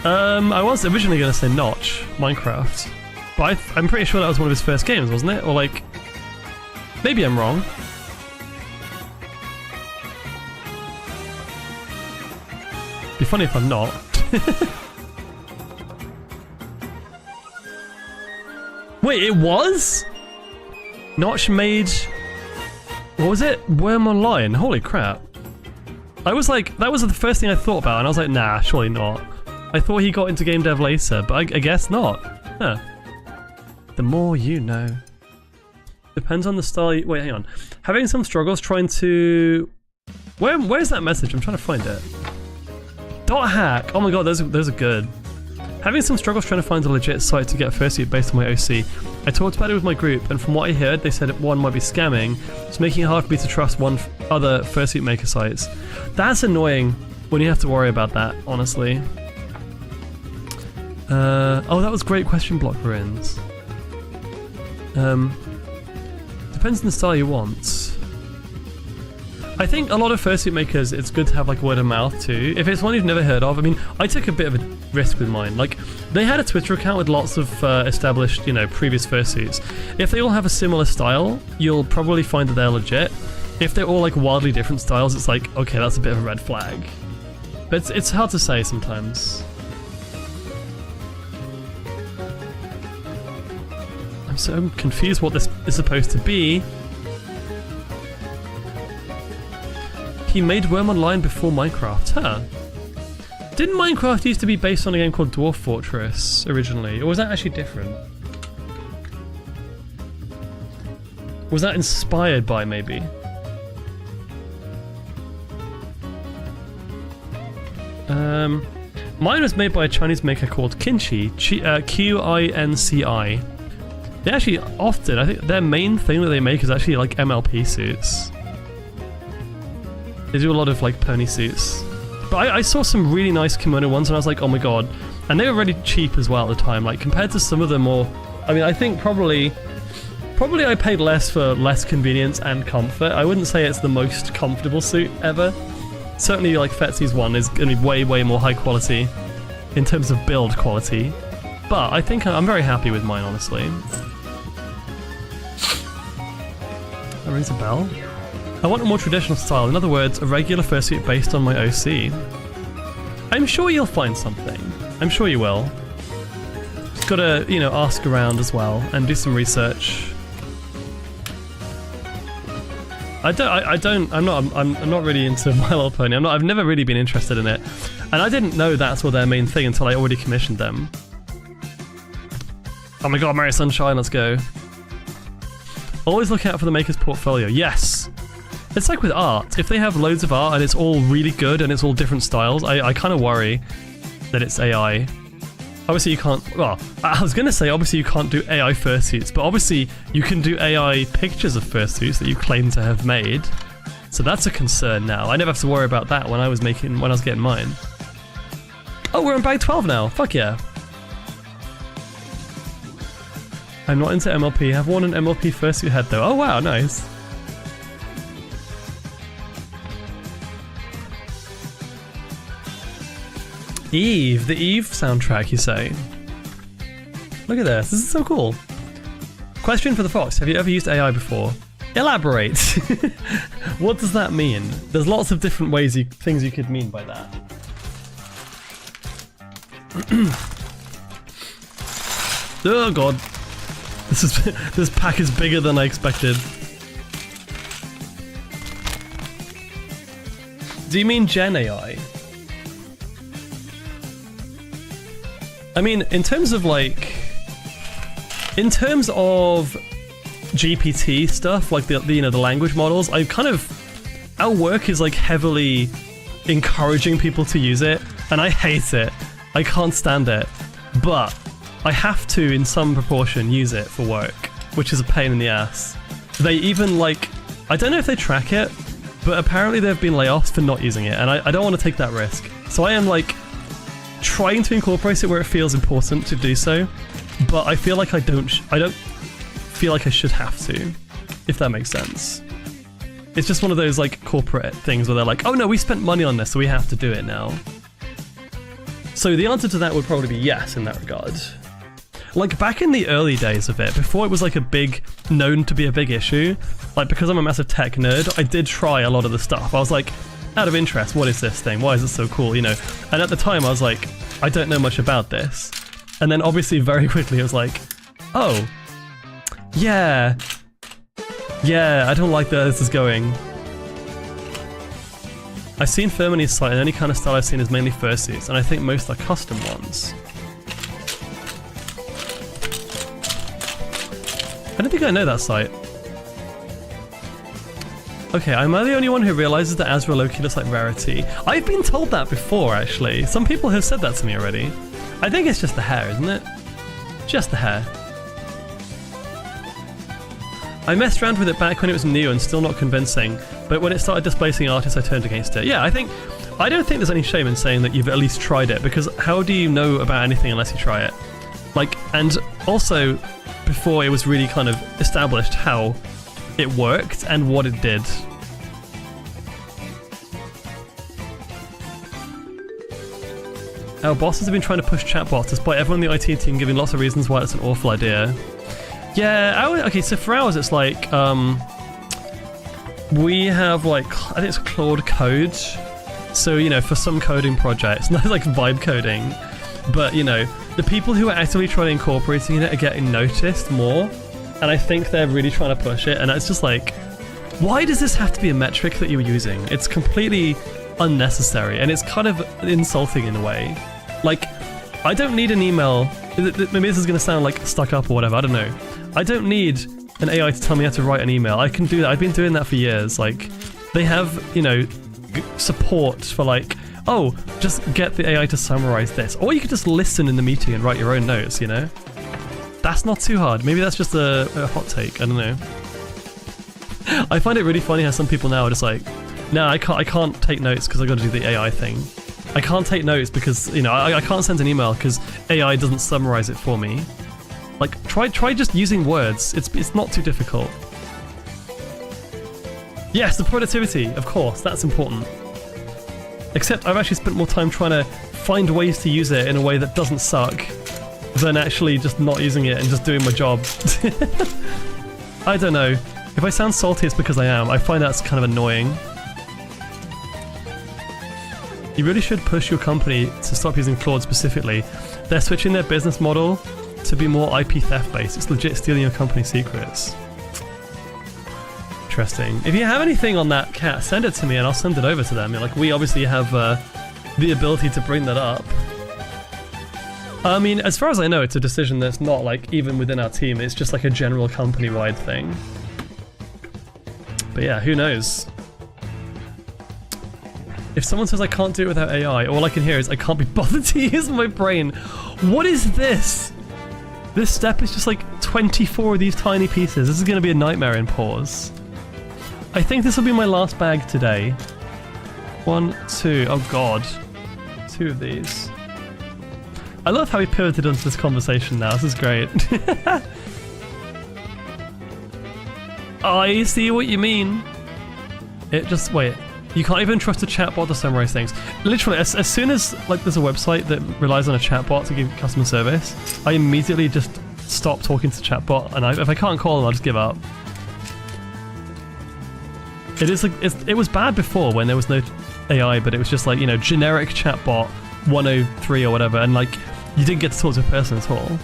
I was originally going to say Notch, Minecraft. But I'm pretty sure that was one of his first games, wasn't it? Or like... Maybe I'm wrong. Be funny if I'm not. Wait, it was? Notch made... What was it? Worm Online? Holy crap. I was like, that was the first thing I thought about, and I was like, nah, surely not. I thought he got into game dev later, but I guess not. Huh. The more you know. Depends on the style you... Wait, hang on. Having some struggles trying to... Where's that message? I'm trying to find it. .hack. Oh my god, those are good. Having some struggles trying to find a legit site to get a fursuit based on my OC. I talked about it with my group, and from what I heard, they said one might be scamming. It's making it hard for me to trust other fursuit maker sites. That's annoying when you have to worry about that, honestly. Oh, that was great question block, Ruins. Depends on the style you want. I think a lot of fursuit makers, it's good to have like word of mouth too. If it's one you've never heard of, I mean, I took a bit of a risk with mine. Like, they had a Twitter account with lots of established, you know, previous fursuits. If they all have a similar style, you'll probably find that they're legit. If they're all like wildly different styles, it's like, okay, that's a bit of a red flag. But it's hard to say sometimes. I'm so confused what this is supposed to be. He made Worm Online before Minecraft, huh? Didn't Minecraft used to be based on a game called Dwarf Fortress originally, or was that actually different? Was that inspired by, maybe? Mine was made by a Chinese maker called Kinci, Q-I-N-C-I. They actually often, I think their main thing that they make is actually like MLP suits. They do a lot of like pony suits. But I saw some really nice kimono ones and I was like, oh my god. And they were really cheap as well at the time, like compared to some of them more... I mean, I think probably I paid less for less convenience and comfort. I wouldn't say it's the most comfortable suit ever. Certainly like Fetsy's one is going to be way, way more high quality in terms of build quality. But I think I'm very happy with mine, honestly. That rings a bell. I want a more traditional style, in other words, a regular fursuit based on my OC. I'm sure you'll find something. I'm sure you will. Just gotta, you know, ask around as well and do some research. I'm not really into My Little Pony. I've never really been interested in it. And I didn't know that's what their main thing until I already commissioned them. Oh my god, Mary Sunshine, let's go. Always look out for the maker's portfolio. Yes! It's like with art. If they have loads of art and it's all really good and it's all different styles, I kind of worry that it's AI. Obviously you can't... Well, I was going to say obviously you can't do AI fursuits, but obviously you can do AI pictures of fursuits that you claim to have made. So that's a concern now. I never have to worry about that when I was getting mine. Oh, we're on bag 12 now. Fuck yeah. I'm not into MLP. I've worn an MLP fursuit head though. Oh wow, nice. Eve, the Eve soundtrack, you say? Look at this is so cool. Question for the Fox, have you ever used AI before? Elaborate! What does that mean? There's lots of different ways things you could mean by that. Oh god. This pack is bigger than I expected. Do you mean Gen AI? I mean, in terms of GPT stuff, like the you know, the language models, our work is like heavily encouraging people to use it, and I hate it. I can't stand it, but I have to, in some proportion, use it for work, which is a pain in the ass. They even I don't know if they track it, but apparently there have been layoffs for not using it, and I don't want to take that risk. So I am trying to incorporate it where it feels important to do so, but I feel like I don't feel like I should have to, if that makes sense. It's just one of those corporate things where they're like, oh no, we spent money on this, so we have to do it now. So the answer to that would probably be yes in that regard. Back in the early days of it, before it was known to be a big issue, because I'm a massive tech nerd, I did try a lot of the stuff. I was out of interest, what is this thing? Why is it so cool, you know? And at the time I was I don't know much about this. And then obviously very quickly it was oh, yeah, I don't like where this is going. I've seen Firmini's site, and any kind of style I've seen is mainly fursuits, and I think most are custom ones. I don't think I know that site. Okay, am I the only one who realizes that Azra Loki looks like Rarity? I've been told that before, actually. Some people have said that to me already. I think it's just the hair, isn't it? Just the hair. I messed around with it back when it was new and still not convincing, but when it started displacing artists, I turned against it. Yeah, I don't think there's any shame in saying that you've at least tried it, because how do you know about anything unless you try it? And also, before it was really kind of established how it worked and what it did. Our bosses have been trying to push chatbots, despite everyone in the IT team giving lots of reasons why it's an awful idea. Yeah, okay, so for ours it's we have I think it's Claude Code. So, you know, for some coding projects, not vibe coding, but you know, the people who are actively trying to incorporate it are getting noticed more, and I think they're really trying to push it, and it's just why does this have to be a metric that you're using? It's completely unnecessary, and it's kind of insulting in a way. I don't need an email. Maybe this is going to sound stuck up or whatever, I don't know. I don't need an AI to tell me how to write an email. I can do that. I've been doing that for years. They have, you know, support for oh, just get the AI to summarize this. Or you could just listen in the meeting and write your own notes, you know? That's not too hard. Maybe that's just a hot take, I don't know. I find it really funny how some people now are just no, I can't take notes because I got to do the AI thing. I can't take notes because, you know, I can't send an email because AI doesn't summarize it for me. Try just using words. It's not too difficult. Yes, the productivity, of course, that's important. Except I've actually spent more time trying to find ways to use it in a way that doesn't suck than actually just not using it and just doing my job. I don't know. If I sound salty, it's because I am. I find that's kind of annoying. You really should push your company to stop using Claude specifically. They're switching their business model to be more IP theft based. It's legit stealing your company secrets. Interesting. If you have anything on that, Cat, send it to me and I'll send it over to them. We obviously have the ability to bring that up. I mean, as far as I know, it's a decision that's not even within our team. It's just a general company-wide thing. But yeah, who knows? If someone says I can't do it without AI, all I can hear is I can't be bothered to use my brain. What is this? This step is just 24 of these tiny pieces. This is going to be a nightmare in pause. I think this will be my last bag today. 1, 2, oh god. 2 of these. I love how we pivoted onto this conversation now. This is great. I see what you mean. It just, wait. You can't even trust a chatbot to summarize things. Literally, as soon as there's a website that relies on a chatbot to give customer service, I immediately just stop talking to the chatbot, and if I can't call them, I'll just give up. It was bad before when there was no AI, but it was just you know, generic chatbot 103 or whatever, and you didn't get to talk to a person at all.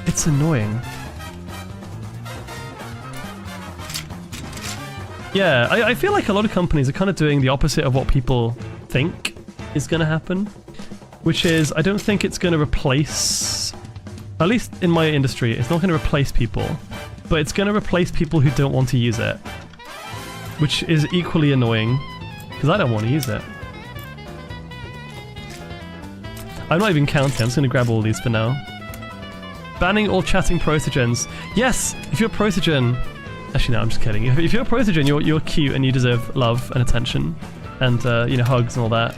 It's annoying. Yeah, I feel a lot of companies are kind of doing the opposite of what people think is going to happen. which is I don't think it's going to replace, at least in my industry, it's not going to replace people, but it's going to replace people who don't want to use it, which is equally annoying because I don't want to use it. I'm not even counting, I'm just going to grab all these for now. Banning all chatting protogens. Yes, if you're a protogen... Actually, no, I'm just kidding. If you're a protogen, you're cute and you deserve love and attention. And, you know, hugs and all that.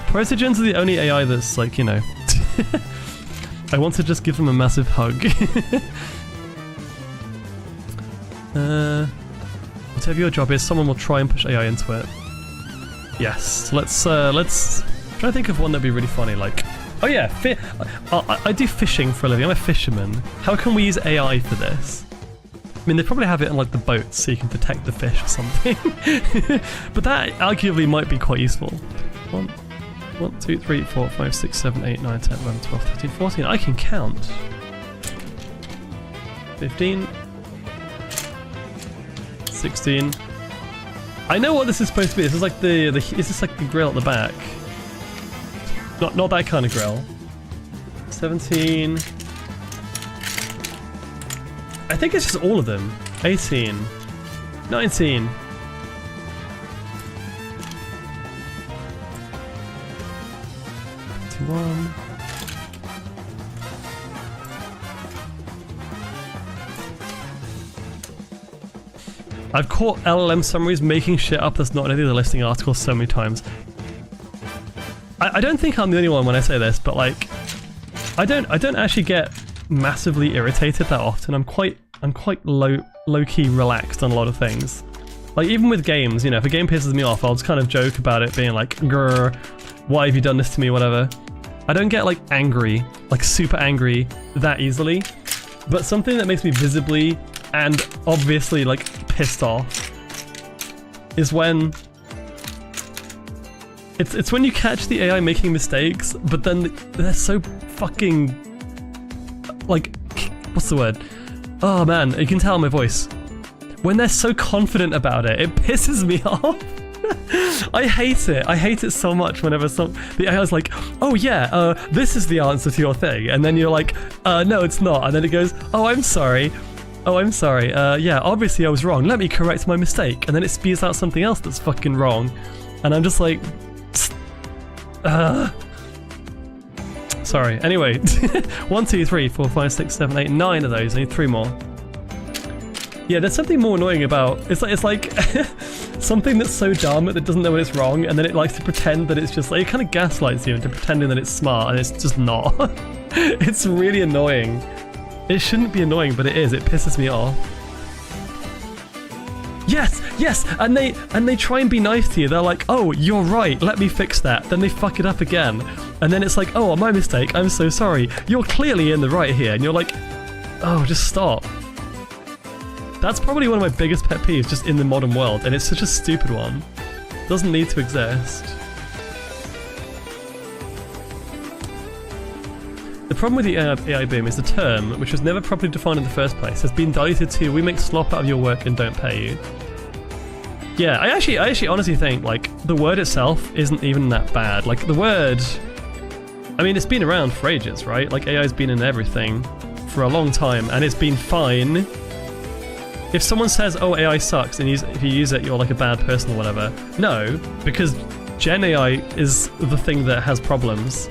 Protogens are the only AI that's, like, you know... I want to just give them a massive hug. Whatever your job is, someone will try and push AI into it. Yes, let's try to think of one that'd be really funny, like... Oh yeah, I do fishing for a living, I'm a fisherman. How can we use AI for this? I mean, they probably have it on like the boats so you can detect the fish or something. But that arguably might be quite useful. 1, 2, 3, 4, 5, 6, 7, 8, 9, 10, 11, 12, 13, 14. I can count. 15. 16. I know what this is supposed to be. This is like is this like the grill at the back? Not that kind of grill. 17. I think it's just all of them. 18. 19. 21. I've caught LLM summaries making shit up that's not in any of the listing articles so many times. I don't think I'm the only one when I say this, but like, I don't actually get massively irritated that often. I'm quite low-key relaxed on a lot of things. Like even with games, you know, if a game pisses me off, I'll just kind of joke about it, being like, grr, why have you done this to me, whatever. I don't get like angry, like super angry that easily, but something that makes me visibly and obviously like pissed off is when it's when you catch the AI making mistakes, but then they're so fucking like, what's the word? Oh man, you can tell in my voice. When they're so confident about it, it pisses me off. I hate it. I hate it so much whenever the AI's like, oh yeah, this is the answer to your thing, and then you're like, no it's not, and then it goes, oh I'm sorry. Oh, I'm sorry. Yeah, obviously I was wrong. Let me correct my mistake. And then it spews out something else that's fucking wrong. And I'm just like... Sorry. Anyway. 1, 2, 3, 4, 5, 6, 7, 8, 9 of those. I need 3 more. Yeah, there's something more annoying about... It's like something that's so dumb that it doesn't know when it's wrong, and then it likes to pretend that it's just... like, it kind of gaslights you into pretending that it's smart, and it's just not. It's really annoying. It shouldn't be annoying, but it is. It pisses me off. Yes, yes, and they try and be nice to you. They're like, oh, you're right, let me fix that. Then they fuck it up again. And then it's like, oh, my mistake, I'm so sorry. You're clearly in the right here. And you're like, oh, just stop. That's probably one of my biggest pet peeves just in the modern world, and it's such a stupid one. It doesn't need to exist. The problem with the AI boom is the term, which was never properly defined in the first place, has been diluted to we make slop out of your work and don't pay you. Yeah, I actually honestly think, like, the word itself isn't even that bad. Like, the word... I mean, it's been around for ages, right? Like, AI's been in everything for a long time, and it's been fine. If someone says, oh, AI sucks, and if you use it, you're like a bad person or whatever. No, because Gen AI is the thing that has problems.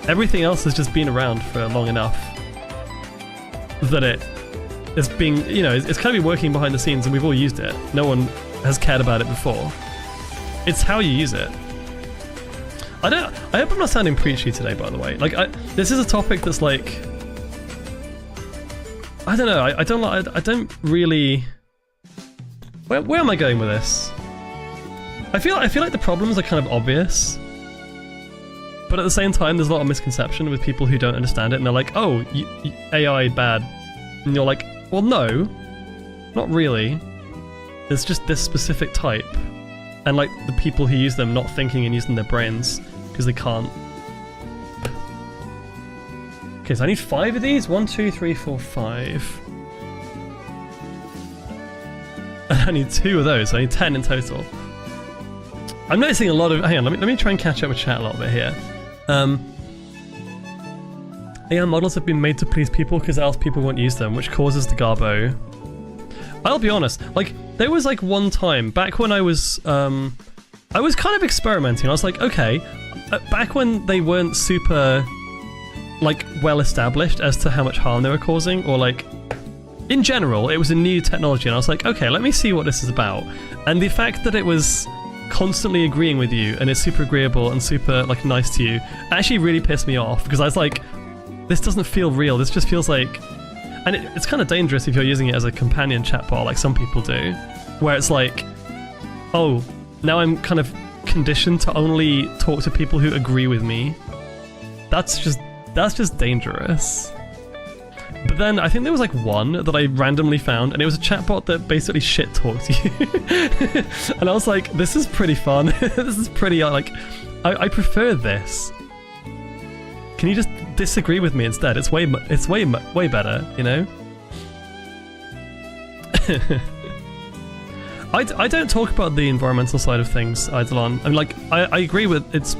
Everything else has just been around for long enough that it is being, you know, it's kind of been working behind the scenes and we've all used it. No one has cared about it before. It's how you use it. I hope I'm not sounding preachy today, by the way. Like, this is a topic that's like, I don't know, I don't really... Where am I going with this? I feel like the problems are kind of obvious. But at the same time, there's a lot of misconception with people who don't understand it, and they're like, oh, AI bad. And you're like, well, no, not really. It's just this specific type. And like the people who use them not thinking and using their brains, because they can't. Okay, so I need 5 of these. 1, 2, 3, 4, 5. And I need 2 of those, so I need 10 in total. I'm noticing a lot of... Hang on, let me try and catch up with chat a little bit here. AI models have been made to please people because else people won't use them, which causes the garbo. I'll be honest, like, there was like one time back when I was kind of experimenting. I was like, okay, back when they weren't super, like, well established as to how much harm they were causing, or like, in general, it was a new technology, and I was like, okay, let me see what this is about. And the fact that it was constantly agreeing with you, and it's super agreeable and super, like, nice to you, actually really pissed me off, because I was like, this doesn't feel real, this just feels like... And it's kind of dangerous if you're using it as a companion chatbot, like some people do, where it's like, oh, now I'm kind of conditioned to only talk to people who agree with me. That's just dangerous. But then I think there was like one that I randomly found, and it was a chatbot that basically shit talked you. And I was like, this is pretty fun. This is pretty, like, I prefer this. Can you just disagree with me instead? It's way better, you know? I don't talk about the environmental side of things, Eidolon. I mean, like, I agree with it's.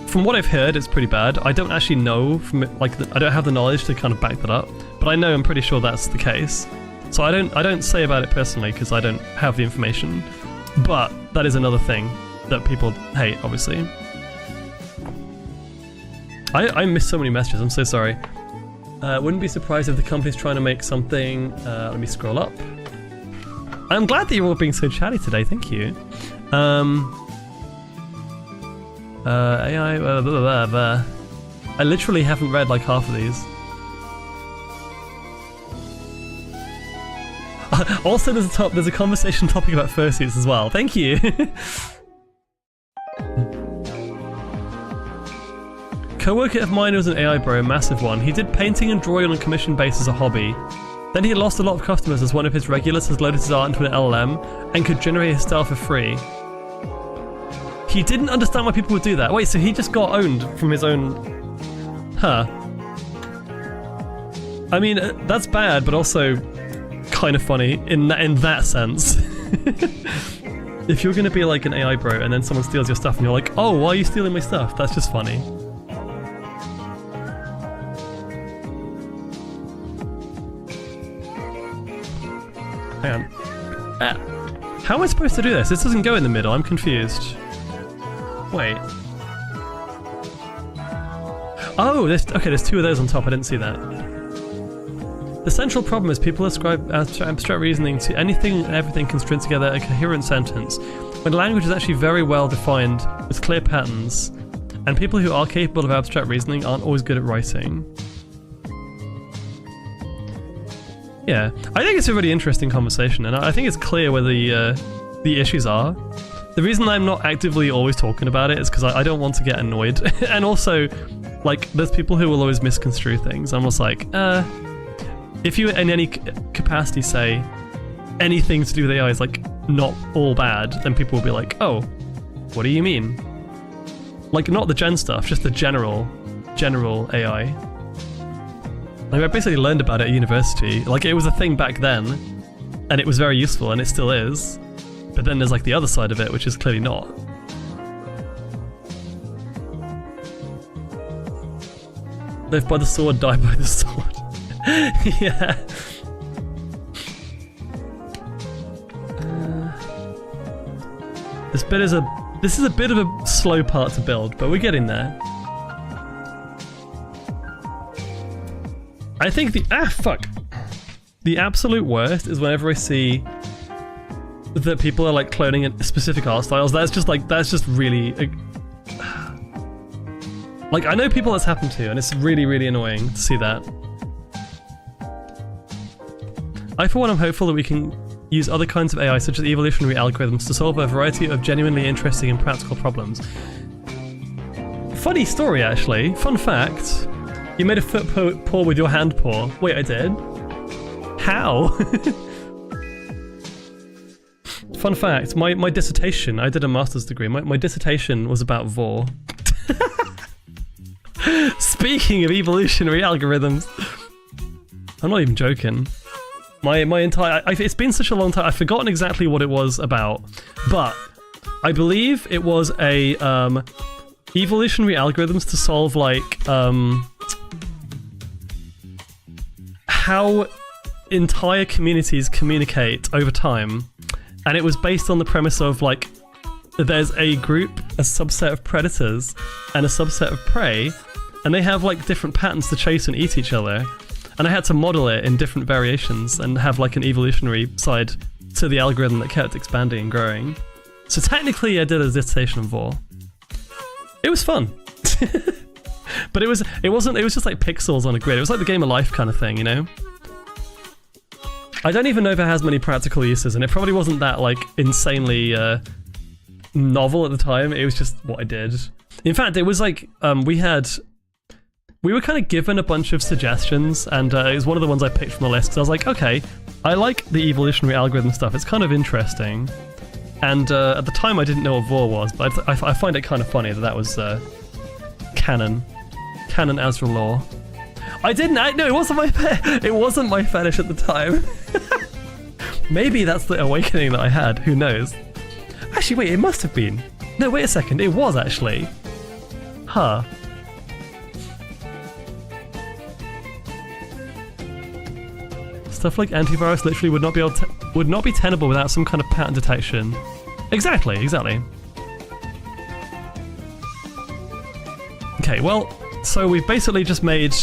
From what I've heard, it's pretty bad. I don't actually know from it, like, I don't have the knowledge to kind of back that up, but I know I'm pretty sure that's the case. So I don't say about it personally because I don't have the information. But that is another thing that people hate, obviously. I missed so many messages. I'm so sorry. Wouldn't be surprised if the company's trying to make something. Let me scroll up. I'm glad that you're all being so chatty today. Thank you. AI, blah, blah, blah, blah. I literally haven't read like half of these. Also, there's a conversation topic about fursuits as well. Thank you. Co-worker of mine was an AI bro, a massive one. He did painting and drawing on a commission basis as a hobby. Then he lost a lot of customers as one of his regulars has loaded his art into an LLM and could generate his style for free. He didn't understand why people would do that. Wait, so he just got owned from his own... Huh. I mean, that's bad, but also kind of funny in that sense. If you're gonna be like an AI bro and then someone steals your stuff and you're like, oh, why are you stealing my stuff? That's just funny. Hang on. How am I supposed to do this? This doesn't go in the middle, I'm confused. Wait. Oh, there's two of those on top, I didn't see that. The central problem is people ascribe abstract reasoning to anything and everything can string together a coherent sentence, when language is actually very well defined with clear patterns, and people who are capable of abstract reasoning aren't always good at writing. Yeah, I think it's a really interesting conversation, and I think it's clear where the issues are. The reason I'm not actively always talking about it is because I don't want to get annoyed. And also, like, there's people who will always misconstrue things. I'm just like, if you in any capacity say anything to do with AI is like not all bad, then people will be like, oh, what do you mean? Like, not the gen stuff, just the general AI. Like, I basically learned about it at university. Like, it was a thing back then, and it was very useful, and it still is. But then there's like the other side of it, which is clearly not. Live by the sword, die by the sword. Yeah. This is a bit of a slow part to build, but we're getting there. I think the absolute worst is whenever I see that people are like cloning specific art styles. That's just really like, I know people that's happened to, and it's really, really annoying to see that. I for one am hopeful that we can use other kinds of AI such as evolutionary algorithms to solve a variety of genuinely interesting and practical problems. Funny story actually, fun fact. You made a foot paw with your hand paw. Wait, I did? How? Fun fact, my dissertation, I did a master's degree, my dissertation was about vor. Speaking of evolutionary algorithms. I'm not even joking. My entire... it's been such a long time, I've forgotten exactly what it was about, but I believe it was a evolutionary algorithms to solve like how entire communities communicate over time, and it was based on the premise of like there's a group, a subset of predators and a subset of prey, and they have like different patterns to chase and eat each other, and I had to model it in different variations and have like an evolutionary side to the algorithm that kept expanding and growing. So technically I did a dissertation on Vor. It was fun. But it wasn't, it was just like pixels on a grid. It was like the Game of Life kind of thing, you know? I don't even know if it has many practical uses, and it probably wasn't that like insanely novel at the time. It was just what I did. In fact, it was like we were kind of given a bunch of suggestions, and it was one of the ones I picked from the list because I was like, okay, I like the evolutionary algorithm stuff. It's kind of interesting. And at the time, I didn't know what Vor was, but I find it kind of funny that that was canon as the law. No, it wasn't my fetish at the time. Maybe that's the awakening that I had. Who knows? Actually, wait, it must have been. No, wait a second. It was actually. Huh. Stuff like antivirus literally would not be tenable without some kind of pattern detection. Exactly. Okay, well, so we've basically just made.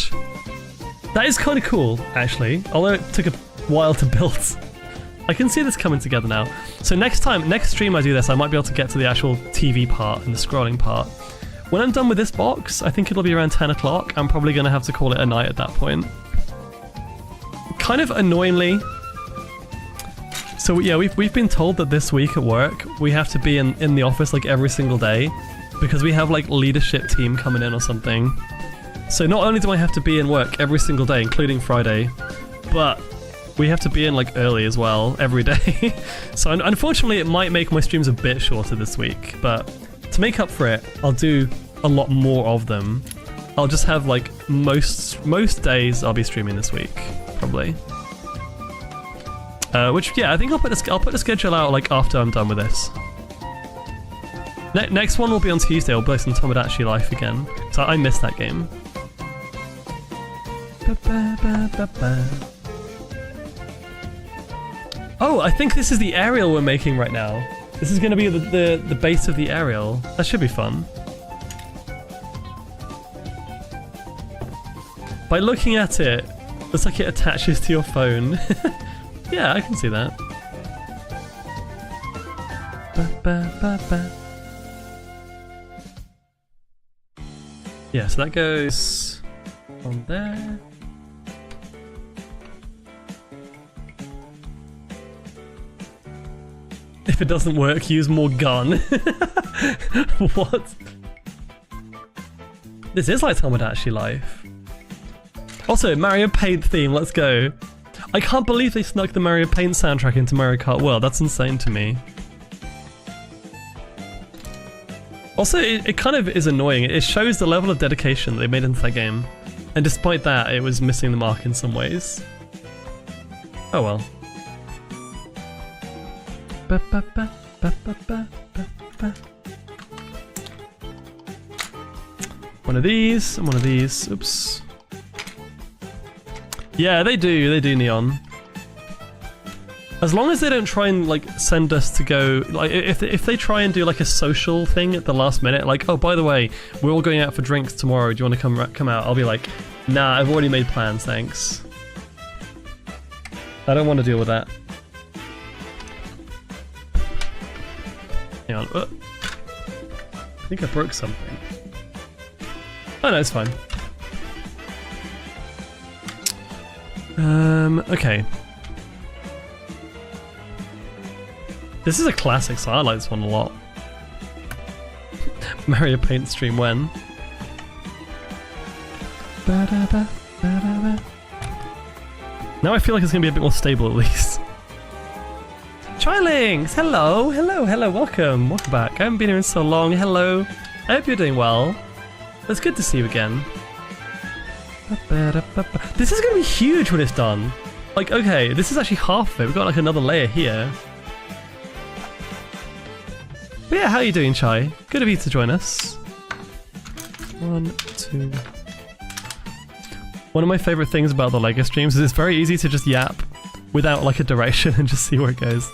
That is kind of cool, actually. Although it took a while to build. I can see this coming together now. So next stream I do this, I might be able to get to the actual TV part and the scrolling part. When I'm done with this box, I think it'll be around 10 o'clock. I'm probably going to have to call it a night at that point. Kind of annoyingly. So yeah, we've been told that this week at work, we have to be in the office like every single day because we have like leadership team coming in or something. So not only do I have to be in work every single day, including Friday, but we have to be in like early as well every day. So unfortunately it might make my streams a bit shorter this week, but to make up for it, I'll do a lot more of them. I'll just have like most days I'll be streaming this week, probably. Which yeah, I think I'll put the schedule out like after I'm done with this. Next one will be on Tuesday. I'll play some Tomodachi Life again, so I missed that game. Oh, I think this is the aerial we're making right now. This is going to be the base of the aerial. That should be fun. By looking at it, looks like it attaches to your phone. Yeah, I can see that. Yeah, so that goes on there. If it doesn't work, use more gun. What? This is like Tomodachi Life. Also, Mario Paint theme, let's go. I can't believe they snuck the Mario Paint soundtrack into Mario Kart World. That's insane to me. Also, it kind of is annoying. It shows the level of dedication that they made into that game. And despite that, it was missing the mark in some ways. Oh well. One of these, and one of these. Oops. Yeah, they do Neon. As long as they don't try and like send us to go, like if they try and do like a social thing at the last minute, like, oh, by the way, we're all going out for drinks tomorrow, do you want to come out? I'll be like, nah, I've already made plans, thanks. I don't want to deal with that. Hang on. I think I broke something. Oh no, it's fine. Okay. This is a classic, so I like this one a lot. Mario Paint stream when? Now I feel like it's gonna be a bit more stable at least. Trilings! Hello, welcome back. I haven't been here in so long, hello. I hope you're doing well. It's good to see you again. This is gonna be huge when it's done. Like, okay, this is actually half of it. We've got like another layer here. But yeah, how are you doing, Chai? Good of you to join us. 1, 2. One of my favorite things about the LEGO streams is it's very easy to just yap without like a direction and just see where it goes.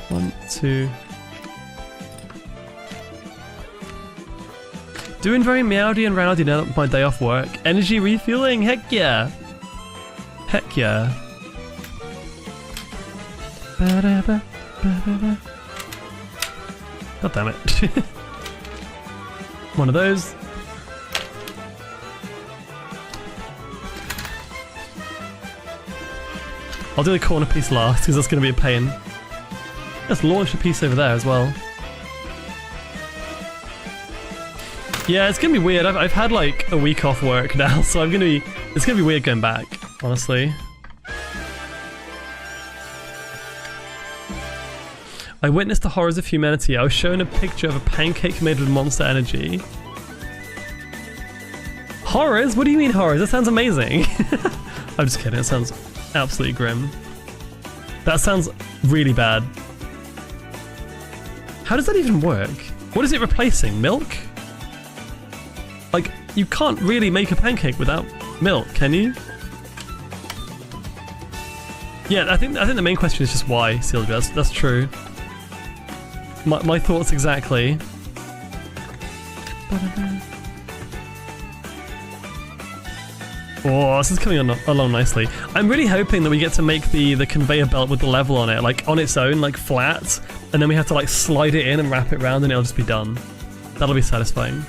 1, 2. Doing very meowdy and rowdy now that my day off work. Energy refueling, heck yeah. Heck yeah. God damn it. One of those. I'll do the corner piece last because that's going to be a pain. Let's launch a piece over there as well. Yeah, it's going to be weird. I've had like a week off work now, so it's going to be weird going back, honestly. I witnessed the horrors of humanity. I was shown a picture of a pancake made with Monster Energy. Horrors? What do you mean horrors? That sounds amazing. I'm just kidding. It sounds absolutely grim. That sounds really bad. How does that even work? What is it replacing? Milk? Like, you can't really make a pancake without milk, can you? Yeah, I think the main question is just why, Sylvia. That's true. My thoughts exactly. Oh, this is coming along nicely. I'm really hoping that we get to make the conveyor belt with the level on it, like on its own, like flat, and then we have to like slide it in and wrap it around and it'll just be done. That'll be satisfying.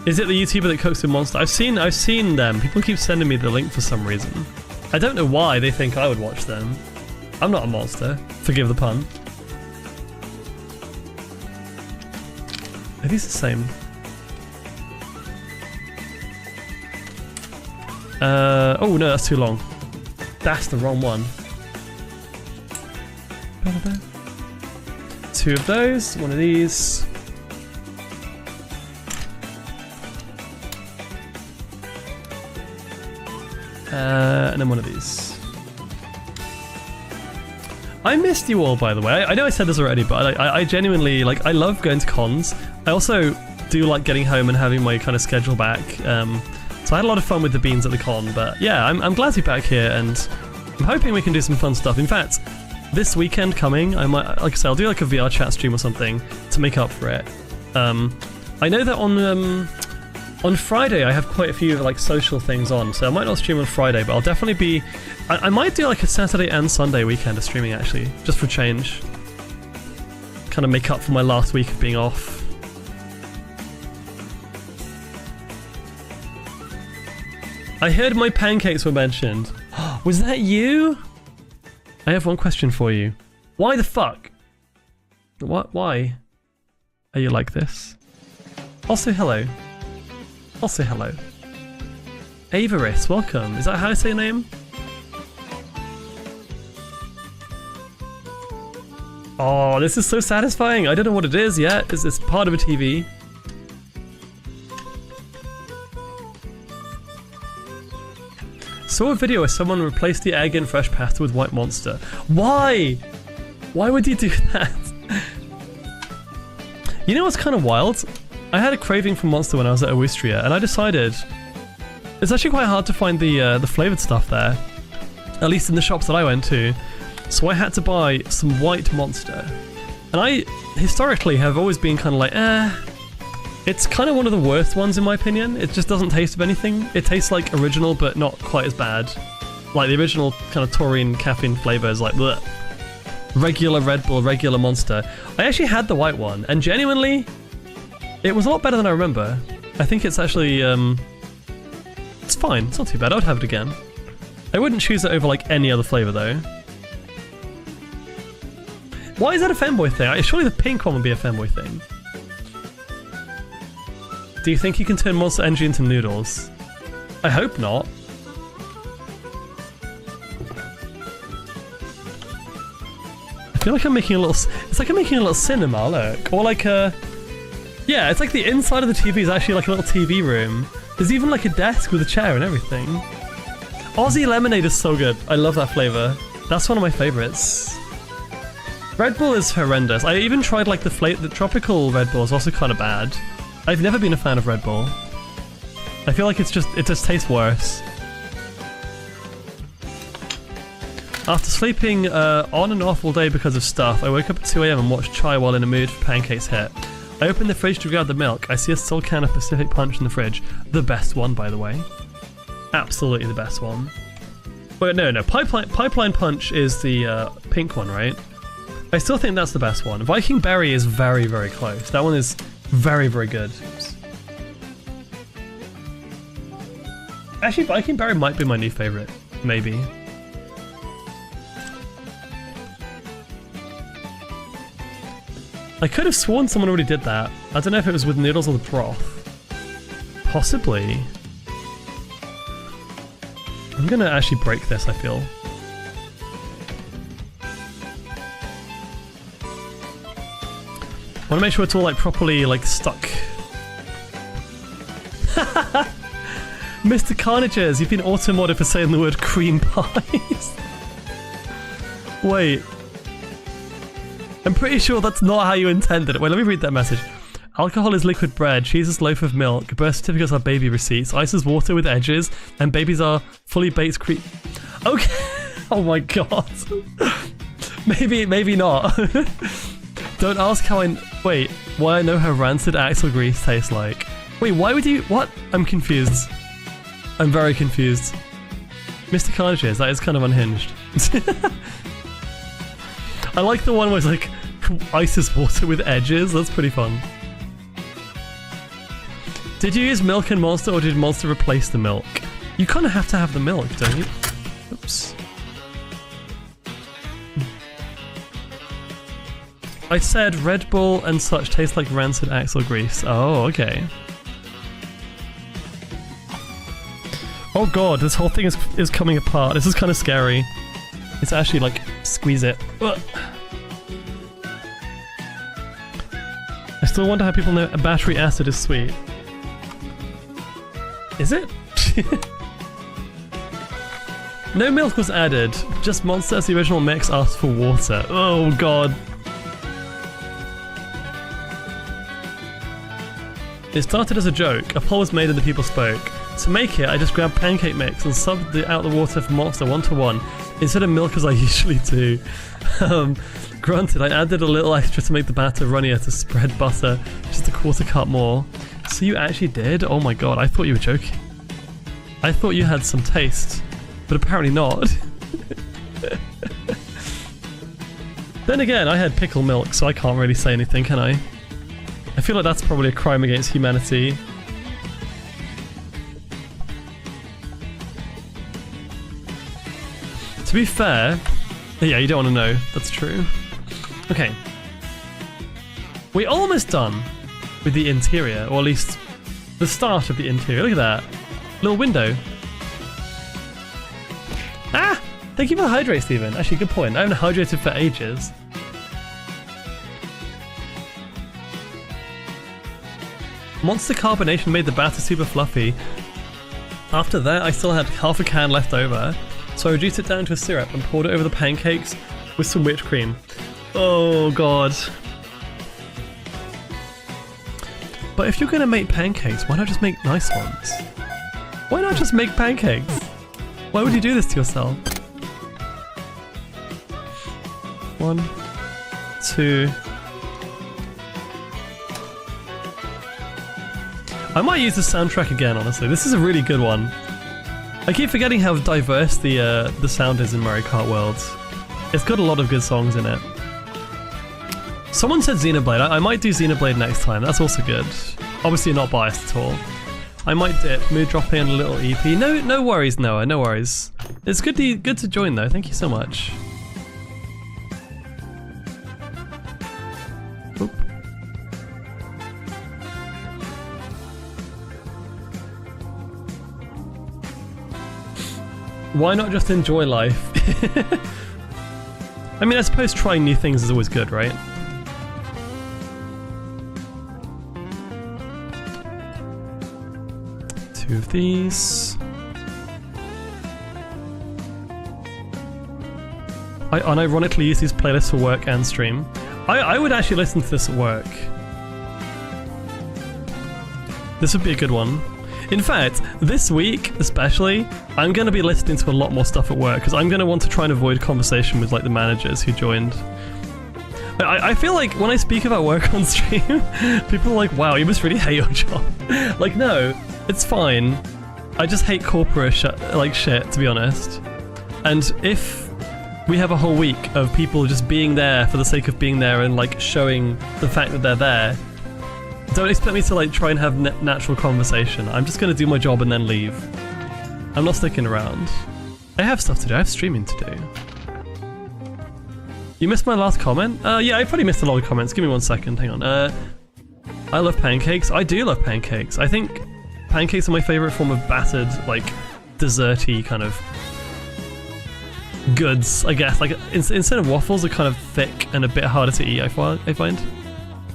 Is it the YouTuber that cooks with Monster? I've seen them. People keep sending me the link for some reason. I don't know why they think I would watch them. I'm not a monster. Forgive the pun. Are these the same? Oh no, that's too long. That's the wrong one. Two of those, one of these. And then one of these. I missed you all, by the way. I know I said this already, but I genuinely, like, I love going to cons. I also do like getting home and having my kind of schedule back. So I had a lot of fun with the beans at the con, but yeah, I'm glad to be back here, and I'm hoping we can do some fun stuff. In fact, this weekend coming, I might, like I said, I'll do like a VR chat stream or something to make up for it. I know that on Friday I have quite a few like social things on, so I might not stream on Friday, but I'll definitely be. I might do like a Saturday and Sunday weekend of streaming actually, just for change. Kind of make up for my last week of being off. I heard my pancakes were mentioned. Was that you? I have one question for you. Why the fuck? What? Why are you like this? Also, hello. Also, hello. Avaris, welcome. Is that how I say your name? Oh, this is so satisfying. I don't know what it is yet. It's part of a TV. Saw a video where someone replaced the egg in fresh pasta with white Monster. Why? Why would you do that? You know what's kind of wild? I had a craving for Monster when I was at Awoostria, and I decided it's actually quite hard to find the flavoured stuff there, at least in the shops that I went to. So I had to buy some white Monster, and I historically have always been kind of like, it's kind of one of the worst ones in my opinion. It just doesn't taste of anything. It tastes like original, but not quite as bad. Like the original kind of taurine caffeine flavour is like bleh. Regular Red Bull, regular Monster. I actually had the white one, and genuinely, it was a lot better than I remember. I think it's actually, it's fine. It's not too bad. I would have it again. I wouldn't choose it over like any other flavour though. Why is that a fanboy thing? Surely the pink one would be a fanboy thing. Do you think you can turn Monster Energy into noodles? I hope not. I feel like I'm making a little. It's like I'm making a little cinema, look, or like a. Yeah, it's like the inside of the TV is actually like a little TV room. There's even like a desk with a chair and everything. Aussie lemonade is so good. I love that flavour. That's one of my favourites. Red Bull is horrendous. I even tried like the tropical Red Bull is also kind of bad. I've never been a fan of Red Bull. I feel like it just tastes worse. After sleeping on and off all day because of stuff, I woke up at 2 AM and watched Chai while in a mood for pancakes hit. I opened the fridge to grab the milk. I see a still can of Pacific Punch in the fridge. The best one, by the way. Absolutely the best one. Wait, no. Pipeline Punch is the pink one, right? I still think that's the best one. Viking Berry is very, very close. That one is very, very good. Oops. Actually, Viking Berry might be my new favorite. Maybe. I could have sworn someone already did that. I don't know if it was with noodles or the broth. Possibly. I'm gonna actually break this, I feel. I wanna make sure it's all like properly like stuck. Mr. Carnages, you've been auto-modded for saying the word cream pies. Wait. I'm pretty sure that's not how you intended it. Wait, let me read that message. Alcohol is liquid bread, cheese is loaf of milk, birth certificates are baby receipts, ice is water with edges, and babies are fully baked cream. Okay. Oh my god. Maybe not. Don't ask how wait, why I know how rancid axle grease tastes like. Wait, why would you- what? I'm confused. I'm very confused. Mr. Carnages, that is kind of unhinged. I like the one where it's like, ice is water with edges, that's pretty fun. Did you use milk in Monster or did Monster replace the milk? You kind of have to have the milk, don't you? Oops. I said Red Bull and such taste like rancid axle grease. Oh, okay. Oh god, this whole thing is coming apart. This is kind of scary. It's actually like, squeeze it. Ugh. I still wonder how people know battery acid is sweet. Is it? No milk was added, just Monster as the original mix asked for water. Oh god. It started as a joke, a poll was made and the people spoke. To make it, I just grabbed pancake mix and subbed out the water for Monster 1-to-1, instead of milk as I usually do. Granted, I added a little extra to make the batter runnier to spread butter, just a quarter cup more. So you actually did? Oh my god, I thought you were joking. I thought you had some taste, but apparently not. Then again, I had pickle milk, so I can't really say anything, can I? I feel like that's probably a crime against humanity. To be fair, yeah, you don't want to know. That's true. Okay. We're almost done with the interior, or at least the start of the interior. Look at that. Little window. Ah! Thank you for the hydrate, Steven. Actually, good point. I haven't hydrated for ages. Monster carbonation made the batter super fluffy. After that, I still had half a can left over, so I reduced it down to a syrup and poured it over the pancakes with some whipped cream. Oh god. But if you're gonna make pancakes, why not just make nice ones? Why not just make pancakes? Why would you do this to yourself? 1, 2... I might use the soundtrack again, honestly. This is a really good one. I keep forgetting how diverse the sound is in Mario Kart World. It's got a lot of good songs in it. Someone said Xenoblade. I might do Xenoblade next time. That's also good. Obviously not biased at all. I might dip, mood drop in a little EP. No worries, Noah. No worries. It's good to join though. Thank you so much. Oop. Why not just enjoy life? I mean, I suppose trying new things is always good, right? Two of these. I unironically use these playlists for work and stream. I would actually listen to this at work. This would be a good one. In fact, this week especially, I'm going to be listening to a lot more stuff at work because I'm going to want to try and avoid conversation with like the managers who joined. I feel like when I speak about work on stream, people are like, wow, you must really hate your job. Like, no, it's fine. I just hate corporate shit, to be honest. And if we have a whole week of people just being there for the sake of being there and like showing the fact that they're there, don't expect me to like try and have natural conversation. I'm just gonna do my job and then leave. I'm not sticking around. I have stuff to do. I have streaming to do. You missed my last comment? Yeah, I probably missed a lot of comments. Give me 1 second. Hang on. I love pancakes. I do love pancakes. I think pancakes are my favorite form of battered, like, desserty kind of goods, I guess. Like, instead of waffles, are kind of thick and a bit harder to eat, I find.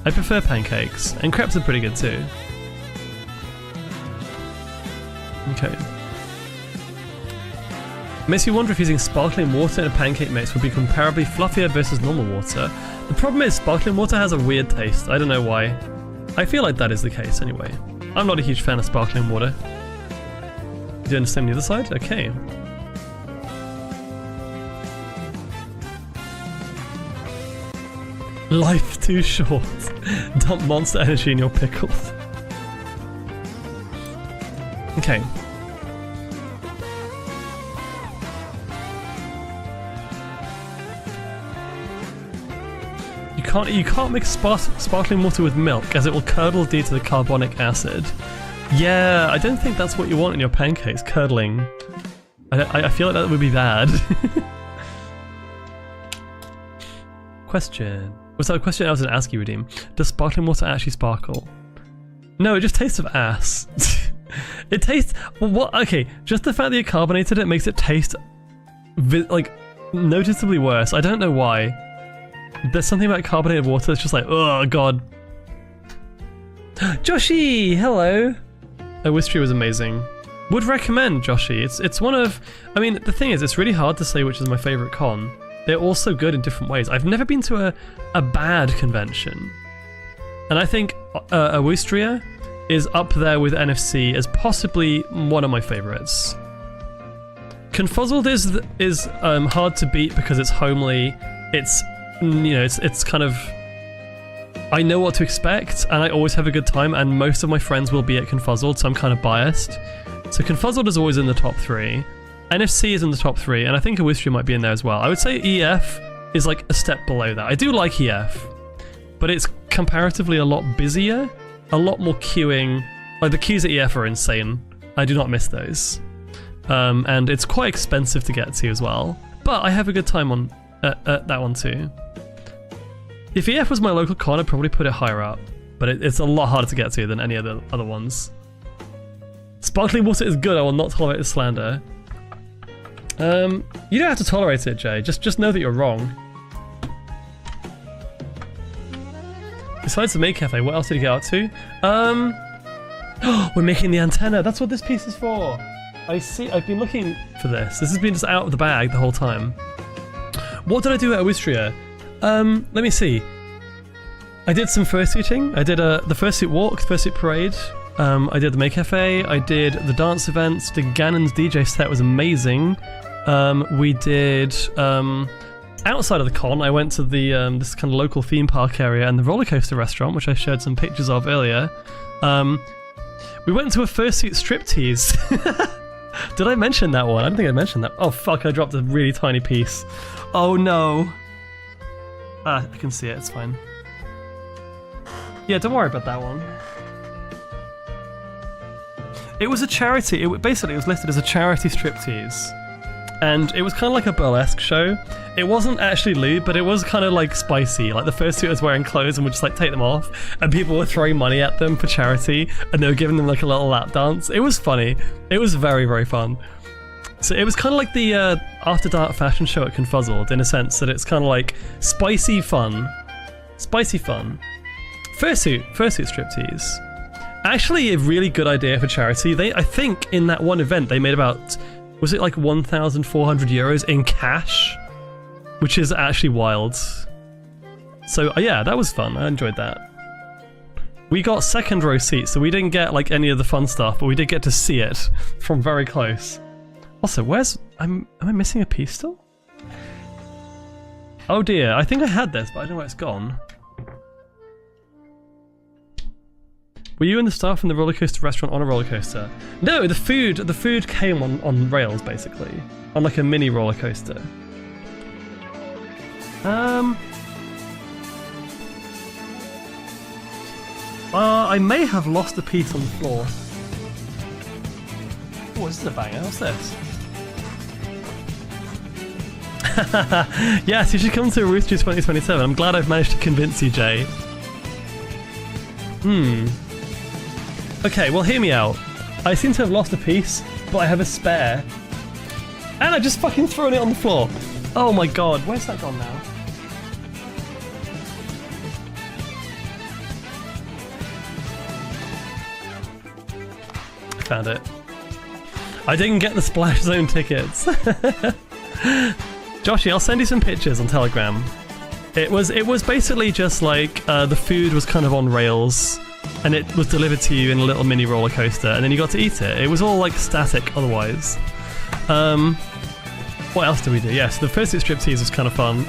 I prefer pancakes, and crepes are pretty good too. Okay. Makes you wonder if using sparkling water in a pancake mix would be comparably fluffier versus normal water. The problem is sparkling water has a weird taste. I don't know why. I feel like that is the case anyway. I'm not a huge fan of sparkling water. Do you understand the other side? Okay. Life too short. Dump monster energy in your pickles. Okay. You can't mix sparkling water with milk as it will curdle due to the carbonic acid. Yeah, I don't think that's what you want in your pancakes, curdling. I feel like that would be bad. Question. Was that a question I was going to ask you, Redeem? Does sparkling water actually sparkle? No, it just tastes of ass. It tastes... Well, what? Okay, just the fact that you carbonated it makes it taste... like, noticeably worse. I don't know why. There's something about carbonated water that's just like, oh god. Joshi! Hello! Awoostria was amazing. Would recommend, Joshi. It's one of... I mean, the thing is, it's really hard to say which is my favourite con. They're all so good in different ways. I've never been to a bad convention. And I think Awoostria is up there with NFC as possibly one of my favourites. Confuzzled is hard to beat because it's homely. It's, you know, it's kind of... I know what to expect, and I always have a good time, and most of my friends will be at Confuzzled, so I'm kind of biased. So Confuzzled is always in the top 3. NFC is in the top 3, and I think Awoostria might be in there as well. I would say EF is like a step below that. I do like EF, but it's comparatively a lot busier, a lot more queuing. Like the queues at EF are insane. I do not miss those. And it's quite expensive to get to as well. But I have a good time on at that one too. If EF was my local con, I'd probably put it higher up, but it's a lot harder to get to than any of the other ones. Sparkling water is good, I will not tolerate the slander. You don't have to tolerate it, Jay. Just know that you're wrong. Besides the maid cafe, what else did you get out to? We're making the antenna. That's what this piece is for. I see. I've been looking for this. This has been just out of the bag the whole time. What did I do at Awoostria? Let me see. I did some fursuiting. I did the fursuit walk, fursuit parade. I did the maid cafe. I did the dance events. The Gannon's DJ set was amazing. We did outside of the con. I went to the this kind of local theme park area and the roller coaster restaurant, which I showed some pictures of earlier. We went to a fursuit striptease. Did I mention that one? I don't think I mentioned that. Oh fuck! I dropped a really tiny piece. Oh no. Ah, I can see it. It's fine. Yeah, don't worry about that one. It was a charity. Basically, it was listed as a charity striptease. And it was kind of like a burlesque show. It wasn't actually lewd, but it was kind of like spicy. Like the fursuit was wearing clothes and would just like take them off, and people were throwing money at them for charity, and they were giving them like a little lap dance. It was funny. It was very, very fun. So it was kind of like the After Dark fashion show at Confuzzled, in a sense that it's kind of like spicy fun. Spicy fun. Fursuit striptease. Actually a really good idea for charity. I think in that one event they made about, was it like 1,400 euros in cash? which is actually wild. So yeah, that was fun. I enjoyed that. We got second row seats, so we didn't get like any of the fun stuff, but we did get to see it from very close. Also, am I missing a piece still? Oh dear, I think I had this, but I don't know where it's gone. Were you and the staff from the roller coaster restaurant on a roller coaster? No, the food came on rails basically, on like a mini roller coaster. I may have lost a piece on the floor. Oh, this is a banger. What's this? Yes, you should come to Awoostria 2027. I'm glad I've managed to convince you, Jay. Okay, well, hear me out. I seem to have lost a piece, but I have a spare. And I just fucking thrown it on the floor. Oh my god, where's that gone now? Found it. I didn't get the Splash Zone tickets. Joshy, I'll send you some pictures on Telegram. It was basically just like the food was kind of on rails, and it was delivered to you in a little mini roller coaster, and then you got to eat it. It was all like static otherwise. What else did we do? Yes, the first striptease was kind of fun.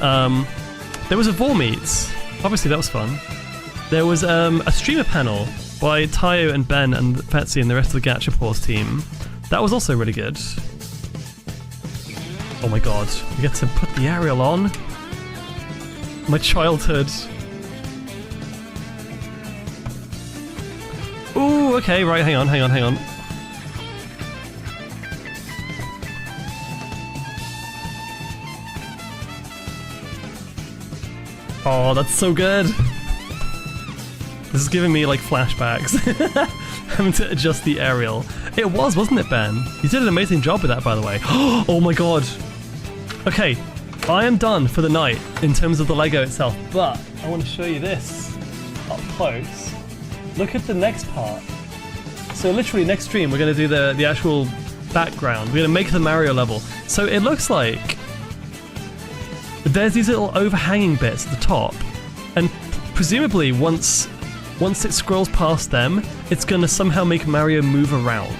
There was a Vormeets. Obviously that was fun. There was a streamer panel by Tayo and Ben and Betsy and the rest of the Gachapause team. That was also really good. Oh my god, we get to put the aerial on. My childhood. Ooh, okay, right, hang on. Oh, that's so good. This is giving me like flashbacks. Having to adjust the aerial. It was, wasn't it, Ben? You did an amazing job with that, by the way. Oh my god. Okay, I am done for the night in terms of the Lego itself, but I want to show you this up close. Look at the next part. So literally next stream we're going to do the actual background. We're going to make the Mario level. So it looks like there's these little overhanging bits at the top, and presumably once it scrolls past them, it's going to somehow make Mario move around.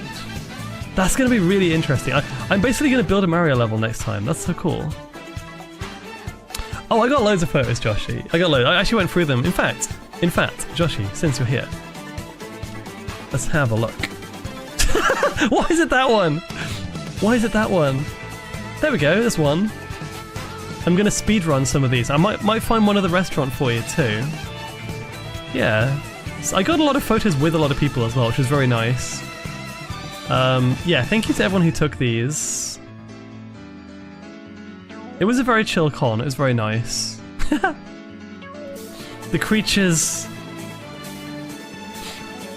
That's going to be really interesting. I'm basically going to build a Mario level next time. That's so cool. Oh, I got loads of photos, Joshy. I actually went through them. In fact, Joshy, since you're here, let's have a look. Why is it that one? Why is it that one? There we go, there's one. I'm going to speedrun some of these. I might find one at the restaurant for you too. Yeah. So I got a lot of photos with a lot of people as well, which was very nice. Yeah, thank you to everyone who took these. It was a very chill con, it was very nice. The creatures...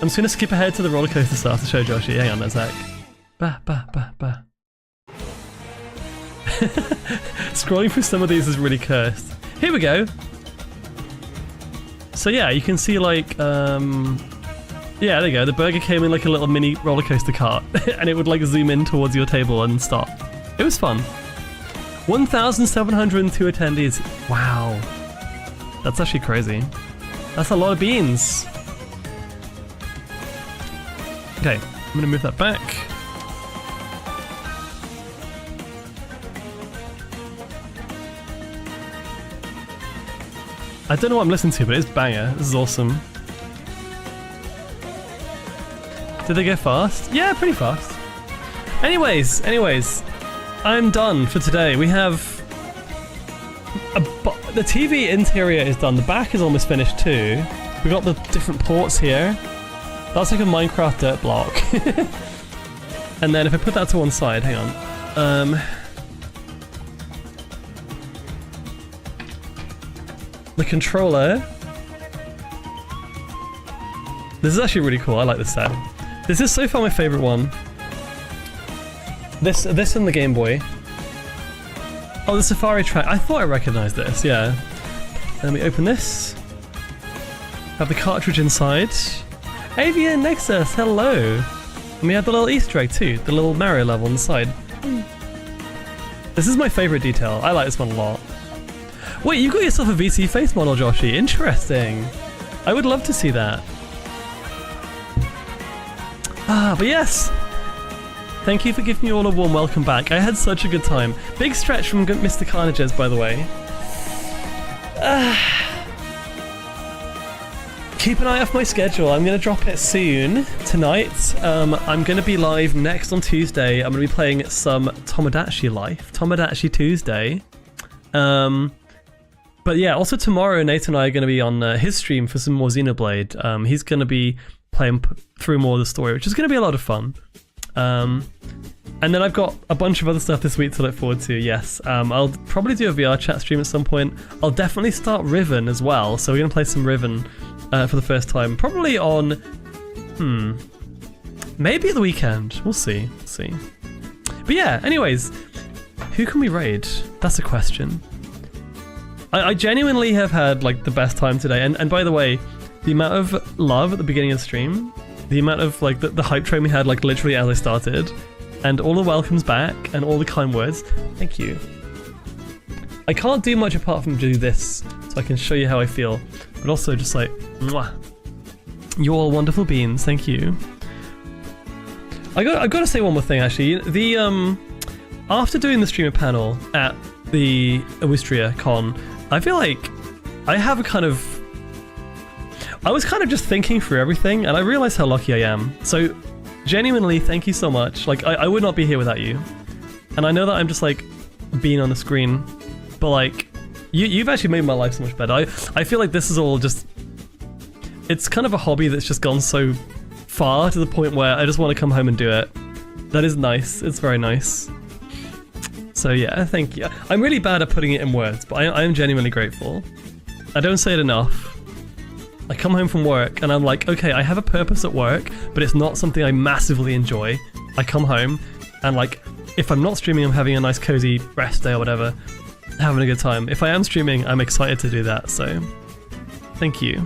I'm just gonna skip ahead to the roller coaster stuff to show Joshy. Hang on a sec. Ba. Scrolling through some of these is really cursed. Here we go. So yeah, you can see like, yeah, there you go. The burger came in like a little mini roller coaster cart, and it would like zoom in towards your table and stop. It was fun. 1,702 attendees. Wow, that's actually crazy. That's a lot of beans. Okay, I'm gonna move that back. I don't know what I'm listening to, but it's banger. This is awesome. Did they go fast? Yeah, pretty fast. Anyways, I'm done for today. We have... the TV interior is done. The back is almost finished too. We got the different ports here. That's like a Minecraft dirt block. And then if I put that to one side, hang on. The controller. This is actually really cool. I like this set. This is so far my favorite one. This and the Game Boy. Oh, the Safari track. I thought I recognized this, yeah. Let me open this. Have the cartridge inside. Avian Nexus, hello! And we have the little Easter egg too, the little Mario level on the side. This is my favorite detail. I like this one a lot. Wait, you got yourself a VC face model, Joshy. Interesting. I would love to see that. But yes. Thank you for giving me all a warm welcome back. I had such a good time. Big stretch from Mr. Carnages, by the way. Keep an eye off my schedule. I'm going to drop it soon, tonight. I'm going to be live next on Tuesday. I'm going to be playing some Tomodachi Life. Tomodachi Tuesday. But yeah, also tomorrow, Nate and I are going to be on his stream for some more Xenoblade. He's going to be playing through more of the story, which is going to be a lot of fun. And then I've got a bunch of other stuff this week to look forward to, yes. I'll probably do a VR chat stream at some point. I'll definitely start Riven as well, so we're going to play some Riven for the first time. Probably on, maybe at the weekend. We'll see. But yeah, anyways, who can we raid? That's a question. I genuinely have had like the best time today, and by the way, the amount of love at the beginning of the stream, the amount of like the hype train we had like literally as I started, and all the welcomes back and all the kind words, thank you. I can't do much apart from do this, so I can show you how I feel, but also just like, mwah. You're all wonderful beings, thank you. I got to say one more thing actually. The after doing the streamer panel at the Awoostria con, I feel like I have a kind of, I was kind of just thinking through everything, and I realized how lucky I am. So, genuinely, thank you so much. Like, I would not be here without you. And I know that I'm just, like, being on the screen, but, like, you've actually made my life so much better. I feel like this is all just, it's kind of a hobby that's just gone so far to the point where I just want to come home and do it. That is nice. It's very nice. So, yeah, thank you. I'm really bad at putting it in words, but I am genuinely grateful. I don't say it enough. I come home from work and I'm like, okay, I have a purpose at work, but it's not something I massively enjoy. I come home and like, if I'm not streaming, I'm having a nice cozy rest day or whatever, having a good time. If I am streaming, I'm excited to do that, so thank you.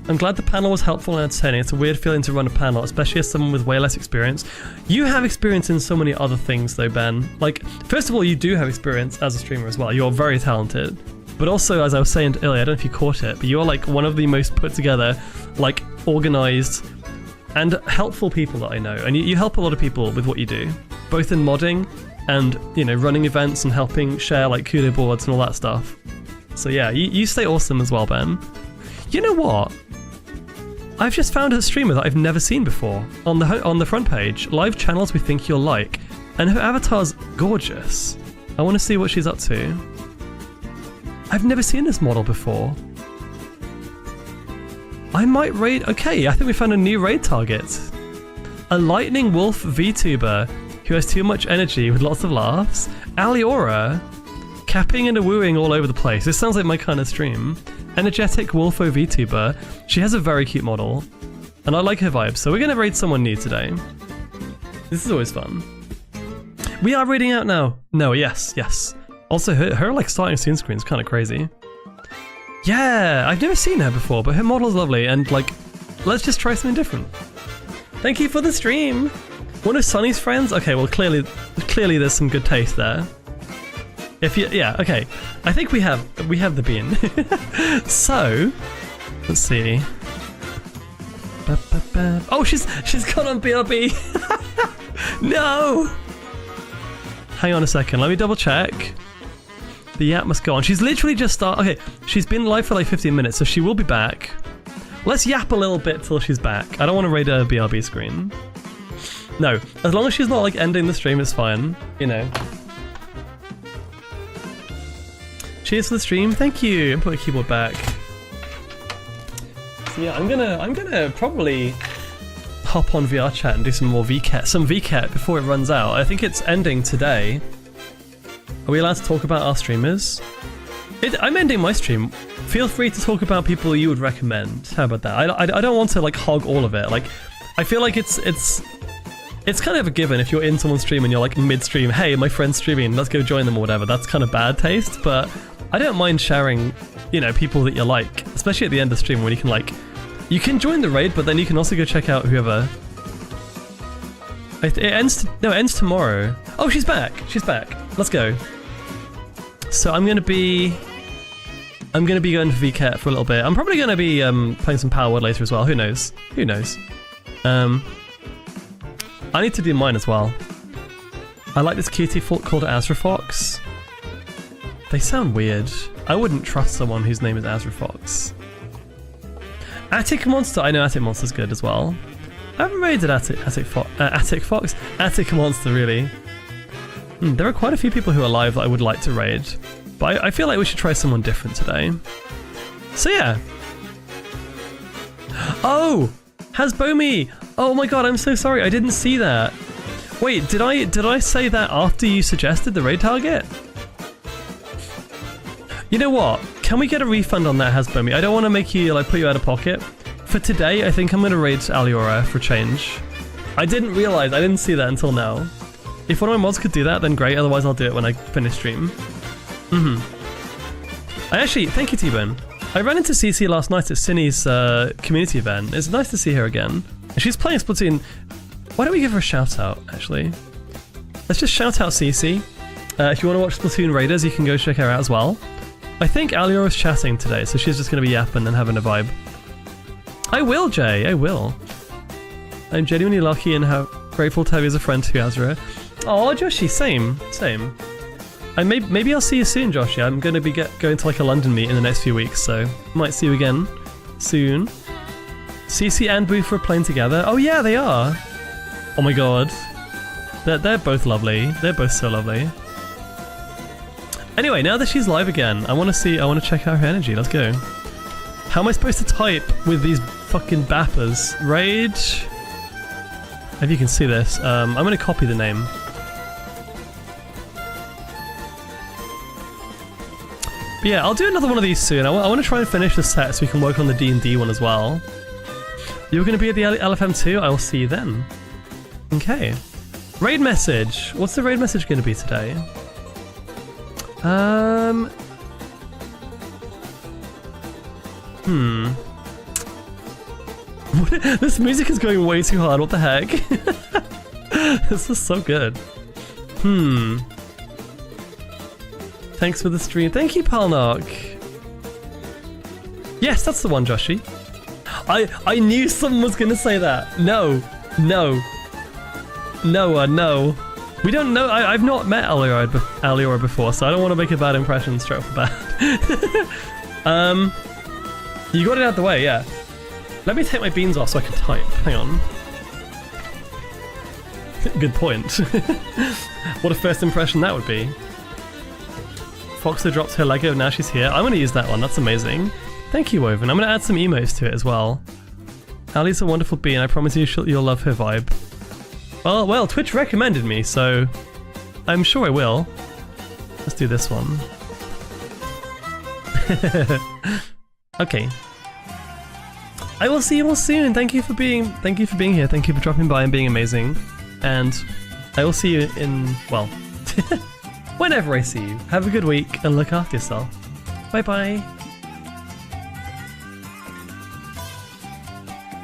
I'm glad the panel was helpful and entertaining. It's a weird feeling to run a panel, especially as someone with way less experience. You have experience in so many other things though, Ben. Like, first of all, you do have experience as a streamer as well. You're very talented. But also, as I was saying earlier, I don't know if you caught it, but you're like one of the most put together, like organized and helpful people that I know. And you help a lot of people with what you do, both in modding and, you know, running events and helping share like Kudo boards and all that stuff. So yeah, you stay awesome as well, Ben. You know what? I've just found a streamer that I've never seen before on the front page. Live channels we think you'll like, and her avatar's gorgeous. I want to see what she's up to. I've never seen this model before. I might raid. Okay, I think we found a new raid target. A lightning wolf VTuber who has too much energy with lots of laughs. Aliora, capping and wooing all over the place. This sounds like my kind of stream. Energetic Wolfo VTuber. She has a very cute model, and I like her vibes, so we're gonna raid someone new today. This is always fun. We are raiding out now. No, yes. Also, her like starting scene screen is kind of crazy. Yeah, I've never seen her before, but her model's lovely, and like, let's just try something different. Thank you for the stream. One of Sunny's friends? Okay, well clearly there's some good taste there. If you, yeah, okay. I think we have the bean. So, let's see. Oh, she's gone on BRB. No. Hang on a second. Let me double check. The app must go on. She's literally just started. Okay, she's been live for like 15 minutes, so she will be back. Let's yap a little bit till she's back. I don't want to raid a BRB screen. No, as long as she's not like ending the stream, it's fine. You know. Cheers for the stream, thank you. I'm putting the keyboard back. So yeah, I'm gonna probably hop on VR chat and do some more VCAT before it runs out. I think it's ending today. Are we allowed to talk about our streamers? I'm ending my stream. Feel free to talk about people you would recommend. How about that? I don't want to like hog all of it. Like, I feel like it's kind of a given if you're in someone's stream and you're like mid-stream, hey, my friend's streaming, let's go join them or whatever. That's kind of bad taste, but I don't mind sharing, you know, people that you like, especially at the end of the stream when you can like, you can join the raid, but then you can also go check out whoever. It ends tomorrow. Oh, she's back. Let's go. So I'm gonna be going to VCat for a little bit. I'm probably gonna be playing some Power Word later as well. Who knows? Who knows? I need to do mine as well. I like this cutie called Azra Fox. They sound weird. I wouldn't trust someone whose name is Azra Fox. Attic Monster. I know Attic Monster's good as well. I haven't raided Attic Monster really. There are quite a few people who are live that I would like to raid, but I feel like we should try someone different today. So yeah. Oh, Hasbomi. Oh my god, I'm so sorry. I didn't see that. Wait, did I say that after you suggested the raid target? You know what? Can we get a refund on that, Hasbomi? I don't want to make you like put you out of pocket. For today, I think I'm gonna raid Aliora for change. I didn't realize. I didn't see that until now. If one of my mods could do that, then great. Otherwise, I'll do it when I finish stream. I actually, thank you, T-Bone. I ran into CC last night at Cindy's community event. It's nice to see her again. And she's playing Splatoon. Why don't we give her a shout out, actually? Let's just shout out CC. If you want to watch Splatoon Raiders, you can go check her out as well. I think Aliora's chatting today, so she's just going to be yapping and having a vibe. I will, Jay. I will. I'm genuinely lucky and grateful to have you as a friend too, Azra. Oh, Joshi, same. Maybe I'll see you soon, Joshi. I'm going to be going to like a London meet in the next few weeks, so might see you again soon. CC and Booth are playing together. Oh yeah, they are. Oh my god. They're both lovely. They're both so lovely. Anyway, now that she's live again, I want to check out her energy. Let's go. How am I supposed to type with these fucking bappers? Rage. If you can see this, I'm going to copy the name. But yeah, I'll do another one of these soon. I want to try and finish the set so we can work on the D&D one as well. You're going to be at the LFM too? I will see you then. Okay. Raid message. What's the raid message going to be today? This music is going way too hard. What the heck? This is so good. Thanks for the stream. Thank you, Palnark. Yes, that's the one, Joshi. I knew someone was gonna say that. No. No. We don't know. I've not met Aliora before, so I don't want to make a bad impression straight off the bat. You got it out of the way, yeah. Let me take my beans off so I can type. Hang on. Good point. What a first impression that would be. Foxer dropped her Lego, now she's here. I'm gonna use that one, that's amazing. Thank you, Woven. I'm gonna add some emotes to it as well. Ali's a wonderful bee, and I promise you you'll love her vibe. Well, Twitch recommended me, so I'm sure I will. Let's do this one. Okay. I will see you all soon. Thank you for being here. Thank you for dropping by and being amazing. And I will see you in, well, whenever I see you. Have a good week and look after yourself. Bye bye.